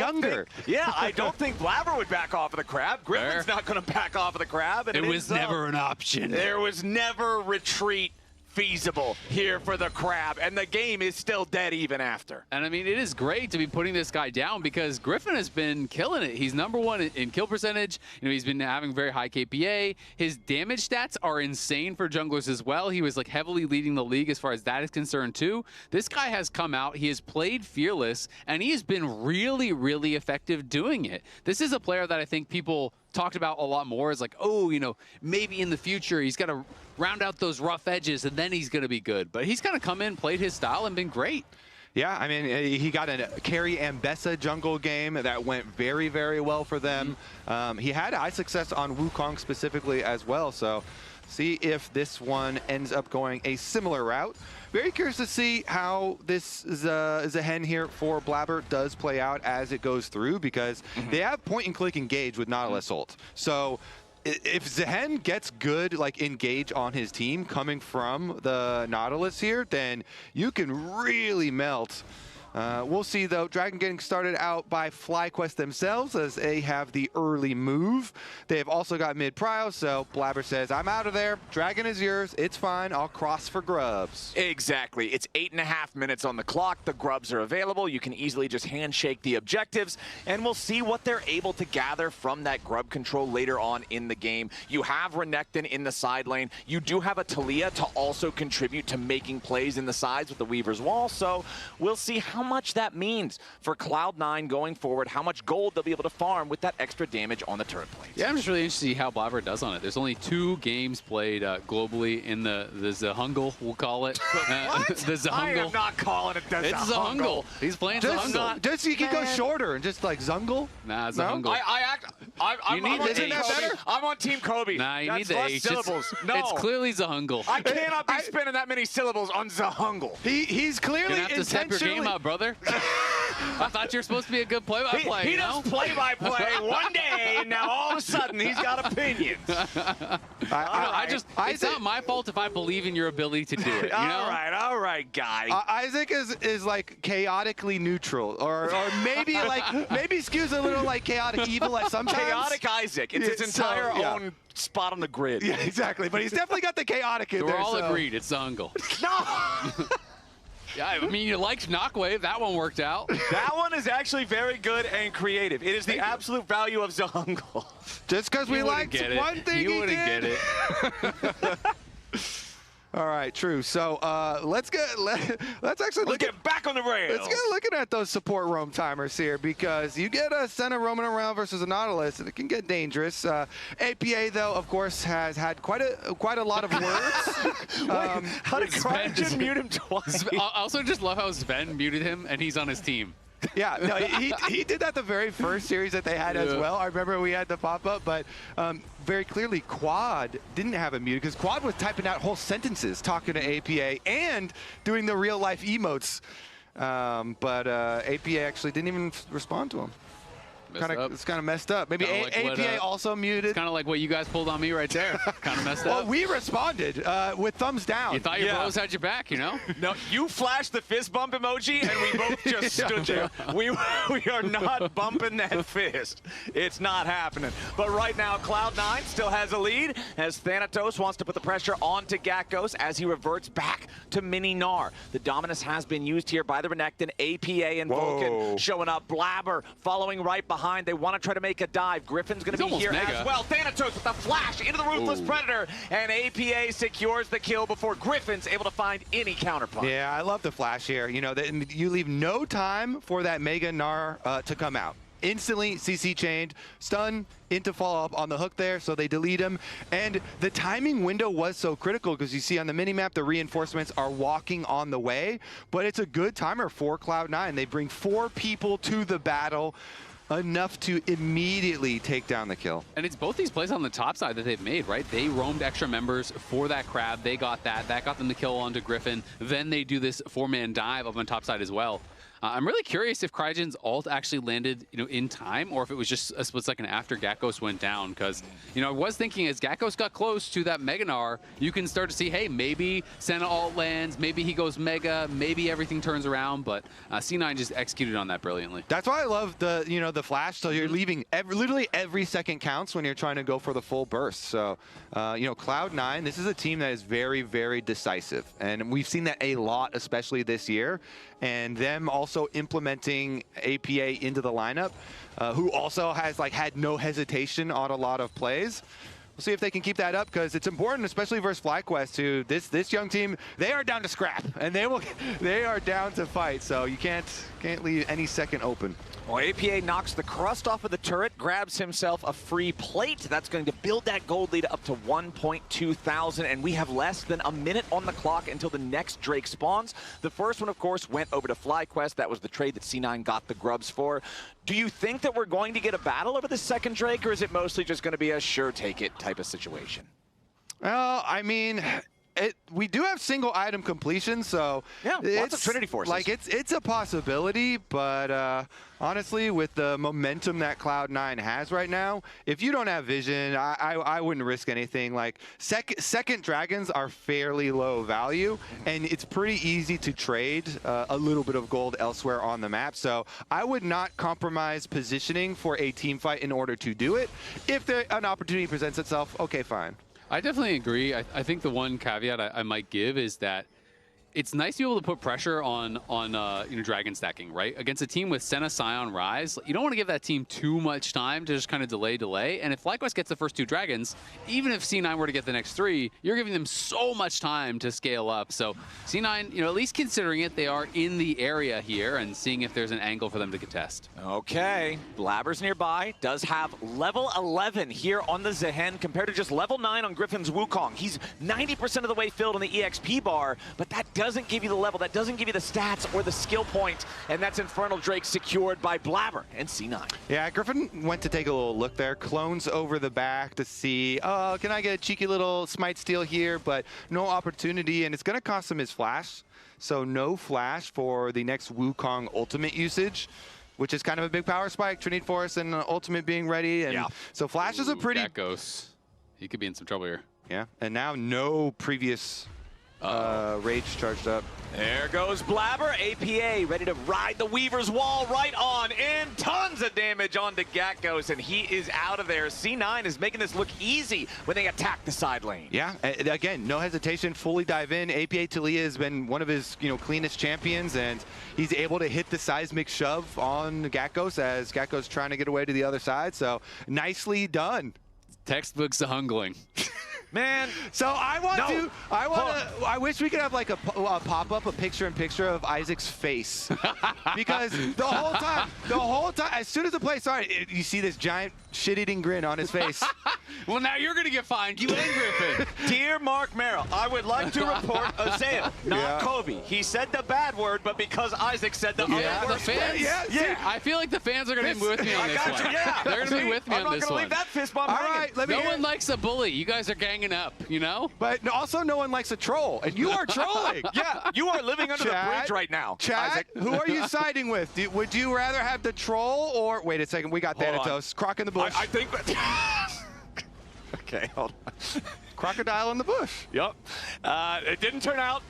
don't think Blabber would back off of the crab. Griffin's not going to back off of the crab. And it was never an option. There was never retreat feasible here for the Crab, and the game is still dead even after. And I mean, it is great to be putting this guy down because Griffin has been killing it. He's #1 in kill percentage. You know, he's been having very high KPA. His damage stats are insane for junglers as well. He was like heavily leading the league as far as that is concerned too. This guy has come out, he has played fearless, and he has been really, really effective doing it. This is a player that I think people talked about a lot more as like, oh, you know, maybe in the future he's got to round out those rough edges and then he's going to be good. But he's kind of come in, played his style, and been great. Yeah, I mean, he got a carry Ambessa jungle game that went very, very well for them. He had high success on Wukong specifically as well, so see if this one ends up going a similar route. Very curious to see how this Zehen here for Blabber does play out as it goes through, because they have point-and-click engage with Nautilus ult. So if Zehen gets good like engage on his team coming from the Nautilus here, then you can really melt. We'll see, though. Dragon getting started out by FlyQuest themselves as they have the early move. They have also got mid-prio, so Blabber says, I'm out of there. Dragon is yours. It's fine. I'll cross for grubs. Exactly. It's 8.5 minutes on the clock. The grubs are available. You can easily just handshake the objectives, and we'll see what they're able to gather from that grub control later on in the game. You have Renekton in the side lane. You do have a TLAW to also contribute to making plays in the sides with the Weaver's Wall, so we'll see how much that means for Cloud9 going forward, how much gold they'll be able to farm with that extra damage on the turret plates. Yeah, I'm just really interested to see how Blabber does on it. There's only 2 games played globally in the Zahungle, we'll call it. The Zahungle. I am not calling it the It's Zahungle. He's playing Zahungle. Just you can go shorter and just like Zungle. Nah, Zahungle. I'm on Team Kobe. Nah, you That's need the less H. syllables. No. It's clearly Zahungle. I cannot be spending that many syllables on Zahungle. He's clearly You're gonna have to step your game up, brother. I thought you were supposed to be a good play-by-play. He does play-by-play one day, and now all of a sudden he's got opinions. It's not my fault if I believe in your ability to do it. You know? All right, guy. Isaac is like chaotically neutral, or maybe maybe skews a little like chaotic evil at sometimes. Chaotic Isaac. It's his entire own spot on the grid. Yeah, exactly. But he's definitely got the chaotic in there. We're all agreed. It's Zahungle. No. Yeah, I mean, you liked Knockwave. That one worked out. That one is actually very good and creative. It is the absolute value of Zahungle. Just because we liked one thing you wouldn't get it. All right, true. So let's actually get back on the rails. Let's get looking at those support roam timers here, because you get a Senna roaming around versus a Nautilus, and it can get dangerous. APA though, of course, has had quite a lot of words. How did Crygen mute him twice? I also just love how Sven muted him, and he's on his team. Yeah, no, he did that the very first series that they had as well. I remember we had the pop-up, but very clearly Quad didn't have a mute, because Quad was typing out whole sentences talking to APA and doing the real-life emotes. But APA actually didn't even respond to him. It's kind of messed up. Maybe like APA also muted. It's kind of like what you guys pulled on me right there. Kind of messed up. Well, we responded with thumbs down. You thought your bros had your back, you know? No, you flashed the fist bump emoji, and we both just stood there. We are not bumping that fist. It's not happening. But right now, Cloud9 still has a lead, as Thanatos wants to put the pressure onto Gakos as he reverts back to Mini Gnar. The dominance has been used here by the Renekton, APA, and Vulcan showing up. Blabber following right behind. They want to try to make a dive. Griffin's going to be here as well. Thanatos with the flash into the Ruthless Predator, and APA secures the kill before Griffin's able to find any counterpunch. Yeah, I love the flash here. You know, you leave no time for that Mega Gnar to come out. Instantly CC chained, stun into follow up on the hook there, so they delete him. And the timing window was so critical, because you see on the minimap the reinforcements are walking on the way, but it's a good timer for Cloud9. They bring 4 people to the battle, enough to immediately take down the kill. And it's both these plays on the top side that they've made, right? They roamed extra members for that Crab. They got that. That got them the kill onto Griffin. Then they do this 4-man dive up on top side as well. I'm really curious if Cryogen's ult actually landed, in time, or if it was just a split second after Gakkos went down. Because, I was thinking as Gakkos got close to that Meganar, you can start to see, hey, maybe Senna ult lands, maybe he goes Mega, maybe everything turns around. But C9 just executed on that brilliantly. That's why I love the, the flash. So you're leaving literally every second counts when you're trying to go for the full burst. So, Cloud9, this is a team that is very, very decisive. And we've seen that a lot, especially this year. And them also implementing APA into the lineup, who also has had no hesitation on a lot of plays. We'll see if they can keep that up, because it's important, especially versus FlyQuest, who this young team, they are down to scrap, and they are down to fight. So you can't leave any second open. Well, APA knocks the crust off of the turret, grabs himself a free plate. That's going to build that gold lead up to 1.2 thousand, and we have less than a minute on the clock until the next Drake spawns. The first one, of course, went over to FlyQuest. That was the trade that C9 got the grubs for. Do you think that we're going to get a battle over the second Drake, or is it mostly just going to be a sure take it type of situation? Well, I mean, we do have single item completion, so yeah, lots of Trinity forces. It's a possibility, but honestly, with the momentum that Cloud9 has right now, if you don't have vision, I wouldn't risk anything. Second dragons are fairly low value, and it's pretty easy to trade a little bit of gold elsewhere on the map. So I would not compromise positioning for a team fight in order to do it. If an opportunity presents itself, okay, fine. I definitely agree. I think the one caveat I might give is that it's nice to be able to put pressure on dragon stacking, right? Against a team with Senna, Scion, Ryze, you don't want to give that team too much time to just kind of delay. And if FlyQuest gets the first 2 dragons, even if C9 were to get the next 3, you're giving them so much time to scale up. So C9, at least considering it, they are in the area here and seeing if there's an angle for them to contest. Okay, Blabber's nearby, does have level 11 here on the Zehen compared to just level 9 on Griffin's Wukong. He's 90% of the way filled on the EXP bar, but that doesn't give you the level, that doesn't give you the stats or the skill point, and that's Infernal Drake secured by Blabber and C9. Yeah, Griffin went to take a little look there, clones over the back to see, oh, can I get a cheeky little smite steal here, but no opportunity, and it's going to cost him his flash, so no flash for the next Wukong ultimate usage, which is kind of a big power spike, Trinity Force and ultimate being ready, and so flash is a pretty... Gakkos. He could be in some trouble here. Yeah, and now no previous rage charged up. There goes Blabber. APA ready to ride the Weaver's Wall right on in. Tons of damage onto Gakkos, and he is out of there. C9 is making this look easy when they attack the side lane. Yeah, again, no hesitation, fully dive in. APA TLAW has been one of his cleanest champions, and he's able to hit the seismic shove on Gakkos as Gakkos trying to get away to the other side. So nicely done. Textbook Sahungling. Man, so I wish we could have a pop-up, a picture-in-picture of Isaac's face, because the whole time, as soon as the play started, you see this giant shit-eating grin on his face. Well, now you're gonna get fined, you and Griffin. Dear Mark Merrill, I would like to report Azale, not Kobe. He said the bad word, but because Isaac said the other word. The fans. Yeah. I feel like the fans are gonna be with me on this one. Yeah. They're gonna be with me on this one. I'm not gonna leave that fist bump hanging. Right, no one likes a bully. You guys are ganging up, But also no one likes a troll, and you are trolling. Yeah, you are living under the bridge right now. Chat, Isaac. who are you siding with? Would you rather have the troll or... Wait a second, we got Thanatos. Croc in the bush. I think... Okay, hold on. Crocodile in the bush. Yep. It didn't turn out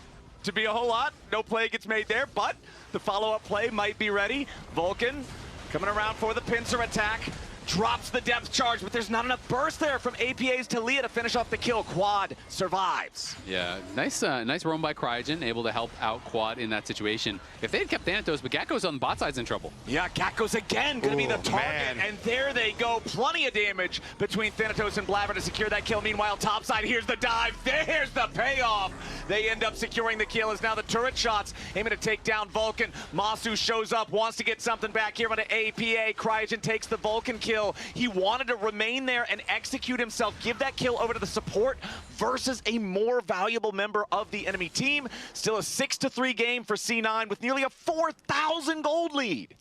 to be a whole lot. No play gets made there, but the follow-up play might be ready. Vulcan coming around for the pincer attack. Drops the depth charge, but there's not enough burst there from APA's TLAW to finish off the kill. Quad survives. Yeah, nice roam by Cryogen, able to help out Quad in that situation. If they had kept Thanatos, but Gakkos on the bot side's in trouble. Yeah, Gakkos again going to be the target, and there they go. Plenty of damage between Thanatos and Blabber to secure that kill. Meanwhile, topside, here's the dive. There's the payoff. They end up securing the kill as now the turret shots aiming to take down Vulcan. Masu shows up, wants to get something back here onto APA. Cryogen takes the Vulcan kill. He wanted to remain there and execute himself, give that kill over to the support versus a more valuable member of the enemy team. Still a 6-3 game for C9 with nearly a 4,000 gold lead.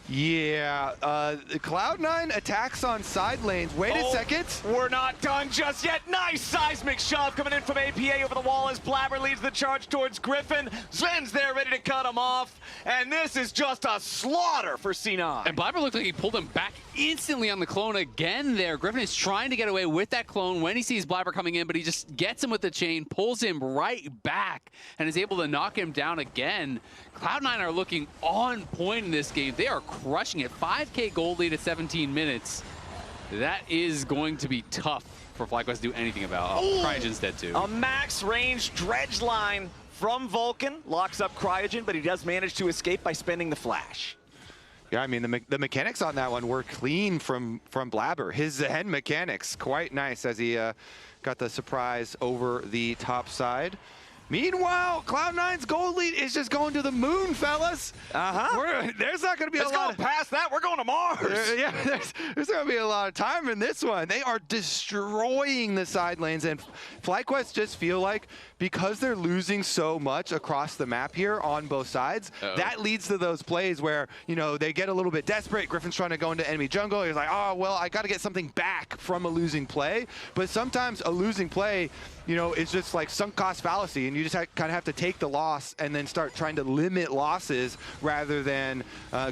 Yeah, Cloud9 attacks on side lanes. Wait a second. We're not done just yet. Nice seismic shove coming in from APA over the wall as Blabber leads the charge towards Griffin. Zven's there ready to cut him off. And this is just a slaughter for C9. And Blabber looked like he pulled him back instantly on the clone again there. Griffin is trying to get away with that clone when he sees Blabber coming in, but he just gets him with the chain, pulls him right back, and is able to knock him down again. Cloud9 are looking on point in this game. They are crushing it. 5K gold lead at 17 minutes. That is going to be tough for FlyQuest to do anything about. Cryogen's dead too. A max range dredge line from Vulcan. Locks up Cryogen, but he does manage to escape by spending the flash. Yeah, I mean, the mechanics on that one were clean from Blabber. His Zen mechanics, quite nice as he got the surprise over the top side. Meanwhile, Cloud9's gold lead is just going to the moon, fellas. There's not going to be a lot. Let's go past that. We're going to Mars. There's going to be a lot of time in this one. They are destroying the side lanes, and FlyQuest just feel like because they're losing so much across the map here on both sides, that leads to those plays where, you know, they get a little bit desperate. Griffin's trying to go into enemy jungle. He's like, oh, well, I got to get something back from a losing play. But sometimes a losing play, you know, it's just like sunk cost fallacy, and you just kind of have to take the loss and then start trying to limit losses rather than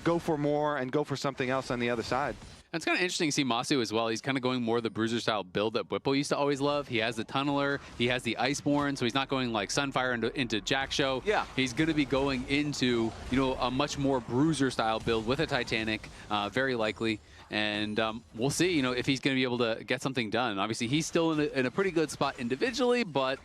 go for more and go for something else on the other side. And it's kind of interesting to see Masu as well. He's kind of going more the Bruiser style build that Whipple used to always love. He has the Tunneler, he has the Iceborne, so he's not going like Sunfire into Jack Show. Yeah. He's going to be going into, you know, a much more Bruiser style build with a Titanic, very likely. And we'll see, you know, if he's going to be able to get something done. Obviously, he's still in a pretty good spot individually, but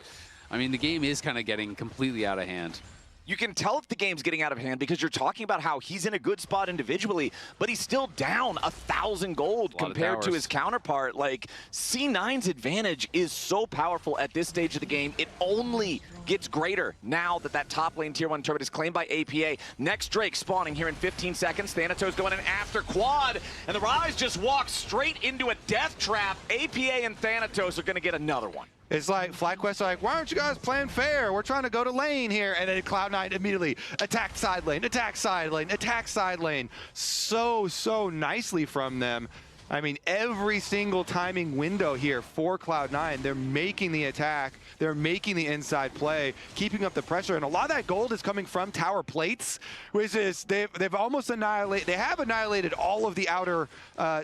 I mean, the game is kind of getting completely out of hand. You can tell if the game's getting out of hand because you're talking about how he's in a good spot individually, but he's still down 1,000 gold compared to his counterpart. Like, C9's advantage is so powerful at this stage of the game. It only gets greater now that that top lane tier 1 turret is claimed by APA. Next Drake spawning here in 15 seconds. Thanatos going in after Quad, and the Rise just walks straight into a death trap. APA and Thanatos are going to get another one. It's like FlyQuest like, why aren't you guys playing fair? We're trying to go to lane here. And then Cloud9 immediately attack side lane, attack side lane, attack side lane. So nicely from them. I mean, every single timing window here for Cloud9, they're making the attack, they're making the inside play, keeping up the pressure, and a lot of that gold is coming from tower plates, which is they've almost annihilated all of the outer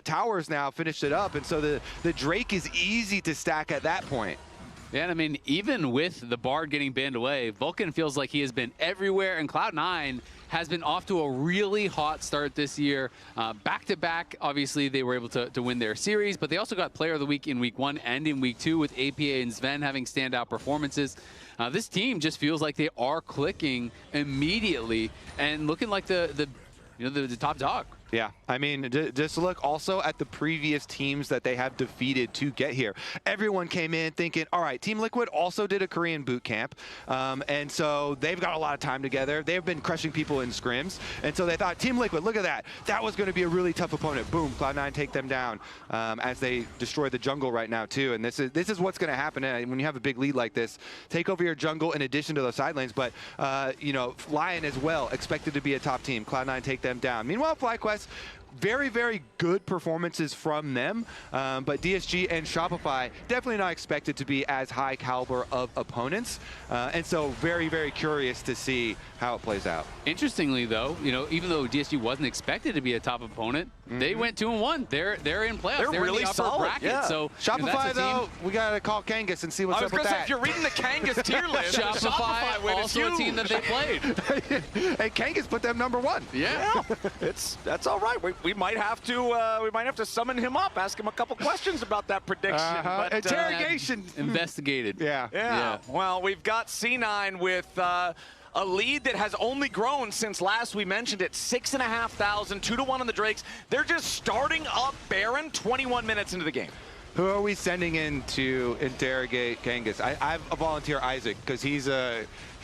towers now, finished it up, and so the Drake is easy to stack at that point. Yeah, and I mean, even with the Bard getting banned away, Vulcan feels like he has been everywhere, and Cloud9 has been off to a really hot start this year. Back-to-back, obviously, they were able to win their series, but they also got Player of the Week in Week 1 and in Week 2 with APA and Sven having standout performances. This team just feels like they are clicking immediately and looking like the top dog. Yeah, I mean, just look also at the previous teams that they have defeated to get here. Everyone came in thinking, all right, Team Liquid also did a Korean boot camp, and so they've got a lot of time together. They've been crushing people in scrims, and so they thought, Team Liquid, look at that. That was going to be a really tough opponent. Boom, Cloud9 take them down as they destroy the jungle right now, too. And this is what's going to happen when you have a big lead like this. Take over your jungle in addition to those side lanes, but, you know, Lyon as well, expected to be a top team. Cloud9 take them down. Meanwhile, FlyQuest, very good performances from them, but DSG and Shopify definitely not expected to be as high caliber of opponents, and so very curious to see how it plays out. Interestingly, though, you know, even though DSG wasn't expected to be a top opponent, they went 2-1. They're in playoffs. They're really in the upper solid bracket. Yeah. So Shopify, though, we gotta call Kangas and see what's up with that. I was gonna say, if you're reading the Kangas tier list, Shopify also a team that they played. Hey, Kangas put them #1. Yeah. That's all right. We might have to summon him up, ask him a couple questions about that prediction. But, interrogation investigated. Yeah. Well, we've got C9 with a lead that has only grown since last we mentioned it. 6,500, 2-1 on the Drakes. They're just starting up Baron 21 minutes into the game. Who are we sending in to interrogate Kangas? I volunteer Isaac because he's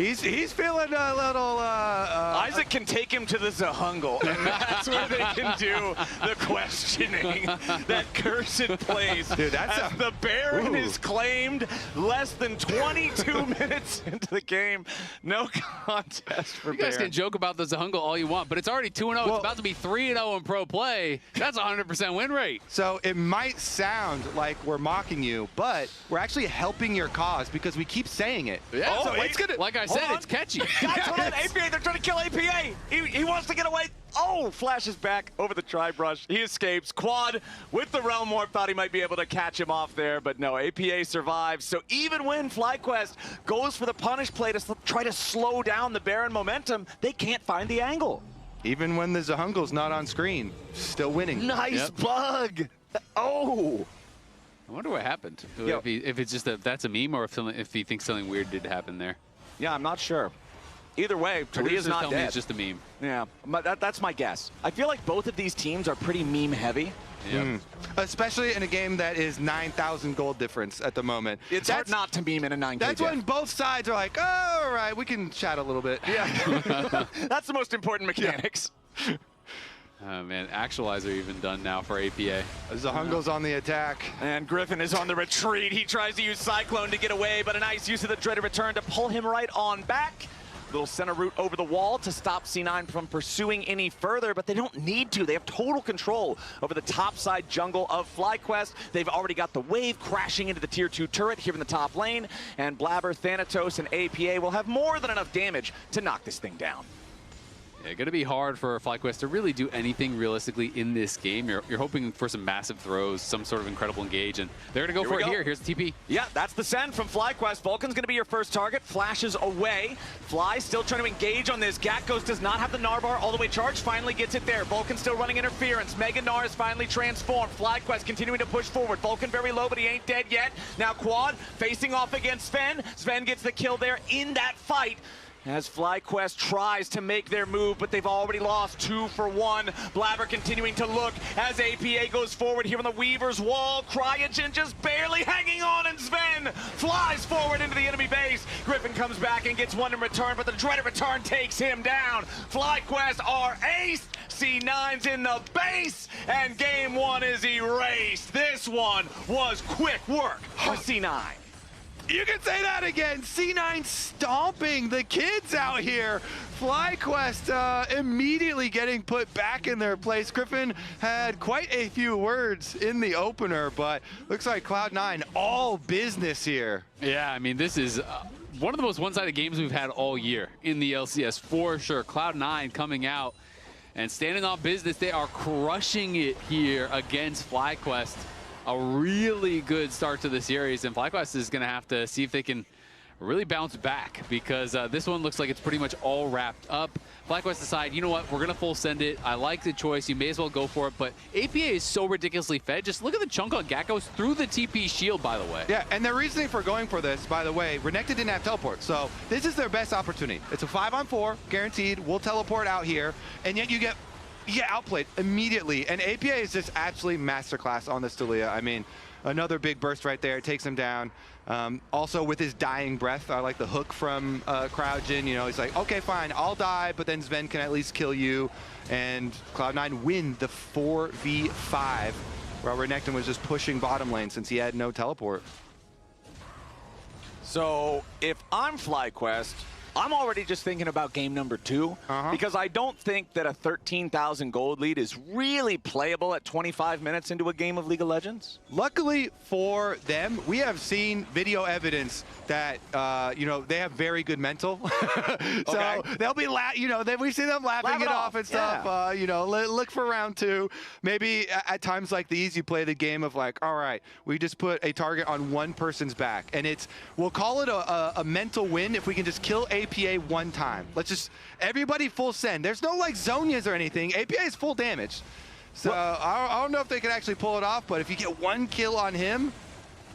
He's feeling a little. Isaac can take him to the Zahungle, and that's where they can do the questioning. That cursed place. Dude, that's the Baron is claimed less than 22 minutes into the game. No contest for You guys Baron. can joke about the Zahungle all you want, but it's already 2-0. Well, it's about to be 3-0 in pro play. That's a 100% win rate. So it might sound like we're mocking you, but we're actually helping your cause because we keep saying it. Yeah, so it's gonna. like I said, it's catchy. Guys, hold on, APA, they're trying to kill APA. He wants to get away. Oh, flashes back over the tri-brush. He escapes. Quad with the Realm Warp, thought he might be able to catch him off there, but no, APA survives. So even when FlyQuest goes for the punish play to try to slow down the Baron momentum, they can't find the angle. Even when the Zahungle's not on screen, still winning. Nice bug. Oh. I wonder what happened. Yo. If it's just that's a meme, or if he thinks something weird did happen there. Yeah, I'm not sure. Either way, Tadia's not tell dead. me it's just a meme. Yeah, but that's my guess. I feel like both of these teams are pretty meme heavy. Yeah. Especially in a game that is 9,000 gold difference at the moment. It's hard not to meme in a 9K. That's when both sides are like, oh, all right, we can chat a little bit. Yeah. That's the most important mechanics. Yeah. Oh, man, Actualizer even done now for APA. Zahungle's on the attack. And Griffin is on the retreat. He tries to use Cyclone to get away, but a nice use of the Dreaded Return to pull him right on back. Little center route over the wall to stop C9 from pursuing any further, but they don't need to. They have total control over the top side jungle of FlyQuest. They've already got the wave crashing into the tier 2 turret here in the top lane, and Blabber, Thanatos, and APA will have more than enough damage to knock this thing down. Yeah, going to be hard for FlyQuest to really do anything realistically in this game. You're hoping for some massive throws, some sort of incredible engage, and they're going to go for it here. Here's the TP. Yeah, that's the send from FlyQuest. Vulcan's going to be your first target. Flashes away. Fly still trying to engage on this. Gatghost does not have the Narbar all the way charged. Finally gets it there. Vulcan still running interference. Mega Gnar is finally transformed. FlyQuest continuing to push forward. Vulcan very low, but he ain't dead yet. Now Quad facing off against Sven. Sven gets the kill there in that fight. As FlyQuest tries to make their move, but they've already lost 2 for 1. Blabber continuing to look as APA goes forward here on the Weaver's wall. Cryogen just barely hanging on, and Sven flies forward into the enemy base. Griffin comes back and gets one in return, but the Dreaded Return takes him down. FlyQuest are aced. C9's in the base, and game 1 is erased. This one was quick work for C9. You can say that again. C9 stomping the kids out here. FlyQuest immediately getting put back in their place. Griffin had quite a few words in the opener, but looks like Cloud9 all business here. Yeah, I mean, this is one of the most one-sided games we've had all year in the LCS, for sure. Cloud9 coming out and standing on business. They are crushing it here against FlyQuest. A really good start to the series, and FlyQuest is going to have to see if they can really bounce back, because this one looks like it's pretty much all wrapped up. FlyQuest decide, you know what, we're going to full send it. I like the choice. You may as well go for it, but APA is so ridiculously fed. Just look at the chunk on Gatghost through the TP shield, by the way. Yeah, and their reasoning for going for this, by the way, Renekton didn't have teleport, so this is their best opportunity. It's a 5-on-4, guaranteed. We'll teleport out here, and yet you get outplayed immediately, and APA is just absolutely masterclass on this Talia. I mean, another big burst right there, takes him down. Also with his dying breath, I like the hook from Cryogen. You know, he's like, okay, fine, I'll die, but then Sven can at least kill you, and Cloud9 win the 4v5, while Renekton was just pushing bottom lane since he had no teleport. So if I'm FlyQuest, I'm already just thinking about game number 2, because I don't think that a 13,000 gold lead is really playable at 25 minutes into a game of League of Legends. Luckily for them, we have seen video evidence that, you know, they have very good mental. So they'll be, we see them laughing it off and stuff. Yeah. You know, look for round 2. Maybe at times like the easy play the game of like, all right, we just put a target on one person's back, and we'll call it a mental win if we can just kill APA one time. Let's just, everybody full send. There's no like Zonias or anything. APA is full damage. So I don't know if they can actually pull it off, but if you get one kill on him,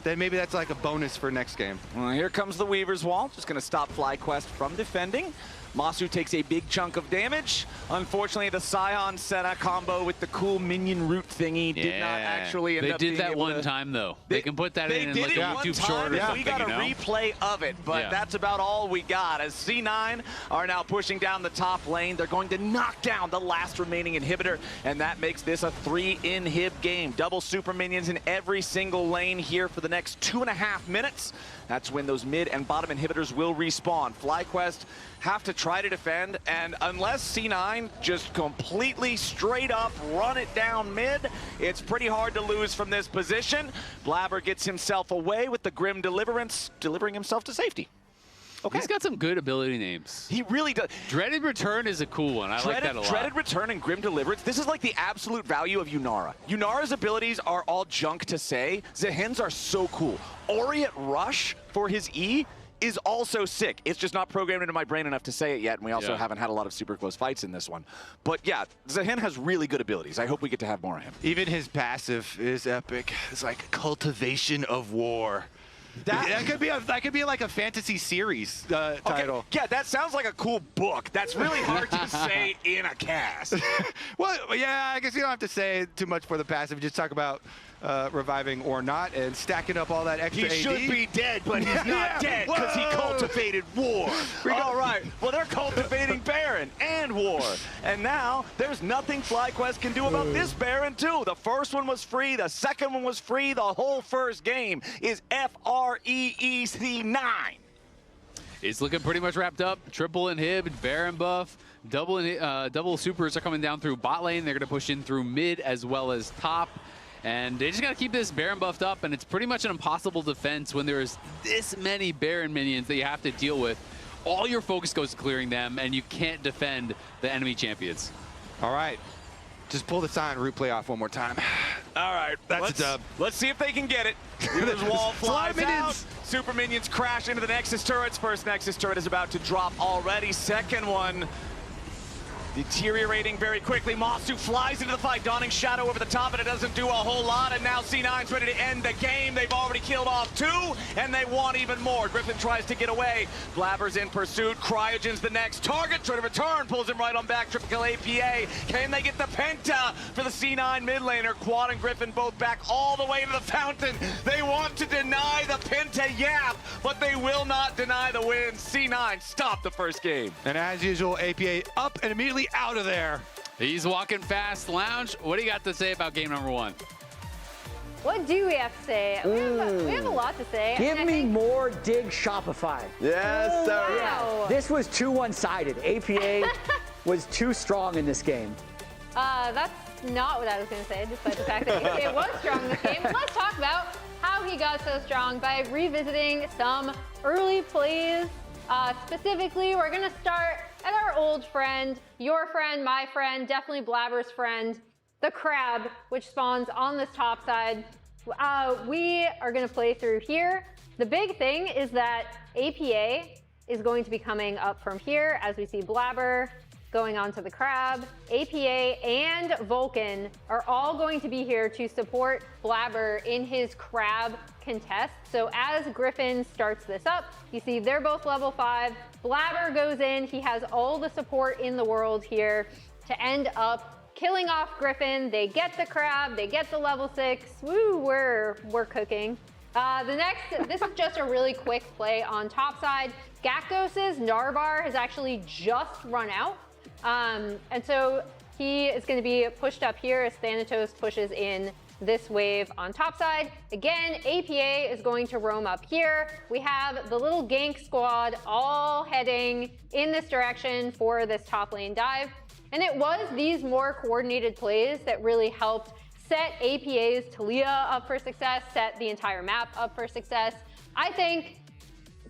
then maybe that's like a bonus for next game. Well, here comes the Weaver's Wall. Just going to stop FlyQuest from defending. Masu takes a big chunk of damage. Unfortunately, the Scion Senna combo with the cool minion root thingy did not actually end up being They did that one to... time, though. They can put that in like a YouTube short or something, We got a replay of it, but that's about all we got. As C9 are now pushing down the top lane, they're going to knock down the last remaining inhibitor, and that makes this a 3-inhib game. Double super minions in every single lane here for the next 2.5 minutes. That's when those mid and bottom inhibitors will respawn. FlyQuest have to try to defend, and unless C9 just completely straight up run it down mid, it's pretty hard to lose from this position. Blabber gets himself away with the Grim Deliverance, delivering himself to safety. Okay. He's got some good ability names. He really does. Dreaded Return is a cool one. I like that a lot. Dreaded Return and Grim Deliverance. This is like the absolute value of Yunara. Yunara's abilities are all junk to say. Zehen's are so cool. Aureate Rush for his E is also sick. It's just not programmed into my brain enough to say it yet, and we also haven't had a lot of super close fights in this one. But yeah, Zehen has really good abilities. I hope we get to have more of him. Even his passive is epic. It's like Cultivation of War. That could be like a fantasy series title. Okay. Yeah, that sounds like a cool book. That's really hard to say in a cast. Well, yeah, I guess you don't have to say too much for the passive. Just talk about reviving or not and stacking up all that extra AD. He should be dead, but he's not dead because he cultivated war. All right, well, they're cultivating Baron and war. And now there's nothing FlyQuest can do about this Baron, too. The first one was free. The second one was free. The whole first game is FREEC9. It's looking pretty much wrapped up. Triple inhib, Baron buff, double supers are coming down through bot lane. They're going to push in through mid as well as top. And they just got to keep this Baron buffed up, and it's pretty much an impossible defense when there's this many Baron minions that you have to deal with. All your focus goes to clearing them, and you can't defend the enemy champions. All right. Just pull the Scion root play off one more time. All right, that's a dub. Let's see if they can get it. Wheeler's wall flies out. Super minions crash into the Nexus turrets. First Nexus turret is about to drop already. Second one deteriorating very quickly. Masu flies into the fight, donning Shadow over the top, and it doesn't do a whole lot. And now C9's ready to end the game. They've already killed off 2, and they want even more. Griffin tries to get away. Blabber's in pursuit. Cryogen's the next target. Try to return, pulls him right on back. Triple kill APA. Can they get the Penta for the C9 mid laner? Quad and Griffin both back all the way to the fountain. They want to deny the Penta Yap, but they will not deny the win. C9 stop the first game. And as usual, APA up and immediately out of there. He's walking fast. Lounge, what do you got to say about game number 1? What do we have to say? We have a lot to say. Give me more Dig Shopify. Yes, sir. Wow. This was too one-sided. APA was too strong in this game. That's not what I was going to say, despite the fact that APA was strong in this game. Let's talk about how he got so strong by revisiting some early plays. Specifically, we're going to start at our old friend, your friend, my friend, definitely Blabber's friend, the crab, which spawns on this top side. We are going to play through here. The big thing is that APA is going to be coming up from here as we see Blabber going on to the crab. APA and Vulcan are all going to be here to support Blabber in his crab contest. So as Griffin starts this up, you see they're both level 5. Blabber goes in. He has all the support in the world here to end up killing off Griffin. They get the crab. They get the level 6. Woo, we're cooking. This is just a really quick play on top side. Gakdos's Narbar has actually just run out. And so he is going to be pushed up here as Thanatos pushes in this wave on top side. Again, APA is going to roam up here. We have the little gank squad all heading in this direction for this top lane dive. And it was these more coordinated plays that really helped set APA's TLAW up for success, set the entire map up for success. I think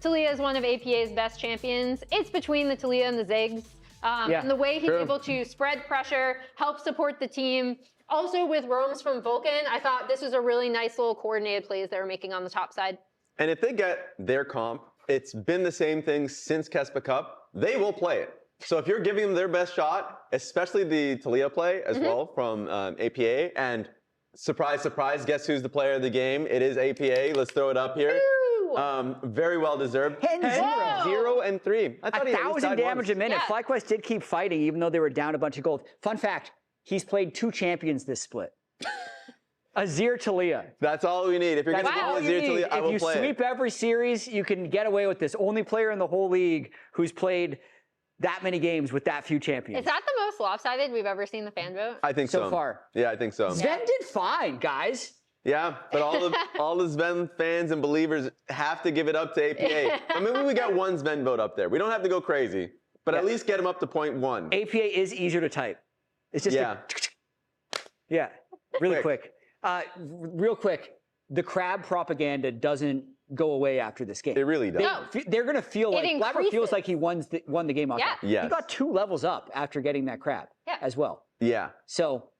TLAW is one of APA's best champions. It's between the TLAW and the Ziggs. And the way he's able to spread pressure, help support the team. Also with roams from Vulcan, I thought this was a really nice little coordinated plays they were making on the top side. And if they get their comp, it's been the same thing since Kespa Cup. They will play it. So if you're giving them their best shot, especially the TLAW play as well from APA, and surprise, surprise, guess who's the player of the game? It is APA. Let's throw it up here. Very well deserved. 10-0. 0 and 3. I thought he 1,000 damage a minute. Yeah. FlyQuest did keep fighting, even though they were down a bunch of gold. Fun fact: he's played 2 champions this split. Azir Talia. That's all we need. If you're going to give me Azir Talia, I will play If you sweep every series, you can get away with this. Only player in the whole league who's played that many games with that few champions. Is that the most lopsided we've ever seen the fan vote? I think so. So far. Yeah, I think so. Sven did fine, guys. Yeah, but all the Sven fans and believers have to give it up to APA. I mean, we got one Sven vote up there. We don't have to go crazy, but at least get him up to 0.1. APA is easier to type. It's just really quick. Real quick, the crab propaganda doesn't go away after this game. It really does. They're going to feel like Blabber feels like he won the game off that. Yes. He got 2 levels up after getting that crab as well. Yeah. So,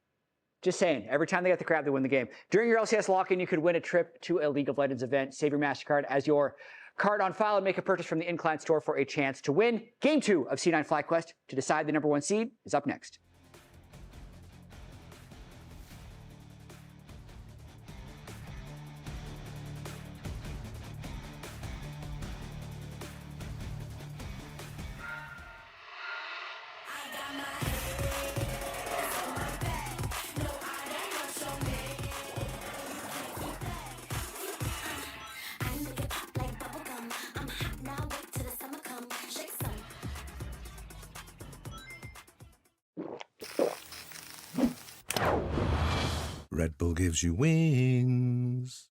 just saying, every time they get the crab, they win the game. During your LCS lock-in, you could win a trip to a League of Legends event. Save your MasterCard as your card on file and make a purchase from the in-client store for a chance to win. Game 2 of C9 FlyQuest to decide the #1 seed is up next. Red Bull gives you wings.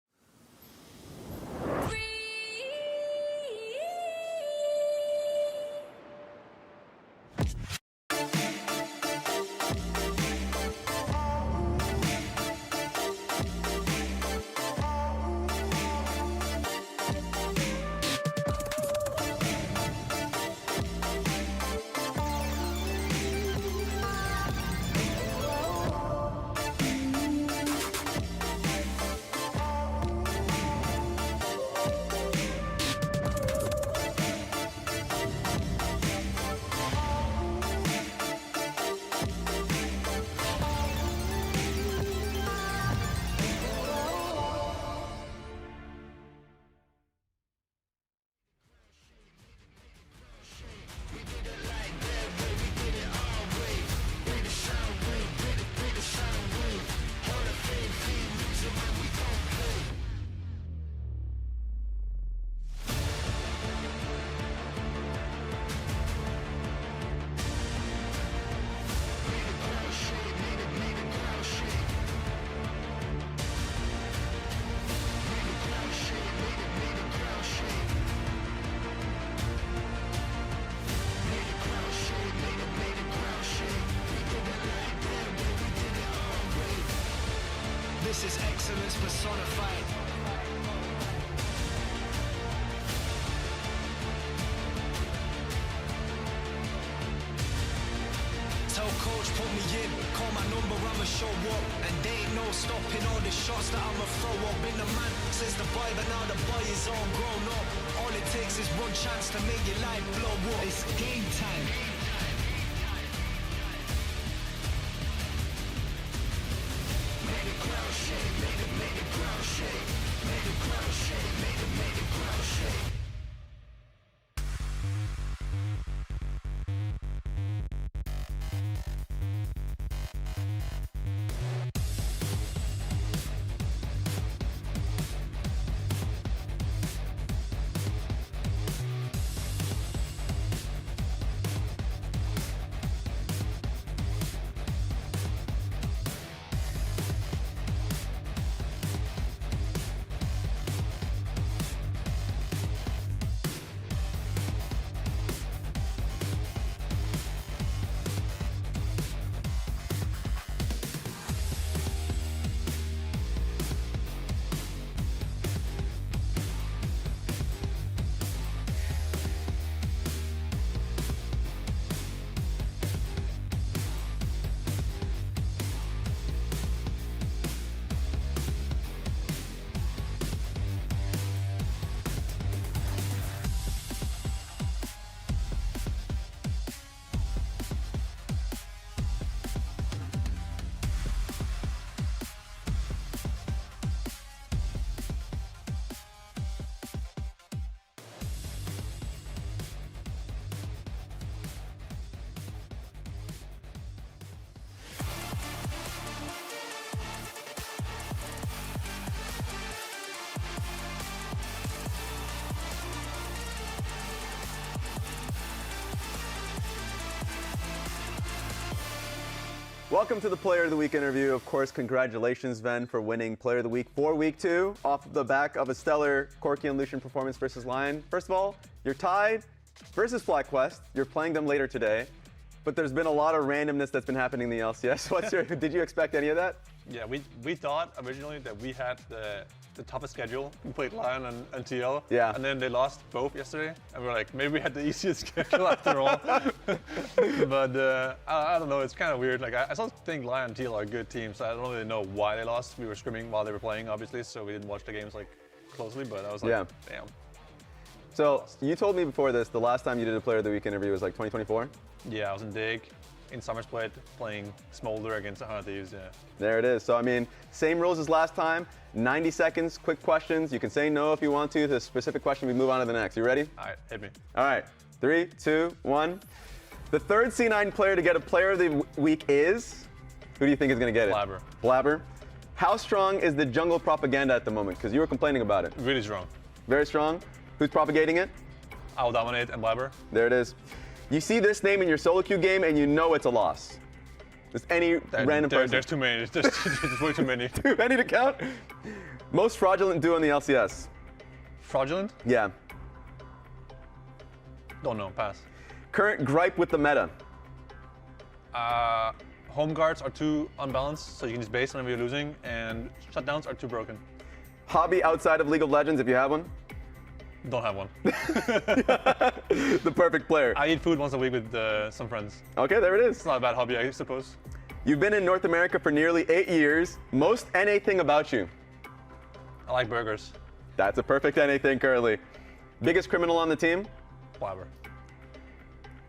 This is excellence personified. Tell coach put me in, call my number, I'ma show up. And they ain't no stopping all the shots that I'ma throw up. Been the man since the boy, but now the boy is all grown up. All it takes is one chance to make your life blow up. It's game time. Welcome to the Player of the Week interview. Of course, congratulations, Ven, for winning Player of the Week for Week 2 off the back of a stellar Corki and Lucian performance versus Lyon. First of all, you're tied versus FlyQuest. You're playing them later today. But there's been a lot of randomness that's been happening in the LCS. Did you expect any of that? Yeah, we thought originally that we had the toughest schedule. We played Lyon and TL. Yeah. And then they lost both yesterday. And we're like, maybe we had the easiest schedule after all. But I don't know, it's kind of weird. Like, I still think Lyon and TL are good teams. So I don't really know why they lost. We were scrimming while they were playing, obviously, so we didn't watch the games like closely, but I was like, damn. So you told me before this, the last time you did a Player of the Week interview was like 2024? Yeah, I was in Dig, in Summer Split, playing Smolder against 100 Thieves, yeah. There it is. So, I mean, same rules as last time. 90 seconds, quick questions. You can say no if you want to. The specific question, we move on to the next. You ready? All right, hit me. All right, 3, 2, 1. The third C9 player to get a Player of the Week is? Who do you think is going to get it? Blabber. Blabber. How strong is the jungle propaganda at the moment? Because you were complaining about it. Really strong. Very strong. Who's propagating it? I'll dominate and Blabber. There it is. You see this name in your solo queue game and you know it's a loss. Just any random person. There's too many. There's way too many. Too many to count? Most fraudulent duo in the LCS. Fraudulent? Yeah. Don't know. Pass. Current gripe with the meta. Home guards are too unbalanced, so you can just base whenever you're losing, and shutdowns are too broken. Hobby outside of League of Legends, if you have one? Don't have one. The perfect player. I eat food once a week with some friends. Okay, there it is. It's not a bad hobby, I suppose. You've been in North America for nearly 8 years. Most NA thing about you? I like burgers. That's a perfect NA thing currently. Biggest criminal on the team? Blabber.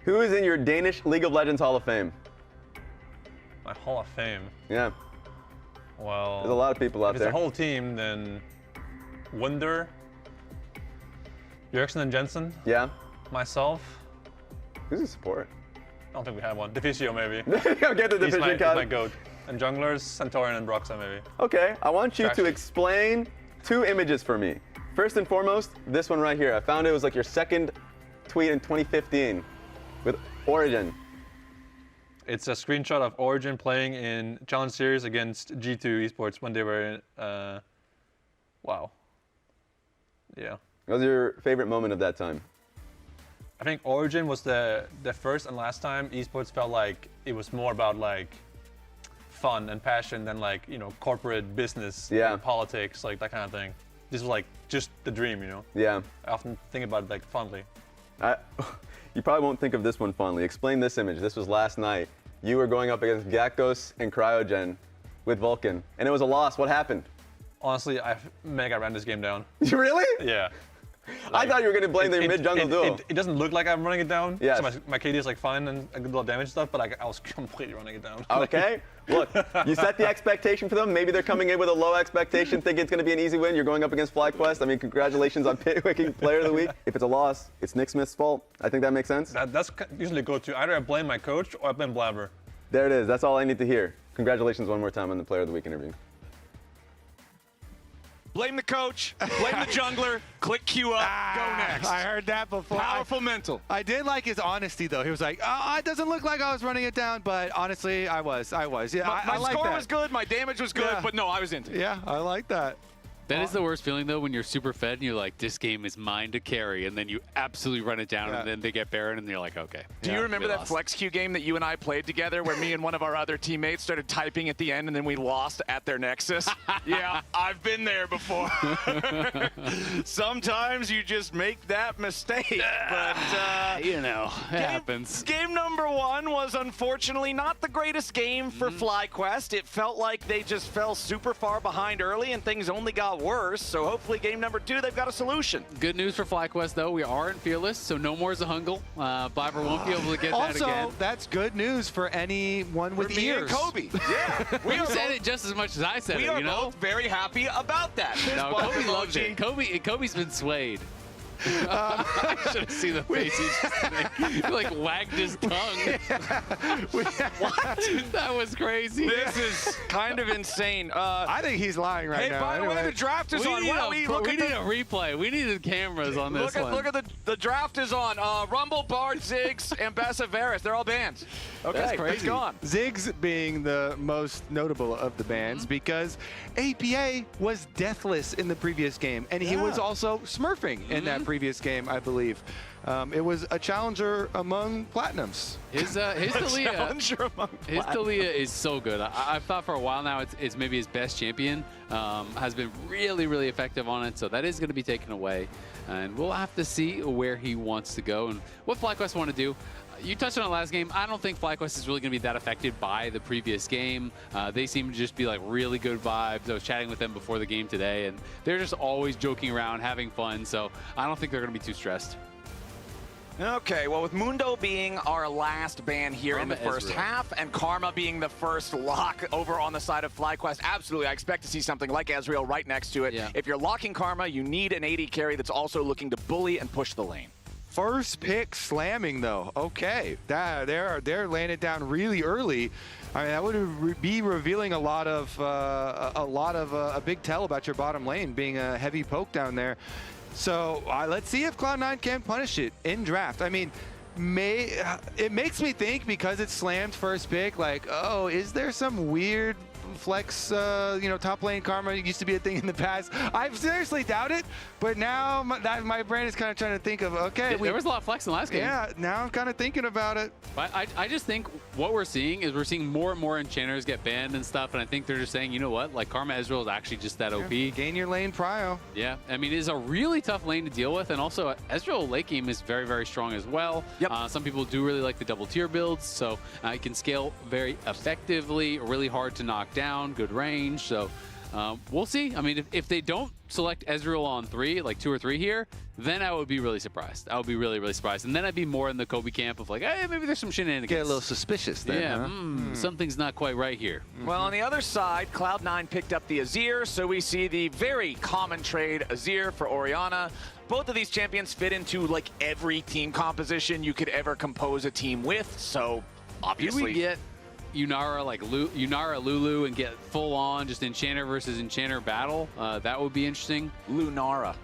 Who is in your Danish League of Legends Hall of Fame? My Hall of Fame? Yeah. Well, there's a lot of people out there. there. If it's a whole team, then Wunder, Bjergsen and Jensen. Yeah. Myself. Who's the support? I don't think we have one. Deficio, maybe. Get the Division He's my goat. And junglers, Centaurian and Broxa, maybe. Okay, I want you to explain 2 images for me. First and foremost, this one right here. I found it was like your second tweet in 2015 with Origin. It's a screenshot of Origin playing in Challenge Series against G2 Esports when they were in, wow. Yeah. What was your favorite moment of that time? I think Origin was the first and last time esports felt like it was more about like fun and passion than like, you know, corporate business and politics, like that kind of thing. This was like just the dream, you know? Yeah. I often think about it like fondly. You probably won't think of this one fondly. Explain this image. This was last night. You were going up against Gakos and Cryogen with Vulcan, and it was a loss. What happened? Honestly, I mega ran this game down. Really? Yeah. I thought you were going to blame the mid-jungle duo. It doesn't look like I'm running it down. Yes. So my KD is like fine and a good little damage stuff, but I was completely running it down. Okay. Look, you set the expectation for them. Maybe they're coming in with a low expectation, thinking it's going to be an easy win. You're going up against FlyQuest. I mean, congratulations on picking Player of the Week. If it's a loss, it's Nick Smith's fault. I think that makes sense. That's usually go-to. Either I blame my coach or I blame Blabber. There it is. That's all I need to hear. Congratulations one more time on the Player of the Week interview. Blame the coach, blame the jungler, click Q up, go next. I heard that before. Powerful mental. I did like his honesty, though. He was like, oh, it doesn't look like I was running it down, but honestly, I was. Yeah, my I like score that. was good, my damage was good, but no, I was into it. Yeah, I like that. That is the worst feeling, though, when you're super fed and you're like, this game is mine to carry, and then you absolutely run it down, and then they get Baron, and you're like, okay. Do you remember that flex queue game that you and I played together where me and one of our other teammates started typing at the end, and then we lost at their Nexus? Yeah, I've been there before. Sometimes you just make that mistake, but you know, it happens. Game number 1 was unfortunately not the greatest game for FlyQuest. It felt like they just fell super far behind early, and things only got worse, so hopefully game number 2 they've got a solution. Good news for FlyQuest, though. We are in Fearless, so no more Zahungle. Blabber won't be able to get that again. Also, that's good news for anyone with me ears. and Kobe. Yeah. You said it just as much as I said it, you know? We are both very happy about that. No, Kobe loves it. Kobe's been swayed. I should have seen the face he just made. He like wagged his tongue. What? That was crazy. This is kind of insane. I think he's lying right now. Hey, by the way, the draft is on. Why don't we look at a replay. We needed cameras on this one. Look at the draft is on. Rumble, Bard, Ziggs, Ambessa, Varus. They're all banned. Okay, That's crazy. it's gone. Ziggs being the most notable of the bans because APA was deathless in the previous game, and he was also smurfing in that previous game, I believe. It was a challenger among Platinums. His Talia is so good. I've thought for a while now it's maybe his best champion. Has been really, really effective on it, so that is going to be taken away. And we'll have to see where he wants to go and what FlyQuest want to do. You touched on it last game. I don't think FlyQuest is really going to be that affected by the previous game. They seem to just be like really good vibes. I was chatting with them before the game today, and they're just always joking around, having fun. So I don't think they're going to be too stressed. Okay, well, with Mundo being our last ban here in the first half and Karma being the first lock over on the side of FlyQuest, absolutely, I expect to see something like Ezreal right next to it. Yeah. If you're locking Karma, you need an AD carry that's also looking to bully and push the lane. First pick slamming though. Okay, they're laying it down really early. I mean, that would be revealing a lot of a big tell about your bottom lane being a heavy poke down there. So let's see if Cloud9 can punish it in draft. I mean, it makes me think because it's slammed first pick, like, oh, is there some weird flex, top lane karma used to be a thing in the past. I seriously doubt it, but now my brain is kind of trying to think of, okay. There was a lot of flex in the last game. Yeah, now I'm kind of thinking about it. But I just think what we're seeing is we're seeing more and more enchanters get banned and stuff, and I think they're just saying, you know what, like Karma Ezreal is actually just that OP. Gain your lane prio. Yeah, I mean, it is a really tough lane to deal with, and also Ezreal late game is very, very strong as well. Yep. Some people do really like the double tier builds, so it can scale very effectively, really hard to knock down, good range, so we'll see. I mean, if they don't select Ezreal on 3, like 2 or 3 here, then I would be really surprised. I would be really, really surprised. And then I'd be more in the Kobe camp of like, hey, maybe there's some shenanigans. Get a little suspicious then, yeah, something's not quite right here. Well, on the other side, Cloud9 picked up the Azir, so we see the very common trade Azir for Orianna. Both of these champions fit into like every team composition you could ever compose a team with, so obviously. Did we get Yunara, like Yunara Lulu, and get full on just Enchanter versus Enchanter battle? That would be interesting. Lunara.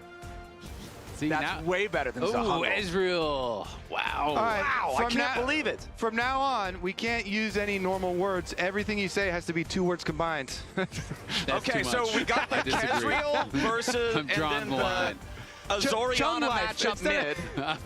See, that's way better than Oh, Zahungle. Ezreal. Wow. All right, Wow, I can't believe it. From now on, we can't use any normal words. Everything you say has to be 2 words combined. Okay, so we got the Ezreal versus I'm drawing the line. Azoriana matchup mid.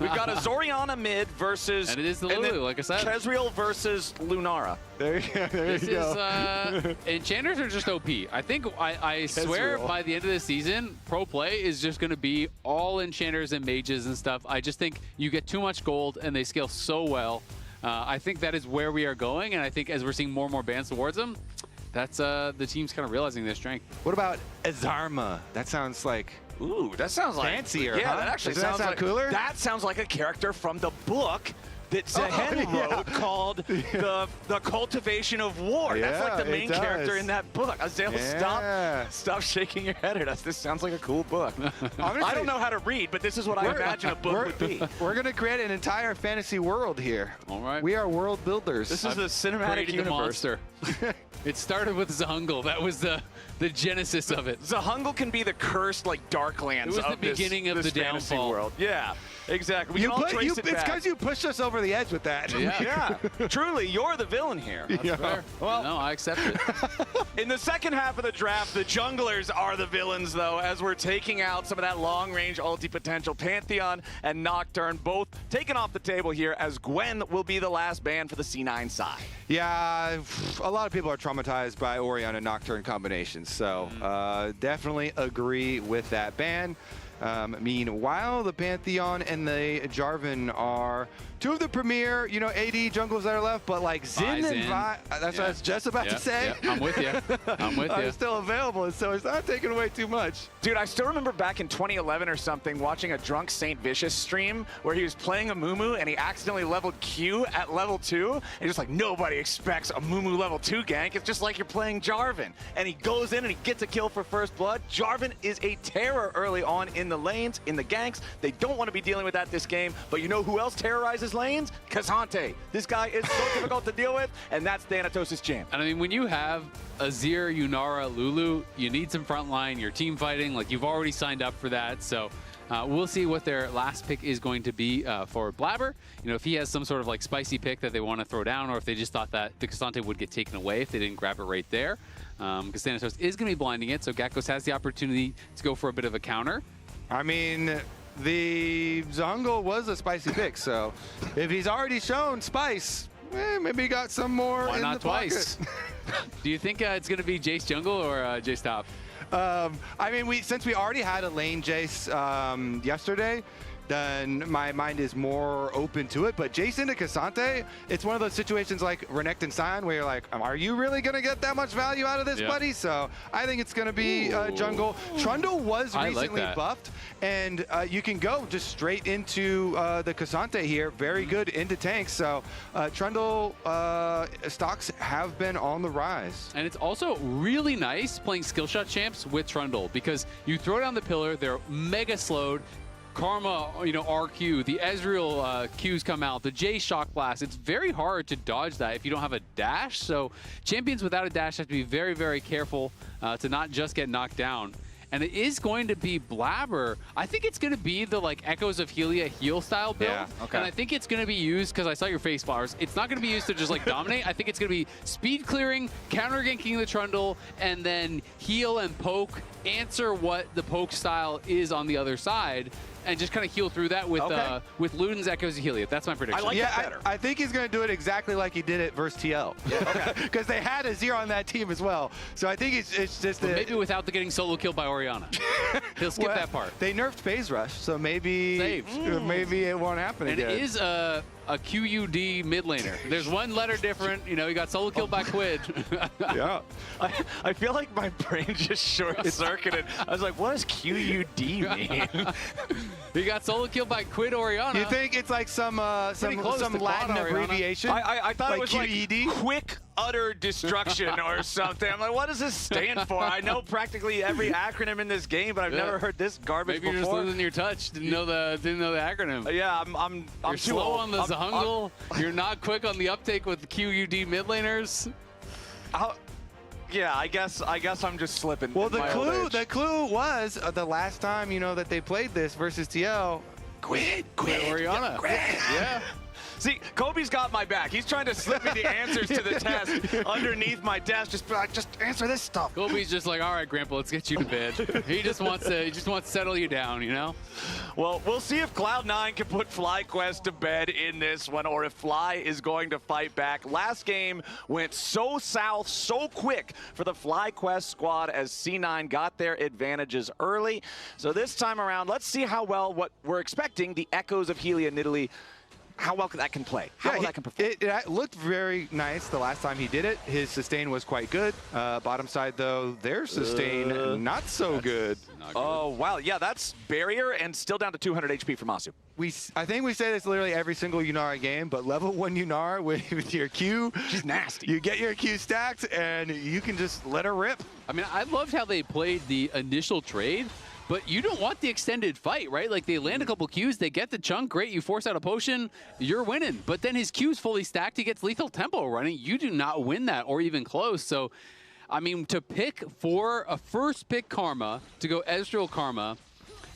We've got Azoriana mid versus... And it is the Lulu, like I said. Ezreal versus Lunara. There you go. There you go. Enchanters are just OP. I think, I swear, by the end of the season, pro play is just going to be all Enchanters and Mages and stuff. I just think you get too much gold, and they scale so well. I think that is where we are going, and I think as we're seeing more and more bans towards them, that's the team's kind of realizing their strength. What about Azarma? That sounds like... Ooh, that sounds like fancier. Yeah, huh? that actually Doesn't sounds that sound cooler. That sounds like a character from the book that Zehen wrote called the Cultivation of War. Yeah, That's like the main character does. in that book. Azael, stop shaking your head at us. This sounds like a cool book. I don't know how to read, but this is what I imagine a book would be. We're going to create an entire fantasy world here. All right. We are world builders. This is the cinematic universe. The monster. It started with Zahungle. That was the genesis of it. Zahungle can be the cursed, like, Darklands. It was the beginning of the downfall world. Yeah, exactly. It's because you pushed us over the edge with that. Yeah. Truly, you're the villain here. That's fair. Well, no, I accept it. In the second half of the draft, the junglers are the villains, though, as we're taking out some of that long-range ulti potential. Pantheon and Nocturne both taken off the table here, as Gwen will be the last ban for the C9 side. Yeah, a lot of people are traumatized by Orianna Nocturne combinations, so definitely agree with that ban. Meanwhile, the Pantheon and the Jarvan are 2 of the premier, AD jungles that are left, but like Xin and Vi, that's what I was just about to say. I'm with you. I'm with you. Are still available, so it's not taking away too much. Dude, I still remember back in 2011 or something watching a drunk Saint Vicious stream where he was playing a Mumu and he accidentally leveled Q at level 2. And just like, nobody expects a Mumu level 2 gank. It's just like you're playing Jarvan. And he goes in and he gets a kill for first blood. Jarvan is a terror early on in in the lanes, in the ganks. They don't want to be dealing with that this game, but you know who else terrorizes lanes? Kazante. This guy is so difficult to deal with, and that's Thanatos' jam. And I mean, when you have Azir, Yunara, Lulu, you need some frontline, you're team fighting, like you've already signed up for that, so we'll see what their last pick is going to be for Blabber. You know, if he has some sort of like spicy pick that they want to throw down, or if they just thought that the Kazante would get taken away if they didn't grab it right there. Because Thanatos is going to be blinding it, so Gakkos has the opportunity to go for a bit of a counter. I mean, the Zhongle was a spicy pick, so if he's already shown spice, maybe he got some more Why in not the twice? Do you think it's going to be Jace jungle or Jace top? I mean, since we already had a lane Jace yesterday, then my mind is more open to it. But Jace into Kazante, it's one of those situations like Renekton and Sion where you're like, are you really going to get that much value out of this, buddy? So I think it's going to be jungle. Trundle was recently buffed, and you can go just straight into the Kazante here. Very good into tanks. So Trundle stocks have been on the rise. And it's also really nice playing skill shot champs with Trundle because you throw down the pillar, they're mega slowed. Karma, you know, RQ, the Ezreal Qs come out, the J Shock Blast. It's very hard to dodge that if you don't have a dash. So champions without a dash have to be very, very careful to not just get knocked down. And it is going to be Blabber. I think it's going to be the like Echoes of Helia heal style build. Yeah, okay. And I think it's going to be used, because I saw your face flowers, it's not going to be used to just like dominate. I think it's going to be speed clearing, counter ganking the Trundle, and then heal and poke, answer what the poke style is on the other side, and just kind of heal through that with Luden's Echoes of Helia. That's my prediction. I like that better. I think he's going to do it exactly like he did it versus TL. Because they had Azir on that team as well. So I think it's just maybe without the getting solo killed by Orianna. He'll skip that part. They nerfed Phase Rush, so maybe it won't happen again. It is a QUD mid laner. There's one letter different. You know, he got solo killed by Quid. Yeah. I feel like my brain just short-circuited. I was like, what does QUD mean? He got solo killed by Quid Orianna. You think it's like some Latin abbreviation? I thought like it was QED? like quick utter destruction or something. I'm like, what does this stand for? I know practically every acronym in this game, but I've never heard this garbage Maybe before. you're just losing your touch. Didn't know the acronym. Yeah, I'm You're too slow old. on the Zhongle. You're not quick on the uptake with the QUD mid laners. Yeah, I guess I'm just slipping. Well, the clue was the last time that they played this versus TL. Quid Orianna. Yeah. See, Kobe's got my back. He's trying to slip me the answers to the test underneath my desk. Just be like, just answer this stuff. Kobe's just like, all right, Grandpa, let's get you to bed. He just wants to settle you down, you know? Well, we'll see if Cloud9 can put FlyQuest to bed in this one, or if Fly is going to fight back. Last game went so south, so quick for the FlyQuest squad as C9 got their advantages early. So this time around, let's see how well what we're expecting the Echoes of Helia Nidalee, how well that can play. How well that can perform. It looked very nice the last time he did it. His sustain was quite good. Bottom side, though, their sustain not so good. Oh, wow. Yeah, that's barrier and still down to 200 HP for Masu. I think we say this literally every single Yunara game, but level 1 Yunara with your Q, she's nasty. You get your Q stacked, and you can just let her rip. I mean, I loved how they played the initial trade. But you don't want the extended fight, right? Like, they land a couple Qs, they get the chunk, great, you force out a potion, you're winning. But then his Q's fully stacked, he gets lethal tempo running. You do not win that, or even close. So, I mean, to pick for a first pick Karma, to go Ezreal Karma,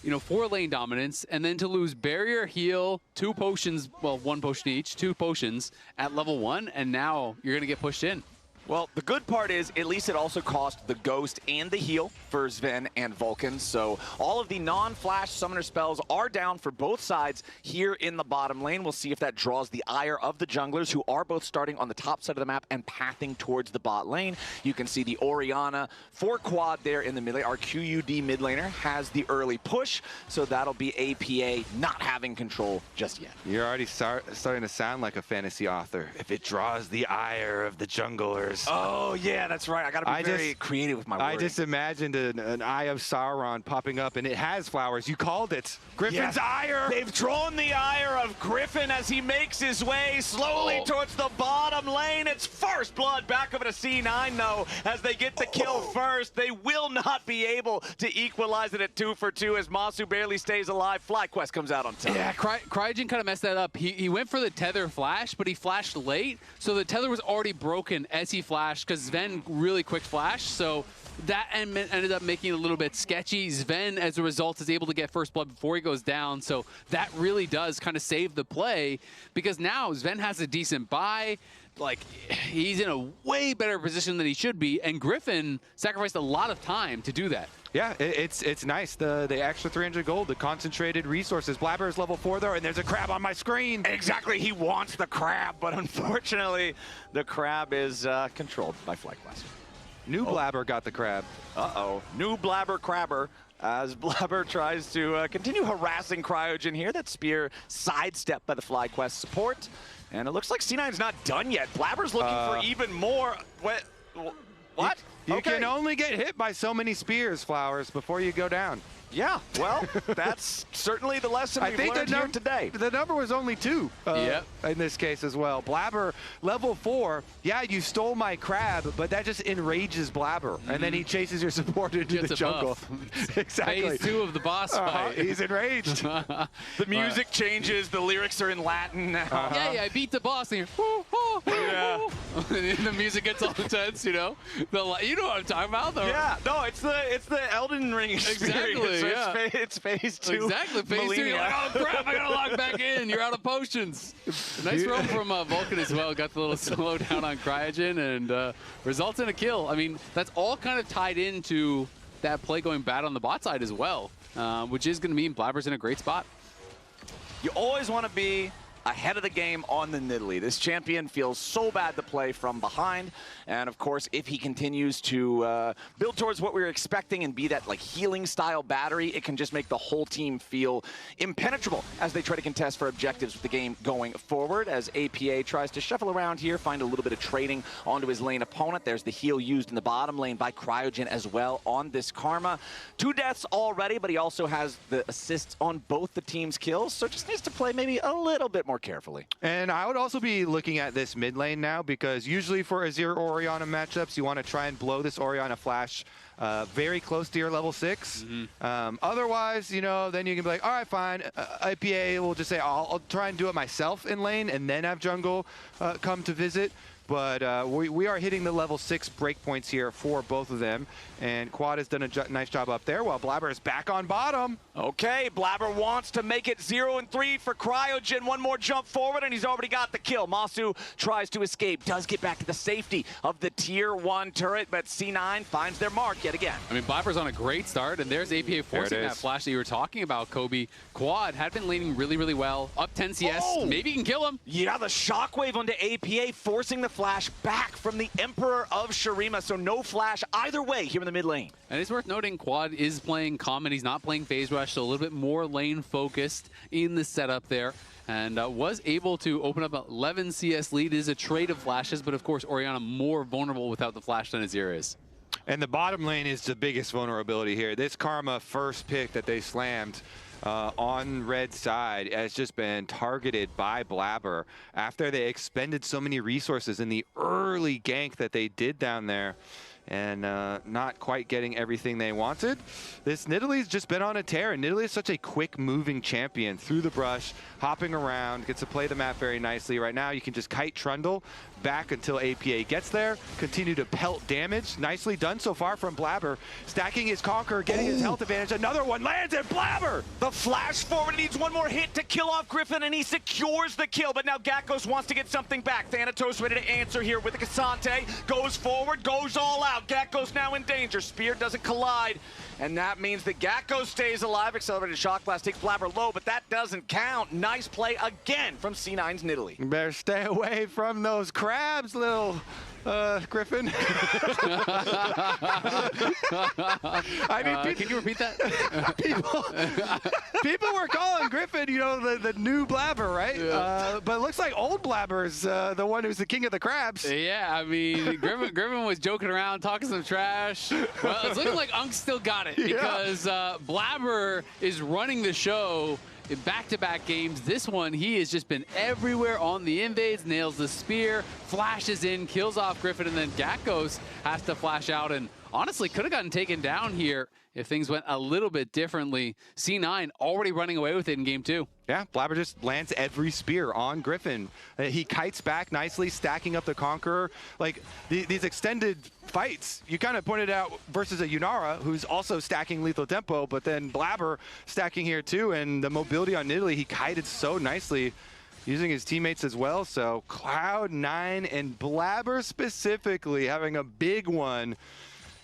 4 lane dominance, and then to lose barrier, heal, 2 potions, well, 1 potion each, 2 potions at level 1, and now you're going to get pushed in. Well, the good part is, at least it also cost the Ghost and the heal for Sven and Vulcan. So all of the non-flash summoner spells are down for both sides here in the bottom lane. We'll see if that draws the ire of the junglers, who are both starting on the top side of the map and pathing towards the bot lane. You can see the Orianna 4 quad there in the mid lane. Our QUD mid laner has the early push, so that'll be APA not having control just yet. You're already starting to sound like a fantasy author. If it draws the ire of the junglers, flowers. Oh, yeah, that's right. I got to be very creative with my wording. I just imagined an Eye of Sauron popping up, and it has flowers. You called it. Griffin's ire. They've drawn the ire of Griffin as he makes his way slowly towards the bottom lane. It's first blood back over to C9, though, as they get the kill first. They will not be able to equalize it at 2 for 2 as Masu barely stays alive. FlyQuest comes out on top. Yeah, Cryogen kind of messed that up. He went for the tether flash, but he flashed late, so the tether was already broken as he flashed because Sven really quick flashed, so that ended up making it a little bit sketchy. Sven, as a result, is able to get first blood before he goes down, so that really does kind of save the play because now Sven has a decent buy. Like, he's in a way better position than he should be, and Griffin sacrificed a lot of time to do that. Yeah, it's nice. The extra 300 gold, the concentrated resources. Blabber is level 4 there, and there's a crab on my screen. Exactly, he wants the crab, but unfortunately, the crab is controlled by FlyQuest. New Blabber got the crab. Uh-oh, new Blabber crabber. As Blabber tries to continue harassing Cryogen here. That spear sidestepped by the FlyQuest support. And it looks like C9's not done yet. Blabber's looking for even more. What? You can only get hit by so many spears, Flowers, before you go down. Yeah, well, that's certainly the lesson we've learned here today. The number was only 2 in this case as well. Blabber, level 4, yeah, you stole my crab, but that just enrages Blabber. And then he chases your support into the jungle. Exactly. Phase 2 of the boss fight. He's enraged. The music changes, the lyrics are in Latin now. Yeah, I beat the boss. And the music gets all intense, you know? You know what I'm talking about, though. Yeah, no, it's the Elden Ring experience. Exactly. So Yeah. it's phase 2. Exactly, phase 2. You're like, oh crap, I gotta log back in. You're out of potions. Nice roll from Vulcan as well. Got the little slow down on Cryogen and results in a kill. I mean, that's all kind of tied into that play going bad on the bot side as well, which is going to mean Blabber's in a great spot. You always want to be ahead of the game on the Nidalee. This champion feels so bad to play from behind. And of course, if he continues to build towards what we were expecting and be that like healing style battery, it can just make the whole team feel impenetrable as they try to contest for objectives with the game going forward. As APA tries to shuffle around here, find a little bit of trading onto his lane opponent. There's the heal used in the bottom lane by Cryogen as well on this Karma. 2 deaths already, but he also has the assists on both the team's kills. So just needs to play maybe a little bit more carefully. And I would also be looking at this mid lane now because usually for Azir Orianna matchups, you want to try and blow this Orianna flash very close to your level 6. Otherwise, you know, then you can be like, all right, fine. IPA will just say, I'll try and do it myself in lane and then have jungle come to visit. But we are hitting the level 6 breakpoints here for both of them. And Quad has done a nice job up there while Blabber is back on bottom. Okay, Blabber wants to make it 0 and 3 for Cryogen. One more jump forward and he's already got the kill. Masu tries to escape, does get back to the safety of the tier 1 turret, but C9 finds their mark yet again. I mean, Blabber's on a great start, and there's APA forcing that flash that you were talking about, Kobe. Quad had been laning really, really well. Up 10 CS, maybe you can kill him. Yeah, the shockwave onto APA, forcing the flash back from the Emperor of Shurima, so no flash either way here in the mid lane. And it's worth noting, Quad is playing common. He's not playing phase rush, so a little bit more lane focused in the setup there. And was able to open up an 11 CS lead. It is a trade of flashes, but of course, Orianna more vulnerable without the flash than Azir is. And the bottom lane is the biggest vulnerability here. This Karma first pick that they slammed on red side has just been targeted by Blabber after they expended so many resources in the early gank that they did down there. And not quite getting everything they wanted. This Nidalee's just been on a tear, and Nidalee is such a quick-moving champion through the brush, hopping around, gets to play the map very nicely. Right now, you can just kite Trundle back until APA gets there, continue to pelt damage. Nicely done so far from Blabber, stacking his Conqueror, getting his health advantage. Another one lands at Blabber! The flash forward needs one more hit to kill off Griffin, and he secures the kill, but now Gakkos wants to get something back. Thanatos ready to answer here with the Cassante, goes forward, goes all out. Gakkos now in danger. Spear doesn't collide, and that means that Gakkos stays alive. Accelerated Shock Blast takes Blabber low, but that doesn't count. Nice play again from C9's Nidalee. You better stay away from those crabs, little Griffin. I mean, can you repeat that? people were calling Griffin, you know, the new Blabber, right? Yeah. But it looks like old Blabber's the one who's the king of the crabs. Yeah, I mean, Griffin was joking around, talking some trash. Well, it's looking like Unk's still got it because Blabber is running the show in back-to-back games. This one, he has just been everywhere on the invades, nails the spear, flashes in, kills off Griffin, and then Gatkos has to flash out and honestly could have gotten taken down here if things went a little bit differently. C9 already running away with it in game 2. Yeah, Blabber just lands every spear on Griffin. He kites back nicely, stacking up the Conqueror. Like, these extended fights, you kind of pointed out versus a Yunara, who's also stacking lethal tempo, but then Blabber stacking here too, and the mobility on Nidalee, he kited so nicely, using his teammates as well. So Cloud9 and Blabber specifically having a big one.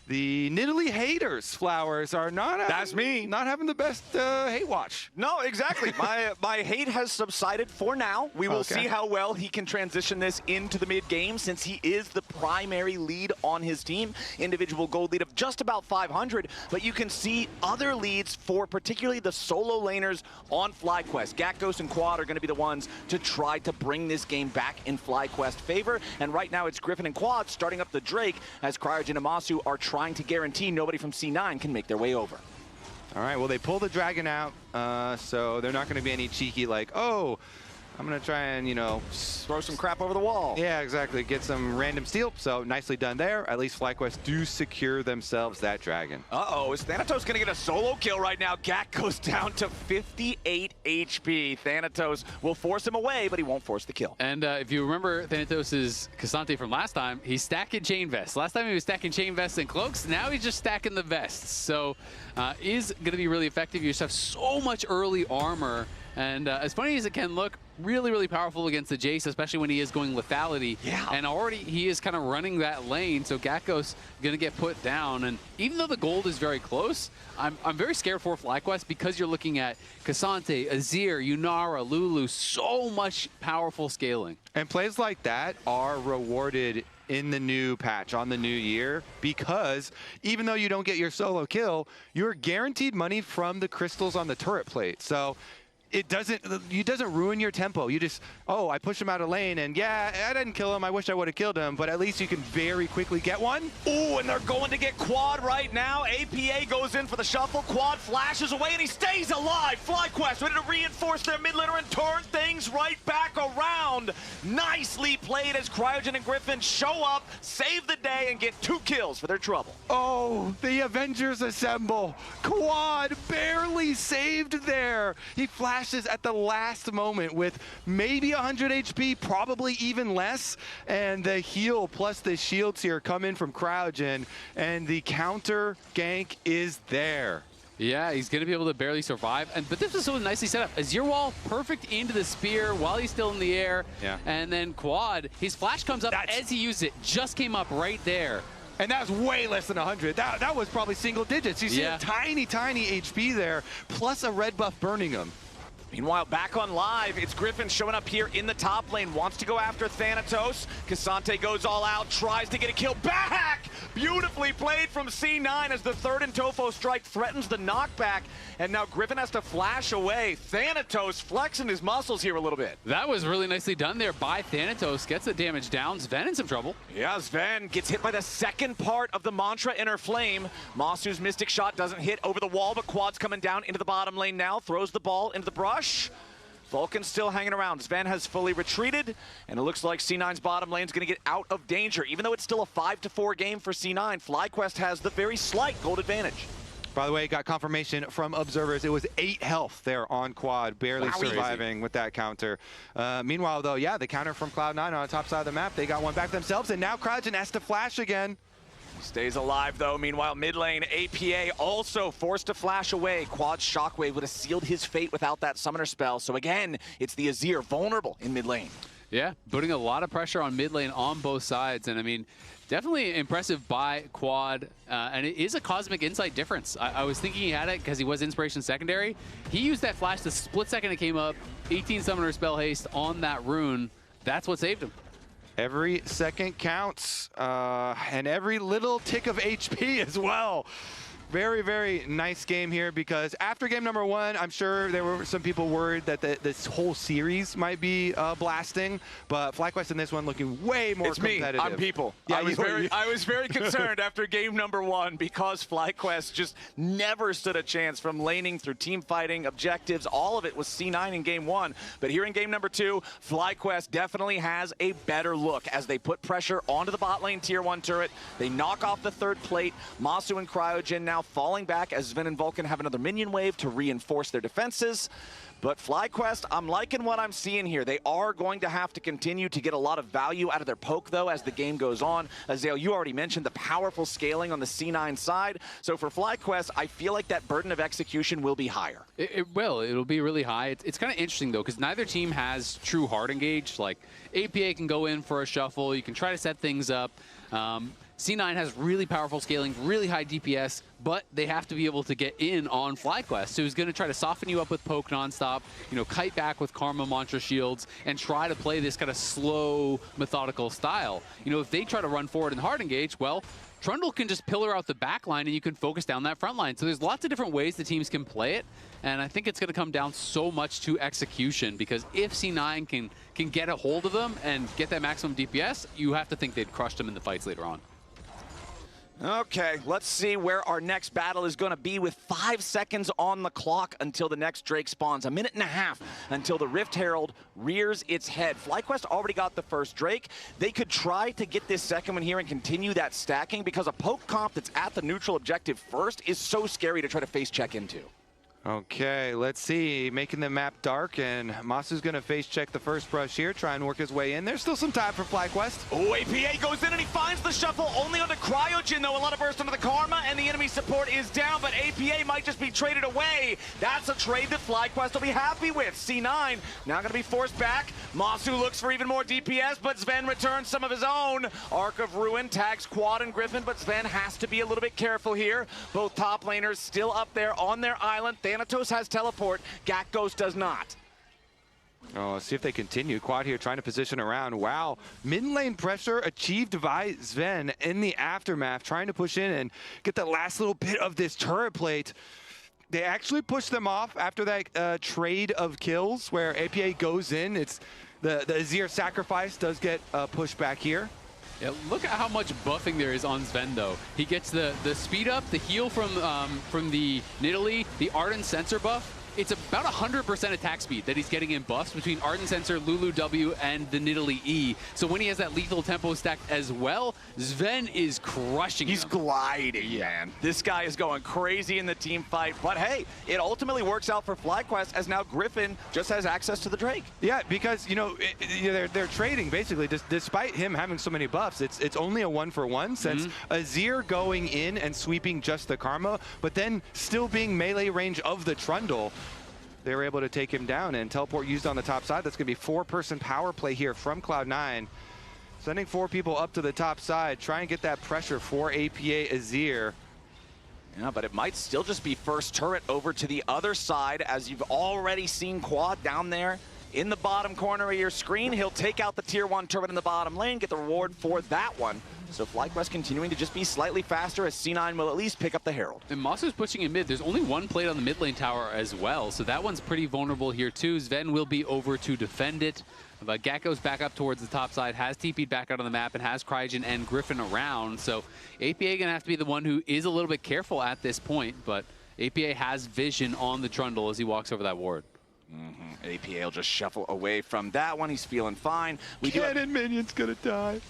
The Nidalee haters, Flowers, are not having the best hate watch. No, exactly. My hate has subsided for now. We will see how well he can transition this into the mid-game, since he is the primary lead on his team. Individual gold lead of just about 500, but you can see other leads for particularly the solo laners on FlyQuest. Gatkos and Quad are going to be the ones to try to bring this game back in FlyQuest favor, and right now it's Griffin and Quad starting up the Drake, as Cryogen and Masu are trying to guarantee nobody from C9 can make their way over. All right, well, they pull the Dragon out, so they're not going to be any cheeky like, oh, I'm going to try and, you know, throw some crap over the wall. Yeah, exactly. Get some random steal. So nicely done there. At least FlyQuest do secure themselves that Dragon. Uh-oh, is Thanatos going to get a solo kill right now? Gat goes down to 58 HP. Thanatos will force him away, but he won't force the kill. And if you remember Thanatos' Cassante from last time, he's stacking chain vests. Last time he was stacking chain vests and cloaks. Now he's just stacking the vests. So is going to be really effective. You just have so much early armor. And as funny as it can look, really, really powerful against the Jace, especially when he is going lethality. Yeah. And already he is kind of running that lane, so Gatkos going to get put down. And even though the gold is very close, I'm very scared for FlyQuest because you're looking at Cassante, Azir, Yunara, Lulu, so much powerful scaling. And plays like that are rewarded in the new patch on the new year, because even though you don't get your solo kill, you're guaranteed money from the crystals on the turret plate. So it doesn't ruin your tempo. You just, oh, I pushed him out of lane, and yeah, I didn't kill him. I wish I would have killed him, but at least you can very quickly get one. Ooh, and they're going to get Quad right now. APA goes in for the shuffle. Quad flashes away, and he stays alive. FlyQuest ready to reinforce their mid laner and turn things right back around. Nicely played as Cryogen and Griffin show up, save the day, and get 2 kills for their trouble. Oh, the Avengers assemble. Quad barely saved there. He flashed at the last moment with maybe 100 HP, probably even less, and the heal plus the shields here come in from Cryogen, and the counter gank is there. Yeah, he's going to be able to barely survive. But this was so nicely set up. Azir wall perfect into the spear while he's still in the air. Yeah. And then Quad, his flash comes up as he used it. Just came up right there. And that was way less than 100. That was probably single digits. You see a tiny, tiny HP there, plus a red buff burning him. Meanwhile, back on live, it's Griffin showing up here in the top lane, wants to go after Thanatos. Cassante goes all out, tries to get a kill back! Beautifully played from C9 as the third and Tofo strike threatens the knockback, and now Griffin has to flash away. Thanatos flexing his muscles here a little bit. That was really nicely done there by Thanatos, gets the damage down. Sven in some trouble. Yeah, Sven gets hit by the second part of the Mantra Inner Flame. Masu's Mystic Shot doesn't hit over the wall, but Quad's coming down into the bottom lane now, throws the ball into the brush. Vulcan's still hanging around. Sven has fully retreated, and it looks like C9's bottom lane's going to get out of danger. Even though it's still a 5-4 game for C9, FlyQuest has the very slight gold advantage. By the way, got confirmation from observers. It was 8 health there on Quad, barely surviving with that counter. Meanwhile, though, yeah, the counter from Cloud9 on the top side of the map, they got one back themselves, and now Cryogen has to flash again. Stays alive, though. Meanwhile, mid lane, APA also forced to flash away. Quad's Shockwave would have sealed his fate without that summoner spell. So again, it's the Azir vulnerable in mid lane. Yeah, putting a lot of pressure on mid lane on both sides. And I mean, definitely impressive by Quad. And it is a Cosmic Insight difference. I was thinking he had it because he was Inspiration secondary. He used that flash the split second it came up, 18 summoner spell haste on that rune. That's what saved him. Every second counts, and every little tick of HP as well. Very, very nice game here, because after game number 1, I'm sure there were some people worried that this whole series might be blasting, but FlyQuest in this one looking way more competitive. Me. I'm people. Yeah, I was very concerned after game number 1 because FlyQuest just never stood a chance from laning through team fighting, objectives. All of it was C9 in game 1. But here in game number 2, FlyQuest definitely has a better look as they put pressure onto the bot lane tier 1 turret. They knock off the 3rd plate. Masu and Cryogen now falling back as Sven and Vulcan have another minion wave to reinforce their defenses. But FlyQuest, I'm liking what I'm seeing here. They are going to have to continue to get a lot of value out of their poke, though, as the game goes on. Azale, you already mentioned the powerful scaling on the C9 side. So for FlyQuest, I feel like that burden of execution will be higher. It will. It'll be really high. It's kind of interesting, though, because neither team has true hard engage. Like, APA can go in for a shuffle. You can try to set things up. C9 has really powerful scaling, really high DPS, but they have to be able to get in on FlyQuest. So he's going to try to soften you up with poke nonstop, kite back with Karma Mantra shields, and try to play this kind of slow, methodical style. If they try to run forward and hard engage, well, Trundle can just pillar out the back line and you can focus down that front line. So there's lots of different ways the teams can play it. And I think it's going to come down so much to execution, because if C9 can get a hold of them and get that maximum DPS, you have to think they'd crush them in the fights later on. Okay, let's see where our next battle is going to be with 5 seconds on the clock until the next Drake spawns. 1.5 minutes until the Rift Herald rears its head. FlyQuest already got the first Drake. They could try to get this second one here and continue that stacking, because a poke comp that's at the neutral objective first is so scary to try to face check into. Okay, let's see. Making the map dark, and Masu's going to face check the first brush here, try and work his way in. There's still some time for FlyQuest. Oh, APA goes in and he finds the shuffle, only on the Cryogen, though. A lot of burst onto the Karma, and the enemy support is down, but APA might just be traded away. That's a trade that FlyQuest will be happy with. C9 now going to be forced back. Masu looks for even more DPS, but Sven returns some of his own. Arc of Ruin tags Quad and Griffin, but Sven has to be a little bit careful here. Both top laners still up there on their island. Thanatos has teleport, Gakgos does not. Oh, let's see if they continue. Quad here trying to position around. Wow, mid lane pressure achieved by Sven in the aftermath, trying to push in and get that last little bit of this turret plate. They actually pushed them off after that trade of kills where APA goes in. It's the Azir sacrifice does get pushed back here. Yeah, look at how much buffing there is on Sven, though. He gets the speed up, the heal from the Nidalee, the Ardent Sensor buff. It's about 100% attack speed that he's getting in buffs between Ardent Sensor, Lulu W, and the Nidalee E. So when he has that lethal tempo stack as well, Sven is crushing He's gliding, man. This guy is going crazy in the team fight. But hey, it ultimately works out for FlyQuest, as now Griffin just has access to the Drake. Yeah, because, they're trading, basically. Despite him having so many buffs, it's only a 1-for-1, since Azir going in and sweeping just the Karma, but then still being melee range of the Trundle. They were able to take him down, and teleport used on the top side. That's going to be 4-person power play here from Cloud9. Sending 4 people up to the top side, try and get that pressure for APA Azir. Yeah, but it might still just be first turret over to the other side, as you've already seen Quad down there in the bottom corner of your screen. He'll take out the tier 1 turret in the bottom lane, get the reward for that one. So FlyQuest continuing to just be slightly faster, as C9 will at least pick up the Herald. And Masu's pushing in mid. There's only one plate on the mid lane tower as well, so that one's pretty vulnerable here too. Sven will be over to defend it. But Gakko's back up towards the top side, has TP'd back out on the map, and has Cryogen and Griffin around. So APA gonna have to be the one who is a little bit careful at this point, but APA has vision on the Trundle as he walks over that ward. APA will just shuffle away from that one. He's feeling fine. Cannon minion's gonna die.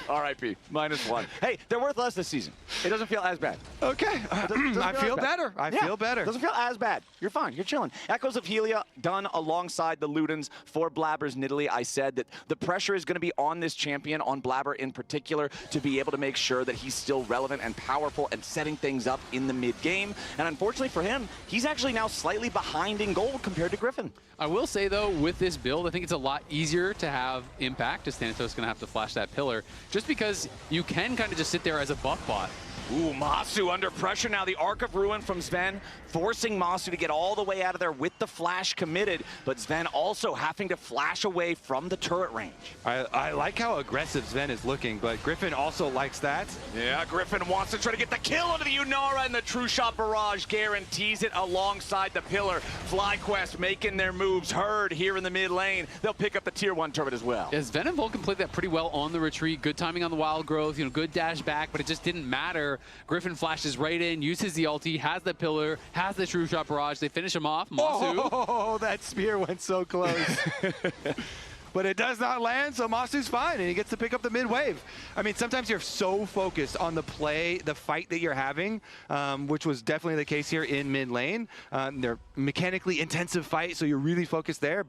RIP, -1. Hey, they're worth less this season. It doesn't feel as bad. Okay, I feel better. I feel better. Doesn't feel as bad. You're fine. You're chilling. Echoes of Helia done alongside the Ludens for Blabber's Nidalee. I said that the pressure is going to be on this champion, on Blabber in particular, to be able to make sure that he's still relevant and powerful and setting things up in the mid-game. And unfortunately for him, he's actually now slightly behind in gold compared to Griffin. I will say, though, with this build, I think it's a lot easier to have impact, as Thanatos is going to have to flash that pillar, just because you can kind of just sit there as a buff bot. Ooh, Masu Masu under pressure now. The Arc of Ruin from Sven, forcing Masu to get all the way out of there with the flash committed, but Sven also having to flash away from the turret range. I like how aggressive Sven is looking, but Griffin also likes that. Yeah, Griffin wants to try to get the kill onto the Yunara, and the True Shot Barrage guarantees it alongside the pillar. FlyQuest making their moves heard here in the mid lane. They'll pick up the tier 1 turret as well. Yeah, Sven and Vulcan played that pretty well on the retreat. Good timing on the wild growth, good dash back, but it just didn't matter. Griffin flashes right in, uses the ulti, has the pillar, has the True Shot Barrage. They finish him off. Masu. Oh, that spear went so close. But it does not land, so Masu's fine, and he gets to pick up the mid wave. I mean, sometimes you're so focused on the fight that you're having, which was definitely the case here in mid lane. They're mechanically intensive fight, so you're really focused there.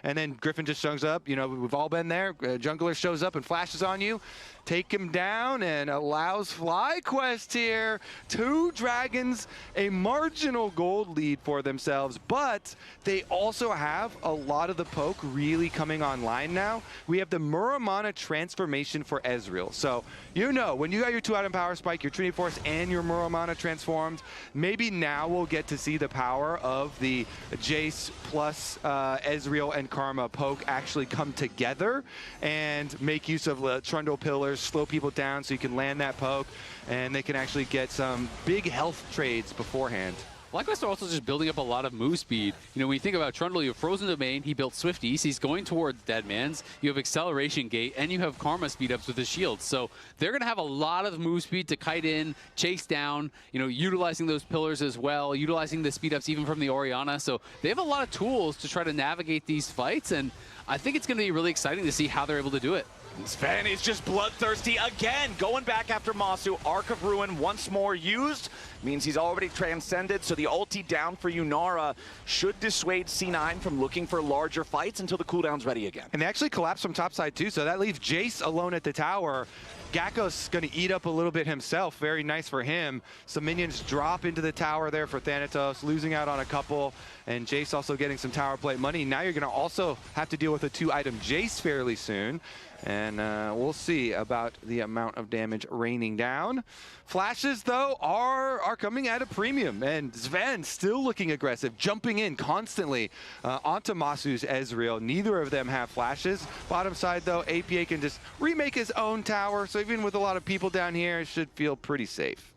And then Griffin just shows up. We've all been there. Jungler shows up and flashes on you. Take him down and allows FlyQuest here. 2 dragons, a marginal gold lead for themselves, but they also have a lot of the poke really coming online now. We have the Muramana transformation for Ezreal. So, when you got your 2-item power spike, your Trinity Force, and your Muramana transformed, maybe now we'll get to see the power of the Jace plus Ezreal and Karma poke actually come together and make use of the Trundle pillars, slow people down so you can land that poke, and they can actually get some big health trades beforehand. FlyQuest are also just building up a lot of move speed. When you think about Trundle, you have Frozen Domain, he built Swifties, he's going towards Deadman's, you have Acceleration Gate, and you have Karma speed ups with his shields. So they're going to have a lot of move speed to kite in, chase down, utilizing those pillars as well, utilizing the speed ups even from the Orianna. So they have a lot of tools to try to navigate these fights, and I think it's going to be really exciting to see how they're able to do it. Sven is just bloodthirsty again, going back after Masu. Arc of Ruin once more used, means he's already transcended, so the ulti down for Yunara should dissuade C9 from looking for larger fights until the cooldown's ready again. And they actually collapse from topside too, so that leaves Jace alone at the tower. Gakko's going to eat up a little bit himself. Very nice for him. Some minions drop into the tower there for Thanatos, losing out on a couple. And Jace also getting some tower plate money. Now you're going to also have to deal with a 2-item Jace fairly soon. And we'll see about the amount of damage raining down. Flashes, though, are coming at a premium. And Sven still looking aggressive, jumping in constantly onto Masu's Ezreal. Neither of them have flashes. Bottom side, though, APA can just remake his own tower. So even with a lot of people down here, it should feel pretty safe.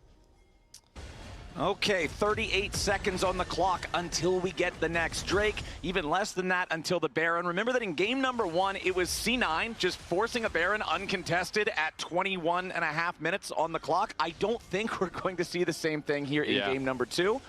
Okay, 38 seconds on the clock until we get the next Drake. Even less than that until the Baron. Remember that in game number 1, it was C9 just forcing a Baron uncontested at 21.5 minutes on the clock. I don't think we're going to see the same thing here in game number 2.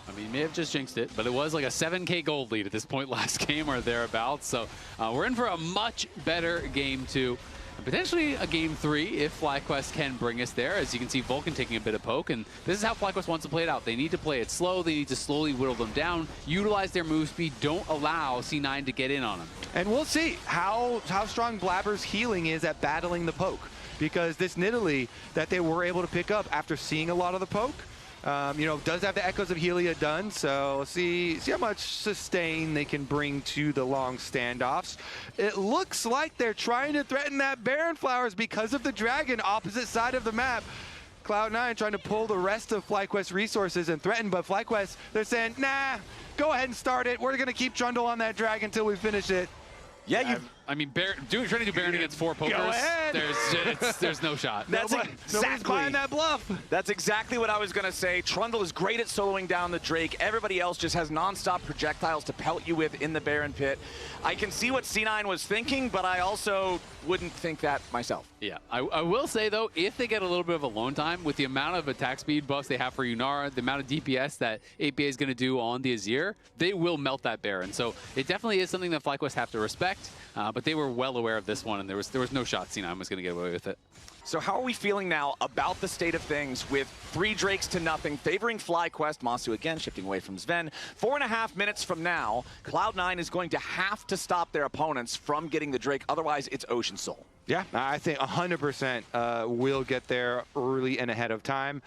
I mean, may have just jinxed it, but it was like a 7K gold lead at this point last game or thereabouts. So we're in for a much better game 2. And potentially a game 3 if FlyQuest can bring us there. As you can see, Vulcan taking a bit of poke, and this is how FlyQuest wants to play it out. They need to play it slow. They need to slowly whittle them down, utilize their move speed, don't allow C9 to get in on them. And we'll see how strong Blabber's healing is at battling the poke, because this Nidalee that they were able to pick up after seeing a lot of the poke, does have the Echoes of Helia done, so we'll see how much sustain they can bring to the long standoffs. It looks like they're trying to threaten that Baron Flowers because of the dragon opposite side of the map. Cloud9 trying to pull the rest of FlyQuest resources and threaten, but FlyQuest, they're saying, nah, go ahead and start it. We're going to keep Trundle on that dragon until we finish it. Yeah, I mean, trying to do Baron against 4 pokers, go ahead. There's no shot. Nobody's buying that bluff. That's exactly what I was going to say. Trundle is great at soloing down the Drake. Everybody else just has nonstop projectiles to pelt you with in the Baron pit. I can see what C9 was thinking, but I also wouldn't think that myself. Yeah, I will say, though, if they get a little bit of alone time, with the amount of attack speed buffs they have for Yunara, the amount of DPS that APA is going to do on the Azir, they will melt that Baron. So it definitely is something that FlyQuest have to respect, but they were well aware of this one, and there was no shot C9 was going to get away with it. So how are we feeling now about the state of things with 3 Drakes to nothing, favoring FlyQuest? Masu again shifting away from Sven. 4.5 minutes from now, Cloud9 is going to have to stop their opponents from getting the Drake, otherwise it's Ocean Soul. Yeah, I think 100% will get there early and ahead of time.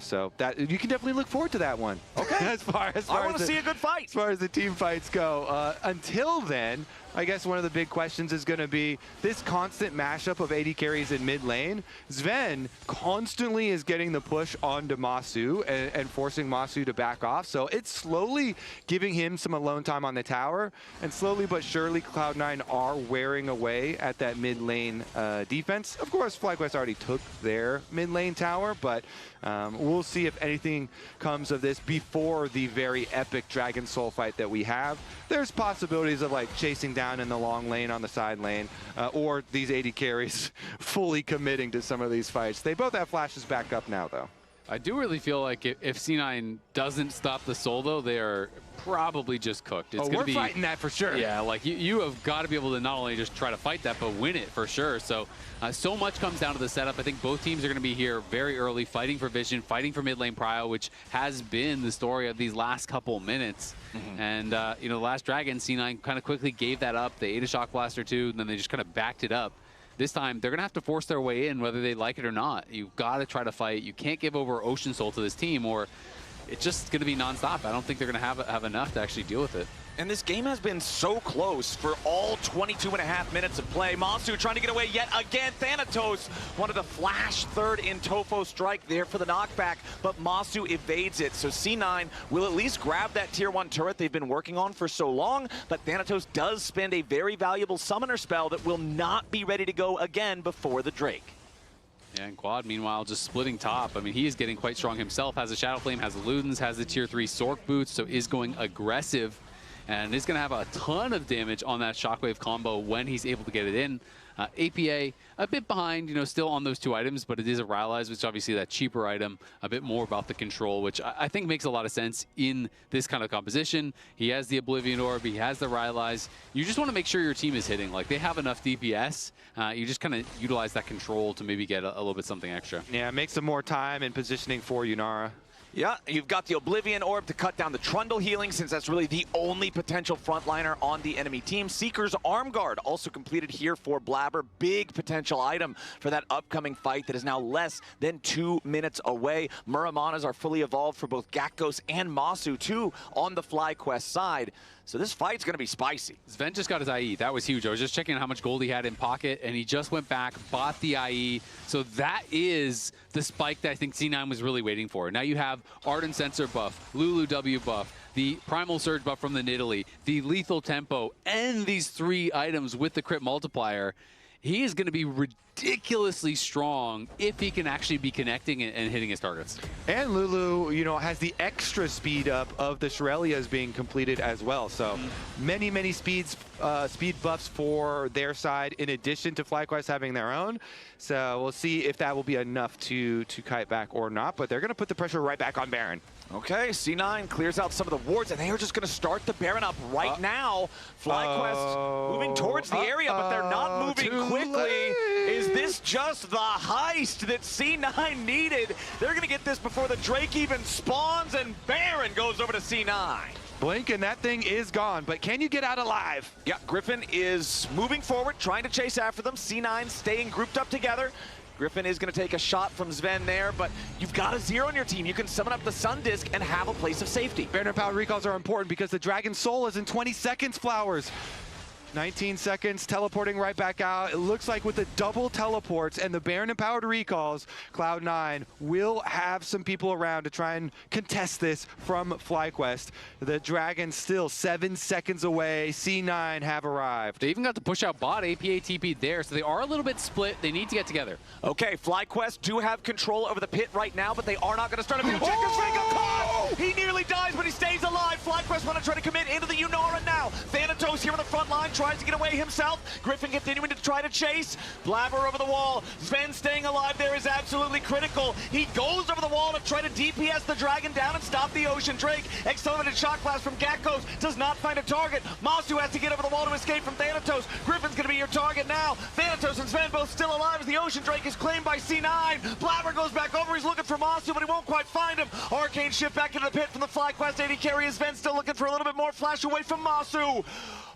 So that you can definitely look forward to that one. Okay. as far I want to see a good fight. As far as the team fights go. Until then, I guess one of the big questions is going to be this constant mashup of AD carries in mid lane. Sven constantly is getting the push onto Masu and forcing Masu to back off. So it's slowly giving him some alone time on the tower. And slowly but surely, Cloud9 are wearing away at that mid lane defense. Of course, FlyQuest already took their mid lane tower, but we'll see if anything comes of this before the very epic Dragon Soul fight that we have. There's possibilities of like chasing down in the long lane on the side lane, or these AD carries fully committing to some of these fights. They both have flashes back up now, though. I do really feel like if C9 doesn't stop the Soul, though, they are probably just cooked. It's we're fighting that for sure. Yeah, like you have got to be able to not only just try to fight that, but win it for sure. So, so much comes down to the setup. I think both teams are going to be here very early, fighting for vision, fighting for mid lane prio, which has been the story of these last couple minutes. And, you know, the last Dragon, C9 kind of quickly gave that up. They ate a Shock Blast or two, and then they just kind of backed it up. This time, they're going to have to force their way in, whether they like it or not. You've got to try to fight. You can't give over Ocean Soul to this team, or it's just going to be nonstop. I don't think they're going to have enough to actually deal with it. And this game has been so close for all 22.5 minutes of play. Masu trying to get away yet again. Thanatos wanted to flash third in Tofo strike there for the knockback, but Masu evades it. So C9 will at least grab that tier 1 turret they've been working on for so long, but Thanatos does spend a very valuable summoner spell that will not be ready to go again before the Drake. Yeah, and Quad, meanwhile, just splitting top. I mean, he is getting quite strong himself. Has a Shadow Flame, has the Ludens, has the tier 3 Sork boots, so is going aggressive. And is going to have a ton of damage on that Shockwave combo when he's able to get it in. APA, a bit behind, you know, still on those 2 items, but it is a Rylai's, which is obviously that cheaper item, a bit more about the control, which I think makes a lot of sense in this kind of composition. He has the Oblivion Orb, he has the Rylai's. You just want to make sure your team is hitting. Like, they have enough DPS. You just kind of utilize that control to maybe get a little bit something extra. Yeah, make some more time and positioning for Yunara. Yeah, you've got the Oblivion Orb to cut down the Trundle healing, since that's really the only potential frontliner on the enemy team. Seeker's Arm Guard also completed here for Blabber. Big potential item for that upcoming fight that is now less than 2 minutes away. Muramanas are fully evolved for both Gakgos and Masu, too, on the FlyQuest side. So this fight's going to be spicy. Sven just got his IE. That was huge. I was just checking how much gold he had in pocket, and he just went back, bought the IE. So that is the spike that I think C9 was really waiting for. Now you have Ardent Sensor buff, Lulu W buff, the Primal Surge buff from the Nidalee, the Lethal Tempo, and these 3 items with the crit multiplier. He is going to be ridiculously strong if he can actually be connecting and hitting his targets. And Lulu, you know, has the extra speed up of the Shurelias being completed as well. So many speed buffs for their side in addition to FlyQuest having their own. So we'll see if that will be enough to kite back or not. But they're going to put the pressure right back on Baron. Okay, C9 clears out some of the wards, and they are just going to start the Baron up right now. FlyQuest moving towards the area, but they're not moving quickly. Is this just the heist that C9 needed? They're going to get this before the Drake even spawns, and Baron goes over to C9. Blink and that thing is gone, but can you get out alive? Yeah, Griffin is moving forward, trying to chase after them. C9 staying grouped up together. Griffin is going to take a shot from Sven there, but you've got a 0 on your team. You can summon up the Sun Disc and have a place of safety. Baron Power recalls are important because the Dragon Soul is in 20 seconds, Flowers. 19 seconds, teleporting right back out. It looks like with the double teleports and the Baron-empowered recalls, Cloud9 will have some people around to try and contest this from FlyQuest. The Dragon still 7 seconds away. C9 have arrived. They even got the push-out bot, APA TP there, so they are a little bit split. They need to get together. Okay, FlyQuest do have control over the pit right now, but they are not going to start a few checkers. Caught! He nearly dies, but he stays alive. FlyQuest want to try to commit into the Yunara now. Thanatos here on the front line, tries to get away himself. Griffin continuing to try to chase. Blabber over the wall. Sven staying alive there is absolutely critical. He goes over the wall to try to DPS the Dragon down and stop the Ocean Drake. Accelerated Shock Blast from Gakgos does not find a target. Masu has to get over the wall to escape from Thanatos. Griffin's going to be your target now. Thanatos and Sven both still alive as the Ocean Drake is claimed by C9. Blabber goes back over. He's looking for Masu, but he won't quite find him. Arcane shift back into the pit from the FlyQuest AD carry. Sven still looking for a little bit more flash away from Masu.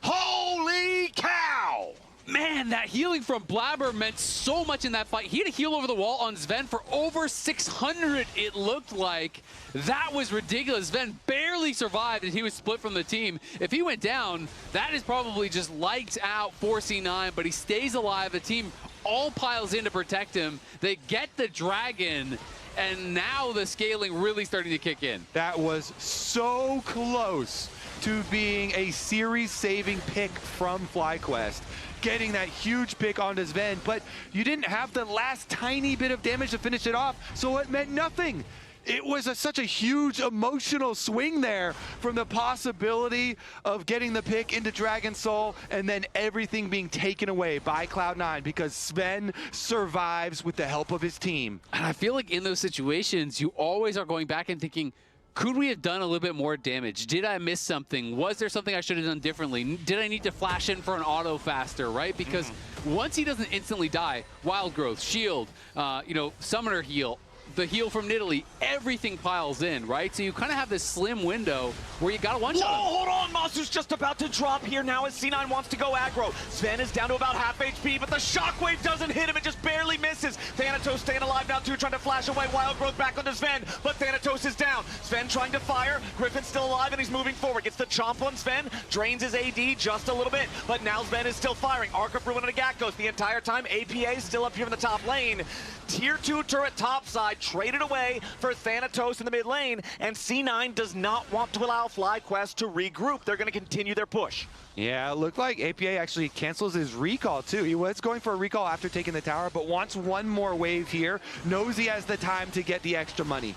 Holy cow! Man, that healing from Blabber meant so much in that fight. He had a heal over the wall on Sven for over 600, it looked like. That was ridiculous. Sven barely survived and he was split from the team. If he went down, that is probably just lights out for C9, but he stays alive. The team all piles in to protect him. They get the dragon, and now the scaling really starting to kick in. That was so close to being a series-saving pick from FlyQuest. Getting that huge pick onto Sven, but you didn't have the last tiny bit of damage to finish it off, so it meant nothing. It was such a huge emotional swing there from the possibility of getting the pick into Dragon Soul and then everything being taken away by Cloud9 because Sven survives with the help of his team. And I feel like in those situations, you always are going back and thinking, could we have done a little bit more damage? Did I miss something? Was there something I should have done differently? Did I need to flash in for an auto faster, right? Because once he doesn't instantly die, Wild Growth, Shield, Summoner Heal, the heal from Nidalee, everything piles in, right? So you kind of have this slim window where you got to one-shot him. Hold on, Masu's just about to drop here now as C9 wants to go aggro. Sven is down to about half HP, but the shockwave doesn't hit him, it just barely misses. Thanatos staying alive now too, trying to flash away. Wild Growth back onto Sven, but Thanatos is down. Sven trying to fire, Griffin's still alive and he's moving forward. Gets the chomp on Sven, drains his AD just a little bit, but now Sven is still firing. Arc of Ruin and a Gakos the entire time. APA still up here in the top lane. Tier 2 turret topside, traded away for Thanatos in the mid lane, and C9 does not want to allow FlyQuest to regroup. They're going to continue their push. Yeah, it looked like APA actually cancels his recall too. He was going for a recall after taking the tower, but wants one more wave here. Knows he has the time to get the extra money.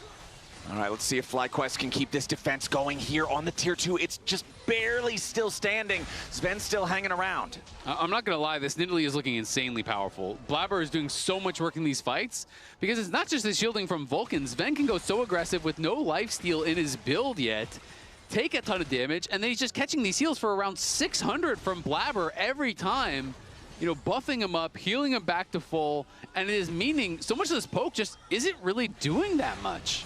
All right, let's see if FlyQuest can keep this defense going here on the tier 2. It's just barely still standing. Sven's still hanging around. I'm not going to lie, this Nidalee is looking insanely powerful. Blabber is doing so much work in these fights because it's not just the shielding from Vulcan. Sven can go so aggressive with no lifesteal in his build yet, take a ton of damage, and then he's just catching these heals for around 600 from Blabber every time. Buffing him up, healing him back to full, and it is meaning so much of this poke just isn't really doing that much.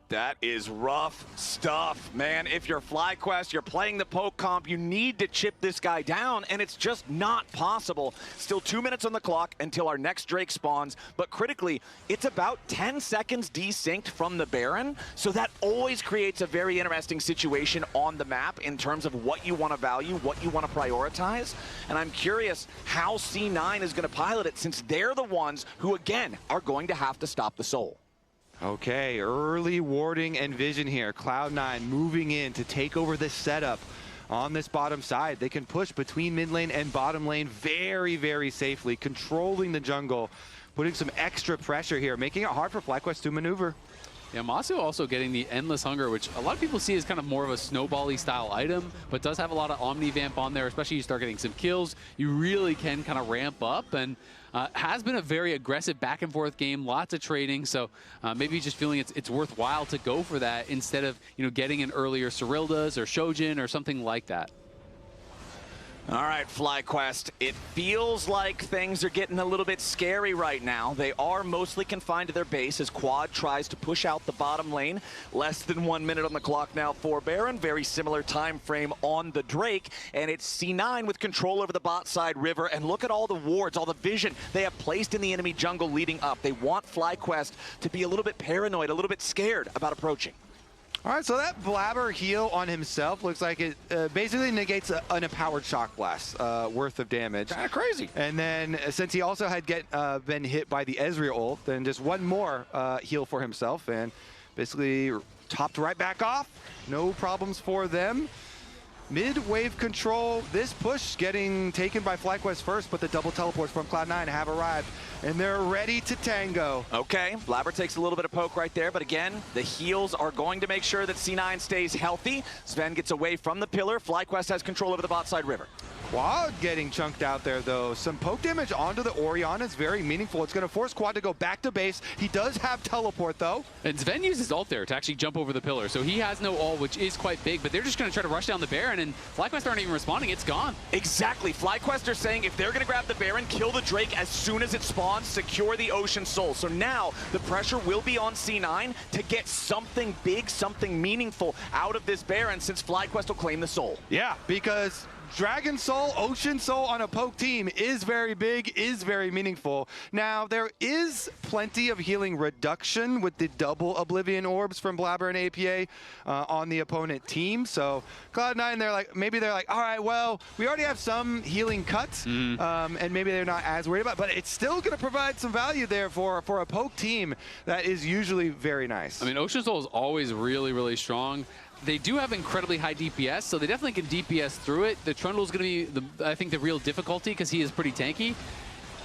That is rough stuff, man. If you're FlyQuest, you're playing the poke comp, you need to chip this guy down, and it's just not possible. Still 2 minutes on the clock until our next Drake spawns, but critically, it's about 10 seconds desynced from the Baron, so that always creates a very interesting situation on the map in terms of what you want to value, what you want to prioritize, and I'm curious how C9 is going to pilot it since they're the ones who, again, are going to have to stop the Soul. Okay, early warding and vision here. Cloud9 moving in to take over this setup on this bottom side. They can push between mid lane and bottom lane very, very safely, controlling the jungle, putting some extra pressure here, making it hard for FlyQuest to maneuver. Yeah, Masu also getting the Endless Hunger, which a lot of people see as kind of more of a snowball-y style item, but does have a lot of Omni-Vamp on there, especially you start getting some kills. You really can kind of ramp up, and has been a very aggressive back-and-forth game, lots of trading, so maybe just feeling it's worthwhile to go for that instead of getting an earlier Cyrildas or Shojin or something like that. All right, FlyQuest, it feels like things are getting a little bit scary right now. They are mostly confined to their base as Quad tries to push out the bottom lane. Less than 1 minute on the clock now for Baron. Very similar time frame on the Drake. And it's C9 with control over the bot side river. And look at all the wards, all the vision they have placed in the enemy jungle leading up. They want FlyQuest to be a little bit paranoid, a little bit scared about approaching. All right, so that Blabber heal on himself looks like it basically negates an empowered shock blast worth of damage. Kind of crazy. And then since he also had been hit by the Ezreal ult, then just one more heal for himself and basically topped right back off. No problems for them. Mid-wave control, this push getting taken by FlyQuest first, but the double teleports from Cloud9 have arrived, and they're ready to tango. Okay, Blabber takes a little bit of poke right there, but again, the heals are going to make sure that C9 stays healthy. Sven gets away from the pillar. FlyQuest has control over the bot side river. Quad getting chunked out there, though. Some poke damage onto the Orion is very meaningful. It's going to force Quad to go back to base. He does have teleport, though. And Sven uses ult there to actually jump over the pillar, so he has no ult, which is quite big, but they're just going to try to rush down the Baron, and FlyQuest aren't even responding. It's gone. Exactly. FlyQuest are saying if they're going to grab the Baron, kill the Drake as soon as it spawns, secure the Ocean Soul. So now the pressure will be on C9 to get something big, something meaningful out of this Baron since FlyQuest will claim the Soul. Yeah, because Dragon Soul, Ocean Soul on a poke team is very big, is very meaningful. Now, there is plenty of healing reduction with the double Oblivion Orbs from Blabber and APA on the opponent team. So Cloud9, maybe they're like, all right, well, we already have some healing cuts, and maybe they're not as worried about it, but it's still going to provide some value there for a poke team that is usually very nice. I mean, Ocean Soul is always really, really strong. They do have incredibly high DPS, so they definitely can DPS through it. The Trundle's going to be, I think, the real difficulty because he is pretty tanky.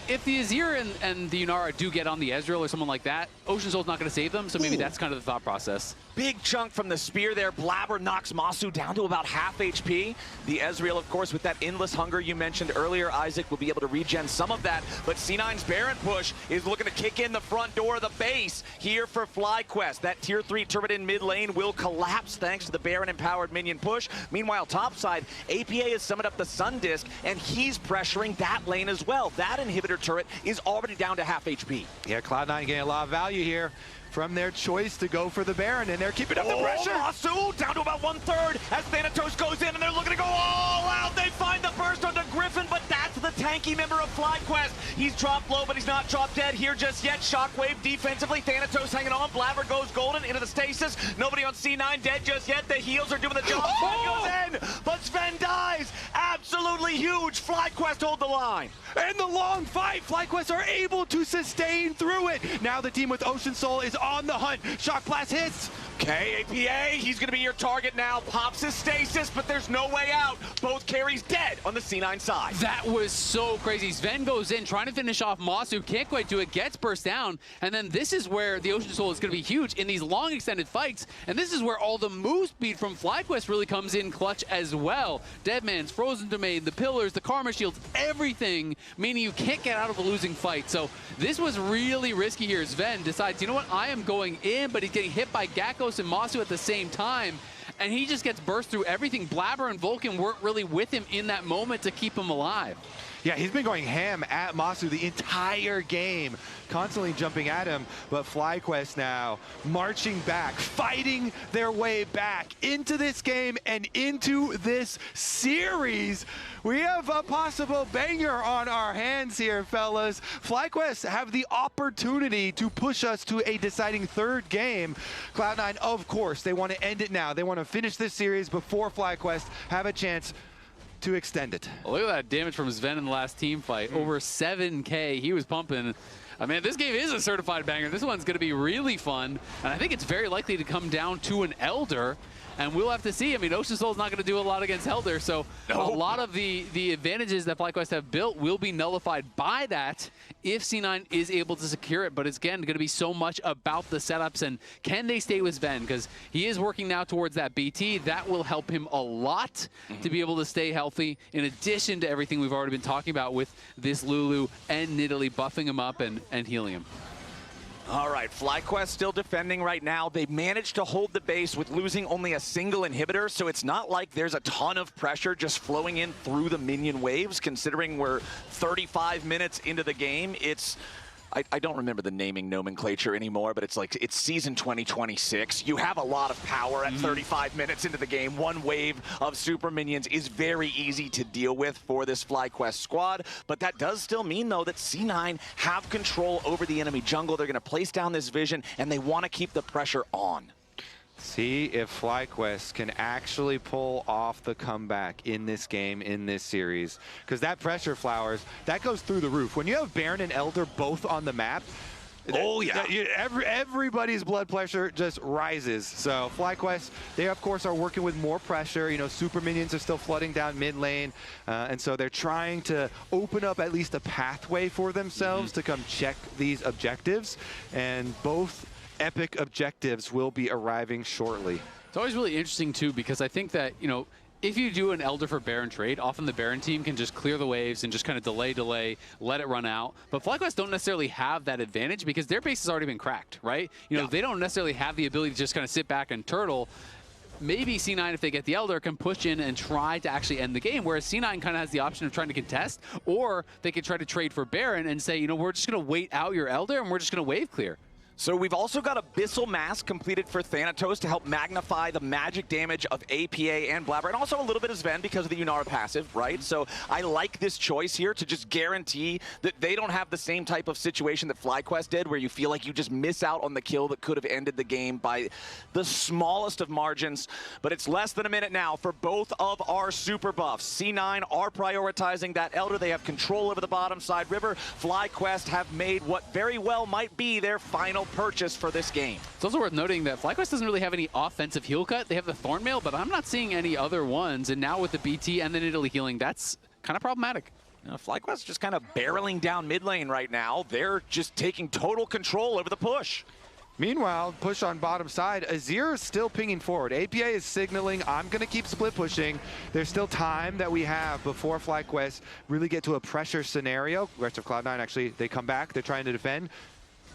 If the Azir and the Yunara do get on the Ezreal or someone like that, Ocean Soul's not going to save them, so maybe that's kind of the thought process. Big chunk from the spear there. Blabber knocks Masu down to about half HP. The Ezreal, of course, with that endless hunger you mentioned earlier, Isaac will be able to regen some of that. But C9's Baron push is looking to kick in the front door of the base here for FlyQuest. That tier 3 turret in mid lane will collapse thanks to the Baron-empowered minion push. Meanwhile, topside, APA has summoned up the Sun Disc, and he's pressuring that lane as well. That inhibitor turret is already down to half HP. Yeah, Cloud9 getting a lot of value here from their choice to go for the Baron, and they're keeping up the pressure. Masu down to about 1/3 as Thanatos goes in, and they're looking to go all out. They find the burst onto Griffin, but that's the tanky member of FlyQuest. He's dropped low, but he's not dropped dead here just yet. Shockwave defensively. Thanatos hanging on. Blabber goes golden into the stasis. Nobody on C9 dead just yet. The heals are doing the job. Sven goes in, but Sven dies. Absolutely huge. FlyQuest hold the line. And the long fight, FlyQuest are able to sustain through it. Now the team with Ocean Soul is on the hunt. Shock Blast hits. Okay, APA, he's going to be your target now. Pops his stasis, but there's no way out. Both carries dead on the C9 side. That was so crazy. Sven goes in, trying to finish off Masu, can't quite do it, gets burst down, and then this is where the Ocean Soul is going to be huge in these long extended fights, and this is where all the move speed from FlyQuest really comes in clutch as well. Deadman's, Frozen Domain, the Pillars, the Karma Shields, everything, meaning you can't get out of the losing fight. So this was really risky here. Sven decides, you know what, I am going in, but he's getting hit by Gakkos and Masu at the same time, and he just gets burst through everything. Blabber and Vulcan weren't really with him in that moment to keep him alive. Yeah, he's been going ham at Masu the entire game, constantly jumping at him, but FlyQuest now marching back, fighting their way back into this game and into this series. We have a possible banger on our hands here, fellas. FlyQuest have the opportunity to push us to a deciding third game. Cloud9, of course, they want to end it now. They want to finish this series before FlyQuest have a chance to extend it. Oh, look at that damage from Sven in the last team fight. Over 7K, he was pumping. I mean, this game is a certified banger. This one's going to be really fun, and I think it's very likely to come down to an Elder. And we'll have to see. I mean, Ocean Soul's not going to do a lot against Elder, so a lot of the advantages that FlyQuest have built will be nullified by that if C9 is able to secure it. But it's, again, going to be so much about the setups and can they stay with Sven, because he is working now towards that BT. That will help him a lot to be able to stay healthy, in addition to everything we've already been talking about with this Lulu and Nidalee buffing him up and healing him. All right, FlyQuest still defending right now. They managed to hold the base with losing only a single inhibitor, so it's not like there's a ton of pressure just flowing in through the minion waves, considering we're 35 minutes into the game. It's... I don't remember the naming nomenclature anymore, but it's like, it's season 2026. You have a lot of power at 35 minutes into the game. One wave of super minions is very easy to deal with for this FlyQuest squad, but that does still mean, though, that C9 have control over the enemy jungle. They're going to place down this vision, and they want to keep the pressure on. See if FlyQuest can actually pull off the comeback in this game, in this series. Because that pressure, Flowers, that goes through the roof. When you have Baron and Elder both on the map, everybody's blood pressure just rises. So FlyQuest, they of course are working with more pressure. You know, super minions are still flooding down mid lane, and so they're trying to open up at least a pathway for themselves to come check these objectives. And both epic objectives will be arriving shortly. It's always really interesting too, because I think that, you know, if you do an Elder for Baron trade, often the Baron team can just clear the waves and just kind of delay, let it run out. But FlyQuest don't necessarily have that advantage because their base has already been cracked, right? You know, they don't necessarily have the ability to just kind of sit back and turtle. Maybe C9, if they get the Elder, can push in and try to actually end the game, whereas C9 kind of has the option of trying to contest, or they could try to trade for Baron and say, you know, we're just going to wait out your Elder and we're just going to wave clear. So we've also got Abyssal Mask completed for Thanatos to help magnify the magic damage of APA and Blabber, and also a little bit of Sven because of the Yunara passive, right? So I like this choice here to just guarantee that they don't have the same type of situation that FlyQuest did, where you feel like you just miss out on the kill that could have ended the game by the smallest of margins. But it's less than a minute now for both of our super buffs. C9 are prioritizing that Elder. They have control over the bottom side river. FlyQuest have made what very well might be their final purchase for this game. It's also worth noting that FlyQuest doesn't really have any offensive heal cut. They have the Thornmail, but I'm not seeing any other ones. And now with the BT and the Nidalee healing, that's kind of problematic. FlyQuest just kind of barreling down mid lane right now. They're just taking total control over the push. Meanwhile, push on bottom side, Azir is still pinging forward. APA is signaling, I'm going to keep split pushing. There's still time that we have before FlyQuest really get to a pressure scenario. Rest of Cloud9, actually, they come back. They're trying to defend.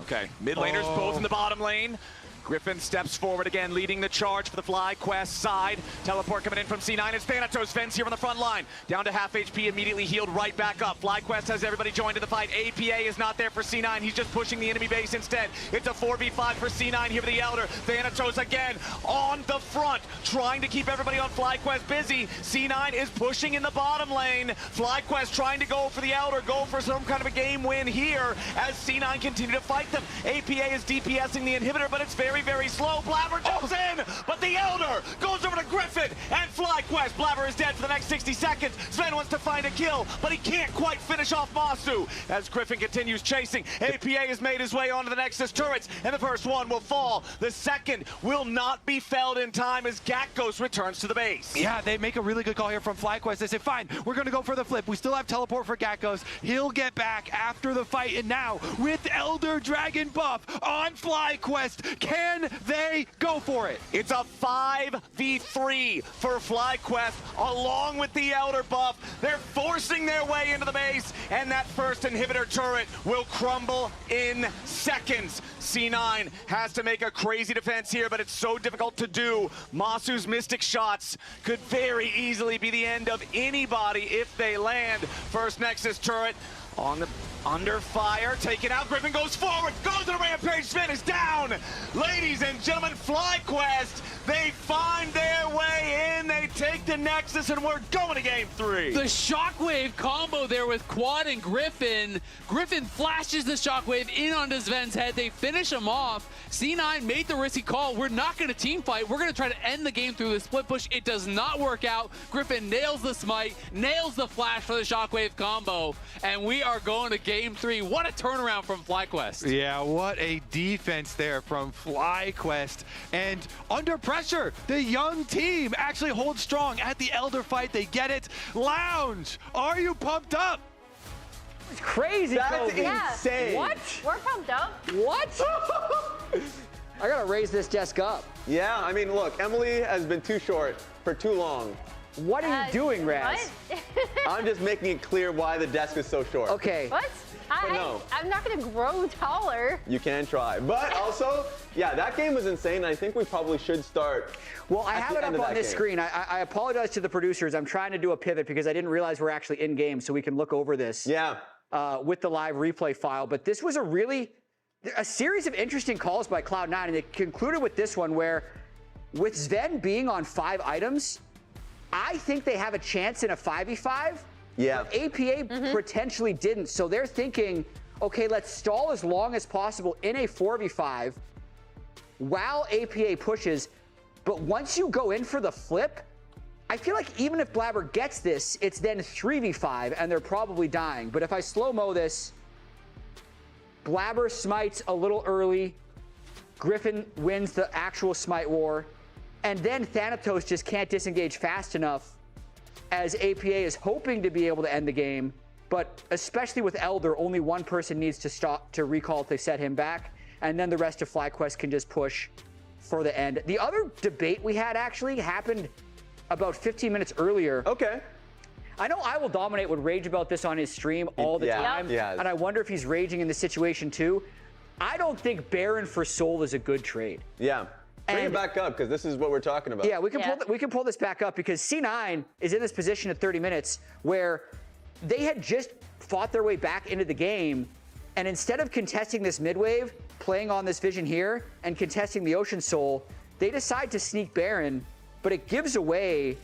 Okay, mid laners both in the bottom lane. Griffin steps forward again, leading the charge for the FlyQuest side. Teleport coming in from C9. It's Thanatos. Vence here on the front line. Down to half HP, immediately healed right back up. FlyQuest has everybody joined in the fight. APA is not there for C9. He's just pushing the enemy base instead. It's a 4v5 for C9 here with the Elder. Thanatos again on the front, trying to keep everybody on FlyQuest busy. C9 is pushing in the bottom lane. FlyQuest trying to go for the Elder, go for some kind of a game win here as C9 continue to fight them. APA is DPSing the inhibitor, but it's very slow. Blabber jumps in, but the Elder goes over to Griffin and FlyQuest. Blabber is dead for the next 60 seconds. Sven wants to find a kill, but he can't quite finish off Masu as Griffin continues chasing. APA has made his way onto the Nexus turrets, and the first one will fall. The second will not be felled in time as Gakos returns to the base. Yeah, they make a really good call here from FlyQuest. They say, fine, we're going to go for the flip. We still have teleport for Gakos. He'll get back after the fight, and now with Elder Dragon buff on FlyQuest, can they go for it? It's a 5v3 for FlyQuest along with the Elder buff. They're forcing their way into the base, and that first inhibitor turret will crumble in seconds. C9 has to make a crazy defense here, but it's so difficult to do. Masu's Mystic shots could very easily be the end of anybody if they land. First Nexus turret on the under fire, taken out. Griffin goes forward, goes to the rampage. Sven is down. Ladies and gentlemen, FlyQuest, they find their way in. They take the Nexus, and we're going to game 3. The Shockwave combo there with Quad and Griffin. Griffin flashes the Shockwave in onto Sven's head. They finish him off. C9 made the risky call. We're not going to team fight. We're going to try to end the game through the split push. It does not work out. Griffin nails the smite, nails the flash for the Shockwave combo, and we are going to game 3. What a turnaround from FlyQuest. Yeah, what a defense there from FlyQuest. And under pressure, the young team actually holds strong at the Elder fight. They get it. Lounge, are you pumped up? It's crazy. That's Yeah. insane. What? We're pumped up. What? I gotta raise this desk up. Yeah, I mean, look, Emily has been too short for too long. What are you doing, Raz? What? I'm just making it clear why the desk is so short. Okay. What? no. I'm not going to grow taller. You can try. But also, yeah, that game was insane. I think we probably should start. Well, I have it up on this screen. I apologize to the producers. I'm trying to do a pivot because I didn't realize we're actually in game, so we can look over this. Yeah. With the live replay file. But this was a series of interesting calls by Cloud9, and it concluded with this one where, with Sven being on 5 items, I think they have a chance in a 5v5. Yeah. But APA potentially didn't. So they're thinking, okay, let's stall as long as possible in a 4v5 while APA pushes. But once you go in for the flip, I feel like even if Blabber gets this, it's then 3v5 and they're probably dying. But if I slow-mo this, Blabber smites a little early, Griffin wins the actual smite war, and then Thanatos just can't disengage fast enough as APA is hoping to be able to end the game. But especially with Elder, only one person needs to stop to recall if they set him back, and then the rest of FlyQuest can just push for the end. The other debate we had actually happened about 15 minutes earlier. Okay. I know I Will Dominate would rage about this on his stream all the time, and I wonder if he's raging in this situation too. I don't think Baron for Soul is a good trade. Yeah. Bring it back up, because this is what we're talking about. Yeah, we can pull this back up, because C9 is in this position at 30 minutes where they had just fought their way back into the game, and instead of contesting this mid wave, playing on this vision here and contesting the Ocean Soul, they decide to sneak Baron, but it gives away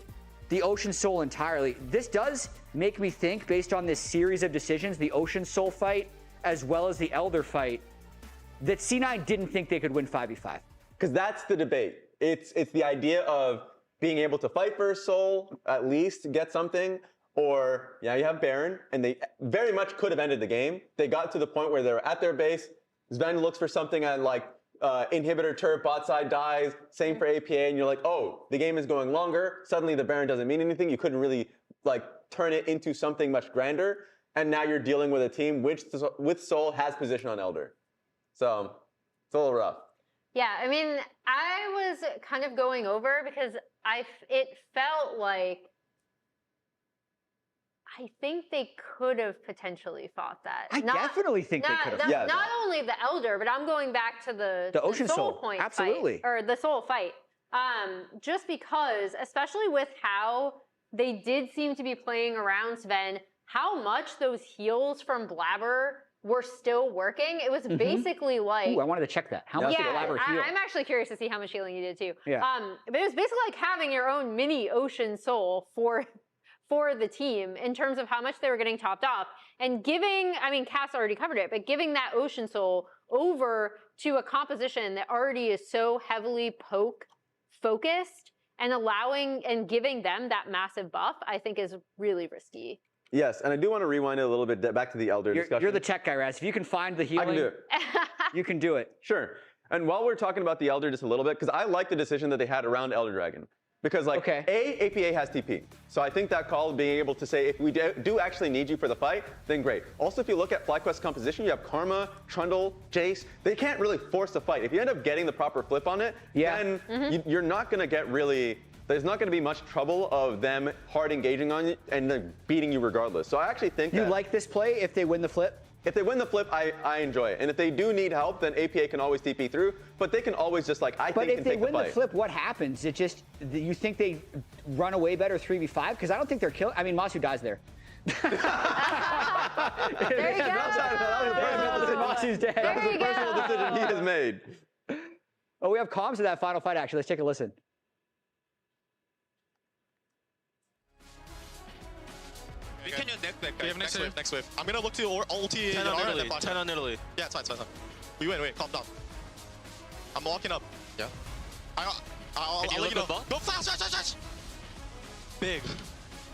the Ocean Soul entirely. This does make me think, based on this series of decisions, the Ocean Soul fight, as well as the Elder fight, that C9 didn't think they could win 5v5. Because that's the debate. It's the idea of being able to fight for a soul, at least get something, or you have Baron, and they very much could have ended the game. They got to the point where they were at their base. Sven looks for something and like inhibitor turret bot side dies, same for APA, and you're like, oh, the game is going longer. Suddenly the Baron doesn't mean anything. You couldn't really like turn it into something much grander. And now you're dealing with a team which with Soul has position on Elder. So it's a little rough. Yeah, I mean, I was kind of going over because it felt like I think they could have potentially fought that. I definitely think they could have. Not only the Elder, but I'm going back to the Ocean Soul point absolutely. fight, or the Soul fight. Just because, especially with how they did seem to be playing around Sven, how much those heals from Blabber were still working. It was basically like... Ooh, I wanted to check that. How much did Blabber heal? I'm actually curious to see how much healing you did too. Yeah. But it was basically like having your own mini Ocean Soul for the team in terms of how much they were getting topped off. And giving, I mean, Cass already covered it, but giving that Ocean Soul over to a composition that already is so heavily poke focused and allowing and giving them that massive buff, I think is really risky. Yes, and I do want to rewind it a little bit back to the Elder discussion. You're the tech guy, Raz. If you can find the healing, I can do it. You can do it. Sure. And while we're talking about the Elder just a little bit, because I like the decision that they had around Elder Dragon. Because like, APA has TP. So I think that call of being able to say, if we do actually need you for the fight, then great. Also, if you look at FlyQuest composition, you have Karma, Trundle, Jace. They can't really force the fight. If you end up getting the proper flip on it, then you're not going to get really... There's not going to be much trouble of them hard engaging on you and beating you regardless. So I actually think you like this play if they win the flip? If they win the flip, I enjoy it. And if they do need help, then APA can always TP through. But they can always just like, But if they win the flip, what happens? It just, you think they run away better 3v5? Because I don't think they're killing. I mean, Masu dies there. There you go. Masu's dead. That was a personal decision he has made. Oh, we have comms of that final fight, actually. Let's take a listen. We can use next wave. Next wave. I'm gonna look to ulti 10 on Italy. 10 on Italy. Yeah, it's fine. We win. Calm down. I'm walking up. Yeah. I'll let you know. Go flash. Big.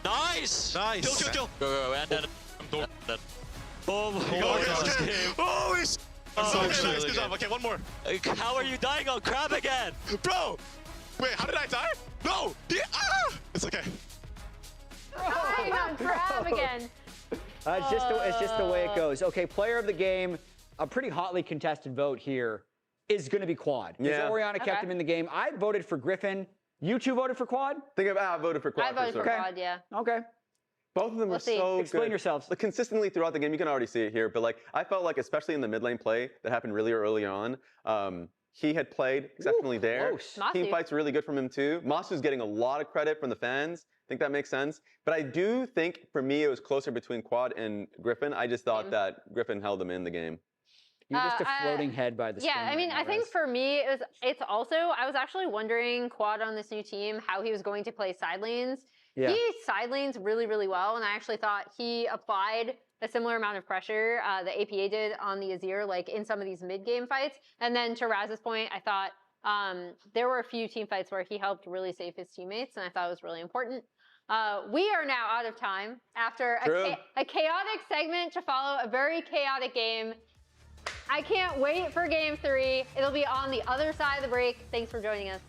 Nice. Kill. Go. And then. I'm dead. Oh my god. Holy shit. Good job. Okay, one more. How are you dying on Crab again? Bro. Wait, how did I die? No. It's okay. Dying on Crab again. It's just the way it goes. Okay, player of the game, a pretty hotly contested vote here is going to be Quad. Yeah. Orianna kept him in the game. I voted for Griffin. You two voted for Quad? I voted for Quad. I voted for Quad, yeah. Okay. Both of them are so good. Explain yourselves. Like, consistently throughout the game, you can already see it here, but like I felt like, especially in the mid lane play that happened really early on, he had played exceptionally there. Team fights really good from him too. Masu's getting a lot of credit from the fans. I think that makes sense. But I do think, for me, it was closer between Quad and Griffin. I just thought that Griffin held them in the game. You're just a floating head by the screen. Yeah, I mean, I think for me, it's also, I was actually wondering, Quad on this new team, how he was going to play side lanes. Yeah. He side lanes really, really well, and I actually thought he applied a similar amount of pressure that APA did on the Azir, like in some of these mid-game fights. And then to Raz's point, I thought there were a few team fights where he helped really save his teammates, and I thought it was really important. We are now out of time after a chaotic segment to follow a very chaotic game. I can't wait for Game 3. It'll be on the other side of the break. Thanks for joining us.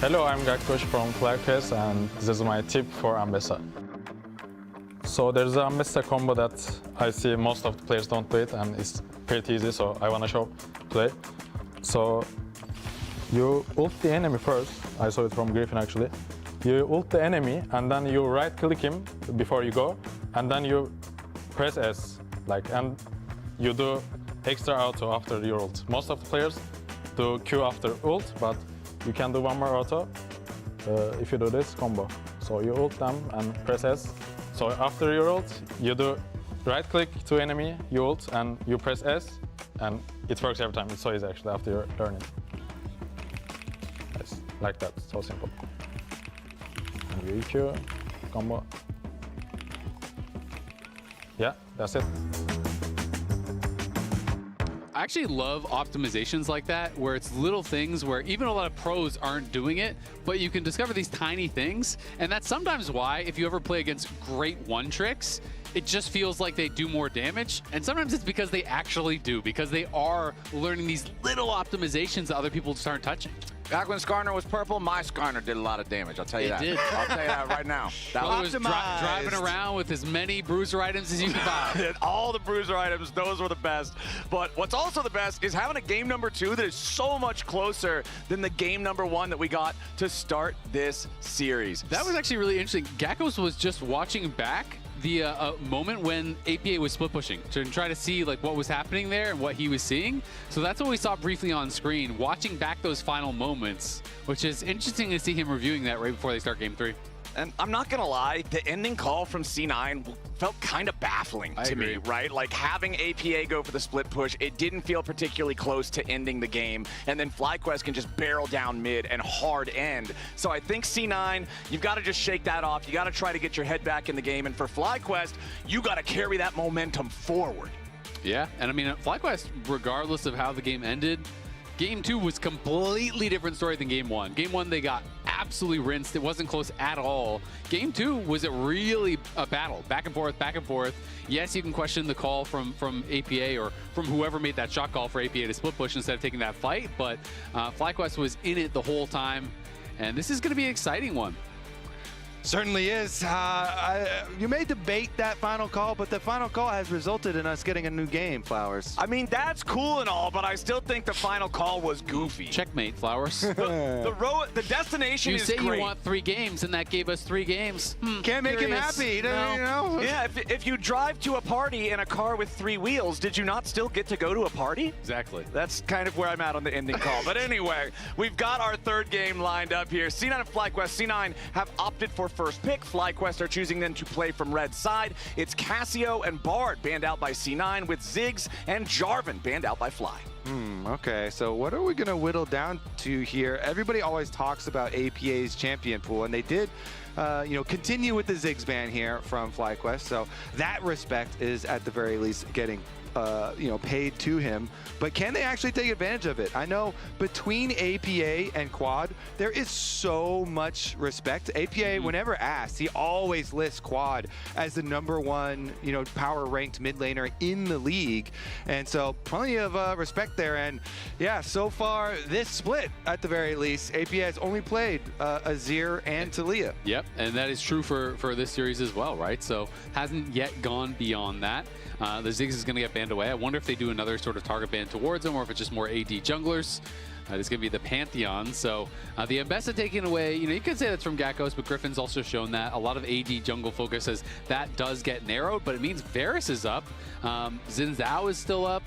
Hello, I'm Gakkosh from FlyQuest, and this is my tip for Ambessa. So there's an Ambessa combo that I see most of the players don't do it, and it's pretty easy, so I want to show play. So you ult the enemy first. I saw it from Griffin actually. You ult the enemy, and then you right-click him before you go, and then you press S, and you do extra auto after your ult. Most of the players do Q after ult, but you can do one more auto if you do this combo. So you ult them and press S. So after your ult, you do right-click to enemy, you ult, and you press S, and it works every time. It's so easy actually after you learn it. Yes, like that, so simple. And you EQ, combo. Yeah, that's it. I actually love optimizations like that, where it's little things where even a lot of pros aren't doing it, but you can discover these tiny things. And that's sometimes why, if you ever play against great one tricks, it just feels like they do more damage. And sometimes it's because they actually do, because they are learning these little optimizations that other people just aren't touching. Back when Skarner was purple, my Skarner did a lot of damage. I'll tell you that. It did. I'll tell you that right now. That was driving around with as many bruiser items as you could buy. All the bruiser items, those were the best. But what's also the best is having a game number 2 that is so much closer than the game number 1 that we got to start this series. That was actually really interesting. Gakkos was just watching back the moment when APA was split pushing to try to see what was happening there and what he was seeing. So that's what we saw briefly on screen, watching back those final moments, which is interesting to see him reviewing that right before they start game 3. And I'm not gonna lie, the ending call from C9 felt kind of baffling to me, right? Like having APA go for the split push, it didn't feel particularly close to ending the game. And then FlyQuest can just barrel down mid and hard end. So I think C9, you've got to just shake that off. You got to try to get your head back in the game. And for FlyQuest, you got to carry that momentum forward. Yeah, and I mean, FlyQuest, regardless of how the game ended, Game 2 was completely different story than Game 1. Game 1, they got absolutely rinsed. It wasn't close at all. Game 2 was really a battle, back and forth, back and forth. Yes, you can question the call from APA or from whoever made that shot call for APA to split push instead of taking that fight, but FlyQuest was in it the whole time, and this is going to be an exciting one. Certainly is. You may debate that final call, but the final call has resulted in us getting a new game, Flowers. I mean, that's cool and all, but I still think the final call was goofy. Checkmate, Flowers. The destination is great. You say you want 3 games, and that gave us 3 games. Can't make him happy. No. You know? Yeah, if you drive to a party in a car with 3 wheels, did you not still get to go to a party? Exactly. That's kind of where I'm at on the ending call. But anyway, we've got our 3rd game lined up here. C9 and FlyQuest. C9 have opted for first pick. FlyQuest are choosing then to play from red side. It's Cassio and Bard banned out by C9, with Ziggs and Jarvan banned out by Fly. Okay, so what are we going to whittle down to here? Everybody always talks about APA's champion pool, and they did continue with the Ziggs ban here from FlyQuest, so that respect is at the very least getting paid to him. But can they actually take advantage of it? I know between APA and Quad, there is so much respect. APA, whenever asked, he always lists Quad as the #1, power ranked mid laner in the league. And so plenty of respect there. And yeah, so far this split, at the very least, APA has only played Azir and Talia. Yep, and that is true for this series as well, right? So hasn't yet gone beyond that. The Ziggs is going to get banned away. I wonder if they do another sort of target ban towards him, or if it's just more AD junglers. It's going to be the Pantheon. So the Ambessa taken away, you could say that's from Gakkos, but Griffin's also shown that a lot of AD jungle focus as that does get narrowed, but it means Varus is up. Xin Zhao is still up.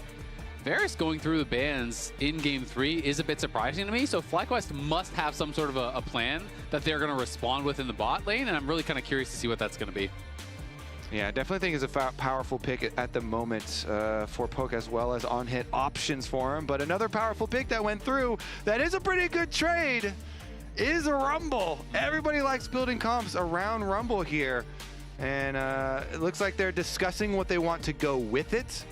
Varus going through the bans in Game 3 is a bit surprising to me, so FlyQuest must have some sort of a plan that they're going to respond with in the bot lane, and I'm really kind of curious to see what that's going to be. Yeah, I definitely think it's a powerful pick at the moment for Poke, as well as on-hit options for him. But another powerful pick that went through that is a pretty good trade is a Rumble. Everybody likes building comps around Rumble here. And it looks like they're discussing what they want to go with it.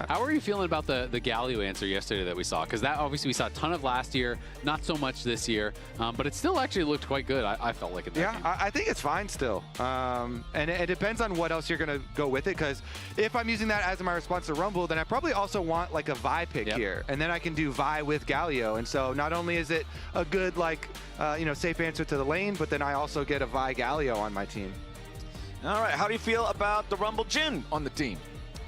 How are you feeling about the Galio answer yesterday that we saw? Because that obviously we saw a ton of last year, not so much this year, but it still actually looked quite good. I felt like it. Yeah, I think it's fine still. And it depends on what else you're going to go with it. Because if I'm using that as my response to Rumble, then I probably also want like a Vi pick here. And then I can do Vi with Galio. And so not only is it a good, like, safe answer to the lane, but then I also get a Vi Galio on my team. All right, how do you feel about the Rumble Jhin on the team?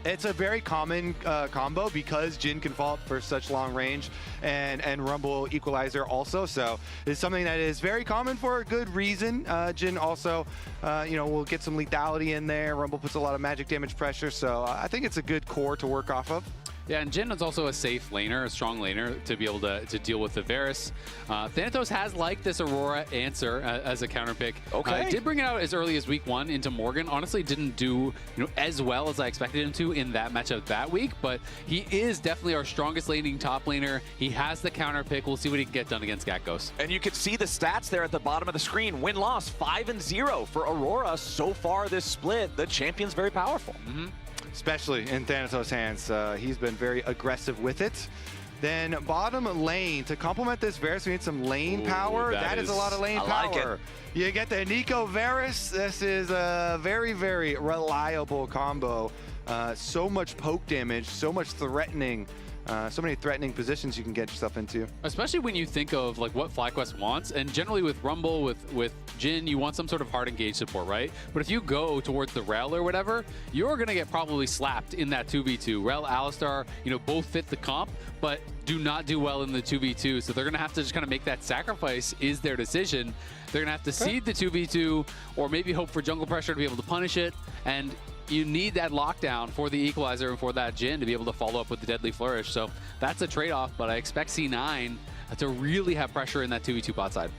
It's a very common combo because Jhin can fall for such long range and Rumble Equalizer also. So it's something that is very common for a good reason. Jhin also, will get some lethality in there. Rumble puts a lot of magic damage pressure. So I think it's a good core to work off of. Yeah, and Jhin is also a safe laner, a strong laner to be able to deal with the Varus. Thanatos has liked this Aurora answer as a counter pick. Okay. Did bring it out as early as week 1 into Morgan. Honestly, didn't do as well as I expected him to in that matchup that week, but he is definitely our strongest laning top laner. He has the counter pick. We'll see what he can get done against Gatgos. And you can see the stats there at the bottom of the screen. Win-loss 5-0 for Aurora so far this split. The champion's very powerful. Especially in Thanatos' hands. He's been very aggressive with it. Then bottom lane, to complement this Varus, we need some lane power. That is a lot of lane power. Like it. You get the Nico Varus. This is a very, very reliable combo. So much poke damage, so much threatening. So many threatening positions you can get yourself into. Especially when you think of like what FlyQuest wants, and generally with Rumble, with Jhin, you want some sort of hard engage support, right? But if you go towards the Rel or whatever, you're gonna get probably slapped in that 2v2. Rel, Alistar, both fit the comp, but do not do well in the 2v2. So they're gonna have to just kind of make that sacrifice is their decision. They're gonna have to seed the 2v2 or maybe hope for jungle pressure to be able to punish it. And you need that lockdown for the Equalizer and for that Jhin to be able to follow up with the Deadly Flourish. So that's a trade-off, but I expect C9 to really have pressure in that 2v2 bot side.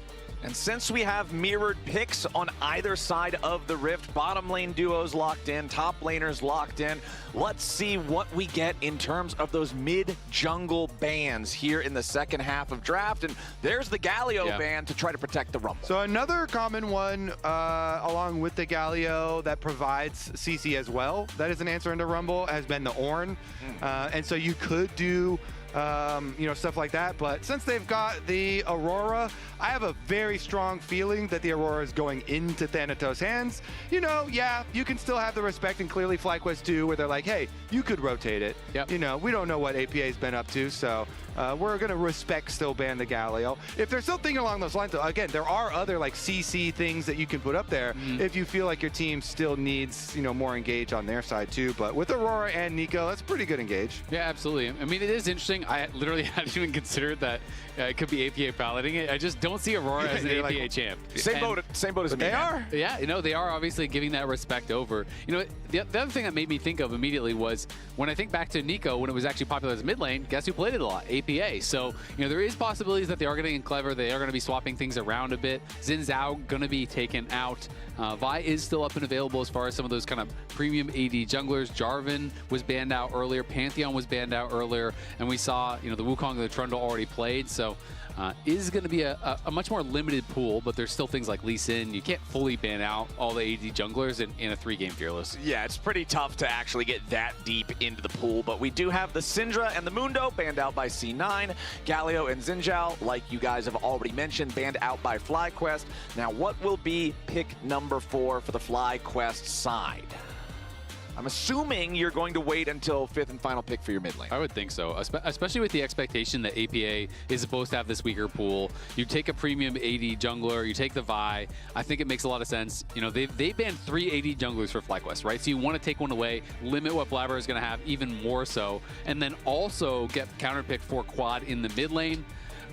And since we have mirrored picks on either side of the rift, bottom lane duos locked in, top laners locked in, let's see what we get in terms of those mid-jungle bans here in the second half of draft. And there's the Galio ban to try to protect the Rumble. So another common one, along with the Galio, that provides CC as well, that is an answer into Rumble, has been the Ornn. And so you could do stuff like that. But since they've got the Aurora, I have a very strong feeling that the Aurora is going into Thanatos' hands. Yeah, you can still have the respect, and clearly FlyQuest 2, where they're like, hey, you could rotate it. We don't know what APA's been up to, so we're going to respect still ban the Galio. If they're still thinking along those lines, though, again, there are other like CC things that you can put up there if you feel like your team still needs, more engage on their side too. But with Aurora and Nico, that's pretty good engage. Yeah, absolutely. I mean, it is interesting. I literally hadn't even considered that it could be APA piloting it. I just don't see Aurora as an APA champ. Same boat as me. They are. Yeah, they are obviously giving that respect over. The other thing that made me think of immediately was when I think back to Nico, when it was actually popular as mid lane, guess who played it a lot? APA. So, there is possibilities that they are getting clever. They are going to be swapping things around a bit. Xin Zhao going to be taken out. Vi is still up and available as far as some of those kind of premium AD junglers. Jarvan was banned out earlier. Pantheon was banned out earlier. And we saw, the Wukong and the Trundle already played. So is going to be a much more limited pool, but there's still things like Lee Sin. You can't fully ban out all the AD junglers in a 3-game Fearless. Yeah, it's pretty tough to actually get that deep into the pool, but we do have the Syndra and the Mundo banned out by C9. Galio and Xin Zhao, like you guys have already mentioned, banned out by FlyQuest. Now, what will be pick number 4 for the FlyQuest side? I'm assuming you're going to wait until 5th and final pick for your mid lane. I would think so, especially with the expectation that APA is supposed to have this weaker pool. You take a premium AD jungler, you take the Vi. I think it makes a lot of sense. They banned 3 AD junglers for FlyQuest, right? So you want to take one away, limit what Blabber is going to have even more so, and then also get counterpick for quad in the mid lane.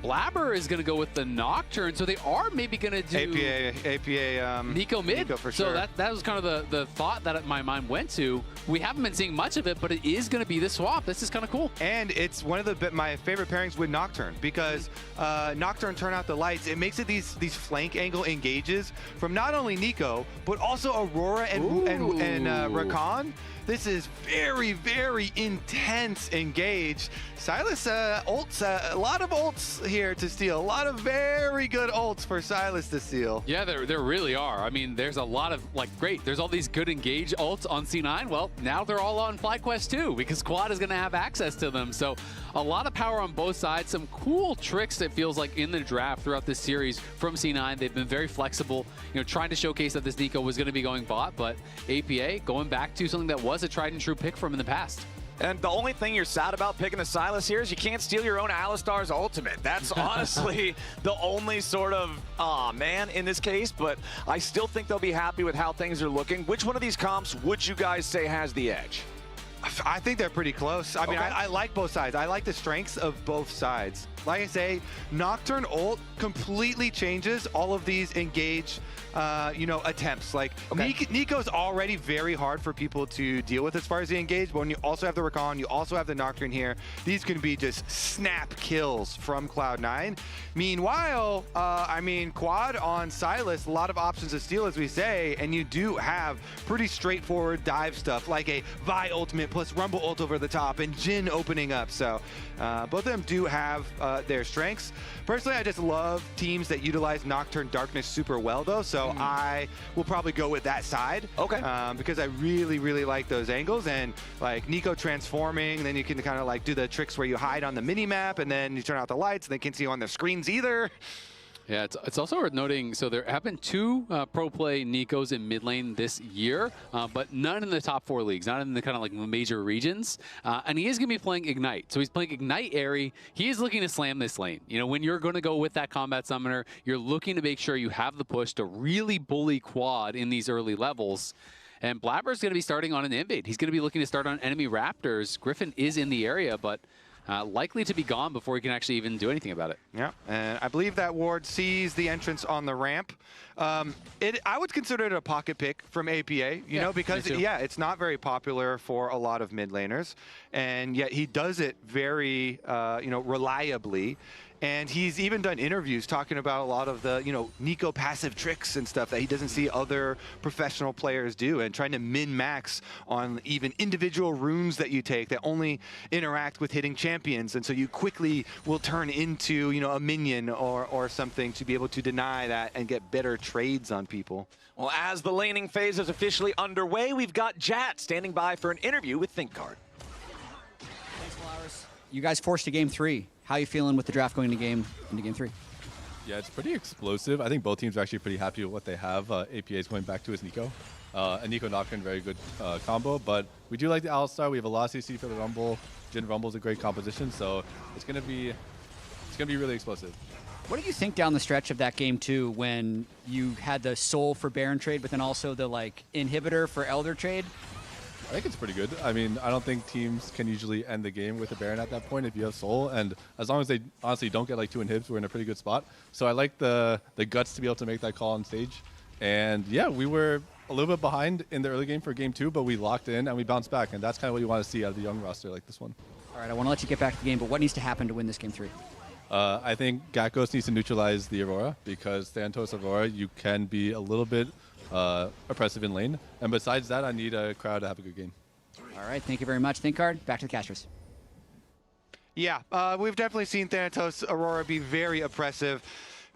Blabber is going to go with the Nocturne, so they are maybe going to do APA Nico mid. Nico for so sure. that was kind of the thought that my mind went to. We haven't been seeing much of it, but it is going to be the swap. This is kind of cool. And it's one of my favorite pairings with Nocturne, because Nocturne turn out the lights. It makes it these flank angle engages from not only Nico, but also Aurora and Rakan. This is very, very intense engage. Sylas ults, a lot of ults here to steal. A lot of very good ults for Silas to steal. Yeah, there really are. I mean, there's a lot of, like, great. There's all these good engage ults on C9. Well, now they're all on FlyQuest too, because Quad is going to have access to them. So a lot of power on both sides. Some cool tricks, it feels like, in the draft throughout this series from C9. They've been very flexible, trying to showcase that this Nico was going to be going bot, but APA going back to something that was a tried and true pick from in the past. And the only thing you're sad about picking a Silas here is you can't steal your own Alistar's ultimate. That's honestly the only sort of, man, in this case, but I still think they'll be happy with how things are looking. Which one of these comps would you guys say has the edge? I think they're pretty close. I mean, I like both sides. I like the strengths of both sides. Like I say, Nocturne ult completely changes all of these engage attempts. Like, Nico's already very hard for people to deal with as far as the engage, but when you also have the Recon, you also have the Nocturne here, these can be just snap kills from Cloud9. Meanwhile, I mean, Quad on Silas, a lot of options to steal, as we say, and you do have pretty straightforward dive stuff, like a Vi ultimate plus Rumble ult over the top, and Jhin opening up. So both of them do have their strengths. Personally, I just love teams that utilize Nocturne Darkness super well, though, so I will probably go with that side. Because I really, really like those angles, and like Nico transforming, then you can kind of like do the tricks where you hide on the mini map, and then you turn out the lights, and they can't see you on their screens either. Yeah, it's also worth noting, so there have been 2 pro play Nikos in mid lane this year, but none in the top 4 leagues, not in the kind of like major regions. And he is going to be playing Ignite. So he's playing Ignite Airy. He is looking to slam this lane. When you're going to go with that combat summoner, you're looking to make sure you have the push to really bully Quad in these early levels. And Blabber's going to be starting on an invade. He's going to be looking to start on enemy Raptors. Griffin is in the area, but likely to be gone before he can actually even do anything about it. Yeah, and I believe that ward sees the entrance on the ramp. I would consider it a pocket pick from APA, because it's not very popular for a lot of mid laners, and yet he does it very, reliably. And he's even done interviews talking about a lot of the, Nico passive tricks and stuff that he doesn't see other professional players do, and trying to min-max on even individual runes that you take that only interact with hitting champions. And so you quickly will turn into, a minion or something to be able to deny that and get better trades on people. Well, as the laning phase is officially underway, we've got Jat standing by for an interview with ThinkCard. Thanks, Flowers. You guys forced a game 3. How are you feeling with the draft going into game 3? Yeah, it's pretty explosive. I think both teams are actually pretty happy with what they have. APA is going back to his Nico. And Nico Nocturne, very good combo. But we do like the Alistar. We have a lot of CC for the Rumble. Jhin Rumble is a great composition, so it's gonna be really explosive. What do you think down the stretch of that game 2 when you had the Soul for Baron trade, but then also the inhibitor for Elder trade? I think it's pretty good. I mean, I don't think teams can usually end the game with a Baron at that point if you have Soul, and as long as they honestly don't get 2 inhibs, we're in a pretty good spot. So I like the guts to be able to make that call on stage. And yeah, we were a little bit behind in the early game for game 2, but we locked in and we bounced back, and that's kind of what you want to see out of the young roster like this one. All right, I want to let you get back to the game, but what needs to happen to win this game 3? I think Gakkos needs to neutralize the Aurora, because Thanatos Aurora, you can be a little bit oppressive in lane. And besides that, I need a crowd to have a good game. All right, thank you very much. ThinkCard, back to the casters. Yeah, we've definitely seen Thanatos Aurora be very oppressive.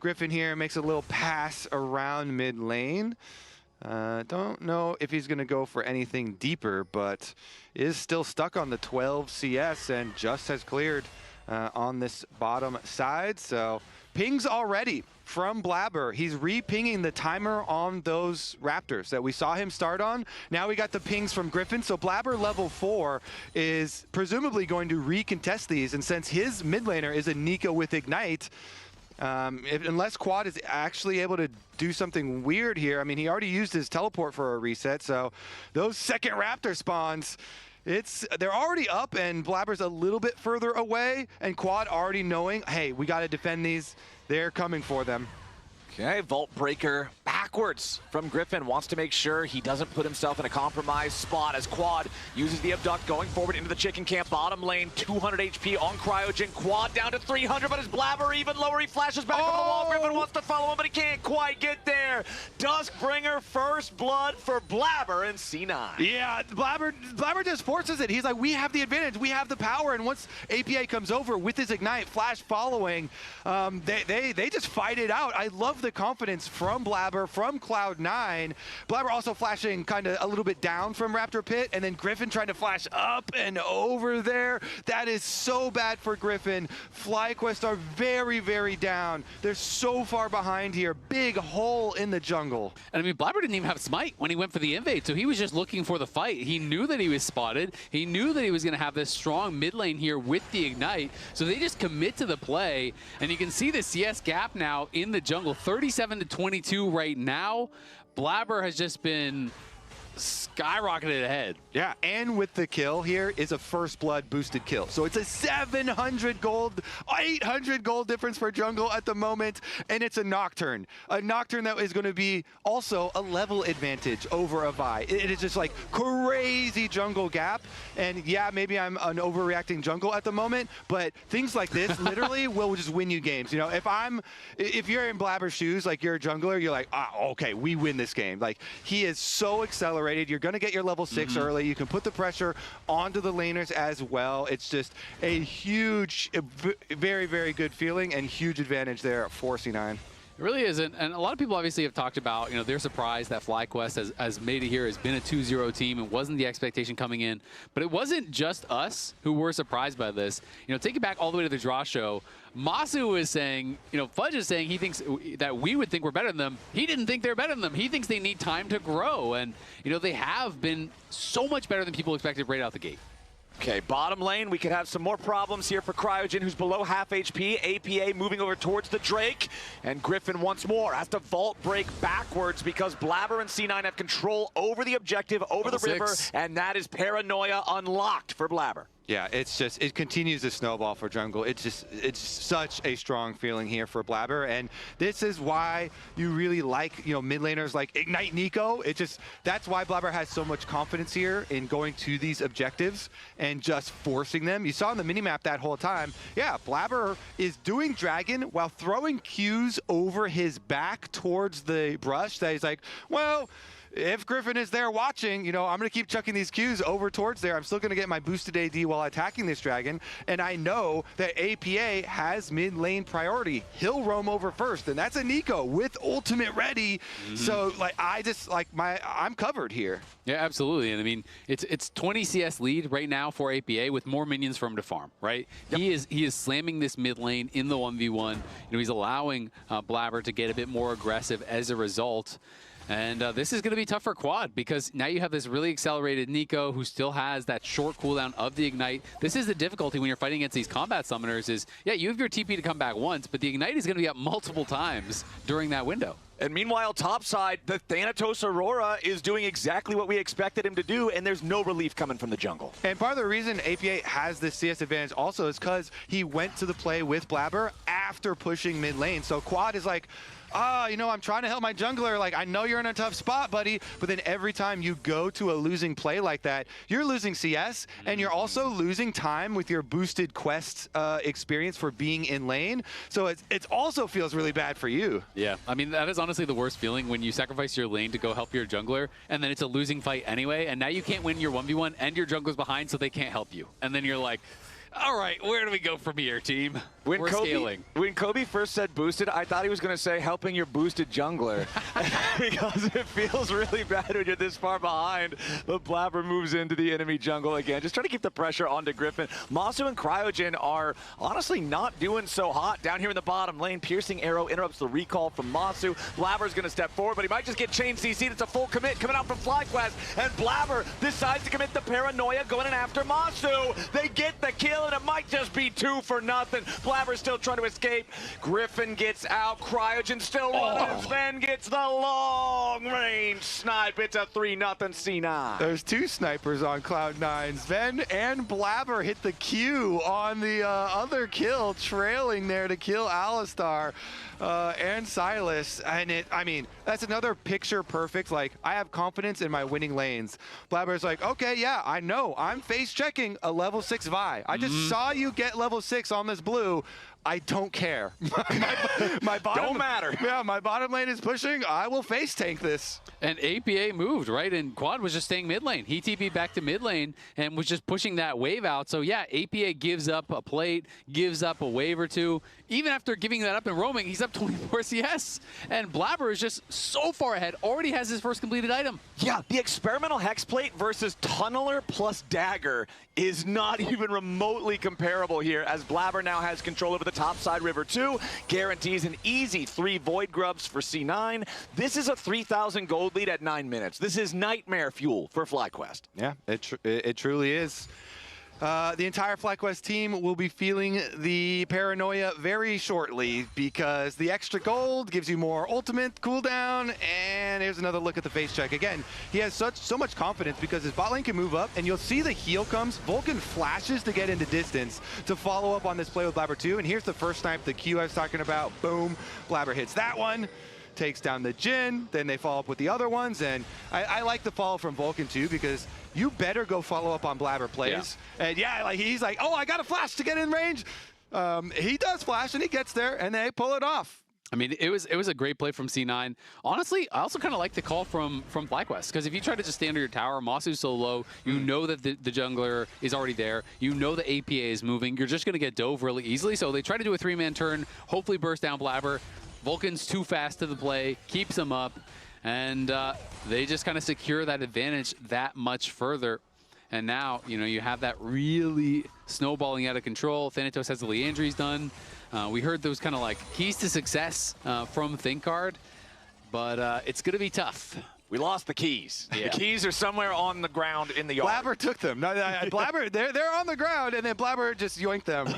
Griffin here makes a little pass around mid lane. Don't know if he's going to go for anything deeper, but is still stuck on the 12 CS and just has cleared on this bottom side. So pings already from Blabber. He's re-pinging the timer on those Raptors that we saw him start on. Now we got the pings from Griffin. So Blabber level 4 is presumably going to recontest these. And since his mid laner is a Nico with Ignite, unless Quad is actually able to do something weird here, I mean, he already used his teleport for a reset. So those second Raptor spawns, they're already up, and Blabber's a little bit further away, and Quad already knowing, hey, we got to defend these. They're coming for them. Okay, Vault Breaker back backwards from Griffin. Wants to make sure he doesn't put himself in a compromised spot as Quad uses the abduct going forward into the chicken camp. Bottom lane, 200 HP on Cryogen. Quad down to 300, but his Blabber even lower. He flashes back on the wall. Griffin wants to follow him, but he can't quite get there. Duskbringer, first blood for Blabber and C9. Yeah, Blabber just forces it. He's like, we have the advantage. We have the power. And once APA comes over with his Ignite, Flash following, they just fight it out. I love the confidence from Blabber, from Cloud9. Blabber also flashing kind of a little bit down from Raptor Pit, and then Griffin trying to flash up and over there. That is so bad for Griffin. FlyQuest are very, very down. They're so far behind here. Big hole in the jungle. And I mean, Blabber didn't even have Smite when he went for the invade, so he was just looking for the fight. He knew that he was spotted. He knew that he was going to have this strong mid lane here with the Ignite, so they just commit to the play. And you can see the CS gap now in the jungle, 37-22 right now. Blabber has just been skyrocketed ahead. Yeah, and with the kill here is a first blood boosted kill. So it's a 700 gold, 800 gold difference for jungle at the moment, and it's a Nocturne. A Nocturne that is going to be also a level advantage over a Vi. It is just like crazy jungle gap, and yeah, maybe I'm an overreacting jungle at the moment, but things like this literally will just win you games. You know, if you're in Blabber's shoes, like you're a jungler, you're like, okay, we win this game. Like, he is so accelerated. You're going to get your level 6 early. You can put the pressure onto the laners as well. It's just a huge, very, very good feeling and huge advantage there for C9. It really isn't, and a lot of people obviously have talked about, you know, they're surprised that FlyQuest has made it here, has been a 2-0 team, and wasn't the expectation coming in. But it wasn't just us who were surprised by this. You know, take it back all the way to the draw show. Masu is saying, you know, Fudge is saying he thinks that we would think we're better than them. He didn't think they're better than them. He thinks they need time to grow, and, you know, they have been so much better than people expected right out the gate. Okay, bottom lane, we could have some more problems here for Cryogen, who's below half HP. APA moving over towards the Drake, and Griffin once more has to vault break backwards because Blabber and C9 have control over the objective, over the river, and that is Paranoia unlocked for Blabber. Yeah, it's just, it continues to snowball for jungle. It's such a strong feeling here for Blabber, and this is why you really like, you know, mid laners like Ignite Nico. That's why Blabber has so much confidence here in going to these objectives and just forcing them. You saw on the minimap that whole time, yeah, Blabber is doing Dragon while throwing Qs over his back towards the brush that he's like, well, if Griffin is there watching, you know, I'm going to keep chucking these Qs over towards there. I'm still going to get my boosted AD while attacking this Dragon. And I know that APA has mid lane priority. He'll roam over first, and that's a Nico with ultimate ready. So, like, I'm covered here. Yeah, absolutely. And I mean, it's 20 CS lead right now for APA with more minions for him to farm, right? Yep. He is slamming this mid lane in the 1v1. You know, he's allowing Blabber to get a bit more aggressive as a result. And this is going to be tough for Quad because now you have this really accelerated Nico who still has that short cooldown of the Ignite. This is the difficulty when you're fighting against these combat summoners is, yeah, you have your TP to come back once, but the Ignite is going to be up multiple times during that window. And meanwhile, topside, the Thanatos Aurora is doing exactly what we expected him to do, and there's no relief coming from the jungle. And part of the reason APA has this CS advantage also is because he went to the play with Blabber after pushing mid lane. So Quad is like, you know, I'm trying to help my jungler. Like, I know you're in a tough spot, buddy. But then every time you go to a losing play like that, you're losing CS, and you're also losing time with your boosted quest experience for being in lane. So it also feels really bad for you. Yeah, I mean, that is honestly the worst feeling when you sacrifice your lane to go help your jungler, and then it's a losing fight anyway, and now you can't win your 1v1, and your jungler's behind, so they can't help you. And then you're like, all right, where do we go from here, team? We're scaling. When Kobe first said boosted, I thought he was going to say helping your boosted jungler because it feels really bad when you're this far behind. But Blabber moves into the enemy jungle again, just trying to keep the pressure onto Griffin. Masu and Cryogen are honestly not doing so hot down here in the bottom lane. Piercing arrow interrupts the recall from Masu. Blabber's going to step forward, but he might just get chain CC'd. It's a full commit coming out from FlyQuest, and Blabber decides to commit the Paranoia going in after Masu. They get the kill and it might just be 2 for nothing. Blabber's still trying to escape. Griffin gets out. Cryogen still running. Sven gets the long-range snipe. It's a 3-0 C9. There's 2 snipers on Cloud9. Sven and Blabber hit the Q on the other kill, trailing there to kill Alistar and Silas. And I mean, that's another picture perfect. Like, I have confidence in my winning lanes. Blabber's like, okay, yeah, I know. I'm face checking a level 6 Vi. I just saw you get level 6 on this blue. I don't care. my bottom, don't matter. Yeah, my bottom lane is pushing. I will face tank this. And APA moved, right? And Quad was just staying mid lane. He TP'd back to mid lane and was just pushing that wave out. So yeah, APA gives up a plate, gives up a wave or two. Even after giving that up and roaming, he's up 24 CS. And Blabber is just so far ahead, already has his first completed item. Yeah, the experimental hex plate versus Tunneler plus Dagger is not even remotely comparable here, as Blabber now has control over the top side River 2, guarantees an easy 3 Void Grubs for C9. This is a 3,000 gold lead at 9 minutes. This is nightmare fuel for FlyQuest. Yeah, it truly is. The entire FlyQuest team will be feeling the paranoia very shortly, because the extra gold gives you more ultimate cooldown. And here's another look at the face check. Again, he has so much confidence because his bot lane can move up, and you'll see the heal comes. Vulcan flashes to get into distance to follow up on this play with Blabber 2. And here's the first snipe, the Q I was talking about. Boom, Blabber hits that one. Takes down the Jhin, then they follow up with the other ones, and I like the follow from Vulcan too, because you better go follow up on Blabber plays. Yeah. And yeah, like he's like, oh, I got a flash to get in range. He does flash and he gets there and they pull it off. I mean, it was a great play from C9. Honestly, I also kind of like the call from FlyQuest, because if you try to just stay under your tower, Masu's so low, you know that the jungler is already there, you know the APA is moving, you're just going to get dove really easily. So they try to do a 3-man turn, hopefully burst down Blabber. Vulcan's too fast to the play, keeps him up, and they just kind of secure that advantage that much further. And now, you know, you have that really snowballing out of control. Thanatos has the Leandries done. We heard those kind of like keys to success from ThinkCard, but it's going to be tough. We lost the keys. Yeah. The keys are somewhere on the ground in the yard. Blabber took them. No, Blabber, they're on the ground, and then Blabber just yoinked them.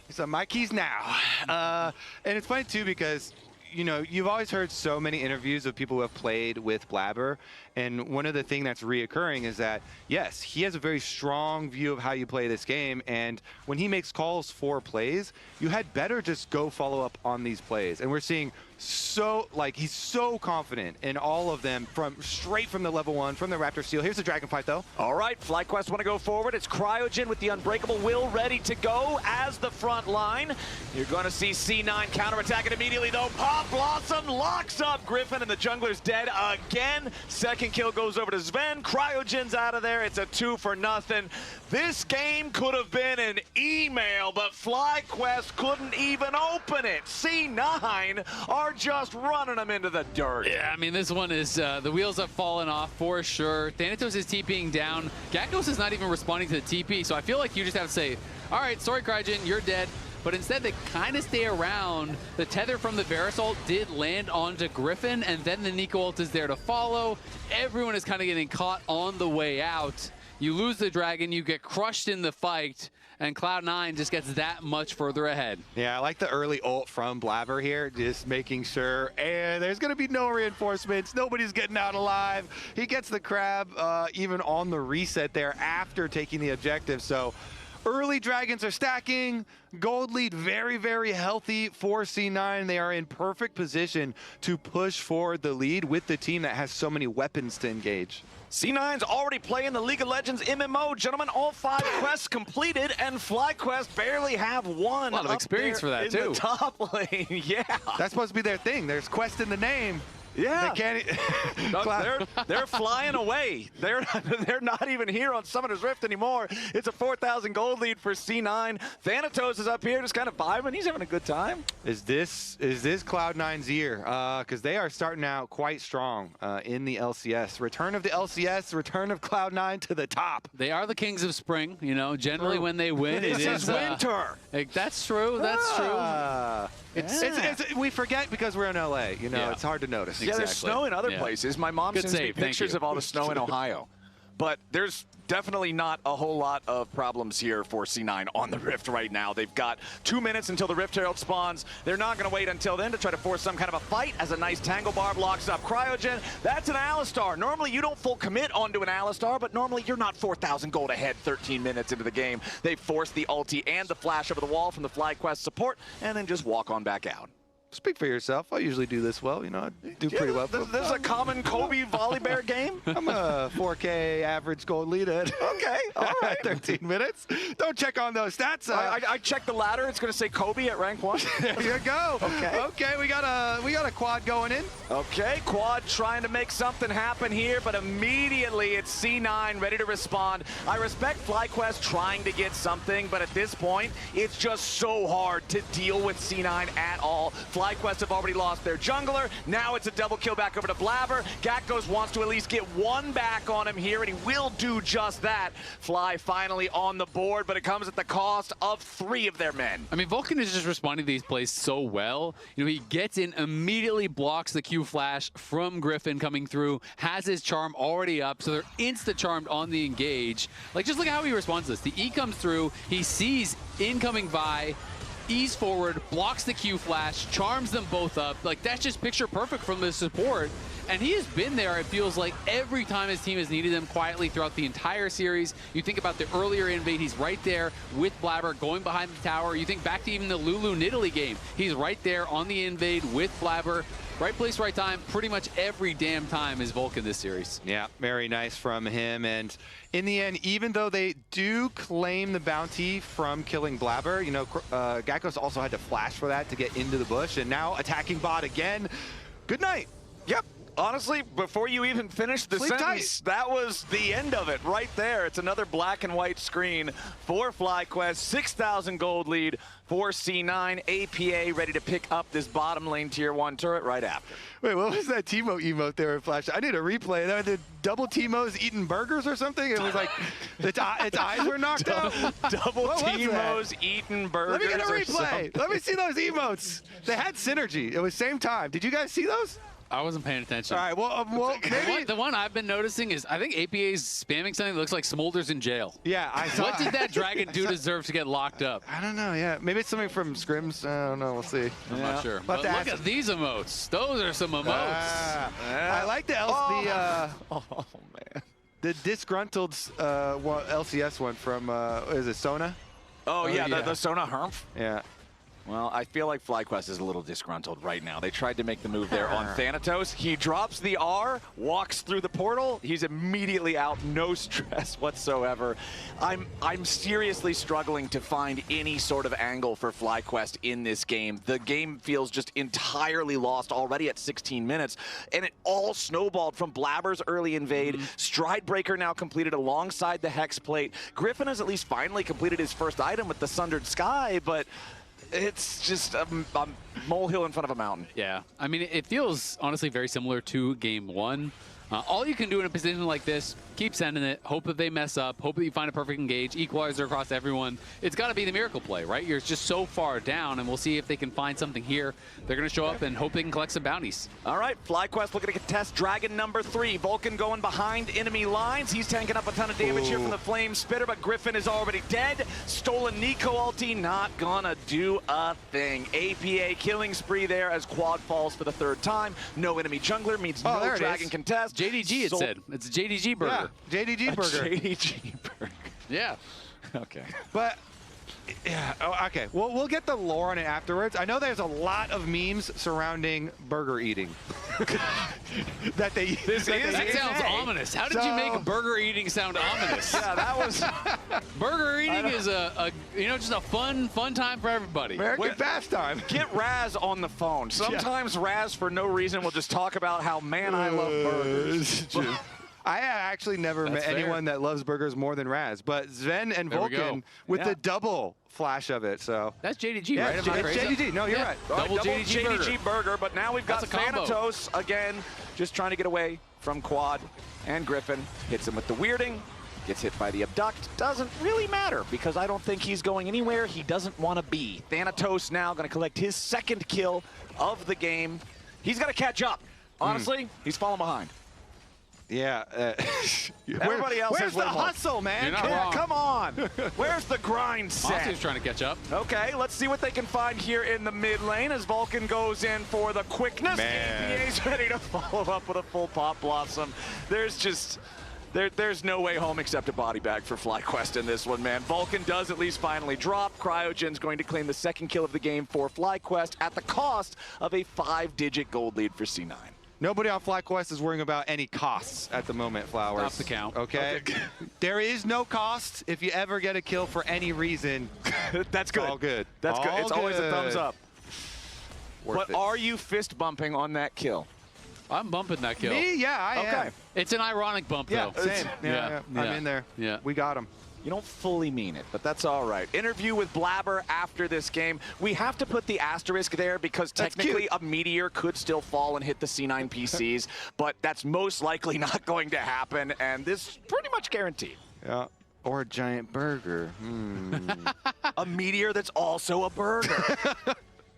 So my keys now. And it's funny too, because you know, you've always heard so many interviews of people who have played with Blabber, and one of the things that's reoccurring is that, yes, he has a very strong view of how you play this game, and when he makes calls for plays, you had better just go follow up on these plays. And we're seeing he's so confident in all of them straight from the level 1, from the Raptor Seal. Here's the Dragonflight though. All right, FlyQuest want to go forward. It's Cryogen with the Unbreakable Will ready to go as the front line. You're going to see C9 counterattacking immediately though. Pop Blossom locks up Griffin, and the jungler's dead again. Second kill goes over to Sven. Cryogen's out of there. It's a 2 for nothing. This game could have been an email, but FlyQuest couldn't even open it. C9 are just running them into the dirt. Yeah, I mean, this one is, the wheels have fallen off for sure. Thanatos is TPing down. Gakos is not even responding to the TP, so I feel like you just have to say, all right, sorry, Cryogen, you're dead. But instead, they kind of stay around. The tether from the Varus ult did land onto Griffin, and then the Nico ult is there to follow. Everyone is kind of getting caught on the way out. You lose the dragon, you get crushed in the fight, and Cloud9 just gets that much further ahead. Yeah, I like the early ult from Blabber here, just making sure, and there's going to be no reinforcements. Nobody's getting out alive. He gets the crab even on the reset there after taking the objective. So early dragons are stacking. Gold lead very, very healthy for C9. They are in perfect position to push forward the lead with the team that has so many weapons to engage. C9's already playing the League of Legends MMO. Gentlemen, all 5 quests completed, and FlyQuest barely have one. A lot of experience for that, too. In the top lane, yeah. That's supposed to be their thing. There's quest in the name. Yeah. They can't... they're flying away. They're not even here on Summoner's Rift anymore. It's a 4,000 gold lead for C9. Thanatos is up here just kind of vibing. He's having a good time. Is this Cloud9's year? Because they are starting out quite strong in the LCS. Return of the LCS, return of Cloud9 to the top. They are the kings of spring, you know. Generally when they win, it is winter. That's true. That's true. We forget because we're in LA. You know, it's hard to notice. Yeah, there's snow in other places. My mom sends me pictures of all the snow in Ohio. But there's definitely not a whole lot of problems here for C9 on the Rift right now. They've got 2 minutes until the Rift Herald spawns. They're not going to wait until then to try to force some kind of a fight as a nice Tangle Bar blocks up Cryogen. That's an Alistar. Normally you don't full commit onto an Alistar, but normally you're not 4,000 gold ahead 13 minutes into the game. They force the ulti and the flash over the wall from the FlyQuest support and then just walk on back out. Speak for yourself. I usually do this well. You know, I do pretty well. This is a common Kobe Volleybear game? I'm a 4K average gold lead at okay, all right. 13 minutes. Don't check on those stats. I checked the ladder. It's going to say Kobe at rank 1. There you go. Okay. Okay, we got a quad going in. Okay, quad trying to make something happen here, but immediately it's C9 ready to respond. I respect FlyQuest trying to get something, but at this point, it's just so hard to deal with C9 at all. FlyQuest have already lost their jungler. Now it's a double kill back over to Blabber. Gakos wants to at least get one back on him here, and he will do just that. Fly finally on the board, but it comes at the cost of 3 of their men. I mean, Vulcan is just responding to these plays so well. You know, he gets in, immediately blocks the Q flash from Griffin coming through, has his charm already up, so they're insta-charmed on the engage. Like, just look at how he responds to this. The E comes through, he sees incoming Vi, E's forward, blocks the Q flash, charms them both up. Like, that's just picture perfect from the support. And he has been there, it feels like, every time his team has needed him quietly throughout the entire series. You think about the earlier invade, he's right there with Blabber going behind the tower. You think back to even the Lulu Nidalee game. He's right there on the invade with Blabber. Right place, right time, pretty much every damn time is Vulcan this series. Yeah, very nice from him. And in the end, even though they do claim the bounty from killing Blabber, you know, Gakos also had to flash for that to get into the bush. And now attacking bot again. Good night. Yep. Honestly, before you even finished the sentence, that was the end of it right there. It's another black and white screen for FlyQuest. 6,000 gold lead for C9. APA ready to pick up this bottom lane tier 1 turret right after. Wait, what was that Teemo emote there in Flash? I need a replay. There the double Teemos eating burgers or something? It was like its eyes were knocked out. Double Teemos eating burgers. Let me get a replay. Let me see those emotes. They had synergy. It was same time. Did you guys see those? I wasn't paying attention. All right, well maybe the one I've been noticing is I think APA is spamming something that looks like Smolder's in jail. Yeah, I saw. What did that dragon do deserve to get locked up? I don't know. Yeah, maybe it's something from Scrims. I don't know. We'll see. I'm not sure. But look at these emotes. Those are some emotes. I like the oh man, the disgruntled LCS one from is it Sona? Oh yeah, the Sona Hermf. Yeah. Well, I feel like FlyQuest is a little disgruntled right now. They tried to make the move there on Thanatos. He drops the R, walks through the portal. He's immediately out, no stress whatsoever. I'm seriously struggling to find any sort of angle for FlyQuest in this game. The game feels just entirely lost already at 16 minutes, and it all snowballed from Blabber's early invade. Stridebreaker now completed alongside the Hex Plate. Griffin has at least finally completed his first item with the Sundered Sky, but it's just a molehill in front of a mountain. Yeah, I mean, it feels honestly very similar to game 1. All you can do in a position like this, keep sending it, hope that they mess up, hope that you find a perfect engage, equalizer across everyone. It's got to be the miracle play, right? You're just so far down, and we'll see if they can find something here. They're going to show up and hope they can collect some bounties. All right, FlyQuest looking to contest Dragon number 3. Vulcan going behind enemy lines. He's tanking up a ton of damage here from the Flame Spitter, but Griffin is already dead. Stolen Nico ulti, not gonna do a thing. APA killing spree there as Quad falls for the 3rd time. No enemy jungler means no Dragon contest. JDG, it said. It's a JDG burger. Yeah, JDG burger. JDG burger. Yeah. Okay. But, yeah, okay. Well, we'll get the lore on it afterwards. I know there's a lot of memes surrounding burger eating. that sounds ominous. How did you make burger eating sound ominous? Yeah, that was... Burger eating is just a fun time for everybody. American pastime. Get Raz on the phone. Sometimes Raz, for no reason, will just talk about how, man, I love burgers. I actually never met anyone that loves burgers more than Raz, but Sven and Vulcan with the double flash of it, so. That's JDG, right? It's JDG. No, you're right. Double JDG burger, but now we've got Thanatos again, just trying to get away from Quad and Griffin. Hits him with the weirding, gets hit by the abduct. Doesn't really matter because I don't think he's going anywhere he doesn't want to be. Thanatos now going to collect his 2nd kill of the game. He's got to catch up. Honestly, he's falling behind. Yeah. Everybody else Where's has way the more. hustle, man? You're not wrong. Come on. Where's the grind set? Masu's trying to catch up. Okay, let's see what they can find here in the mid lane as Vulcan goes in for the quickness. Man. APA's ready to follow up with a full Pop Blossom. There's just... There's no way home except a body bag for FlyQuest in this one, man. Vulcan does at least finally drop. Cryogen's going to claim the second kill of the game for FlyQuest at the cost of a 5-digit gold lead for C9. Nobody on FlyQuest is worrying about any costs at the moment, Flowers. Stop the count. Okay? There is no cost if you ever get a kill for any reason. That's good. It's all good. That's good. All It's always a thumbs up. Worth it. Are you fist bumping on that kill? I'm bumping that kill. Me? Yeah, I am. It's an ironic bump, though. Same. Yeah, I'm in there. Yeah. We got him. You don't fully mean it, but that's all right. Interview with Blabber after this game. We have to put the asterisk there because technically a meteor could still fall and hit the C9 PCs, but that's most likely not going to happen, and this is pretty much guaranteed. Yeah. Or a giant burger. A meteor that's also a burger.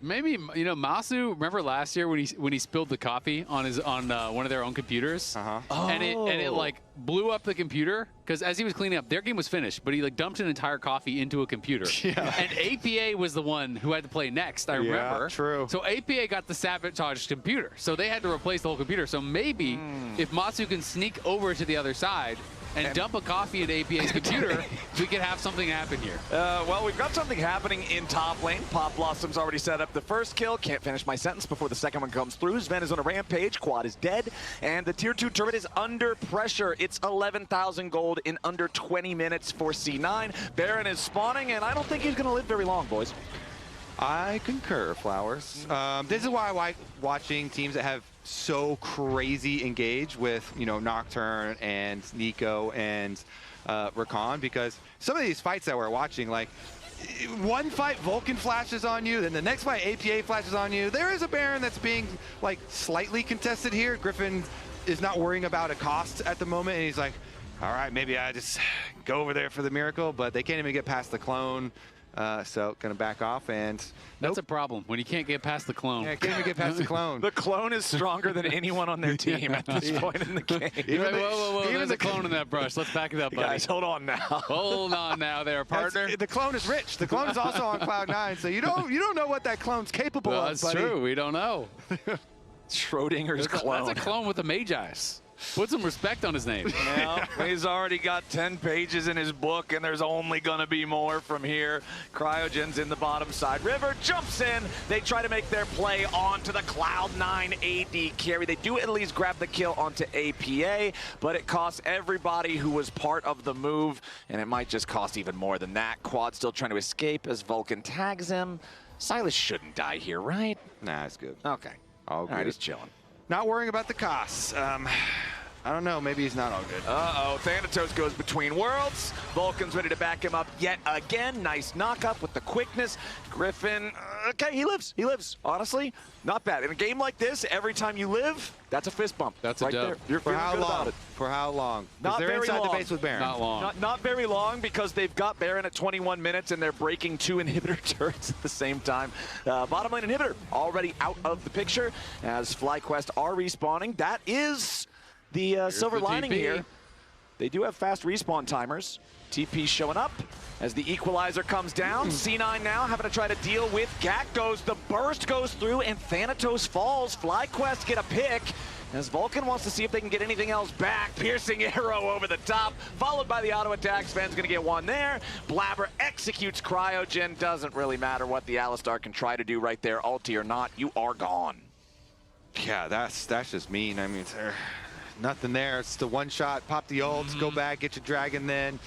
Maybe, you know, Masu, remember last year when he spilled the coffee on one of their own computers? And it like blew up the computer because as he was cleaning up, their game was finished, but he like dumped an entire coffee into a computer. And APA was the one who had to play next, I remember. Yeah, true. So APA got the sabotaged computer. So they had to replace the whole computer. So maybe if Masu can sneak over to the other side and dump a coffee into APA's computer, we could have something happen here. Well, we've got something happening in top lane. Pop Blossom's already set up the first kill. Can't finish my sentence before the second one comes through. Sven is on a rampage. Quad is dead. And the tier 2 turret is under pressure. It's 11,000 gold in under 20 minutes for C9. Baron is spawning, and I don't think he's going to live very long, boys. I concur, Flowers. This is why I like watching teams that have so crazy engaged with, you know, Nocturne and Nico and Rakan, because some of these fights that we're watching, like one fight Vulcan flashes on you, then the next fight APA flashes on you. There is a Baron that's being like slightly contested here. Griffin is not worrying about a cost at the moment, and he's like, all right, maybe I just go over there for the miracle, but they can't even get past the clone. So gonna back off, and that's a problem when you can't get past the clone. Yeah, can't even get past the clone. The clone is stronger than anyone on their team at this point in the game. You're like, whoa, there's a clone in that brush. Let's back it up, buddy. Guys, hold on now. Hold on now there, partner. The clone is rich. The clone is also on Cloud9, so you don't know what that clone's capable of, That's buddy. true. We don't know. Schrodinger's clone. That's a clone with the mage eyes. Put some respect on his name. Yeah, he's already got 10 pages in his book, and there's only going to be more from here. Cryogen's in the bottom side. River jumps in. They try to make their play onto the Cloud9 AD carry. They do at least grab the kill onto APA, but it costs everybody who was part of the move, and it might just cost even more than that. Quad still trying to escape as Vulcan tags him. Silas shouldn't die here, right? Nah, it's good. Okay. All right, he's chilling. Not worrying about the costs. I don't know. Maybe he's not all good. Uh-oh. Thanatos goes between worlds. Vulcan's ready to back him up yet again. Nice knock-up with the quickness. Griffin, okay, he lives. He lives. Honestly, not bad. In a game like this, every time you live, that's a fist bump. That's a right dub. there. You're For feeling how good long? about it. For how long? Not they're very inside long. the base with Baron. Not long. Not very long because they've got Baron at 21 minutes and they're breaking 2 inhibitor turrets at the same time. Bottom lane inhibitor already out of the picture as FlyQuest are respawning. That is the silver lining here. They do have fast respawn timers. TP showing up as the equalizer comes down. C9 now having to try to deal with Gakdos. The burst goes through and Thanatos falls. FlyQuest get a pick as Vulcan wants to see if they can get anything else back. Piercing arrow over the top, followed by the auto attack. Sven's gonna get one there. Blabber executes Cryogen. Doesn't really matter what the Alistar can try to do right there, ulti or not, you are gone. Yeah, that's just mean. I mean, nothing there. It's the one shot, pop the ults, go back, get your dragon then.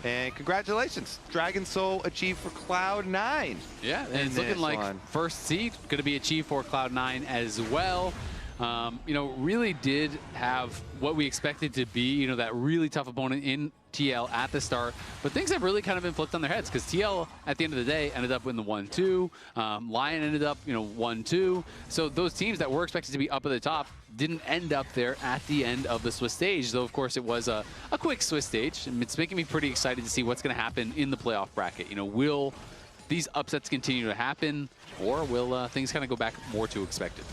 And congratulations, Dragon Soul achieved for Cloud9. Yeah, and it's looking like first seed going to be achieved for Cloud9 as well. You know, really did have what we expected to be, you know, that really tough opponent in TL at the start, but things have really kind of been flipped on their heads because TL at the end of the day ended up in the 1-2. Lyon ended up, you know, 1-2. So those teams that were expected to be up at the top didn't end up there at the end of the Swiss stage, though of course it was a quick Swiss stage. And it's making me pretty excited to see what's going to happen in the playoff bracket. You know, will these upsets continue to happen, or will things kind of go back more to expected?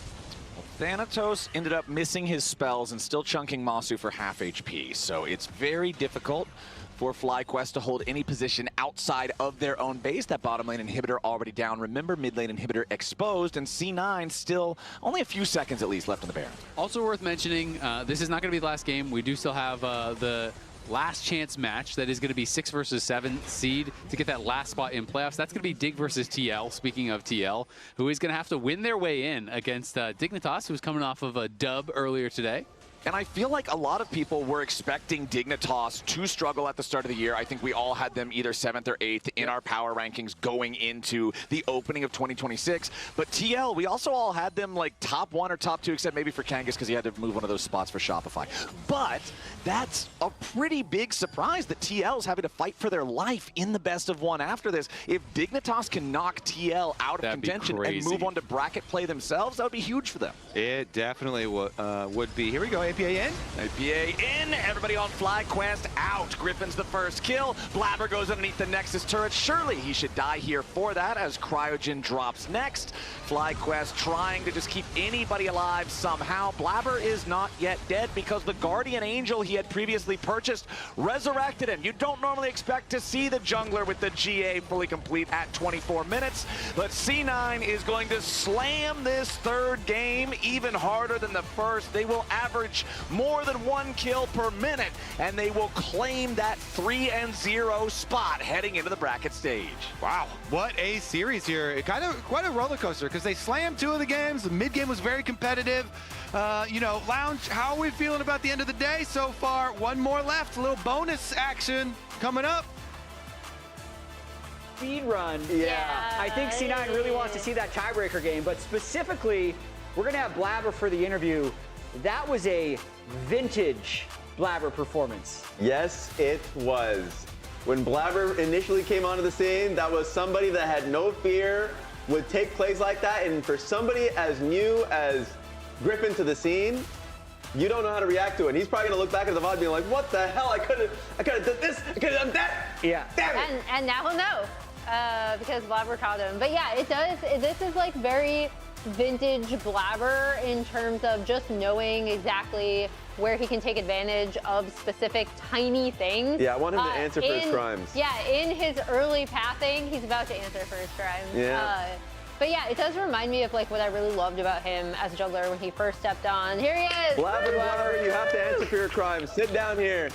Thanatos ended up missing his spells and still chunking Masu for half HP, so it's very difficult for FlyQuest to hold any position outside of their own base. That bottom lane inhibitor already down. Remember, mid lane inhibitor exposed, and C9 still only a few seconds at least left on the Baron. Also worth mentioning, this is not going to be the last game. We do still have the last chance match that is going to be 6 versus 7 seed to get that last spot in playoffs. That's going to be Dig versus TL, speaking of TL, who is going to have to win their way in against Dignitas, who's coming off of a dub earlier today. And I feel like a lot of people were expecting Dignitas to struggle at the start of the year. I think we all had them either 7th or 8th in our power rankings going into the opening of 2026. But TL, we also all had them like top 1 or top 2, except maybe for Kangas because he had to move one of those spots for Shopify. But that's a pretty big surprise that TL's having to fight for their life in the best of 1 after this. If Dignitas can knock TL out of contention and move on to bracket play themselves, that would be huge for them. It definitely would be. Here we go. APA in. APA in. Everybody on FlyQuest out. Griffin's the first kill. Blabber goes underneath the Nexus turret. Surely he should die here for that as Cryogen drops next. FlyQuest trying to just keep anybody alive somehow. Blabber is not yet dead because the Guardian Angel he had previously purchased resurrected him. You don't normally expect to see the jungler with the GA fully complete at 24 minutes, but C9 is going to slam this third game even harder than the first. They will average more than 1 kill per minute, and they will claim that 3-0 spot heading into the bracket stage. Wow, what a series here. Kind of quite a roller coaster because they slammed 2 of the games. The mid game was very competitive. You know, Lounge, how are we feeling about the end of the day so far? 1 more left, a little bonus action coming up. Speed run. Yeah. I think C9 really wants to see that tiebreaker game, but specifically, we're going to have Blabber for the interview. That was a vintage Blabber performance. Yes, it was. When Blabber initially came onto the scene, that was somebody that had no fear, would take plays like that, and for somebody as new as Griffin to the scene, you don't know how to react to it. He's probably gonna look back at the VOD and be like, what the hell, I could have done this, I could have done that. Yeah. Damn it. And now he'll know because Blabber caught him. But yeah, it does, this is like very vintage Blabber in terms of just knowing exactly where he can take advantage of specific tiny things. Yeah, I want him to answer for his crimes. Yeah, in his early pathing, he's about to answer for his crimes. Yeah. But yeah, it does remind me of like what I really loved about him as a juggler when he first stepped on. Here he is! Blabber, you have to answer for your crimes. Sit down here.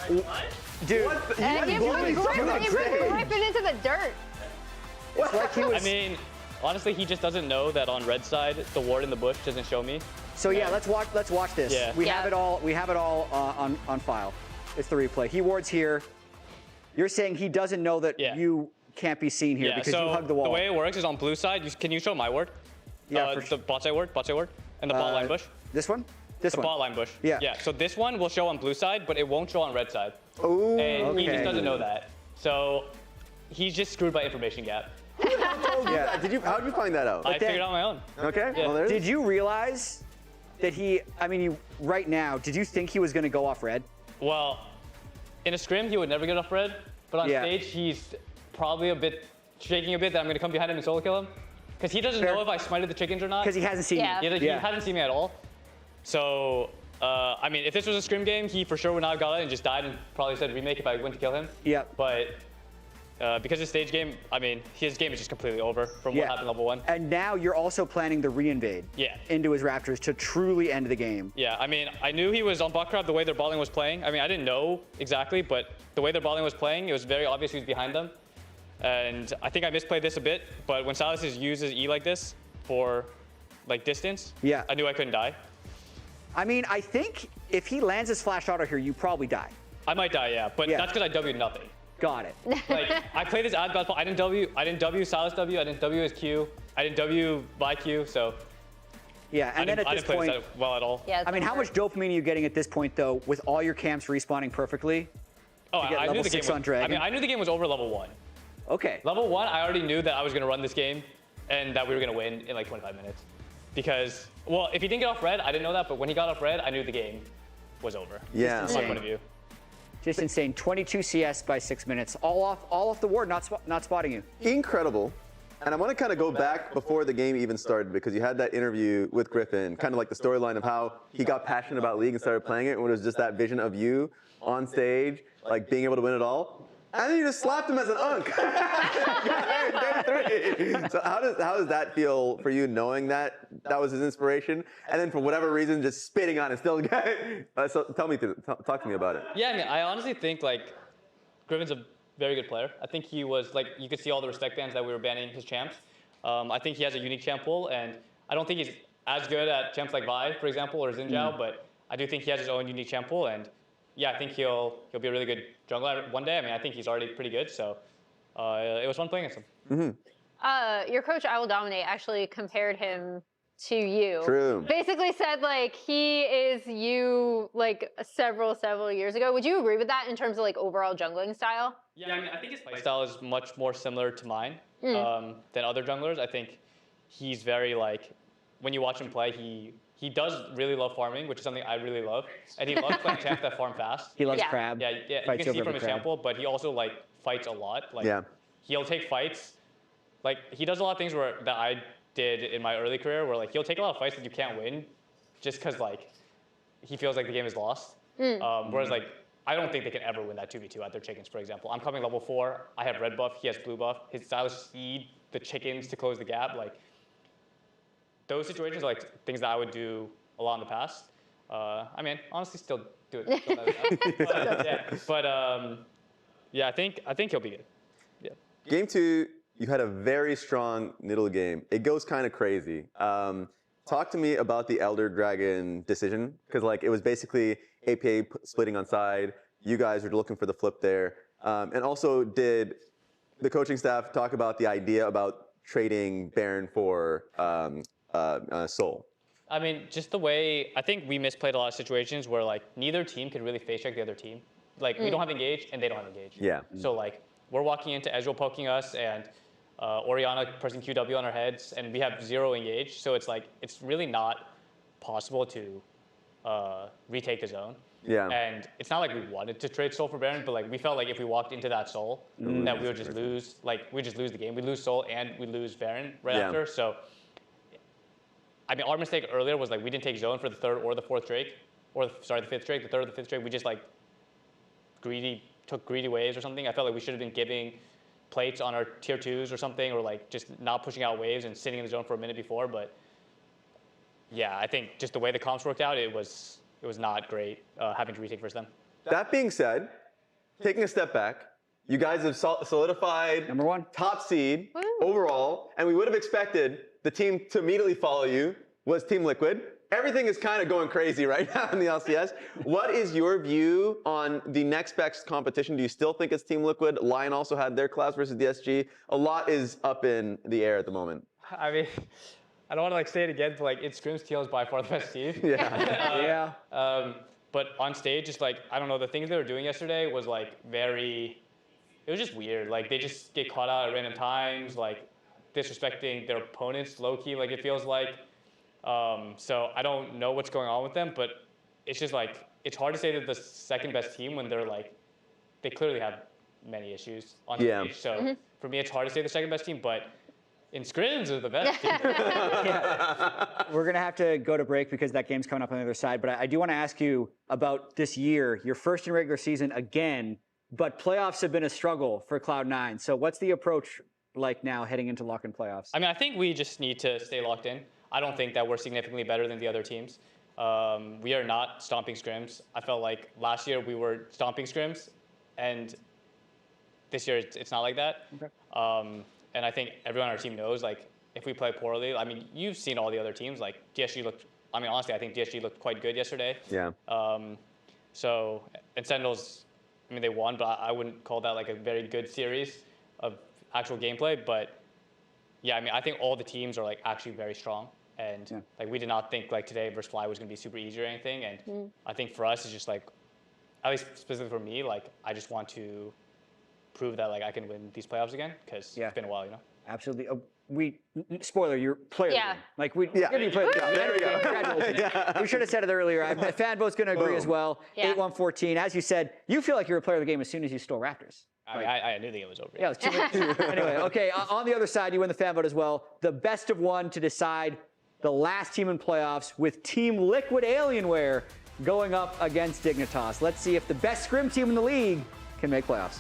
Dude, he put Griffin into the dirt. It's like he was... I mean, honestly, he just doesn't know that on red side, the ward in the bush doesn't show me. So yeah, let's watch this. Yeah. We have it all on file. It's the replay. He wards here. You're saying he doesn't know that you can't be seen here because you hugged the wall. The way it works is on blue side. Can you show my ward? Yeah, the bot side ward, and the bot line bush. This one? This one? The bot line bush. Yeah. Yeah. So this one will show on blue side, but it won't show on red side. Ooh. And he just doesn't know that. So he's just screwed by information gap. Yeah. How did you find that out? I figured it out on my own. Okay. Yeah. Well, did you realize that right now, did you think he was going to go off red? Well, in a scrim, he would never get off red. But on stage, he's probably shaking a bit that I'm going to come behind him and solo kill him. Because he doesn't know if I smited the chickens or not. Because he hasn't seen me. He hasn't seen me at all. So, I mean, if this was a scrim game, he for sure would not have got it and just died and probably said remake if I went to kill him. Yeah. But because it's stage game, I mean, his game is just completely over from what happened level 1. And now you're also planning the reinvade into his Raptors to truly end the game. Yeah, I mean, I knew he was on bot crowd the way their bot lane was playing. I mean, I didn't know exactly, but the way their bot lane was playing, it was very obvious he was behind them. And I think I misplayed this a bit, but when Silas uses E like this for like distance, I knew I couldn't die. I mean, I think if he lands his flash auto here, you probably die. I might die, yeah, but that's because I W'd nothing. Got it. Like, I played this ad bad. I didn't W Silas W, I didn't W his Q, I didn't W by Q, so. Yeah, and then at this point, I didn't play this well at all. Yeah, I mean, how much dopamine are you getting at this point, though, with all your camps respawning perfectly? Oh, I knew the game on Dragon? I mean, I knew the game was over level 1. Okay. Level 1, I already knew that I was going to run this game and that we were going to win in like 25 minutes. Because, well, if he didn't get off red, I didn't know that, but when he got off red, I knew the game was over. Yeah. From my point of view. Just insane. 22 CS by 6 minutes. All off the ward, not spotting you. Incredible. And I want to kind of go back before the game even started, because you had that interview with Griffin, kind of like the storyline of how he got passionate about League and started playing it, when it was just that vision of you on stage, like being able to win it all. And then you just slapped him as an unk. Game 3. So how does that feel for you, knowing that was his inspiration, and then for whatever reason just spitting on it still? So talk to me about it. Yeah, I mean, I honestly think like Griffin's a very good player. I think he was like, you could see all the respect bans that we were banning his champs. I think he has a unique champ pool, and I don't think he's as good at champs like Vi, for example, or Xinjiao, but I do think he has his own unique champ pool, and yeah, I think he'll be a really good jungler one day. I mean, I think he's already pretty good, so it was fun playing against him. Your coach, I Will Dominate, actually compared him to you. True. Basically said like he is you like several years ago. Would you agree with that in terms of like overall jungling style? Yeah, I mean, I think his playstyle is much more similar to mine than other junglers. I think he's very like, when you watch him play, he does really love farming, which is something I really love. And he loves playing champs that farm fast. He loves crab. Yeah, you can see from his champ pool, but he also like fights a lot. Like he'll take fights. Like he does a lot of things that I did in my early career, where like he'll take a lot of fights that you can't win just because like he feels like the game is lost. Whereas like I don't think they can ever win that 2v2 at their chickens, for example. I'm coming level 4, I have red buff, he has blue buff. His style is speed the chickens to close the gap. Like those situations are like things that I would do a lot in the past. I mean, honestly, still do it. But yeah, I think he'll be good. Yeah. Game 2, you had a very strong middle game. It goes kind of crazy. Talk to me about the Elder Dragon decision, because like it was basically APA splitting on side. You guys were looking for the flip there. And also, did the coaching staff talk about the idea about trading Baron for Soul? I mean, just the way, I think we misplayed a lot of situations where like neither team could really face check the other team. Like we don't have engage and they don't have engage. Yeah. So like we're walking into Ezreal poking us and Orianna pressing QW on our heads, and we have 0 engage. So it's like, it's really not possible to retake the zone. Yeah. And it's not like we wanted to trade Soul for Baron, but like we felt like if we walked into that Soul, that we would just lose. Like we just lose the game. We lose Soul and we lose Baron right after. So I mean, our mistake earlier was like we didn't take zone for the 3rd or the 4th Drake, or sorry, the 5th Drake, the 3rd or the 5th Drake. We just like took greedy waves or something. I felt like we should have been giving plates on our tier 2s or something, or like just not pushing out waves and sitting in the zone for a minute before. But yeah, I think just the way the comps worked out, it was not great having to retake versus them. That being said, taking a step back, you guys have solidified #1 top seed overall, and we would have expected the team to immediately follow you was Team Liquid. Everything is kind of going crazy right now in the LCS. What is your view on the next best competition? Do you still think it's Team Liquid? Lyon also had their class versus DSG. A lot is up in the air at the moment. I mean, I don't want to like say it again, but like in scrims, TL is by far the best team. Yeah. But on stage, just like, I don't know, the things they were doing yesterday was like it was just weird. Like they just get caught out at random times, like disrespecting their opponents low-key, like it feels like. So I don't know what's going on with them, but it's just like, it's hard to say that the second best team when they're like, they clearly have many issues on stage. So for me, it's hard to say the second best team, but in scrims are the best team. We're going to have to go to break because that game's coming up on the other side, but I do want to ask you about this year, your first in regular season again, but playoffs have been a struggle for Cloud9. So what's the approach like now heading into lock-in playoffs? I mean, I think we just need to stay locked in. I don't think that we're significantly better than the other teams. We are not stomping scrims. I felt like last year we were stomping scrims, and this year it's not like that. Okay. And I think everyone on our team knows, like, if we play poorly, I mean, you've seen all the other teams, like, DSG looked, I mean, honestly, I think DSG looked quite good yesterday. Yeah. So, and Sentinels, I mean, they won, but I wouldn't call that, like, a very good series of actual gameplay. But, yeah, I mean, I think all the teams are, like, actually very strong. And, like, we did not think, like, today versus Fly was going to be super easy or anything. And I think for us, it's just, like, at least specifically for me, like, I just want to prove that like I can win these playoffs again, because it's been a while, you know. Absolutely. spoiler, you're player. Yeah. Like we give you player. There we go. Congratulations. We should have said it earlier. The fan vote's going to agree as well. Yeah. 8-1-14. As you said, you feel like you're a player of the game as soon as you stole Raptors. I knew the game was over. Yeah, it was 2 minutes. Anyway, okay. On the other side, you win the fan vote as well. The best of one to decide the last team in playoffs with Team Liquid Alienware going up against Dignitas. Let's see if the best scrim team in the league can make playoffs.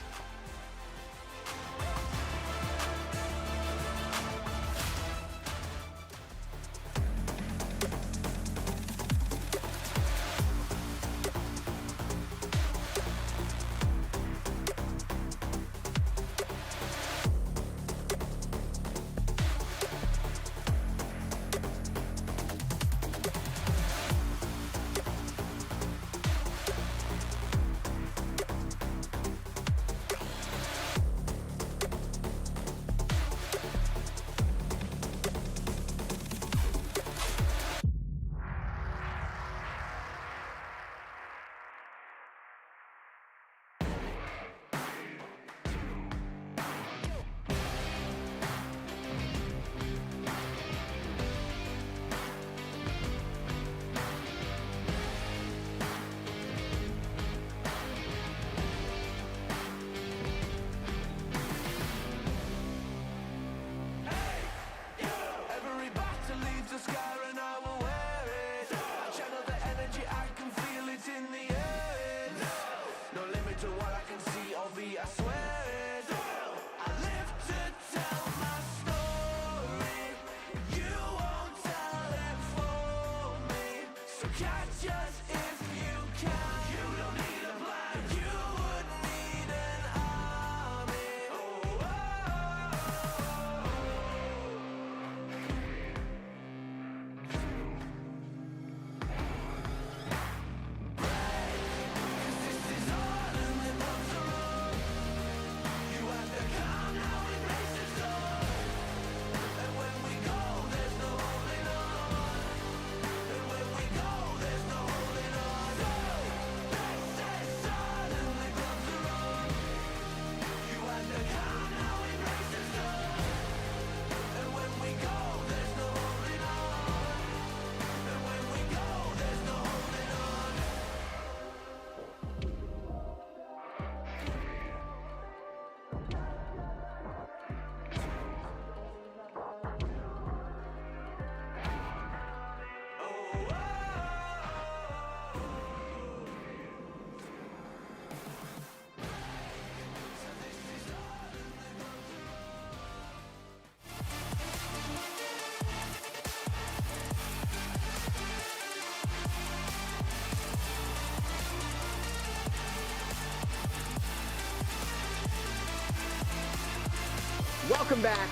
Welcome back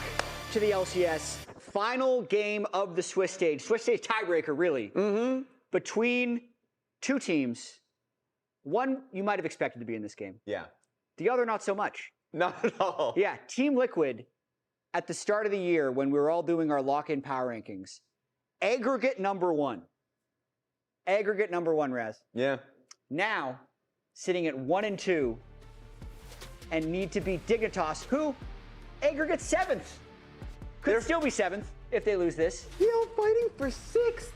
to the LCS. Final game of the Swiss Stage. Swiss Stage tiebreaker, really. Between two teams. One you might have expected to be in this game. Yeah. The other not so much. Not at all. Yeah, Team Liquid, at the start of the year when we were all doing our lock-in power rankings, aggregate number one. Aggregate number one, Raz. Yeah. Now, sitting at 1 and 2, and need to beat Dignitas, who aggregate 7th. Could still be 7th if they lose this. Still fighting for 6th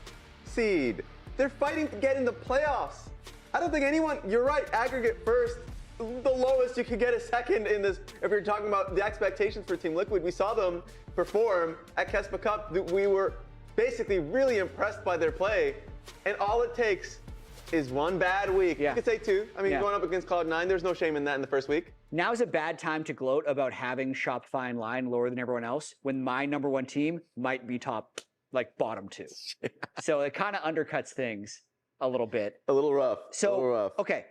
seed. They're fighting to get in the playoffs. I don't think anyone, you're right, aggregate first. The lowest you could get a second in this, if you're talking about the expectations for Team Liquid. We saw them perform at Kespa Cup. We were basically really impressed by their play. And all it takes is one bad week. You could say 2. I mean, going up against Cloud9, there's no shame in that in the first week. Now is a bad time to gloat about having Shopify and Lyon lower than everyone else when my number one team might be top, like bottom 2. So it kind of undercuts things a little bit. A little rough. Okay.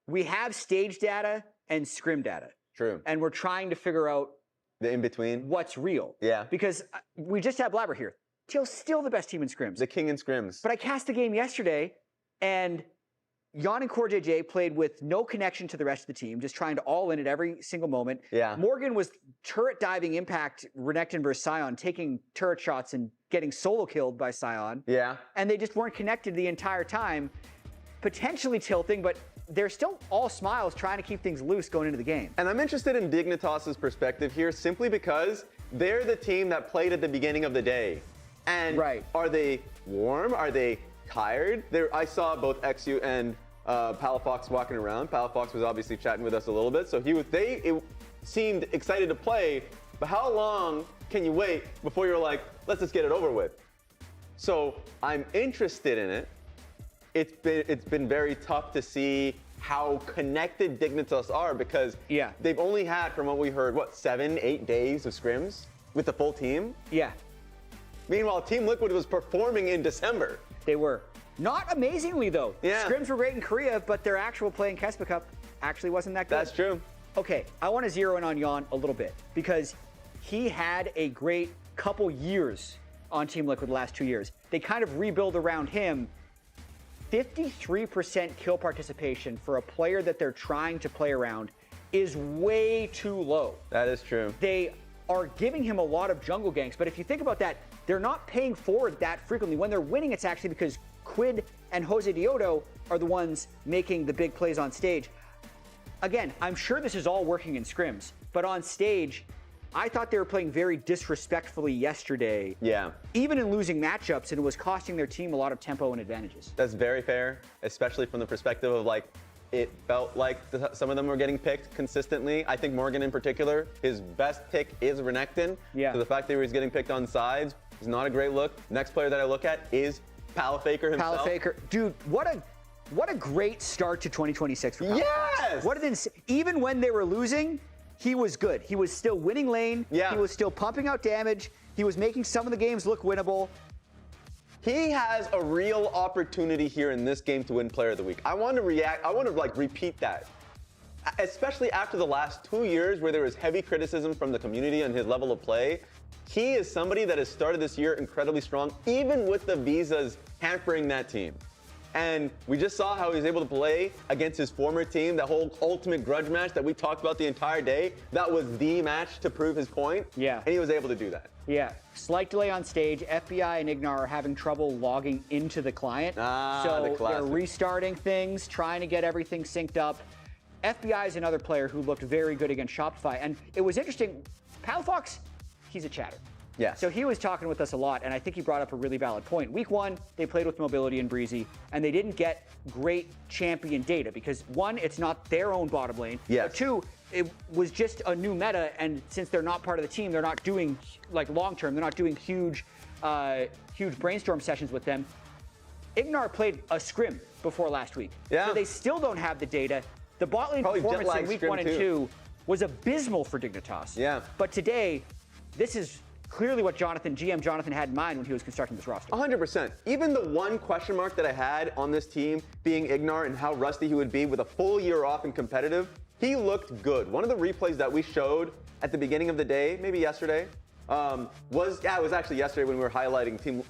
We have stage data and scrim data. True. And we're trying to figure out the in-between. What's real. Yeah. Because we just had Blabber here. TL's still the best team in scrims. The king in scrims. But I cast the game yesterday, and Jan and Core JJ played with no connection to the rest of the team, just trying to all in at every single moment. Yeah. Morgan was turret diving impact Renekton versus Sion, taking turret shots and getting solo killed by Sion. Yeah. And they just weren't connected the entire time, potentially tilting, but they're still all smiles trying to keep things loose going into the game. And I'm interested in Dignitas' perspective here simply because they're the team that played at the beginning of the day. And are they warm? Are they tired? I saw both XU and Palafox walking around. Palafox was obviously chatting with us a little bit, so it seemed excited to play. But how long can you wait before you're like, let's just get it over with? So I'm interested in it. It's been very tough to see how connected Dignitas are because they've only had, from what we heard, 7-8 days of scrims with the full team? Yeah. Meanwhile, Team Liquid was performing in December. They were. Not amazingly, though. Yeah. Scrims were great in Korea, but their actual play in Kespa Cup actually wasn't that good. That's true. Okay, I want to zero in on Jan a little bit because he had a great couple years on Team Liquid the last 2 years. They kind of rebuild around him. 53% kill participation for a player that they're trying to play around is way too low. That is true. They are giving him a lot of jungle ganks, but if you think about that, they're not paying forward that frequently. When they're winning, it's actually because Quid and Jose Diodo are the ones making the big plays on stage. Again, I'm sure this is all working in scrims, but on stage, I thought they were playing very disrespectfully yesterday. Yeah. Even in losing matchups, and it was costing their team a lot of tempo and advantages. That's very fair, especially from the perspective of it felt like some of them were getting picked consistently. I think Morgan in particular, his best pick is Renekton. Yeah. So the fact that he was getting picked on sides is not a great look. Next player that I look at is Palafaker himself. Palafaker, dude, what a great start to 2026 for Palafaker. Yes! Even when they were losing, he was good. He was still winning lane. Yeah. He was still pumping out damage. He was making some of the games look winnable. He has a real opportunity here in this game to win Player of the Week. I want to repeat that. Especially after the last 2 years where there was heavy criticism from the community on his level of play. He is somebody that has started this year incredibly strong, even with the visas hampering that team. And we just saw how he was able to play against his former team, that whole ultimate grudge match that we talked about the entire day. That was the match to prove his point. Yeah. And he was able to do that. Yeah. Slight delay on stage. FBI and Ignar are having trouble logging into the client. So they're restarting things, trying to get everything synced up. FBI is another player who looked very good against Shopify. And it was interesting. Palafox, he's a chatter. Yeah. So he was talking with us a lot, and I think he brought up a really valid point. Week 1, they played with Mobility and Breezy, and they didn't get great champion data because 1, it's not their own bottom lane. Yes. But 2, it was just a new meta, and since they're not part of the team, they're not doing long term. They're not doing huge brainstorm sessions with them. Ignar played a scrim before last week. Yeah. So they still don't have the data. The bot lane performance in week 1 and 2 was abysmal for Dignitas. Yeah. But today, this is clearly what GM Jonathan had in mind when he was constructing this roster. 100%. Even the one question mark that I had on this team being Ignar and how rusty he would be with a full year off in competitive, he looked good. One of the replays that we showed at the beginning of the day, maybe yesterday, it was actually yesterday when we were highlighting Team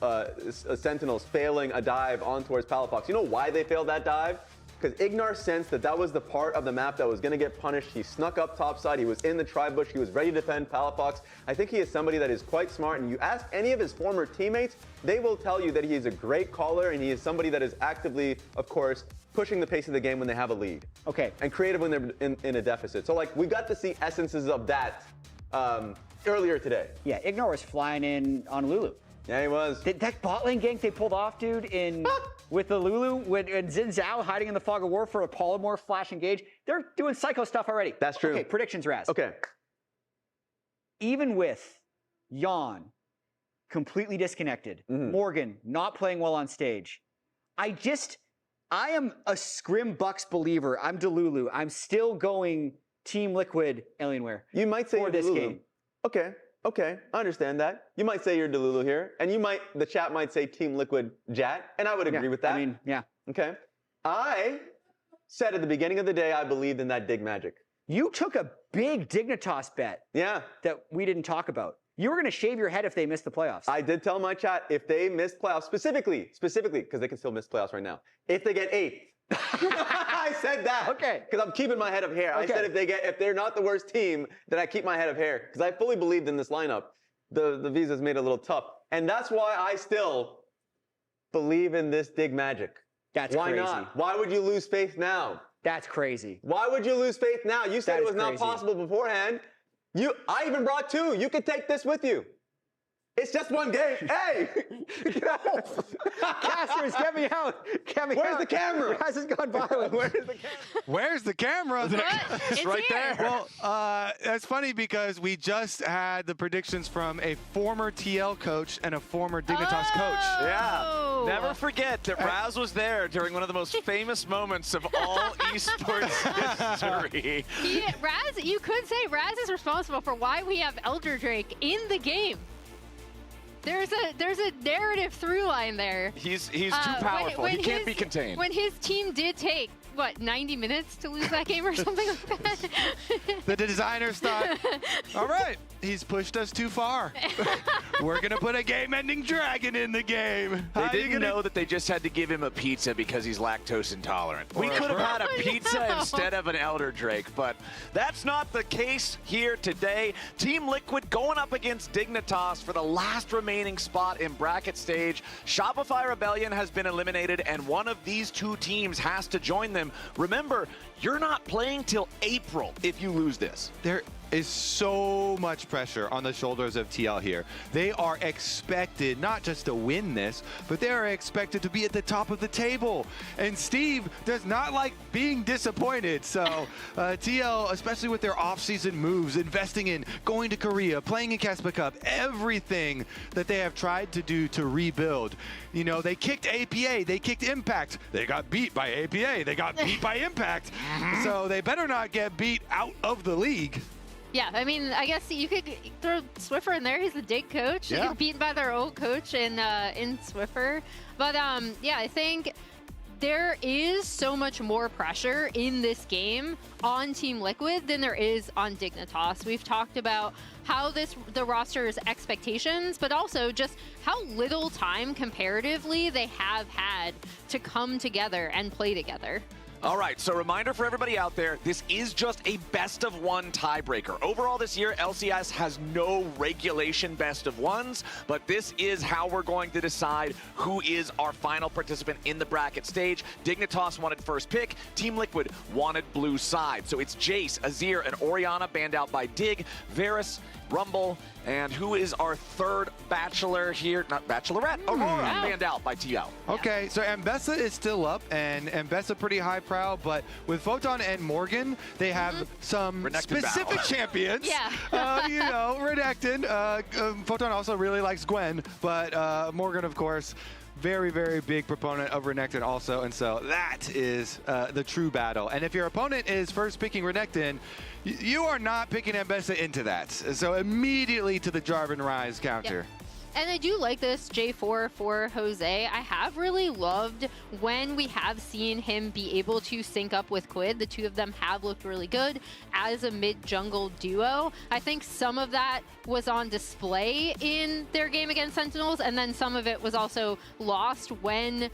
Sentinels failing a dive on towards Palafox. You know why they failed that dive? Because Ignar sensed that was the part of the map that was going to get punished. He snuck up topside. He was in the tri-bush. He was ready to defend Palafox. I think he is somebody that is quite smart. And you ask any of his former teammates, they will tell you that he is a great caller and he is somebody that is actively, of course, pushing the pace of the game when they have a lead. Okay. And creative when they're in a deficit. So, we got to see essences of that earlier today. Yeah, Ignar was flying in on Lulu. Yeah, he was. That bot lane gank they pulled off, dude, with the Lulu, and Xin Zhao hiding in the fog of war for a polymorph flash engage. They're doing psycho stuff already. That's true. Okay, predictions, Raz. Okay. Even with Jan completely disconnected, Morgan not playing well on stage, I am a Scrim Bucks believer. I'm Delulu. I'm still going Team Liquid Alienware. You might say for this Delulu. game. Okay, I understand that. You might say you're Delulu here, and the chat might say Team Liquid Jat, and I would agree with that. I mean, yeah. Okay. I said at the beginning of the day I believed in that Dig Magic. You took a big Dignitas bet. Yeah. That we didn't talk about. You were going to shave your head if they missed the playoffs. I did tell my chat if they missed playoffs, specifically, because they can still miss playoffs right now. If they get 8th. I said that. Okay. Because I'm keeping my head of hair. Okay. I said if they're not the worst team, then I keep my head of hair. Because I fully believed in this lineup. The visas made it a little tough. And that's why I still believe in this Dig Magic. That's why crazy. not? Why would you lose faith now? That's crazy. Why would you lose faith now? You said That it was is not crazy. possible beforehand. I even brought 2. You can take this with you. It's just one game. Hey! Casters, get me out. Get me Where's out. the camera? Raz has gone violent. Where's the camera? Where's the camera? It's right here. there. Well, that's funny because we just had the predictions from a former TL coach and a former Dignitas coach. Yeah. Never forget that Raz was there during one of the most famous moments of all esports history. Raz, you could say Raz is responsible for why we have Elder Drake in the game. There's a narrative through line there. He's too powerful. He can't be contained. When his team did take, what, 90 minutes to lose that game or something like that? The designers thought, all right, he's pushed us too far. We're going to put a game-ending dragon in the game. They didn't know that they just had to give him a pizza because he's lactose intolerant. We could have had a pizza instead of an Elder Drake, but that's not the case here today. Team Liquid going up against Dignitas for the last remaining spot in bracket stage. Shopify Rebellion has been eliminated, and one of these 2 teams has to join them. Remember, you're not playing till April if you lose this. There is so much pressure on the shoulders of TL here. They are expected not just to win this, but they are expected to be at the top of the table. And Steve does not like being disappointed. So TL, especially with their off-season moves, investing in going to Korea, playing in Caspa Cup, everything that they have tried to do to rebuild. You know, they kicked APA, they kicked Impact, they got beat by APA, they got beat by Impact. So they better not get beat out of the league. Yeah, I mean, I guess you could throw Swiffer in there. He's the dig coach. They get beaten by their old coach in Swiffer. But yeah, I think there is so much more pressure in this game on Team Liquid than there is on Dignitas. We've talked about how the roster's expectations, but also just how little time comparatively they have had to come together and play together. All right, so reminder for everybody out there, this is just a best-of-1 tiebreaker. Overall this year, LCS has no regulation best-of-1s, but this is how we're going to decide who is our final participant in the bracket stage. Dignitas wanted first pick, Team Liquid wanted blue side. So it's Jace, Azir, and Orianna banned out by Dig, Varus, Rumble, and who is our third bachelor here? Not bachelorette, Aurora, banned out by TL. Okay, so Ambessa is still up, and Ambessa pretty high prow, but with Photon and Morgan, they have some specific champions. Yeah. You know, Renekton. Photon also really likes Gwen, but Morgan, of course, very, very big proponent of Renekton also, and so that is the true battle. And if your opponent is first picking Renekton, you are not picking Ambessa into that. So immediately to the Jarvan Rise counter. Yep. And I do like this J4 for Jose. I have really loved when we have seen him be able to sync up with Quid. The two of them have looked really good as a mid-jungle duo. I think some of that was on display in their game against Sentinels, and then some of it was also lost when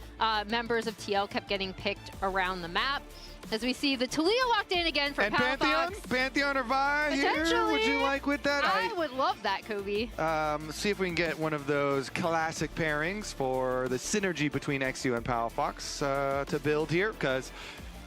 members of TL kept getting picked around the map. As we see the TLAW locked in again for Pantheon or Vi here, would you like with that? I would love that, Kobe. See if we can get one of those classic pairings for the synergy between XU and Palafox to build here, because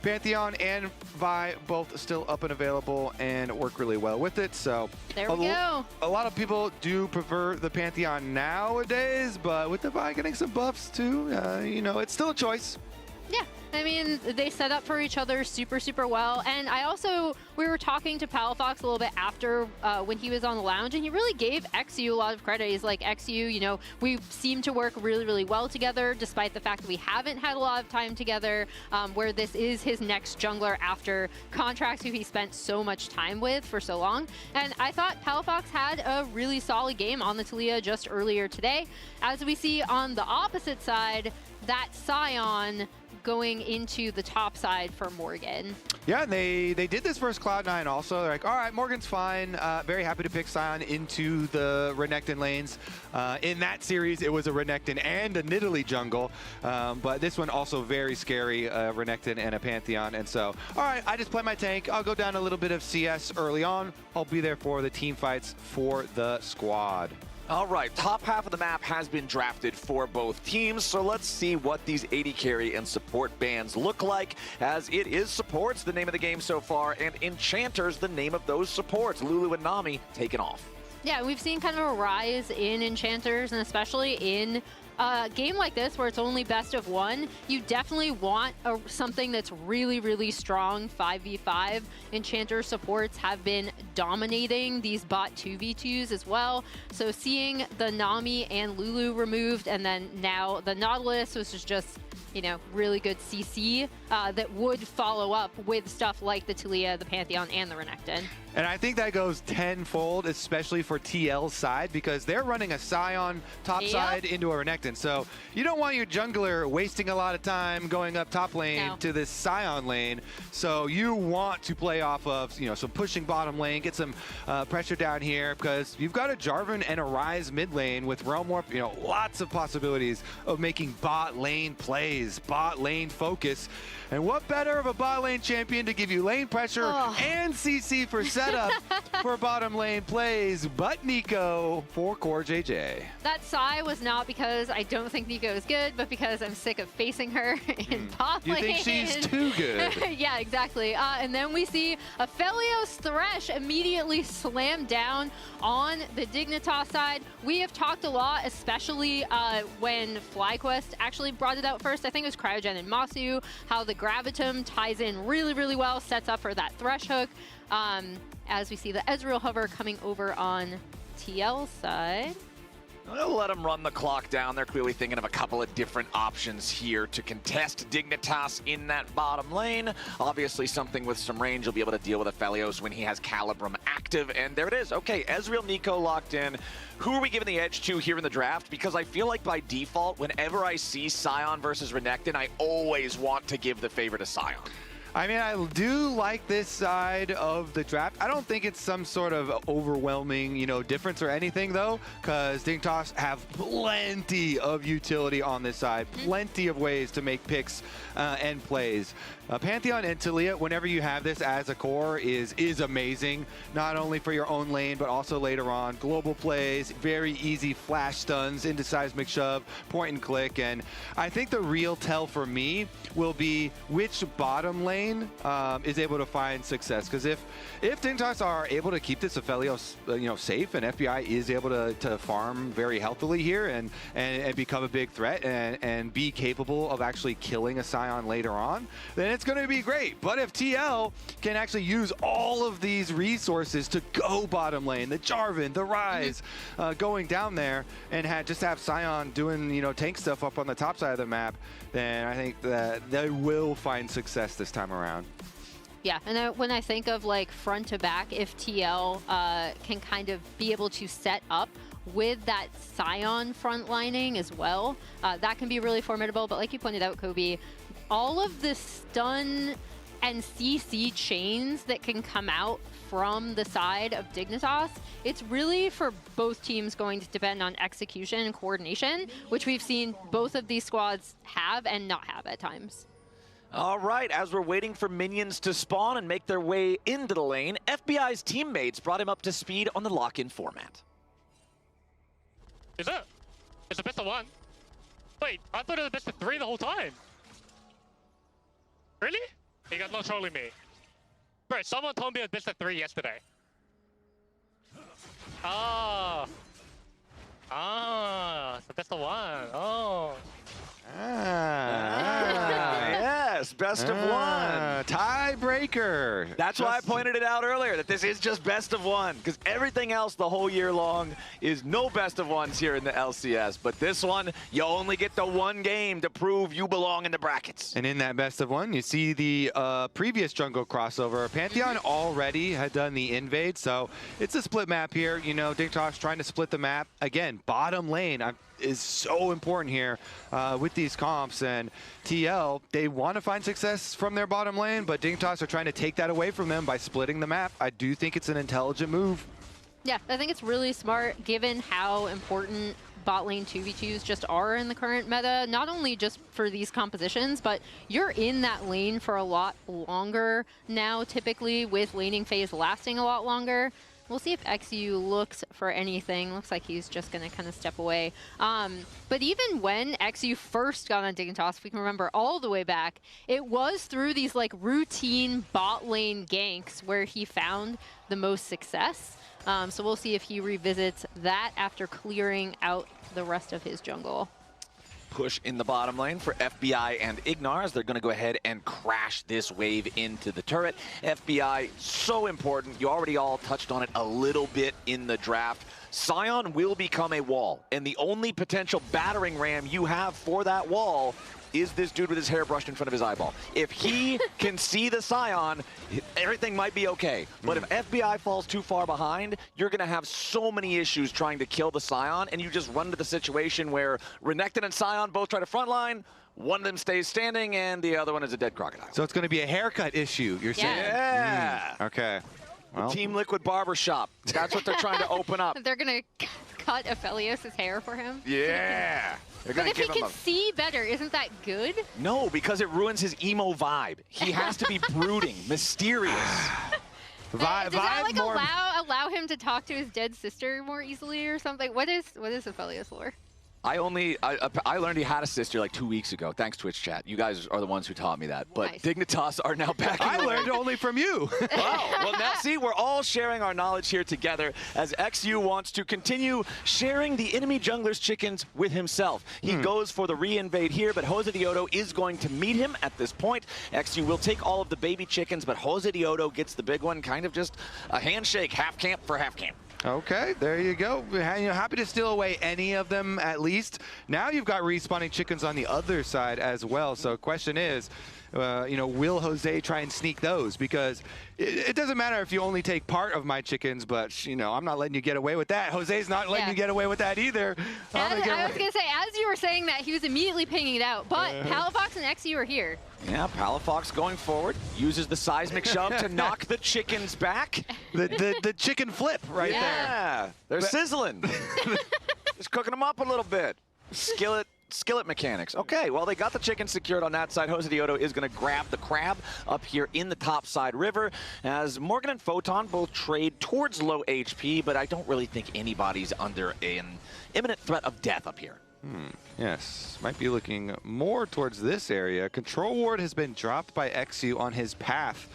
Pantheon and Vi both still up and available and work really well with it. So there we go. A lot of people do prefer the Pantheon nowadays, but with the Vi getting some buffs too, you know, it's still a choice. Yeah, I mean, they set up for each other super, super well. And we were talking to Palafox a little bit after when he was on the lounge, and he really gave XU a lot of credit. He's like, XU, you know, we seem to work really, really well together, despite the fact that we haven't had a lot of time together, where this is his next jungler after Contracts, who he spent so much time with for so long. And I thought Palafox had a really solid game on the TLAW just earlier today. As we see on the opposite side, that Scion going into the top side for Morgan. Yeah, and they did this versus Cloud9 also. They're like, all right, Morgan's fine. Very happy to pick Scion into the Renekton lanes. In that series, it was a Renekton and a Nidalee jungle. But this one also very scary, Renekton and a Pantheon. And so, all right, I just play my tank. I'll go down a little bit of CS early on. I'll be there for the team fights for the squad. All right, top half of the map has been drafted for both teams, so let's see what these AD carry and support bands look like, as it is supports the name of the game so far, and enchanters the name of those supports. Lulu and Nami taken off. Yeah, we've seen kind of a rise in enchanters, and especially in a game like this where it's only best of one, you definitely want something that's really, really strong 5v5. Enchanter supports have been dominating these bot 2v2s as well. So seeing the Nami and Lulu removed, and then now the Nautilus, which is just, you know, really good CC that would follow up with stuff like the TLAW, the Pantheon, and the Renekton. And I think that goes tenfold, especially for TL's side, because they're running a Scion top side into a Renekton. So you don't want your jungler wasting a lot of time going up top lane to this Scion lane. So you want to play off of, you know, some pushing bottom lane, get some pressure down here, because you've got a Jarvan and a Ryze mid lane with Realm Warp, you know, lots of possibilities of making bot lane plays, bot lane focus. And what better of a bot lane champion to give you lane pressure and CC for setup for bottom lane plays, but Nico for Core JJ. That sigh was not because I don't think Nico is good, but because I'm sick of facing her in bot lane. You think she's too good? Yeah, exactly. And then we see a Felios Thresh immediately slam down on the Dignitas side. We have talked a lot, especially when FlyQuest actually brought it out first. I think it was Cryogen and Masu, how the Gravitum ties in really, really well, sets up for that Thresh hook. As we see the Ezreal hover coming over on TL side. I'm gonna let them run the clock down. They're clearly thinking of a couple of different options here to contest Dignitas in that bottom lane. Obviously something with some range you'll be able to deal with a Felios when he has Calibrum active, and there it is. Okay, Ezreal, Nico locked in. Who are we giving the edge to here in the draft? Because I feel like by default, whenever I see Scion versus Renekton, I always want to give the favor to Scion. I mean, I do like this side of the draft. I don't think it's some sort of overwhelming, you know, difference or anything, though, because Dignitas have plenty of utility on this side, plenty of ways to make picks and plays. Pantheon and TLAW, whenever you have this as a core, is amazing, not only for your own lane, but also later on. Global plays, very easy flash stuns into seismic shove, point and click, and I think the real tell for me will be which bottom lane is able to find success. Because if Dignitas are able to keep this Aphelios safe, and FBI is able to farm very healthily here and become a big threat and be capable of actually killing a Scion later on, then it's going to be great. But if TL can actually use all of these resources to go bottom lane, the Jarvan, the Ryze, going down there, and just have Scion doing tank stuff up on the top side of the map, then I think that they will find success this time around. Yeah, and when I think of like front to back, if TL can kind of be able to set up with that Scion frontlining as well, that can be really formidable. But like you pointed out, Kobe, all of the stun and CC chains that can come out from the side of Dignitas, it's really for both teams going to depend on execution and coordination, which we've seen both of these squads have and not have at times. All right, as we're waiting for minions to spawn and make their way into the lane, FBI's teammates brought him up to speed on the lock-in format. Is it? It's a best of one. Wait, I thought it was a best of three the whole time. Really? You guys not trolling me. Bro, someone told me it was best of three yesterday. It's the best of one. Yes, best of one. Tiebreaker. That's why I pointed it out earlier, that this is just best of one, because everything else the whole year long is no best of ones here in the LCS. But this one, you only get the one game to prove you belong in the brackets. And in that best of one, you see the previous jungle crossover. Pantheon already had done the invade, so it's a split map here. Dignitas trying to split the map. Again, bottom lane is so important here with these comps, and TL, they want to find success from their bottom lane, but Dignitas are trying to take that away from them by splitting the map. I do think it's an intelligent move. Yeah, I think it's really smart given how important bot lane 2v2s just are in the current meta, not only just for these compositions, but you're in that lane for a lot longer now, typically with laning phase lasting a lot longer. We'll see if XU looks for anything. Looks like he's just going to kind of step away. But even when XU first got on Dignitas, if we can remember all the way back, it was through these like routine bot lane ganks where he found the most success. So we'll see if he revisits that after clearing out the rest of his jungle. Push in the bottom lane for FBI and Ignars. They're going to go ahead and crash this wave into the turret. FBI, so important. You already all touched on it a little bit in the draft. Sion will become a wall, and the only potential battering ram you have for that wall is this dude with his hair brushed in front of his eyeball. If he can see the Sion, everything might be okay. But if FBI falls too far behind, you're going to have so many issues trying to kill the Sion, and you just run into the situation where Renekton and Sion both try to frontline, one of them stays standing, and the other one is a dead crocodile. So it's going to be a haircut issue, you're saying? Yeah. Okay. Well. Team Liquid Barbershop. That's what they're trying to open up. They're going to cut Aphelios' hair for him. Yeah. But if he can see better, isn't that good? No, because it ruins his emo vibe. He has to be brooding, mysterious. Does that like allow him to talk to his dead sister more easily or something? What is Aphelios lore? I learned he had a sister like 2 weeks ago. Thanks, Twitch chat. You guys are the ones who taught me that. But Nice. Dignitas are now back. I learned only from you. Wow. Well, now see, we're all sharing our knowledge here together as XU wants to continue sharing the enemy jungler's chickens with himself. He goes for the re-invade here, but Jose Diodo is going to meet him at this point. XU will take all of the baby chickens, but Jose Diodo gets the big one, kind of just a handshake, half camp for half camp. Okay, there you go. Happy to steal away any of them at least. Now you've got respawning chickens on the other side as well. So question is, will Jose try and sneak those? Because it doesn't matter if you only take part of my chickens, but I'm not letting you get away with that. Jose's not letting you get away with that either. I was going to say, as you were saying that, he was immediately pinging it out. But Palafox and XU are here. Yeah, Palafox going forward, uses the seismic shove to knock the chickens back. The chicken flip right there. Yeah, they're sizzling. Just cooking them up a little bit. Skillet mechanics. Okay, well, they got the chicken secured on that side. Jose Diodo is going to grab the crab up here in the top side river as Morgan and Photon both trade towards low HP, but I don't really think anybody's under an imminent threat of death up here. Yes, might be looking more towards this area. Control ward has been dropped by XU on his path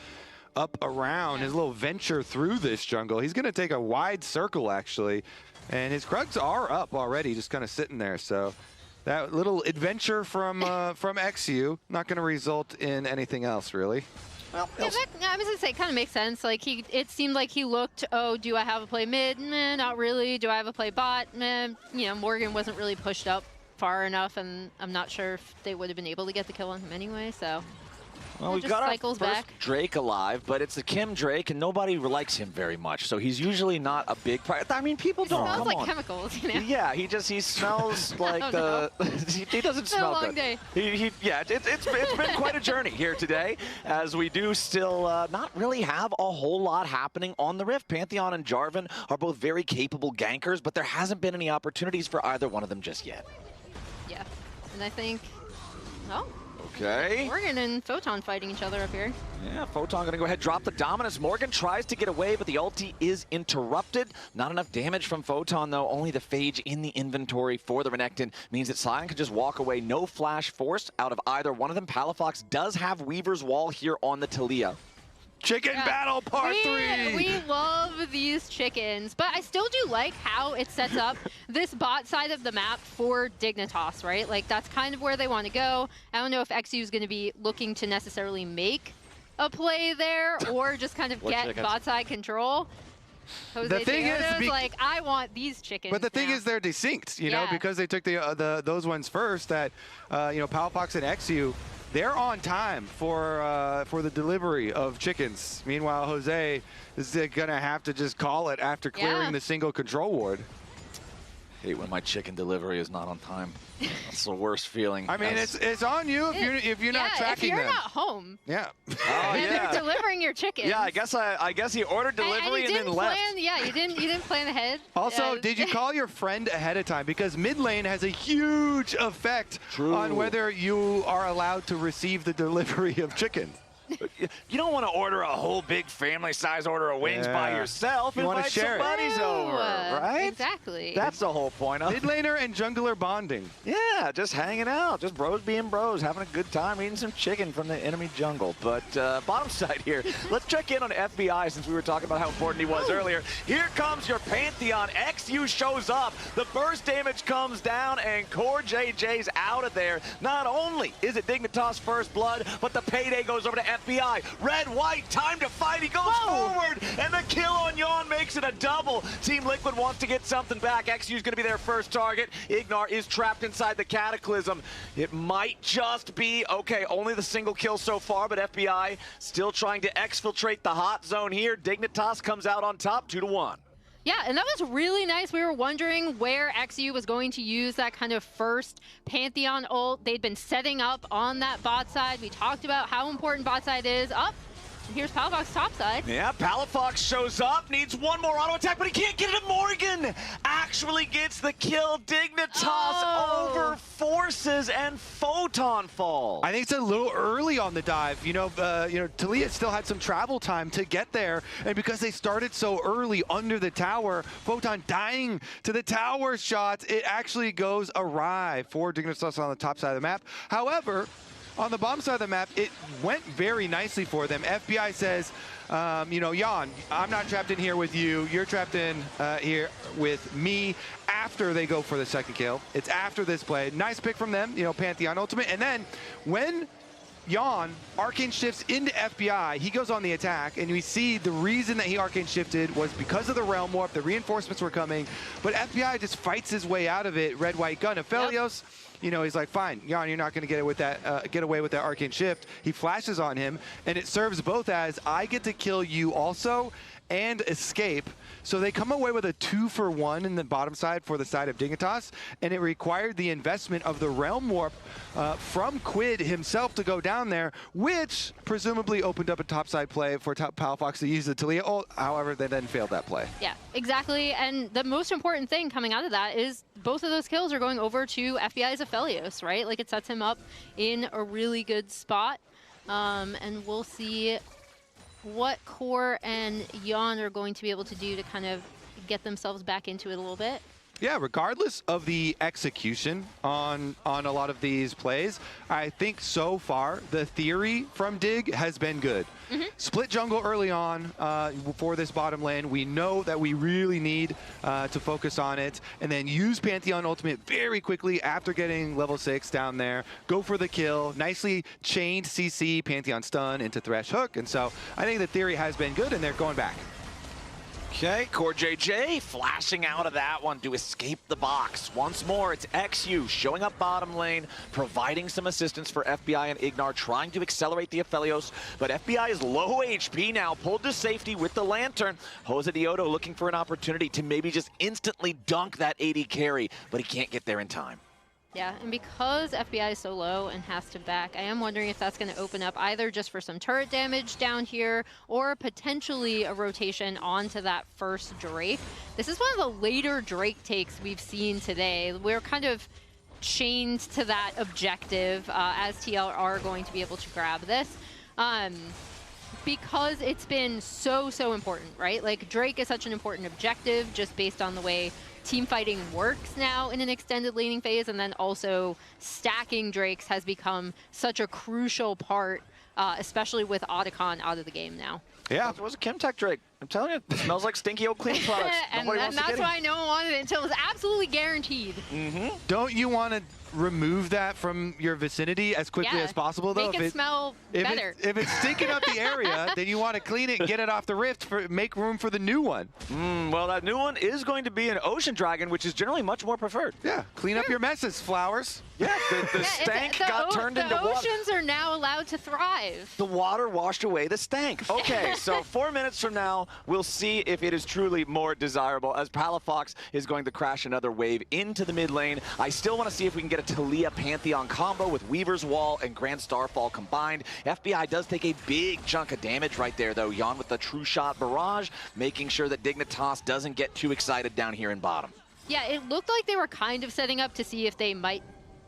up around his little venture through this jungle. He's going to take a wide circle, actually, and his Krugs are up already, just kind of sitting there. So that little adventure from XU not going to result in anything else, really. Well, I was going to say, it kind of makes sense. Like, it seemed like he looked, oh, do I have a play mid? Meh, not really. Do I have a play bot? Meh. Morgan wasn't really pushed up far enough, and I'm not sure if they would have been able to get the kill on him anyway, so... Well, we've got our first Drake alive, but it's the Kim Drake, and nobody likes him very much, so he's usually not a big priority. I mean, people don't. He smells like on. chemicals, Yeah, he smells like the. He doesn't smell good. Day. It's been quite a journey here today, as we do still not really have a whole lot happening on the Rift. Pantheon and Jarvan are both very capable gankers, but there hasn't been any opportunities for either one of them just yet. Yeah, and I think, oh. Okay. Morgan and Photon fighting each other up here. Yeah, Photon gonna go ahead, drop the dominance. Morgan tries to get away, but the ulti is interrupted. Not enough damage from Photon, though. Only the Phage in the inventory for the Renekton means that Sion can just walk away. No flash forced out of either one of them. Palafox does have Weaver's Wall here on the TLAW. Chicken battle part 3. We love these chickens, but I still do like how it sets up this bot side of the map for Dignitas, right? Like, that's kind of where they want to go. I don't know if XU is going to be looking to necessarily make a play there or just kind of get bot side control. Jose the thing is, like, I want these chickens. But the thing is, they're distinct, you know, because they took those ones first. That Palafox and XU. They're on time for the delivery of chickens. Meanwhile, Jose is going to have to just call it after clearing the single control ward. Hate when my chicken delivery is not on time. That's the worst feeling. I mean, it's on you if you're not tracking them. if you're not home. Yeah. Oh, and they're delivering your chickens. Yeah, I guess he ordered delivery and then left. Yeah, you didn't plan ahead. Also, did you call your friend ahead of time? Because mid lane has a huge effect on whether you are allowed to receive the delivery of chicken. You don't want to order a whole big family-size order of wings by yourself. You want to share some buddies over, right? Exactly. That's the whole point of Mid laner and jungler bonding. Yeah, just hanging out, just bros being bros, having a good time, eating some chicken from the enemy jungle. But bottom side here, let's check in on FBI since we were talking about how important he was earlier. Here comes your Pantheon. XU shows up. The burst damage comes down, and Core JJ's out of there. Not only is it Dignitas' first blood, but the payday goes over to FBI. Red, white, time to fight. He goes forward, and the kill on Yawn makes it a double. Team Liquid wants to get something back. XU's going to be their first target. Ignar is trapped inside the Cataclysm. It might just be, okay, only the single kill so far, but FBI still trying to exfiltrate the hot zone here. Dignitas comes out on top, 2-1. Yeah, and that was really nice. We were wondering where XU was going to use that kind of first Pantheon ult. They'd been setting up on that bot side. We talked about how important bot side is. Up. Here's Palafox top side. Yeah, Palafox shows up, needs one more auto attack, but he can't get it to Morgan. Actually gets the kill. Dignitas over forces and photon fall. I think it's a little early on the dive. TLAW still had some travel time to get there, and because they started so early under the tower, photon dying to the tower shots, it actually goes awry for Dignitas on the top side of the map. However, on the bottom side of the map, it went very nicely for them. FBI says, Yawn, I'm not trapped in here with you. You're trapped in here with me after they go for the second kill. It's after this play. Nice pick from them, Pantheon ultimate. And then when Yawn arcane shifts into FBI, he goes on the attack, and we see the reason that he arcane shifted was because of the realm warp. The reinforcements were coming, but FBI just fights his way out of it. Red, white gun. Aphelios, he's like, fine, Yawn, you're not going to get away with that arcane shift. He flashes on him, and it serves both as I get to kill you also and escape. So they come away with a 2-for-1 in the bottom side for the side of Dignitas, and it required the investment of the Realm Warp from Quid himself to go down there, which presumably opened up a topside play for Palafox to use the TLAW ult. However, they then failed that play. Yeah, exactly. And the most important thing coming out of that is both of those kills are going over to FBI's Aphelios, right? Like, it sets him up in a really good spot. And we'll see what Core and Yawn are going to be able to do to kind of get themselves back into it a little bit. Yeah, regardless of the execution on a lot of these plays, I think so far the theory from Dig has been good. Split jungle early on for this bottom lane. We know that we really need to focus on it, and then use Pantheon ultimate very quickly after getting level 6 down there. Go for the kill. Nicely chained CC, Pantheon stun into Thresh hook, and so I think the theory has been good, and they're going back. Okay, Core JJ flashing out of that one to escape the box. Once more, it's XU showing up bottom lane, providing some assistance for FBI and Ignar, trying to accelerate the Aphelios, but FBI is low HP now, pulled to safety with the Lantern. Jose Diodo looking for an opportunity to maybe just instantly dunk that AD carry, but he can't get there in time. Yeah, and because FBI is so low and has to back, I am wondering if that's going to open up either just for some turret damage down here or potentially a rotation onto that first Drake. This is one of the later Drake takes we've seen today. We're kind of chained to that objective as TL are going to be able to grab this. Because it's been so important, right? Like, Drake is such an important objective just based on the way team fighting works now in an extended laning phase, and then also stacking Drakes has become such a crucial part, especially with Otacon out of the game now. Yeah. It was a Chemtech Drake. I'm telling you, it smells like stinky old cleaning products. And that's why no one wanted it until it was absolutely guaranteed. Don't you want to remove that from your vicinity as quickly as possible, though? Make it smell better. If it's stinking up the area, then you want to clean it and get it off the rift, make room for the new one. Well, that new one is going to be an Ocean Dragon, which is generally much more preferred. Yeah, clean up your messes, flowers. Yeah, the stank got turned into water. The oceans are now allowed to thrive. The water washed away the stank. Okay, so 4 minutes from now, we'll see if it is truly more desirable, as Palafox is going to crash another wave into the mid lane. I still want to see if we can get a TLAW Pantheon combo with Weaver's Wall and Grand Starfall combined. FBI does take a big chunk of damage right there, though. Yawn with the True Shot Barrage, making sure that Dignitas doesn't get too excited down here in bottom. Yeah, it looked like they were kind of setting up to see if they might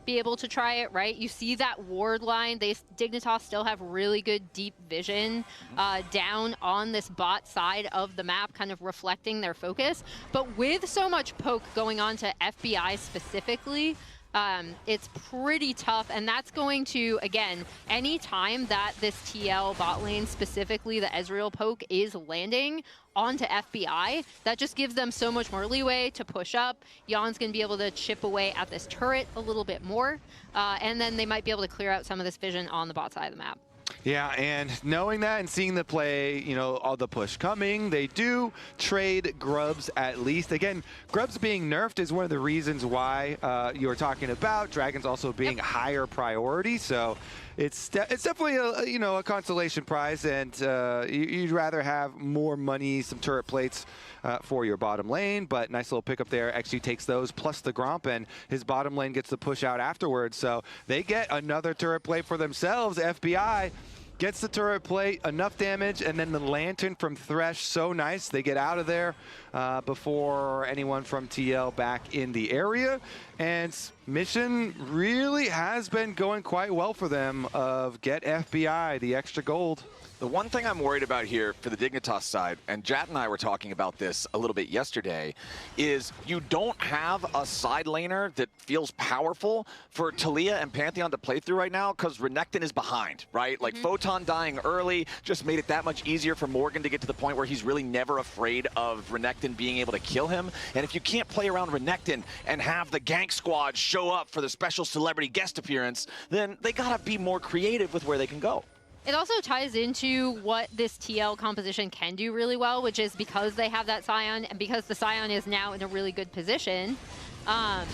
be able to try it, right? You see that ward line. Dignitas still have really good deep vision down on this bot side of the map, kind of reflecting their focus. But with so much poke going on to FBI specifically, it's pretty tough, and that's going to, again, any time that this TL bot lane, specifically the Ezreal poke, is landing onto FBI, that just gives them so much more leeway to push up. Yon's going to be able to chip away at this turret a little bit more, and then they might be able to clear out some of this vision on the bot side of the map. Yeah, and knowing that and seeing the play, you know, all the push coming, they do trade Grubs at least. Again, Grubs being nerfed is one of the reasons why you were talking about Dragons also being higher priority. So it's definitely a consolation prize, and you'd rather have more money, some turret plates for your bottom lane, but nice little pickup there. XG takes those plus the Gromp, and his bottom lane gets the push out afterwards. So they get another turret plate for themselves. FBI gets the turret plate, enough damage, and then the Lantern from Thresh, so nice. They get out of there before anyone from TL back in the area. And mission really has been going quite well for them of get FBI, the extra gold. The one thing I'm worried about here for the Dignitas side, and Jat and I were talking about this a little bit yesterday, is you don't have a side laner that feels powerful for TLAW and Pantheon to play through right now, because Renekton is behind, right? Like Photon dying early just made it that much easier for Morgan to get to the point where he's really never afraid of Renekton being able to kill him. And if you can't play around Renekton and have the gank squad show up for the special celebrity guest appearance, then they gotta be more creative with where they can go. It also ties into what this TL composition can do really well, which is because they have that Scion, and because the Scion is now in a really good position. I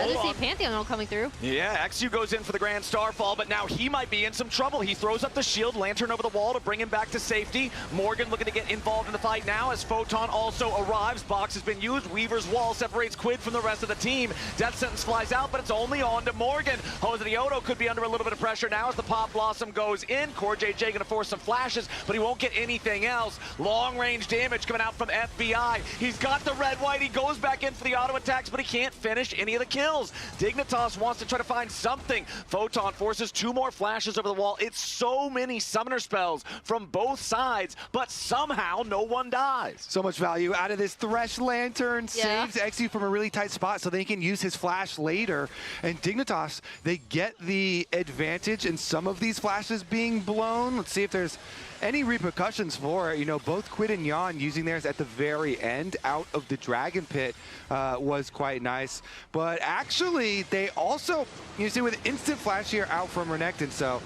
just see Pantheon coming through. Yeah, XU goes in for the Grand Starfall, but now he might be in some trouble. He throws up the shield, Lantern over the wall to bring him back to safety. Morgan looking to get involved in the fight now as Photon also arrives. Box has been used. Weaver's wall separates Quid from the rest of the team. Death Sentence flies out, but it's only on to Morgan. Jose Dioto could be under a little bit of pressure now as the Pop Blossom goes in. Core JJ gonna force some flashes, but he won't get anything else. Long range damage coming out from FBI. He's got the red white. He goes back in for the auto attacks, but he can't finish any of the kills. Dignitas wants to try to find something. Photon forces 2 more flashes over the wall. It's so many summoner spells from both sides, but somehow no one dies. So much value out of this Thresh Lantern. Saves XU from a really tight spot so they can use his flash later. And Dignitas, they get the advantage in some of these flashes being blown. Let's see if there's any repercussions for it. You know, both Quid and Yon using theirs at the very end out of the Dragon Pit was quite nice. But actually, they also, you see, with instant flash here out from Renekton, so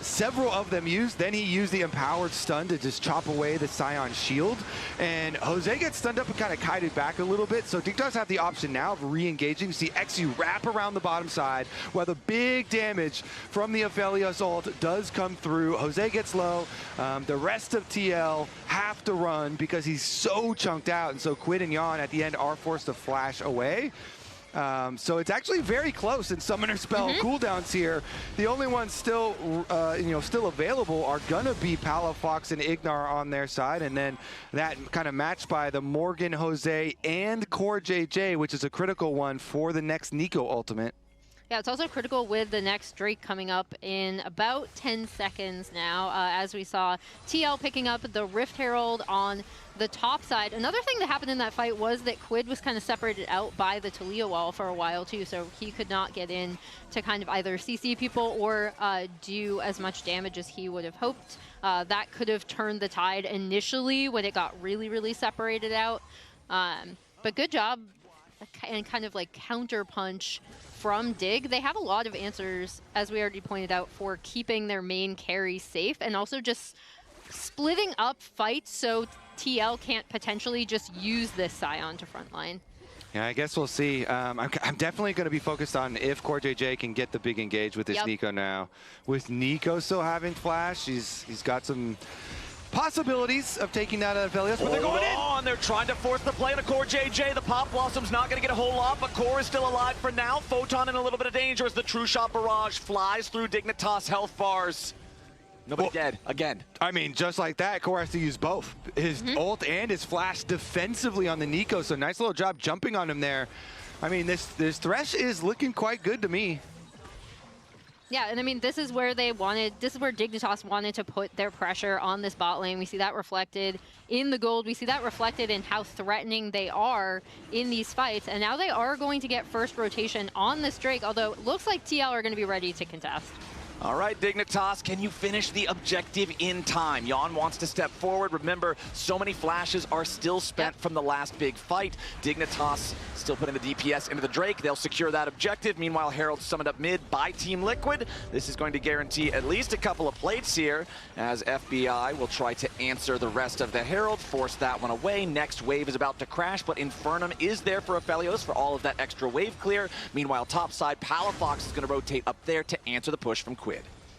several of them used. Then he used the empowered stun to just chop away the Scion shield. And Jose gets stunned up and kind of kited back a little bit. So Dignitas have the option now of re-engaging. You see XU wrap around the bottom side where the big damage from the Aphelios ult does come through. Jose gets low. The rest of TL have to run because he's so chunked out. And so Quid and Yon at the end are forced to flash away. So it's actually very close in summoner spell cooldowns here. The only ones still, still available are gonna be Palafox and Ignar on their side, and then that kind of matched by the Morgan, Jose, and Core JJ, which is a critical one for the next Nico ultimate. Yeah, it's also critical with the next Drake coming up in about 10 seconds now, as we saw TL picking up the Rift Herald on the top side. Another thing that happened in that fight was that Quid was kind of separated out by the TLAW wall for a while too, so he could not get in to kind of either CC people or do as much damage as he would have hoped. That could have turned the tide initially when it got really, really separated out. But good job and kind of like counter punch from Dig. They have a lot of answers, as we already pointed out, for keeping their main carry safe and also just splitting up fights so TL can't potentially just use this Scion to frontline. Yeah, I guess we'll see. I'm definitely going to be focused on if Core JJ can get the big engage with this Nico now. With Nico still having flash, he's got some possibilities of taking that out of Aphelios, but they're going in! And they're trying to force the play on a Core JJ. The Pop Blossom's not going to get a whole lot, but Core is still alive for now. Photon in a little bit of danger as the True Shot Barrage flies through Dignitas health bars. Nobody dead, again. I mean, just like that, Core has to use both. His ult and his flash defensively on the Nico, so nice little job jumping on him there. I mean, this Thresh is looking quite good to me. Yeah, and I mean, this is where Dignitas wanted to put their pressure on this bot lane. We see that reflected in the gold. We see that reflected in how threatening they are in these fights. And now they are going to get first rotation on this Drake, although it looks like TL are going to be ready to contest. All right, Dignitas, can you finish the objective in time? Jan wants to step forward. Remember, so many flashes are still spent from the last big fight. Dignitas still putting the DPS into the Drake. They'll secure that objective. Meanwhile, Herald summoned up mid by Team Liquid. This is going to guarantee at least a couple of plates here, as FBI will try to answer the rest of the Herald, force that one away. Next wave is about to crash, but Infernum is there for Aphelios for all of that extra wave clear. Meanwhile, topside, Palafox is going to rotate up there to answer the push from Quid.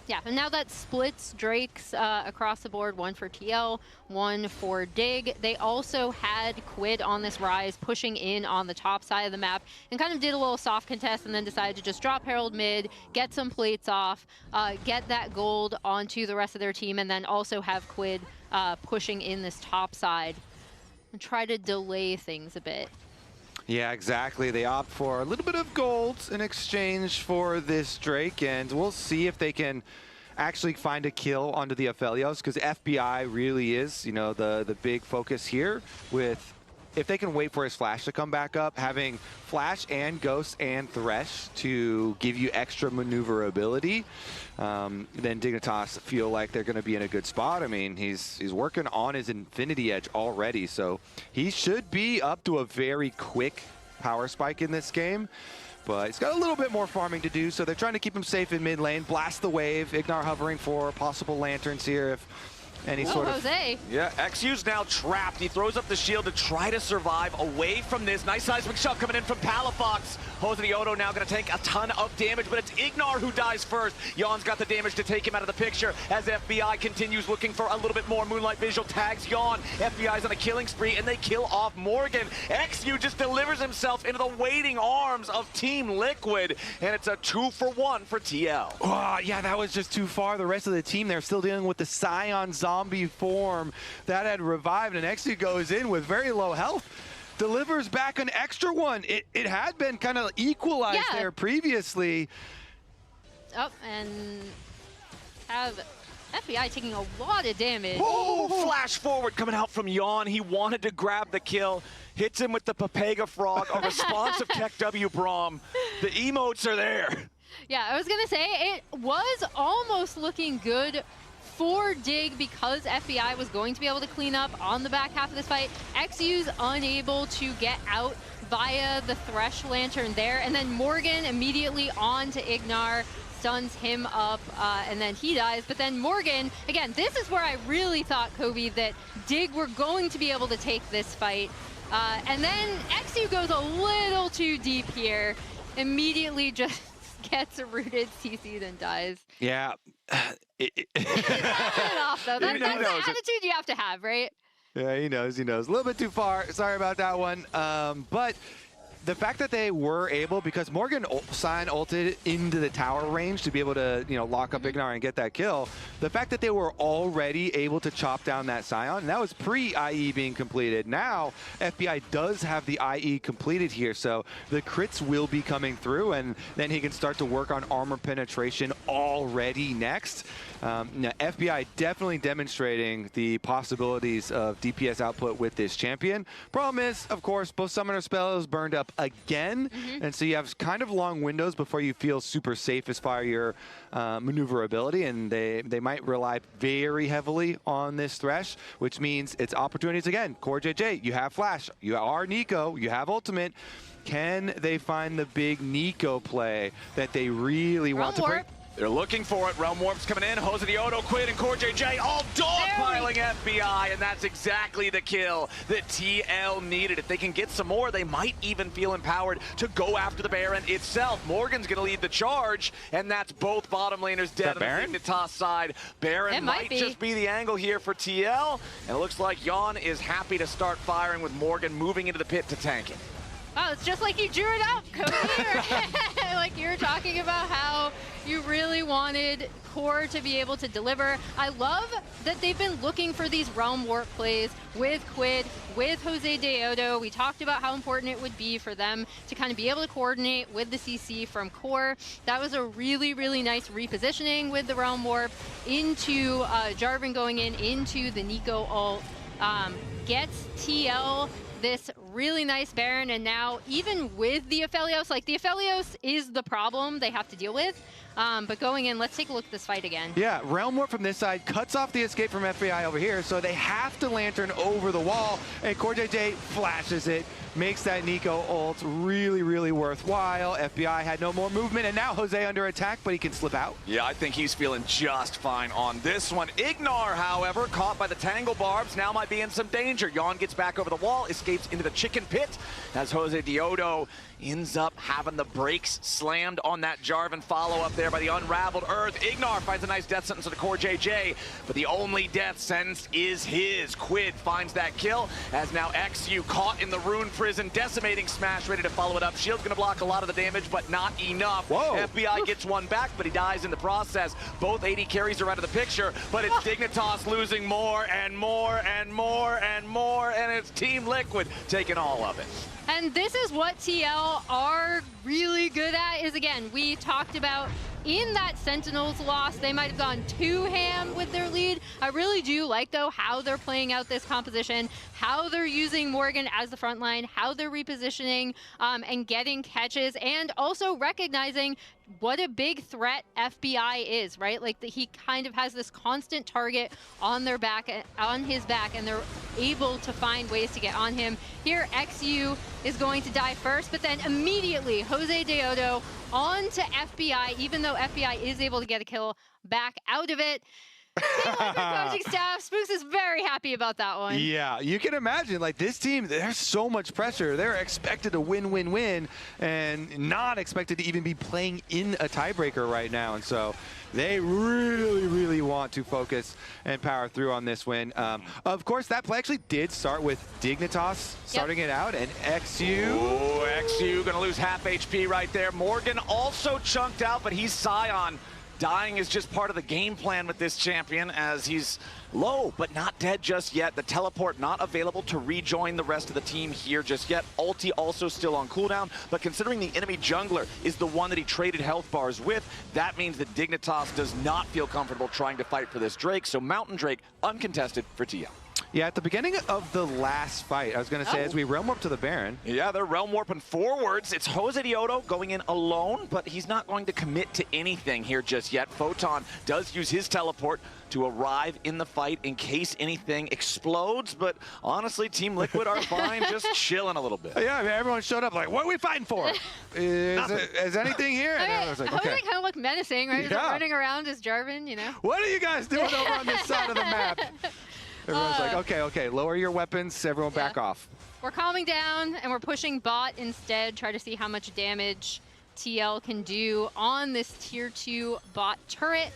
Yeah, and now that splits Drakes across the board, one for TL, one for Dig. They also had Quid on this rise, pushing in on the top side of the map, and kind of did a little soft contest and then decided to just drop Herald mid, get some plates off, get that gold onto the rest of their team, and then also have Quid pushing in this top side and try to delay things a bit. Yeah, exactly. They opt for a little bit of gold in exchange for this Drake, and we'll see if they can actually find a kill onto the Aphelios, because FBI really is, you know, the big focus here. With if they can wait for his flash to come back up, having flash and ghost and thresh to give you extra maneuverability, then Dignitas feel like they're going to be in a good spot. I mean, he's working on his Infinity Edge already, so he should be up to a very quick power spike in this game. But he's got a little bit more farming to do, so they're trying to keep him safe in mid lane, blast the wave, Ignar hovering for possible lanterns here if any sort of... Jose. Yeah, XU's now trapped. He throws up the shield to try to survive away from this. Nice seismic shot coming in from Palafox. Jose Dioto now going to take a ton of damage, but it's Ignar who dies first. Jan's got the damage to take him out of the picture as FBI continues looking for a little bit more. Moonlight Visual tags Jan. FBI's on a killing spree, and they kill off Morgan. XU just delivers himself into the waiting arms of Team Liquid, and it's a 2-for-1 for TL. Oh, yeah, that was just too far. The rest of the team, they're still dealing with the Scion zombie form that had revived, and XU goes in with very low health. Delivers back an extra one. It had been kind of equalized there previously. Oh, and have FBI taking a lot of damage. Oh, flash forward coming out from Jan. He wanted to grab the kill. Hits him with the Papega Frog, a responsive Keck W Braum. The emotes are there. Yeah, I was going to say, it was almost looking good for Dig because FBI was going to be able to clean up on the back half of this fight. XU's unable to get out via the Thresh Lantern there, and then Morgan immediately on to Ignar, stuns him up, and then he dies. But then Morgan, again, this is where I really thought, Kobe, that Dig were going to be able to take this fight. And then XU goes a little too deep here, immediately just gets rooted, CC'd, and dies. Yeah. Off, though. That's the attitude you have to have, right? Yeah, he knows. A little bit too far. Sorry about that one. But the fact that they were able, because Morgan Scion ulted into the tower range to be able to, lock up Ignar and get that kill. The fact that they were already able to chop down that Scion, and that was pre-IE being completed. Now, FBI does have the IE completed here, so the crits will be coming through, and then he can start to work on armor penetration already next. Now, FBI definitely demonstrating the possibilities of DPS output with this champion. Problem is, of course, both summoner spells burned up again, and so you have kind of long windows before you feel super safe as far as your maneuverability, and they might rely very heavily on this Thresh, which means it's opportunities again. Core JJ, you have Flash, you are Nico, you have Ultimate. Can they find the big Nico play that they really want to bring? They're looking for it. Realm Warp's coming in. Jose Dioto, Quid, and Core JJ all dogpiling FBI, and that's exactly the kill that TL needed. If they can get some more, they might even feel empowered to go after the Baron itself. Morgan's going to lead the charge, and that's both bottom laners dead on the Dignitas side. Baron might just be the angle here for TL, and it looks like Jan is happy to start firing with Morgan moving into the pit to tank it. Wow, it's just like you drew it up, Cody. Like you were talking about how, You really wanted Core to be able to deliver. I love that they've been looking for these Realm Warp plays with Quid, with Jose Deodo. We talked about how important it would be for them to kind of be able to coordinate with the CC from Core. That was a really, really nice repositioning with the Realm Warp into Jarvan going into the Nico ult. Gets TL this really nice Baron, and now even with the Aphelios, like the Aphelios is the problem they have to deal with. But going in, let's take a look at this fight again. Yeah, Realm Warp from this side cuts off the escape from FBI over here, so they have to Lantern over the wall, and CoreJJ flashes it, makes that Nico ult really, really worthwhile. FBI had no more movement, and now Jose under attack, but he can slip out. Yeah, I think he's feeling just fine on this one. Ignar, however, caught by the Tangle Barbs, now might be in some danger. Yawn gets back over the wall, escapes into the chicken pit, as Jose Deodo ends up having the brakes slammed on that Jarvan follow-up there by the Unraveled Earth. Ignar finds a nice death sentence on the CoreJJ, but the only death sentence is his. Quid finds that kill, as now XU caught in the Rune Prison, decimating Smash, ready to follow it up. Shield's gonna block a lot of the damage, but not enough. Whoa. FBI gets one back, but he dies in the process. Both AD carries are out of the picture, but it's Dignitas losing more and more and more and more, and it's Team Liquid taking all of it. And this is what TL are really good at, is again, we talked about in that Sentinels loss, they might have gone too ham with their lead. I really do like, though, how they're playing out this composition, how they're using Morgan as the front line, how they're repositioning and getting catches, and also recognizing what a big threat FBI is, right? Like he kind of has this constant target on their back, on his back, and they're able to find ways to get on him. Here, XU is going to die first, but then immediately Jose Deodo onto FBI, even though FBI is able to get a kill back out of it. Coaching staff, Spooks is very happy about that one. Yeah, you can imagine, like this team, there's so much pressure. They're expected to win, and not expected to even be playing in a tiebreaker right now. And so they really, really want to focus and power through on this win. Of course, that play actually did start with Dignitas starting it out, and XU. Oh, XU gonna lose half HP right there. Morgan also chunked out, but he's Scion. Dying is just part of the game plan with this champion, as he's low, but not dead just yet. The teleport not available to rejoin the rest of the team here just yet. Ulti also still on cooldown, but considering the enemy jungler is the one that he traded health bars with, that means that Dignitas does not feel comfortable trying to fight for this Drake, so Mountain Drake uncontested for TL. Yeah, at the beginning of the last fight, I was going to say, as we realm warp to the Baron. Yeah, they're realm warping forwards. It's Jose Deodo going in alone, but he's not going to commit to anything here just yet. Photon does use his teleport to arrive in the fight in case anything explodes, but honestly, Team Liquid are fine, just chilling a little bit. Yeah, I mean, everyone showed up like, what are we fighting for? Is anything here? And everyone was like, okay. Jose kind of look menacing, right? He's running around as Jarvan, you know? What are you guys doing over on this side of the map? Everyone's like, okay, lower your weapons, everyone back off. We're calming down, and we're pushing bot instead, try to see how much damage TL can do on this tier 2 bot turret.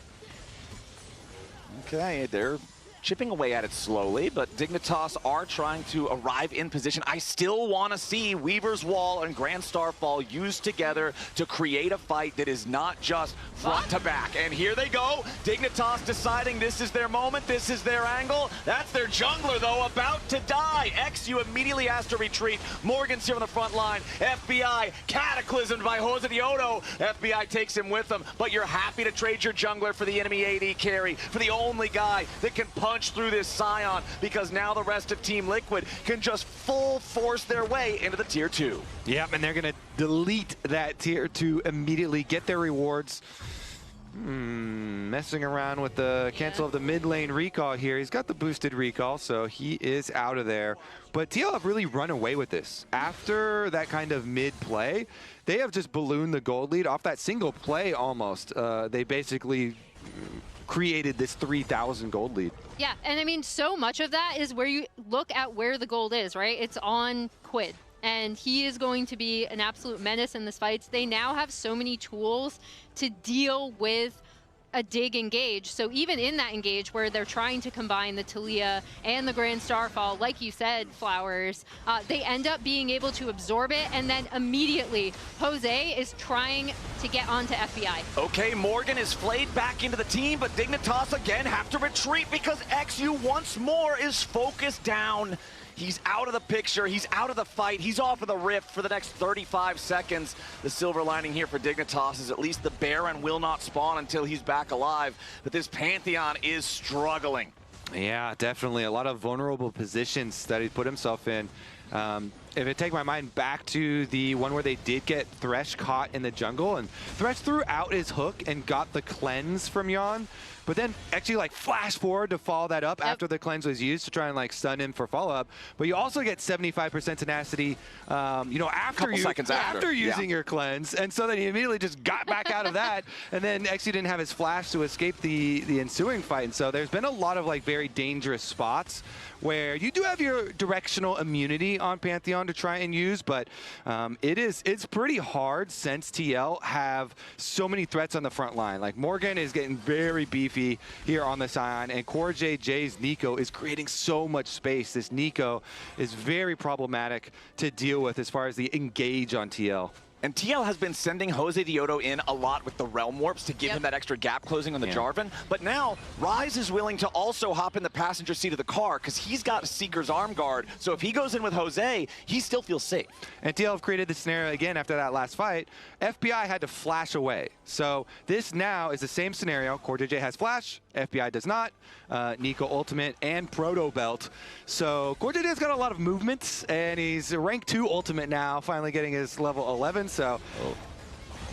Okay, they're chipping away at it slowly, but Dignitas are trying to arrive in position. I still want to see Weaver's Wall and Grand Starfall used together to create a fight that is not just front to back. And here they go. Dignitas deciding this is their moment, this is their angle. That's their jungler, though, about to die. XU immediately has to retreat. Morgan's here on the front line. FBI cataclysmed by Jose Deodo. FBI takes him with them, but you're happy to trade your jungler for the enemy AD carry, for the only guy that can punch through this Scion, because now the rest of Team Liquid can just full force their way into the tier 2. Yep, and they're going to delete that tier 2 immediately, get their rewards. Messing around with the cancel of the mid lane recall here. He's got the boosted recall, so he is out of there. But TL have really run away with this. After that kind of mid play, they have just ballooned the gold lead off that single play almost. They basically created this 3,000 gold lead. Yeah, and I mean, so much of that is where you look at where the gold is, right? It's on Quid, and he is going to be an absolute menace in this fight. They now have so many tools to deal with a dig engage. So even in that engage where they're trying to combine the TLAW and the Grand Starfall, like you said, Flowers, they end up being able to absorb it, and then immediately Jose is trying to get onto FBI. Okay, Morgan is flayed back into the team, but Dignitas again have to retreat because XU once more is focused down. He's out of the picture, he's out of the fight, he's off of the rift for the next 35 seconds. The silver lining here for Dignitas is at least the Baron will not spawn until he's back alive, but this Pantheon is struggling. Yeah, definitely. A lot of vulnerable positions that he put himself in. If I take my mind back to the one where they did get Thresh caught in the jungle, and Thresh threw out his hook and got the cleanse from Yon, but then actually like flash forward to follow that up after the cleanse was used to try and like stun him for follow-up. But you also get 75% tenacity, you know, after using your cleanse, and so then he immediately just got back out of that, and then XU didn't have his flash to escape the ensuing fight. And so there's been a lot of like very dangerous spots where you do have your directional immunity on Pantheon to try and use, but it's pretty hard since TL have so many threats on the front line. Like Morgan is getting very beefy here on the Sion, and CoreJJ's Nico is creating so much space. This Nico is very problematic to deal with as far as the engage on TL. And TL has been sending Jose Diodo in a lot with the Realm Warps to give him that extra gap closing on the Jarvan. But now, Ryze is willing to also hop in the passenger seat of the car because he's got a Seeker's Arm Guard. So if he goes in with Jose, he still feels safe. And TL have created the scenario again after that last fight. FBI had to flash away. So this now is the same scenario. CoreJJ has flash, FBI does not. Nico ultimate and proto belt. So CoreJJ's got a lot of movements, and he's rank 2 ultimate now, finally getting his level 11. So.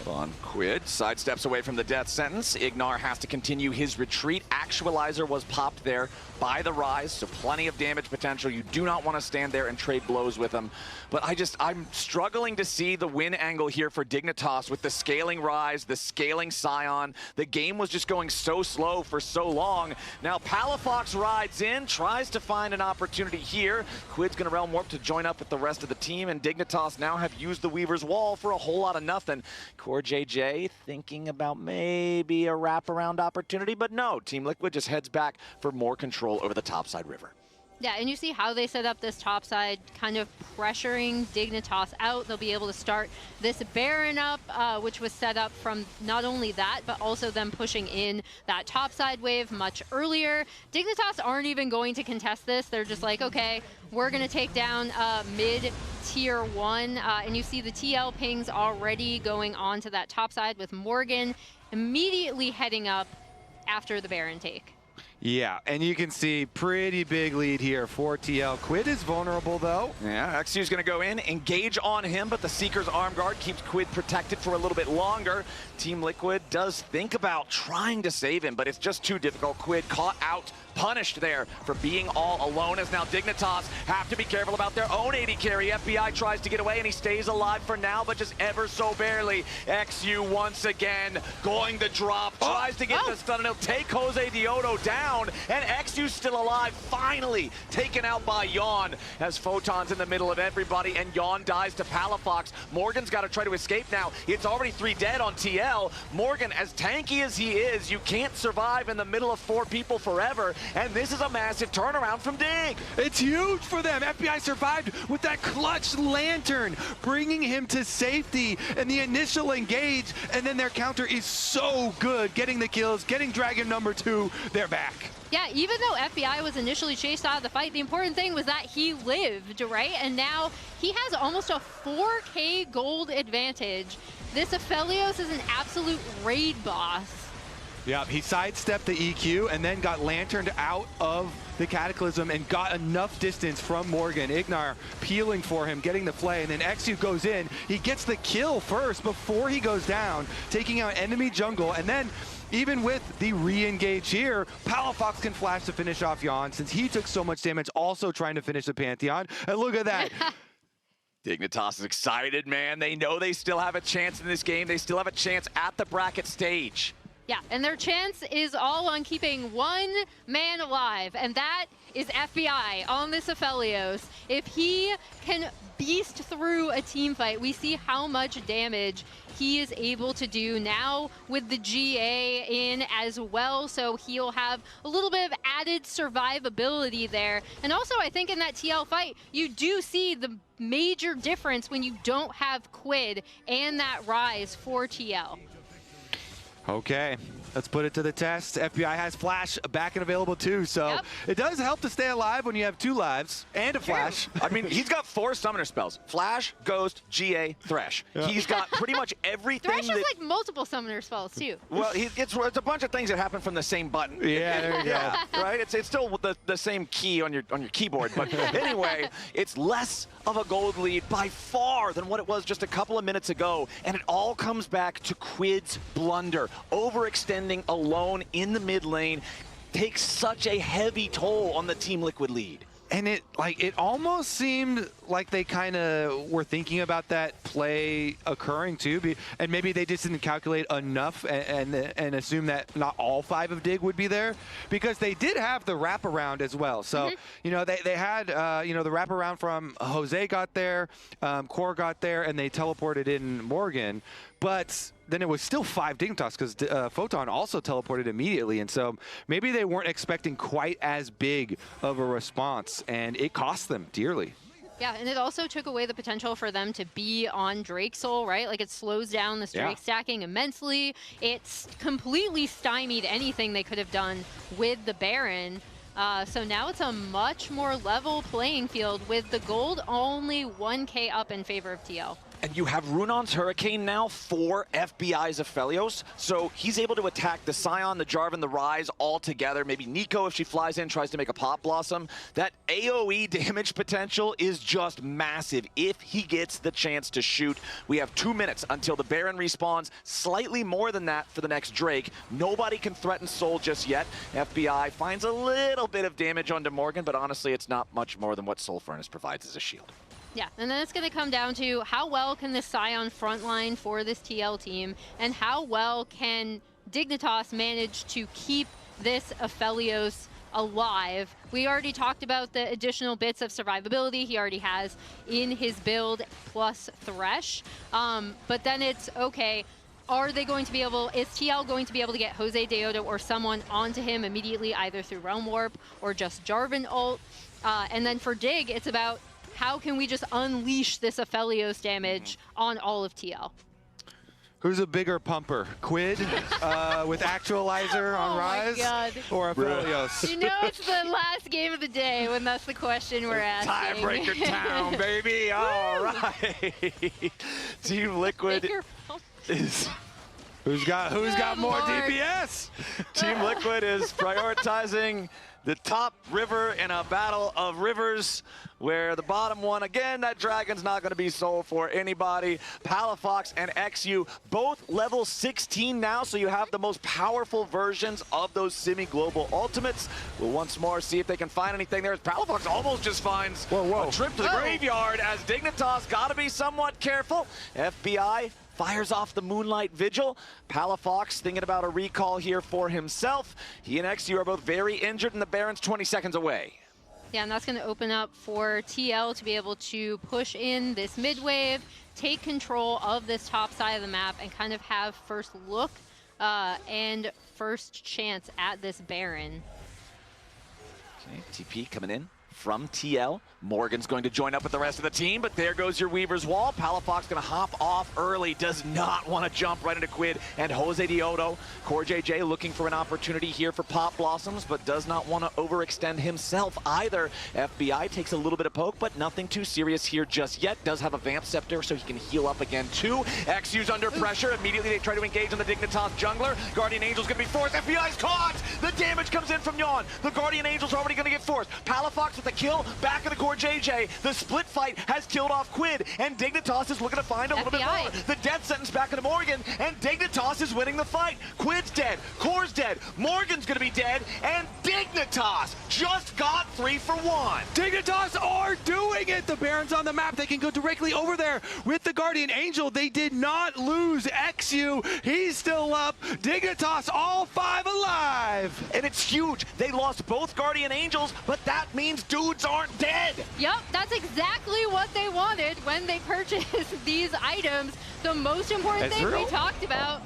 On Quid sidesteps away from the death sentence. Ignar has to continue his retreat. Actualizer was popped there by the Ryze, so plenty of damage potential. You do not want to stand there and trade blows with him. But I'm struggling to see the win angle here for Dignitas with the scaling Ryze, the scaling Sion. The game was just going so slow for so long. Now Palafox rides in, tries to find an opportunity here. Quid's going to Realm Warp to join up with the rest of the team, and Dignitas now have used the Weaver's Wall for a whole lot of nothing. CoreJJ thinking about maybe a wraparound opportunity, but no, Team Liquid just heads back for more control over the topside river. Yeah, and you see how they set up this top side, kind of pressuring Dignitas out. They'll be able to start this Baron up, which was set up from not only that, but also them pushing in that top side wave much earlier. Dignitas aren't even going to contest this. They're just like, okay, we're going to take down mid tier 1. And you see the TL pings already going on to that top side with Morgan immediately heading up after the Baron take. Yeah, and you can see pretty big lead here for TL. Quid is vulnerable though. Yeah, XU's gonna go in, engage on him, but the Seeker's Arm Guard keeps Quid protected for a little bit longer. Team Liquid does think about trying to save him, but it's just too difficult. Quid caught out, punished there for being all alone, as now Dignitas have to be careful about their own AD carry. FBI tries to get away and he stays alive for now, but just ever so barely. XU once again going to drop, tries to get the stun, and he'll take Jose Diodo down, and XU's still alive, finally taken out by Yon, as Photon's in the middle of everybody, and Yon dies to Palafox. Morgan's got to try to escape now. It's already 3 dead on TL. Morgan, as tanky as he is, you can't survive in the middle of 4 people forever, and this is a massive turnaround from Dig. It's huge for them. FBI survived with that clutch lantern, bringing him to safety in the initial engage, and then their counter is so good, getting the kills, getting Dragon number 2, they're back. Yeah, even though FBI was initially chased out of the fight, the important thing was that he lived, right? And now he has almost a 4K gold advantage. This Aphelios is an absolute raid boss. Yeah, he sidestepped the EQ and then got lanterned out of the Cataclysm and got enough distance from Morgan. Ignar peeling for him, getting the play, and then XU goes in. He gets the kill first before he goes down, taking out enemy jungle, and then even with the re-engage here, Palafox can flash to finish off Yon since he took so much damage, also trying to finish the Pantheon. And look at that. Dignitas is excited, man. They know they still have a chance in this game. They still have a chance at the bracket stage. Yeah, and their chance is all on keeping one man alive, and that is FBI on this Aphelios. If he can beast through a team fight, we see how much damage he is able to do now with the GA in as well, so he'll have a little bit of added survivability there. And also, I think in that TL fight, you do see the major difference when you don't have Quid and that Rise for TL. Okay, let's put it to the test. FBI has Flash back and available too, so it does help to stay alive when you have 2 lives and a Flash. I mean, he's got 4 summoner spells. Flash, Ghost, GA, Thresh. Yeah. He's got pretty much everything. Thresh has like multiple summoner spells too. Well, it's a bunch of things that happen from the same button. Yeah, there you go. Right? It's still the same key on your keyboard, but anyway, it's less of a gold lead by far than what it was just a couple of minutes ago, and it all comes back to Quid's blunder. Overextending alone in the mid lane takes such a heavy toll on the Team Liquid lead. And it almost seemed like they kind of were thinking about that play occurring too, and maybe they just didn't calculate enough and assume that not all 5 of Dig would be there, because they did have the wraparound as well. So you know they had the wraparound from Jose got there, Core got there, and they teleported in Morgan, but then it was still 5 Dignitas because Photon also teleported immediately, and so maybe they weren't expecting quite as big of a response, and it cost them dearly. Yeah, and it also took away the potential for them to be on Drake Soul, right? Like, it slows down the Drake stacking immensely. It's completely stymied anything they could have done with the Baron. So now it's a much more level playing field with the gold only 1k up in favor of TL. And you have Runon's Hurricane now for FBI's Aphelios, so he's able to attack the Scion, the Jarvan, the Rise all together. Maybe Nico, if she flies in, tries to make a Pop Blossom. That AoE damage potential is just massive if he gets the chance to shoot. We have 2 minutes until the Baron respawns, slightly more than that for the next Drake. Nobody can threaten Soul just yet. FBI finds a little bit of damage onto Morgan, but honestly, it's not much more than what Soul Furnace provides as a shield. Yeah, and then it's going to come down to how well can the Scion frontline for this TL team, and how well can Dignitas manage to keep this Aphelios alive. We already talked about the additional bits of survivability he already has in his build plus Thresh, but then it's, okay, are they going to be able, is TL going to be able to get Jose Deodo or someone onto him immediately, either through Realm Warp or just Jarvan ult? And then for Dig, it's about how can we just unleash this Aphelios damage on all of TL? Who's a bigger pumper, Quid with Actualizer on Rise, or Aphelios? You know it's the last game of the day when that's the question we're asking. Tiebreaker town, baby. All right. Team Liquid is... Who's got more DPS? Team Liquid is prioritizing the top river in a battle of rivers, where the bottom one, again, that dragon's not going to be sold for anybody. Palafox and XU, both level 16 now, so you have the most powerful versions of those semi-global ultimates. We'll once more see if they can find anything there. Palafox almost just finds a trip to the graveyard, as Dignitas got to be somewhat careful. FBI fires off the Moonlight Vigil. Palafox thinking about a recall here for himself. He and XU are both very injured, and the Baron's 20 seconds away. Yeah, and that's going to open up for TL to be able to push in this mid wave, take control of this top side of the map, and kind of have first look and first chance at this Baron. Okay, TP coming in from TL. Morgan's going to join up with the rest of the team, but there goes your Weaver's Wall. Palafox going to hop off early, does not want to jump right into Quid and Jose Deodo. Core JJ looking for an opportunity here for Pop Blossoms, but does not want to overextend himself either. FBI takes a little bit of poke, but nothing too serious here just yet. Does have a Vamp Scepter, so he can heal up again too. XU's under pressure. Immediately they try to engage on the Dignitas jungler. Guardian Angel's going to be forced. FBI's caught! The damage comes in from Yawn. The Guardian Angel's already going to get forced. Palafox with the kill. Back of the core JJ. The split fight has killed off Quid, and Dignitas is looking to find a little bit more. The death sentence back into Morgan, and Dignitas is winning the fight. Quid's dead, Core's dead, Morgan's gonna be dead, and Dignitas just got 3 for 1. Dignitas are doing it! The Baron's on the map. They can go directly over there with the Guardian Angel. They did not lose XU. He's still up. Dignitas all 5 alive. And it's huge. They lost both Guardian Angels, but that means dudes aren't dead. Yep, that's exactly what they wanted when they purchased these items. The most important thing we talked about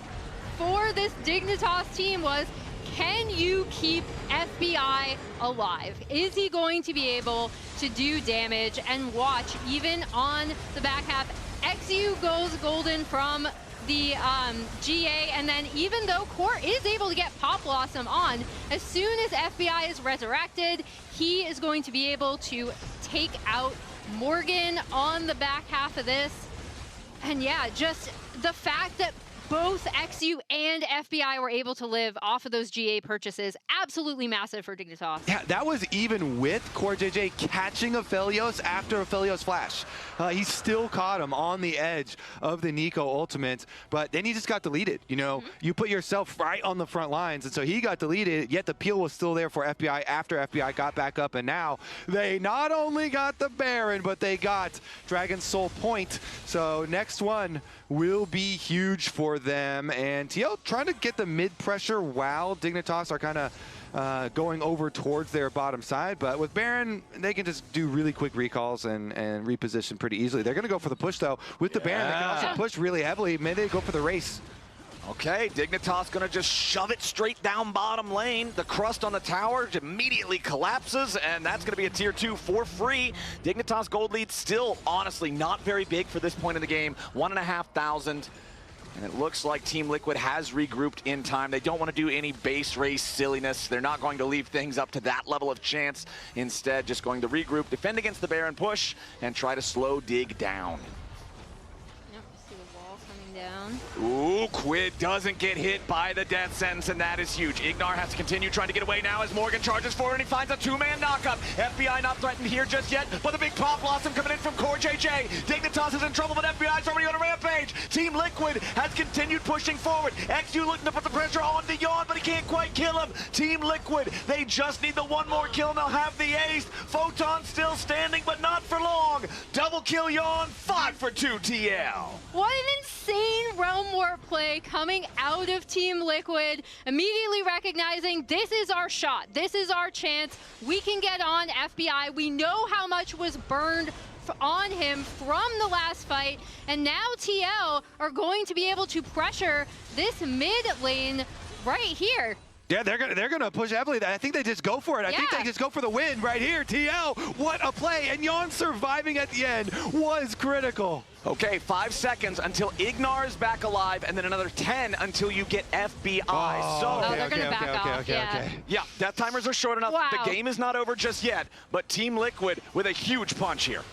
for this Dignitas team was, can you keep FBI alive? Is he going to be able to do damage? And watch, even on the back half, XU goes golden from the GA, and then even though Core is able to get Pop Blossom on, as soon as FBI is resurrected, he is going to be able to take out Morgan on the back half of this. And yeah, just the fact that both XU and FBI were able to live off of those GA purchases, absolutely massive for Dignitas. Yeah, that was even with Core JJ catching Aphelios after Aphelios flash. He still caught him on the edge of the Nico ultimate, but then he just got deleted. You know, you put yourself right on the front lines, and so he got deleted, yet the peel was still there for FBI after FBI got back up, and now they not only got the Baron, but they got Dragon Soul Point. So next one will be huge for them, and TL trying to get the mid pressure while Dignitas are kind of going over towards their bottom side, but with Baron, they can just do really quick recalls and reposition pretty easily. They're going to go for the push, though. With the Baron, they can also push really heavily. Maybe they go for the race. Okay, Dignitas gonna just shove it straight down bottom lane. The crust on the tower immediately collapses, and that's gonna be a tier 2 for free. Dignitas gold lead still, honestly, not very big for this point in the game. 1,500. And it looks like Team Liquid has regrouped in time. They don't want to do any base race silliness. They're not going to leave things up to that level of chance. Instead, just going to regroup, defend against the Baron push, and try to slow Dig down. Down. Ooh, Quid doesn't get hit by the death sentence, and that is huge. Ignar has to continue trying to get away now as Morgan charges forward, and he finds a 2-man knockup. FBI not threatened here just yet, but the big Pop Blossom coming in from Core JJ. Dignitas is in trouble, but FBI's already on a rampage. Team Liquid has continued pushing forward. XU looking to put the pressure on Dion, but he can't quite kill him. Team Liquid, they just need the one more kill, and they'll have the ace. Photon still standing, but not for long. Double kill Yon, 5 for 2 TL. What an insane Realm Warp play coming out of Team Liquid, immediately recognizing this is our shot, this is our chance, we can get on FBI. We know how much was burned on him from the last fight, and now TL are going to be able to pressure this mid lane right here. Yeah, they're gonna push heavily. I think they just go for it. I think they just go for the win right here. TL, what a play! And Yon surviving at the end was critical. Okay, 5 seconds until Ignar is back alive, and then another 10 until you get FBI. They're gonna back off. Yeah, death timers are short enough. Wow. The game is not over just yet, but Team Liquid with a huge punch here.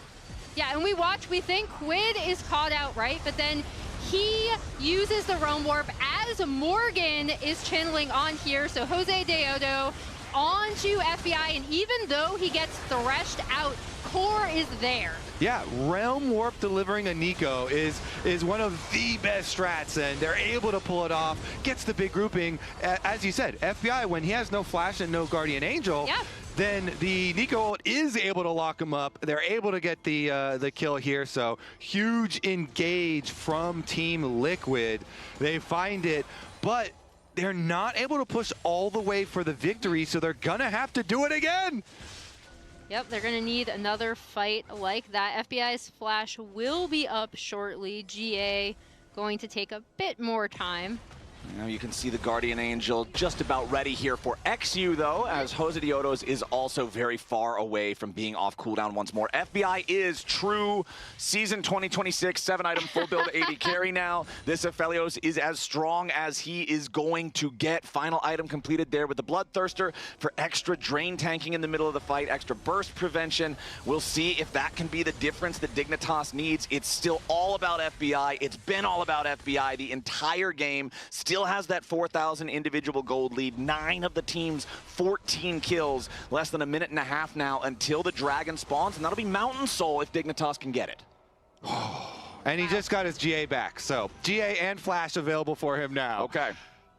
Yeah, and we think Quid is caught out, right? But then he uses the Realm Warp as Morgan is channeling on here. So Jose Deodo onto FBI, and even though he gets threshed out, Core is there. Yeah, Realm Warp delivering a Nico is one of the best strats, and they're able to pull it off, gets the big grouping. As you said, FBI, when he has no Flash and no Guardian Angel, then the Nico ult is able to lock him up. They're able to get the kill here, so huge engage from Team Liquid. They find it, but they're not able to push all the way for the victory, so they're gonna have to do it again. Yep, they're going to need another fight like that. FBI's Flash will be up shortly. GA going to take a bit more time. Now you can see the Guardian Angel just about ready here for XU, though, as Jose Diodos is also very far away from being off cooldown once more. FBI is true season 2026, 7-item full build AD carry now. This Aphelios is as strong as he is going to get. Final item completed there with the Bloodthirster for extra drain tanking in the middle of the fight, extra burst prevention. We'll see if that can be the difference that Dignitas needs. It's still all about FBI. It's been all about FBI the entire game. Still still has that 4,000 individual gold lead. 9 of the team's 14 kills. Less than a minute and a half now until the dragon spawns, and that'll be Mountain Soul if Dignitas can get it. And he just got his GA back, so GA and Flash available for him now.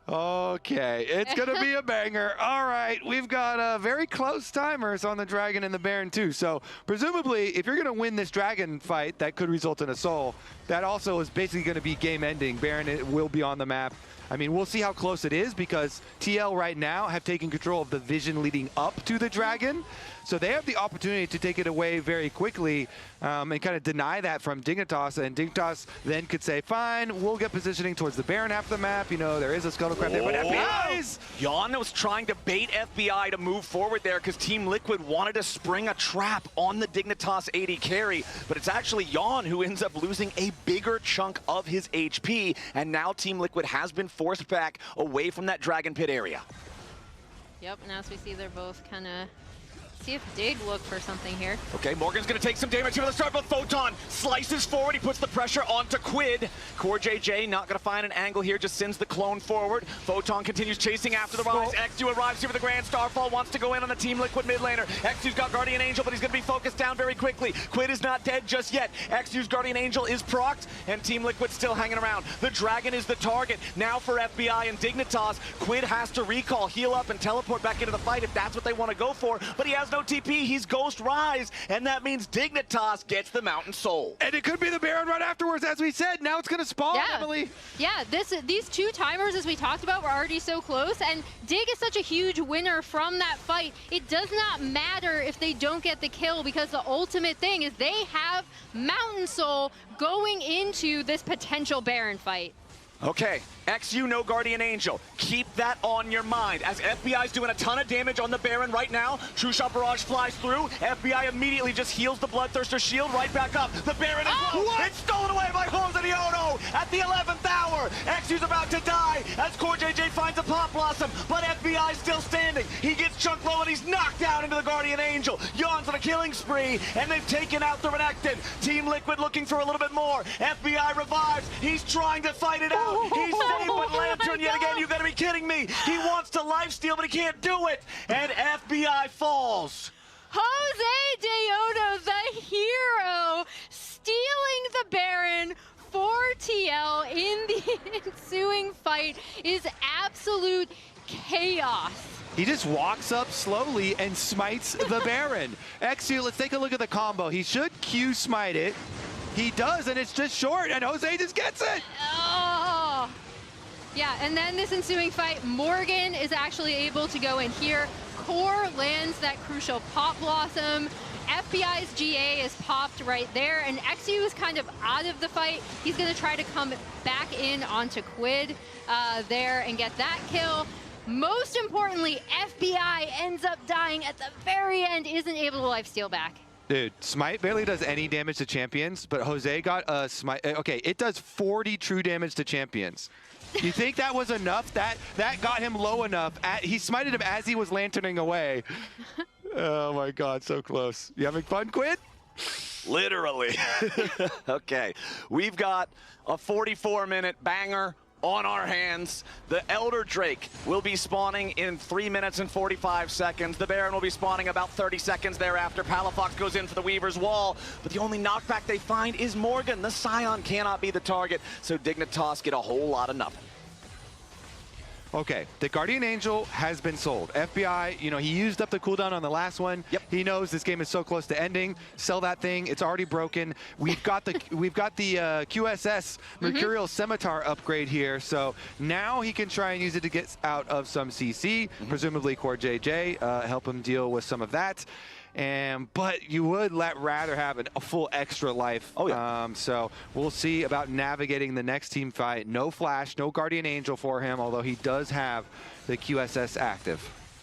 Okay, it's gonna be a banger. All right, we've got very close timers on the Dragon and the Baron too. So presumably, if you're gonna win this Dragon fight, that could result in a soul. That also is basically gonna be game ending. Baron will be on the map. I mean, we'll see how close it is because TL right now have taken control of the vision leading up to the Dragon. So they have the opportunity to take it away very quickly and kind of deny that from Dignitas. And Dignitas then could say, fine, we'll get positioning towards the Baron half the map. You know, there is a Scuttlecraft there, but FBI's... Jan was trying to bait FBI to move forward there because Team Liquid wanted to spring a trap on the Dignitas AD carry, but it's actually Jan who ends up losing a bigger chunk of his HP, and now Team Liquid has been forced back away from that Dragon Pit area. Yep, and as we see, they're both kind of... See if Dig look for something here. Okay, Morgan's going to take some damage here at the start, but Photon slices forward. He puts the pressure onto Quid. Core JJ not going to find an angle here, just sends the clone forward. Photon continues chasing after the Rise. X2 arrives here with the Grand Starfall, wants to go in on the Team Liquid mid laner. X2's got Guardian Angel, but he's going to be focused down very quickly. Quid is not dead just yet. X2's Guardian Angel is procced, and Team Liquid still hanging around. The Dragon is the target now for FBI and Dignitas. Quid has to recall, heal up, and teleport back into the fight if that's what they want to go for, but he has no TP, he's Ghost Rise, and that means Dignitas gets the Mountain Soul. And it could be the Baron right afterwards, as we said. Now it's going to spawn, Emily. Yeah, these two timers, as we talked about, were already so close, and Dig is such a huge winner from that fight. It does not matter if they don't get the kill, because the ultimate thing is they have Mountain Soul going into this potential Baron fight. Okay, XU, no Guardian Angel. Keep that on your mind. As FBI's doing a ton of damage on the Baron right now, True Shot Barrage flies through. FBI immediately just heals the Bloodthirster shield right back up. The Baron is low. It's stolen away by Jose Diono at the 11th hour. XU's about to die as Core JJ finds a Pop Blossom, but FBI's still standing. He gets chunked low and he's knocked down into the Guardian Angel. Yawns on a killing spree, and they've taken out the Renekton. Team Liquid looking for a little bit more. FBI revives. He's trying to fight it out. He's saved with Lantern yet again. You gotta be kidding me. He wants to lifesteal, but he can't do it. And FBI falls. Jose Diono, the hero, stealing the Baron for TL in the ensuing fight is absolute chaos. He just walks up slowly and smites the Baron. XU, let's take a look at the combo. He should Q smite it. He does, and it's just short, and Jose just gets it. Oh. Yeah, and then this ensuing fight, Morgan is actually able to go in here. Core lands that crucial Pop Blossom. FBI's GA is popped right there, and XU is kind of out of the fight. He's going to try to come back in onto Quid there and get that kill. Most importantly, FBI ends up dying at the very end, isn't able to lifesteal back. Dude, Smite barely does any damage to champions, but Jose got a Smite. Okay, it does 40 true damage to champions. You think that was enough? That got him low enough. He smited him as he was lanterning away. Oh my God, so close. You having fun, Quid? Literally. Okay, we've got a 44-minute banger on our hands. The Elder Drake will be spawning in 3 minutes and 45 seconds. The Baron will be spawning about 30 seconds thereafter. Palafox goes in for the Weaver's Wall, but the only knockback they find is Morgan. The Scion cannot be the target, so Dignitas get a whole lot of nothing. Okay, the Guardian Angel has been sold. FBI, you know, he used up the cooldown on the last one. Yep. He knows this game is so close to ending. Sell that thing. It's already broken. We've got the QSS Mercurial Scimitar upgrade here. So now he can try and use it to get out of some CC. Presumably Core JJ help him deal with some of that. But you would rather have a full extra life. Oh, yeah. So we'll see about navigating the next team fight. No Flash, no Guardian Angel for him, although he does have the QSS active.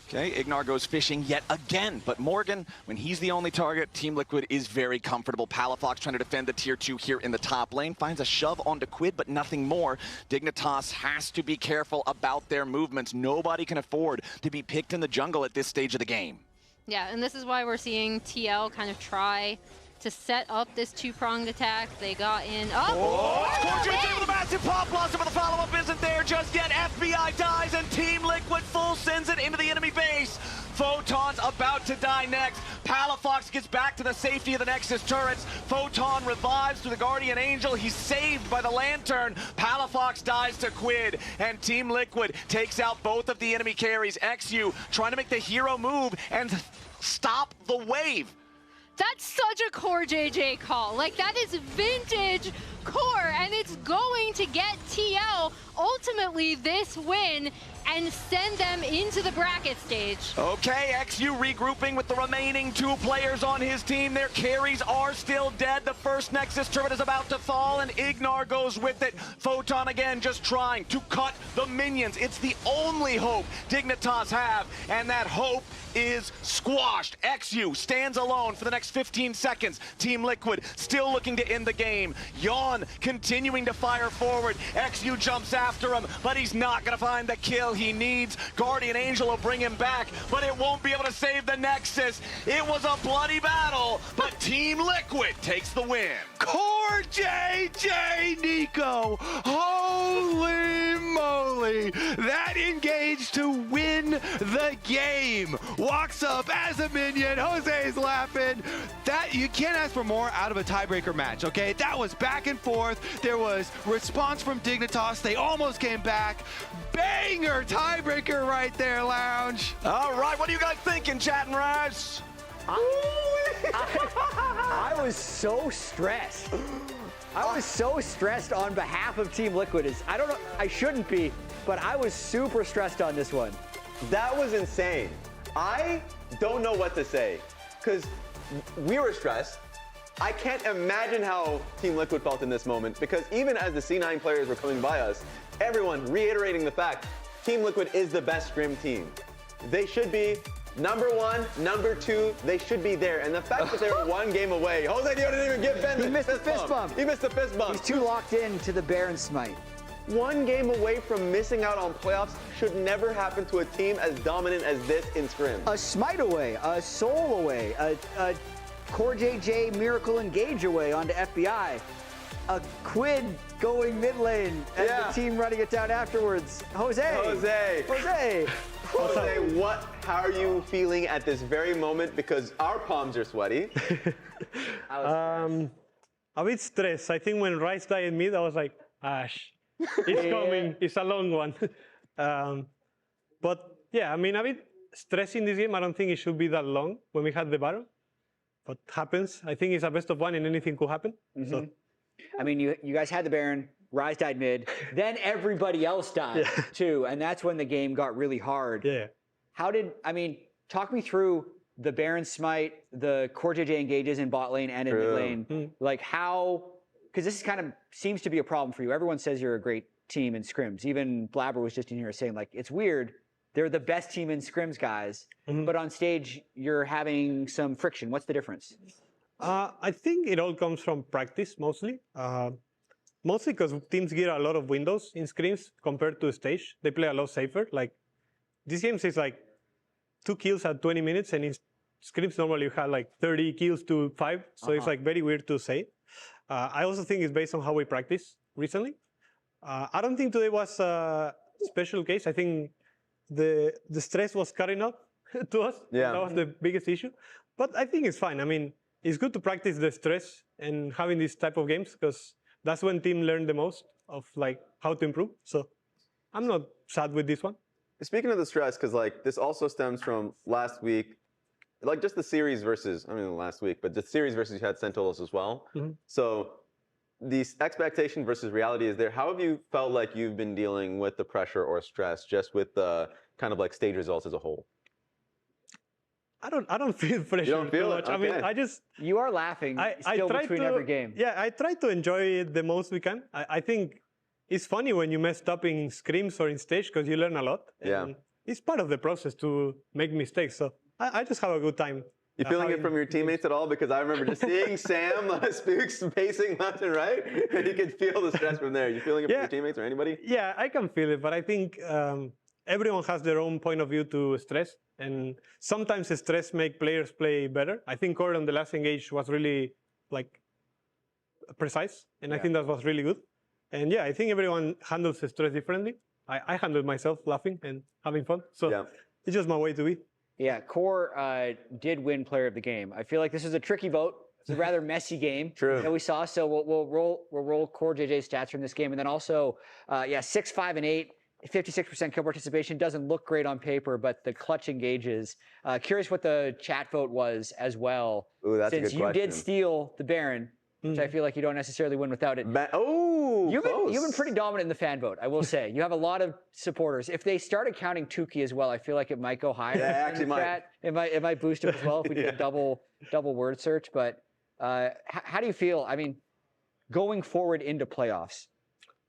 Okay, Ignar goes fishing yet again, but Morgan, when he's the only target, Team Liquid is very comfortable. Palafox trying to defend the tier 2 here in the top lane, finds a shove onto Quid, but nothing more. Dignitas has to be careful about their movements. Nobody can afford to be picked in the jungle at this stage of the game. Yeah, and this is why we're seeing TL kind of try to set up this two-pronged attack. They got in. Oh! CoreJJ with a massive pop blossom, but the follow-up isn't there just yet. FBI dies, and Team Liquid full sends it into the enemy base. Photon's about to die next. Palafox gets back to the safety of the Nexus turrets. Photon revives through the Guardian Angel. He's saved by the Lantern. Palafox dies to Quid, and Team Liquid takes out both of the enemy carries. XU trying to make the hero move and stop the wave. That's such a CoreJJ call. Like, that is vintage Core, and it's going to get TL ultimately this win and send them into the bracket stage. Okay, XU regrouping with the remaining 2 players on his team. Their carries are still dead. The first Nexus turret is about to fall, and Ignar goes with it. Photon again just trying to cut the minions. It's the only hope Dignitas have, and that hope is squashed. XU stands alone for the next 15 seconds. Team Liquid still looking to end the game. Yawn continuing to fire forward. XU jumps after him, but he's not going to find the kill he needs. Guardian Angel will bring him back, but it won't be able to save the Nexus. It was a bloody battle, but Team Liquid takes the win. CoreJJ Nico, holy moly, that engaged to win the game. Walks up as a minion, Jose's laughing. That, you can't ask for more out of a tiebreaker match, okay? That was back and forth. There was response from Dignitas. They almost came back. Banger tiebreaker right there, Lounge. All right, what are you guys thinking, chat and Rise? I was so stressed. I was so stressed on behalf of Team Liquid. I don't know, I shouldn't be, but I was super stressed on this one. That was insane. I don't know what to say, because we were stressed. I can't imagine how Team Liquid felt in this moment, because even as the C9 players were coming by us, everyone reiterating the fact, Team Liquid is the best Scrim team. They should be number 1, number 2, they should be there. And the fact that they were 1 game away, Jose Dio didn't even get Ben He missed the fist bump. He missed the fist bump. He's too locked in to the Baron smite. 1 game away from missing out on playoffs should never happen to a team as dominant as this in Scrim. A smite away, a soul away, a CoreJJ Miracle Engage away onto FBI, a Quid going mid lane, and the team running it down afterwards. Jose, how are you feeling at this very moment? Because our palms are sweaty. A bit stressed. I think when Rice died in mid, I was like, Ash, it's coming. It's a long one. But yeah, I mean, a bit stressed in this game. I don't think it should be that long when we had the battle. But happens. I think it's a best of 1 and anything could happen. So. I mean, you guys had the Baron, Rise died mid, then everybody else died too, and that's when the game got really hard. Yeah. Talk me through the Baron smite, the CoreJJ engages in bot lane and in mid lane. Like how, because this kind of seems to be a problem for you. Everyone says you're a great team in scrims. Even Blabber was just in here saying, like, it's weird. They're the best team in scrims, guys. But on stage, you're having some friction. What's the difference? I think it all comes from practice, mostly. Mostly because teams get a lot of windows in scrims compared to stage. They play a lot safer. Like, this game is like 2 kills at 20 minutes, and in scrims normally you have like 30 kills to 5. So it's like very weird to say. I also think it's based on how we practice recently. I don't think today was a special case. I think the stress was cutting up to us. Yeah. That was the biggest issue. But I think it's fine. I mean, it's good to practice the stress and having this type of games, because that's when team learn the most of like how to improve. So I'm not sad with this one. Speaking of the stress, because like this also stems from last week, like just the series versus, I mean last week, but the series versus you had Sentinels as well. So the expectation versus reality is there. How have you felt like you've been dealing with the pressure or stress just with the kind of like stage results as a whole? I don't feel pressure. You don't feel too much. it? Okay. I mean, I just... You are laughing still between every game. Yeah, I try to enjoy it the most we can. I think it's funny when you messed up in scrims or in stage, because you learn a lot. Yeah. And it's part of the process to make mistakes. So I just have a good time. You feeling it from your teammates at all? Because I remember just seeing Sam Spooks pacing left and right, and you could feel the stress from there. You feeling it from your teammates or anybody? Yeah, I can feel it, but I think everyone has their own point of view to stress, and sometimes stress make players play better. I think Core on the last engage was really like precise, and I think that was really good. And yeah, I think everyone handles the stress differently. I handled myself laughing and having fun, so it's just my way to be. Yeah, Core did win Player of the Game. I feel like this is a tricky vote. It's a rather messy game that we saw. So we'll roll Core JJ's stats from this game, and then also 6, 5, and 8. 56% kill participation doesn't look great on paper, but the clutch engages. Curious what the chat vote was as well. Ooh, that's since a good you question. did steal the Baron, which I feel like you don't necessarily win without it. You've been pretty dominant in the fan vote, I will say. You have a lot of supporters. If they started counting Tukey as well, I feel like it might go higher. Yeah, actually might. Chat. It might boost it as well if we do a double word search. But how do you feel? I mean, going forward into playoffs,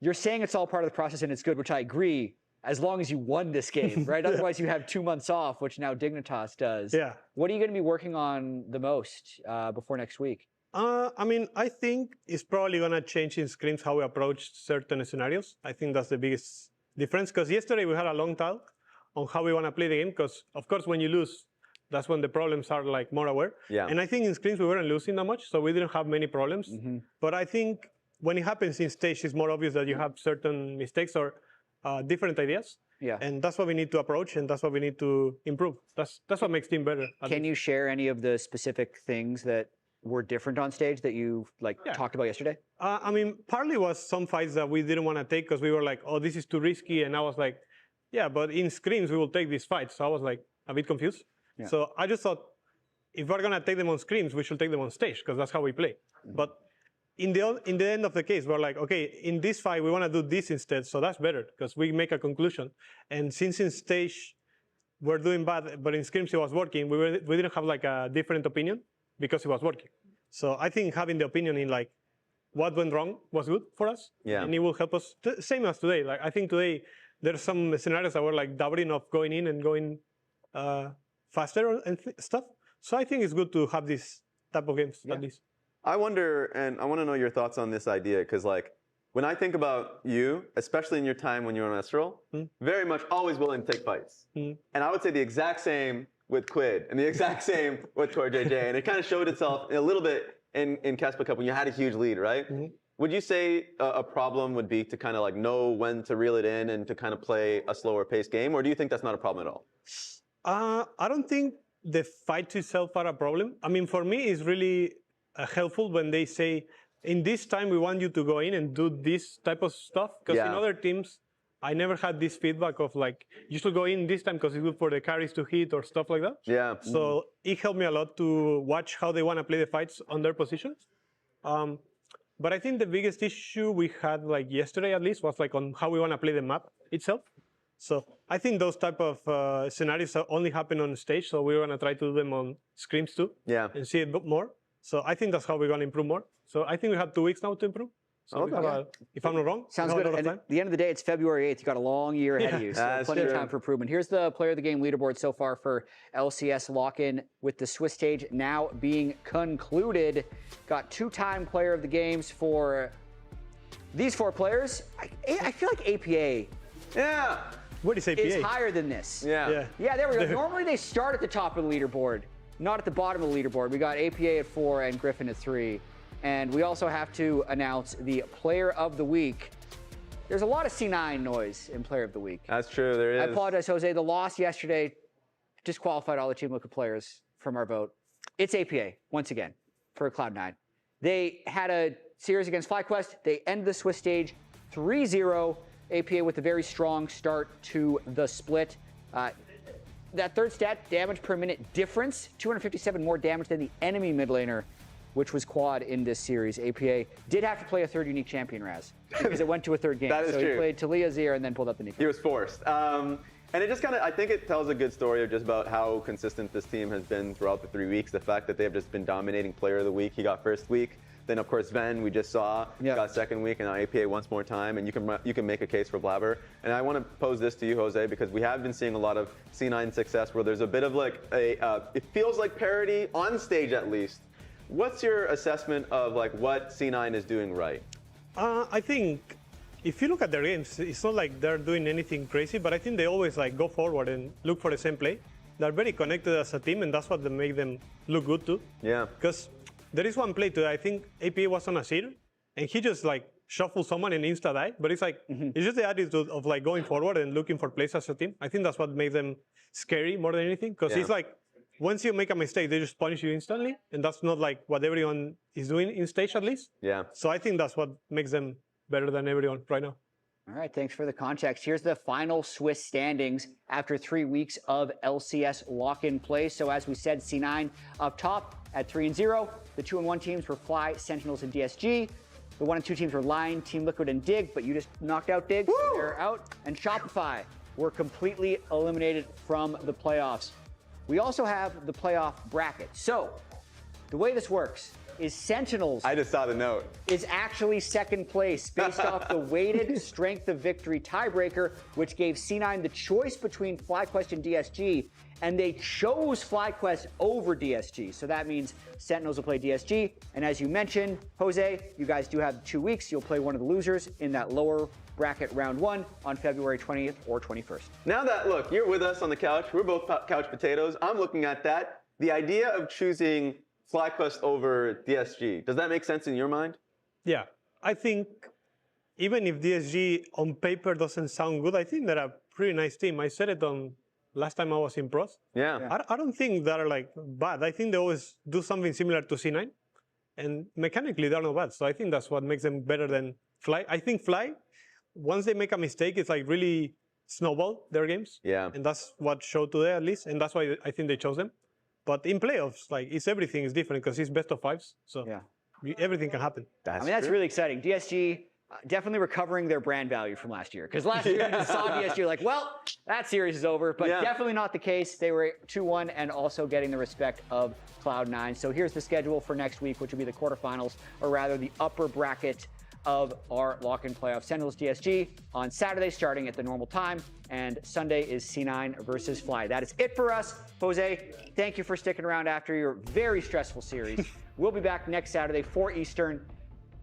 you're saying it's all part of the process and it's good, which I agree, as long as you won this game, right? Otherwise, you have 2 months off, which now Dignitas does. Yeah. What are you going to be working on the most before next week? I mean, I think it's probably going to change in scrims how we approach certain scenarios. I think that's the biggest difference, because yesterday we had a long talk on how we want to play the game, because, of course, when you lose, that's when the problems are like more aware. Yeah. And I think in scrims we weren't losing that much, so we didn't have many problems. But I think when it happens in stage, it's more obvious that you have certain mistakes or different ideas. Yeah. And that's what we need to approach, and that's what we need to improve. That's what makes team better. Can you share any of the specific things that were different on stage that you talked about yesterday? I mean, partly was some fights that we didn't want to take because we were like, oh, this is too risky. And I was like, yeah, but in scrims, we will take these fights. So I was like a bit confused. Yeah. So I just thought, if we're going to take them on scrims, we should take them on stage because that's how we play. But in the end of the case, we're like, okay, in this fight, we want to do this instead. So that's better because we make a conclusion. And since in stage, we're doing bad, but in scrims it was working, we didn't have like a different opinion because it was working. So I think having the opinion in like what went wrong was good for us. Yeah. And it will help us, same as today. Like I think today, there's some scenarios that were like doubting of going in and going faster and stuff. So I think it's good to have this type of games at least. I wonder, and I want to know your thoughts on this idea, because like when I think about you, especially in your time when you were on Estral, very much always willing to take fights. And I would say the exact same with Quid and the exact same with Core JJ. And it kind of showed itself a little bit in Caspa Cup when you had a huge lead, right? Would you say a problem would be to kind of like know when to reel it in and to kind of play a slower paced game? Or do you think that's not a problem at all? I don't think the fights itself are a problem. I mean, for me, it's really helpful when they say, in this time, we want you to go in and do this type of stuff. Because in other teams, I never had this feedback of like, you should go in this time because it's good for the carries to hit or stuff like that. Yeah. So it helped me a lot to watch how they want to play the fights on their positions. But I think the biggest issue we had like yesterday at least was like on how we want to play the map itself. So I think those type of scenarios only happen on stage. So we're going to try to do them on scrims too. Yeah. And see it more. So I think that's how we're going to improve more. So I think we have 2 weeks now to improve. So if I'm not wrong, sounds good. And at the end of the day, it's February 8th. You got a long year ahead of you, so plenty of time for improvement. Here's the player of the game leaderboard so far for LCS lock-in with the Swiss stage now being concluded. Got 2-time player of the games for these 4 players. I feel like APA. What is APA? Is higher than this. Yeah, there we go. Normally they start at the top of the leaderboard, not at the bottom of the leaderboard. We got APA at 4 and Griffin at 3. And we also have to announce the Player of the Week. There's a lot of C9 noise in Player of the Week. That's true, there is. I apologize, Jose. The loss yesterday disqualified all the Team Liquid players from our vote. It's APA, once again, for Cloud9. They had a series against FlyQuest. They ended the Swiss stage 3-0. APA with a very strong start to the split. That third stat, damage per minute difference, 257 more damage than the enemy mid laner, which was quad in this series. APA did have to play a third unique champion, Raz, because it went to a third game. That is true. He played Talia, Zir, and then pulled up the Nico. He was forced. And it just kind of, I think it tells a good story of just about how consistent this team has been throughout the 3 weeks. The fact that they've just been dominating player of the week. He got first week. Then, of course, Ven, we just saw, got second week, and now APA once more time. And you can make a case for Blabber. And I want to pose this to you, Jose, because we have been seeing a lot of C9 success where there's a bit of like it feels like parity on stage at least. What's your assessment of like what C9 is doing right? I think if you look at their games, it's not like they're doing anything crazy, but I think they always like go forward and look for the same play. They're very connected as a team, and that's what makes them look good too. Yeah. Because there is one play today, I think APA was on a seer, and he just like shuffled someone and insta-died, but it's like, it's just the attitude of like going forward and looking for plays as a team. I think that's what makes them scary more than anything, because it's like, once you make a mistake, they just punish you instantly, and that's not like what everyone is doing in stage at least. Yeah. So I think that's what makes them better than everyone right now. All right, thanks for the context. Here's the final Swiss standings after 3 weeks of LCS lock-in play. So as we said, C9 up top at 3-0. The 2-1 teams were Fly, Sentinels, and DSG. The 1 and 2 teams were Lyon, Team Liquid, and Dig, but you just knocked out Dig, so they're out. And Shopify were completely eliminated from the playoffs. We also have the playoff bracket. So the way this works is Sentinels. I just saw the note. Is actually second place based off the weighted strength of victory tiebreaker, which gave C9 the choice between FlyQuest and DSG, and they chose FlyQuest over DSG. So that means Sentinels will play DSG. And as you mentioned, Jose, you guys do have 2 weeks. You'll play one of the losers in that lower bracket round 1 on February 20th or 21st. Now that, look, you're with us on the couch. We're both couch potatoes. I'm looking at that. The idea of choosing FlyQuest over DSG, does that make sense in your mind? Yeah, I think even if DSG on paper doesn't sound good, I think they're a pretty nice team. I said it on last time I was in pros. Yeah. I don't think they're like bad. I think they always do something similar to C9, and mechanically they're not bad. So I think that's what makes them better than Fly. I think Fly, once they make a mistake, it's like really snowball their games. Yeah. And that's what showed today at least, and that's why I think they chose them. But in playoffs, like everything is different because it's best of 5s. So everything can happen. That's really exciting. DSG definitely recovering their brand value from last year. Because last year you saw DSG like, well, that series is over. But definitely not the case. They were 2-1 and also getting the respect of Cloud9. So here's the schedule for next week, which will be the quarterfinals, or rather the upper bracket of our lock-in playoff. Sentinels DSG on Saturday starting at the normal time, and Sunday is C9 versus Fly. That is it for us. Jose, thank you for sticking around after your very stressful series. We'll be back next Saturday, 4 Eastern,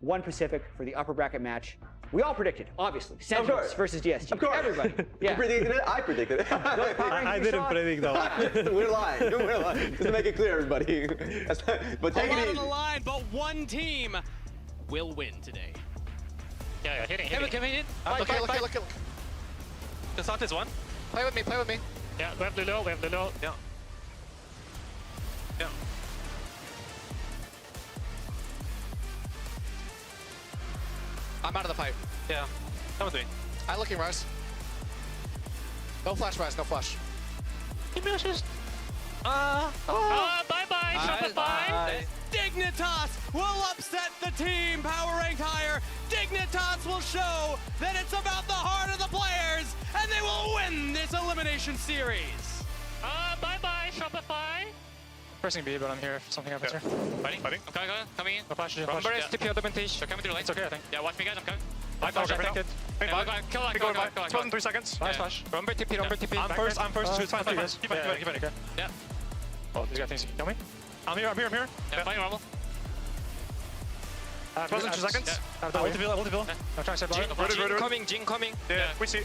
1 Pacific for the upper bracket match. We all predicted, obviously, Sentinels versus DSG. Of course. Everybody. Yeah. You predicted it? I predicted it. I didn't predict that. We're lying. We're lying. Just to make it clear, everybody. But take it on easy. the line, but one team will win today. Yeah, hit it. Can we hit? Look. The start is 1. Play with me. Yeah, we have the low. Yeah. Yeah. I'm out of the pipe. Yeah. Come with me. I'm looking, Rise. No flash, Rise. No flash. Keep me assist. Bye-bye, Shopify. Dignitas will upset the team power ranked higher. Dignitas will show that it's about the heart of the players, and they will win this elimination series. Bye-bye, Shopify. Pressing B, but I'm here if something happens here. Fighting. I'm coming in. No flash. Rumble is TP advantage. They're coming through lane. It's okay, I think. Yeah, watch me, guys. I'm coming. I flash, I tanked it. Kill that. Go in 3 seconds. Nice flash. Rumble TP. I'm first. It's fine, guys. Keep it. Yeah. Oh, this guy thinks he can kill me. I'm here. Yeah, fighting Rumble. 2 seconds. Ultiville. I'm trying to set blood. Jing coming. Yeah, we see.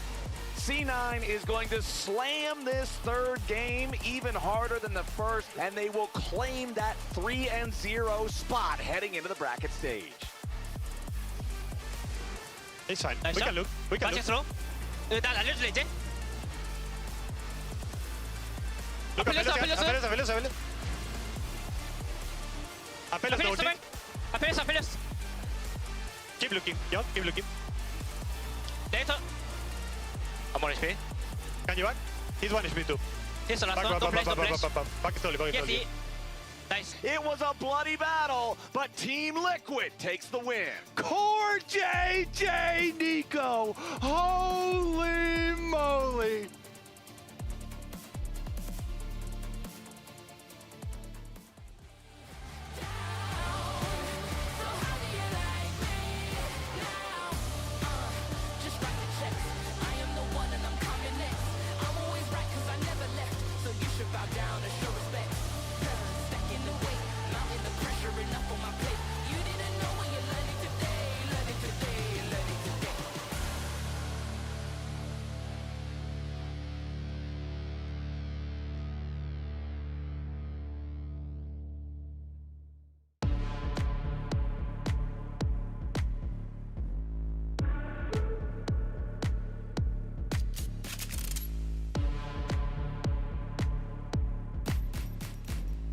C9 is going to slam this third game even harder than the first, and they will claim that 3-0 spot heading into the bracket stage. It's fine. Nice We shot. can look. Throw. Appelos. Keep looking. Keep looking. Data. I'm on HP. Can you back? He's 1 HP too. Here's the last Back one. Back slowly. Nice. It was a bloody battle, but Team Liquid takes the win. Core JJ Nico. Holy moly.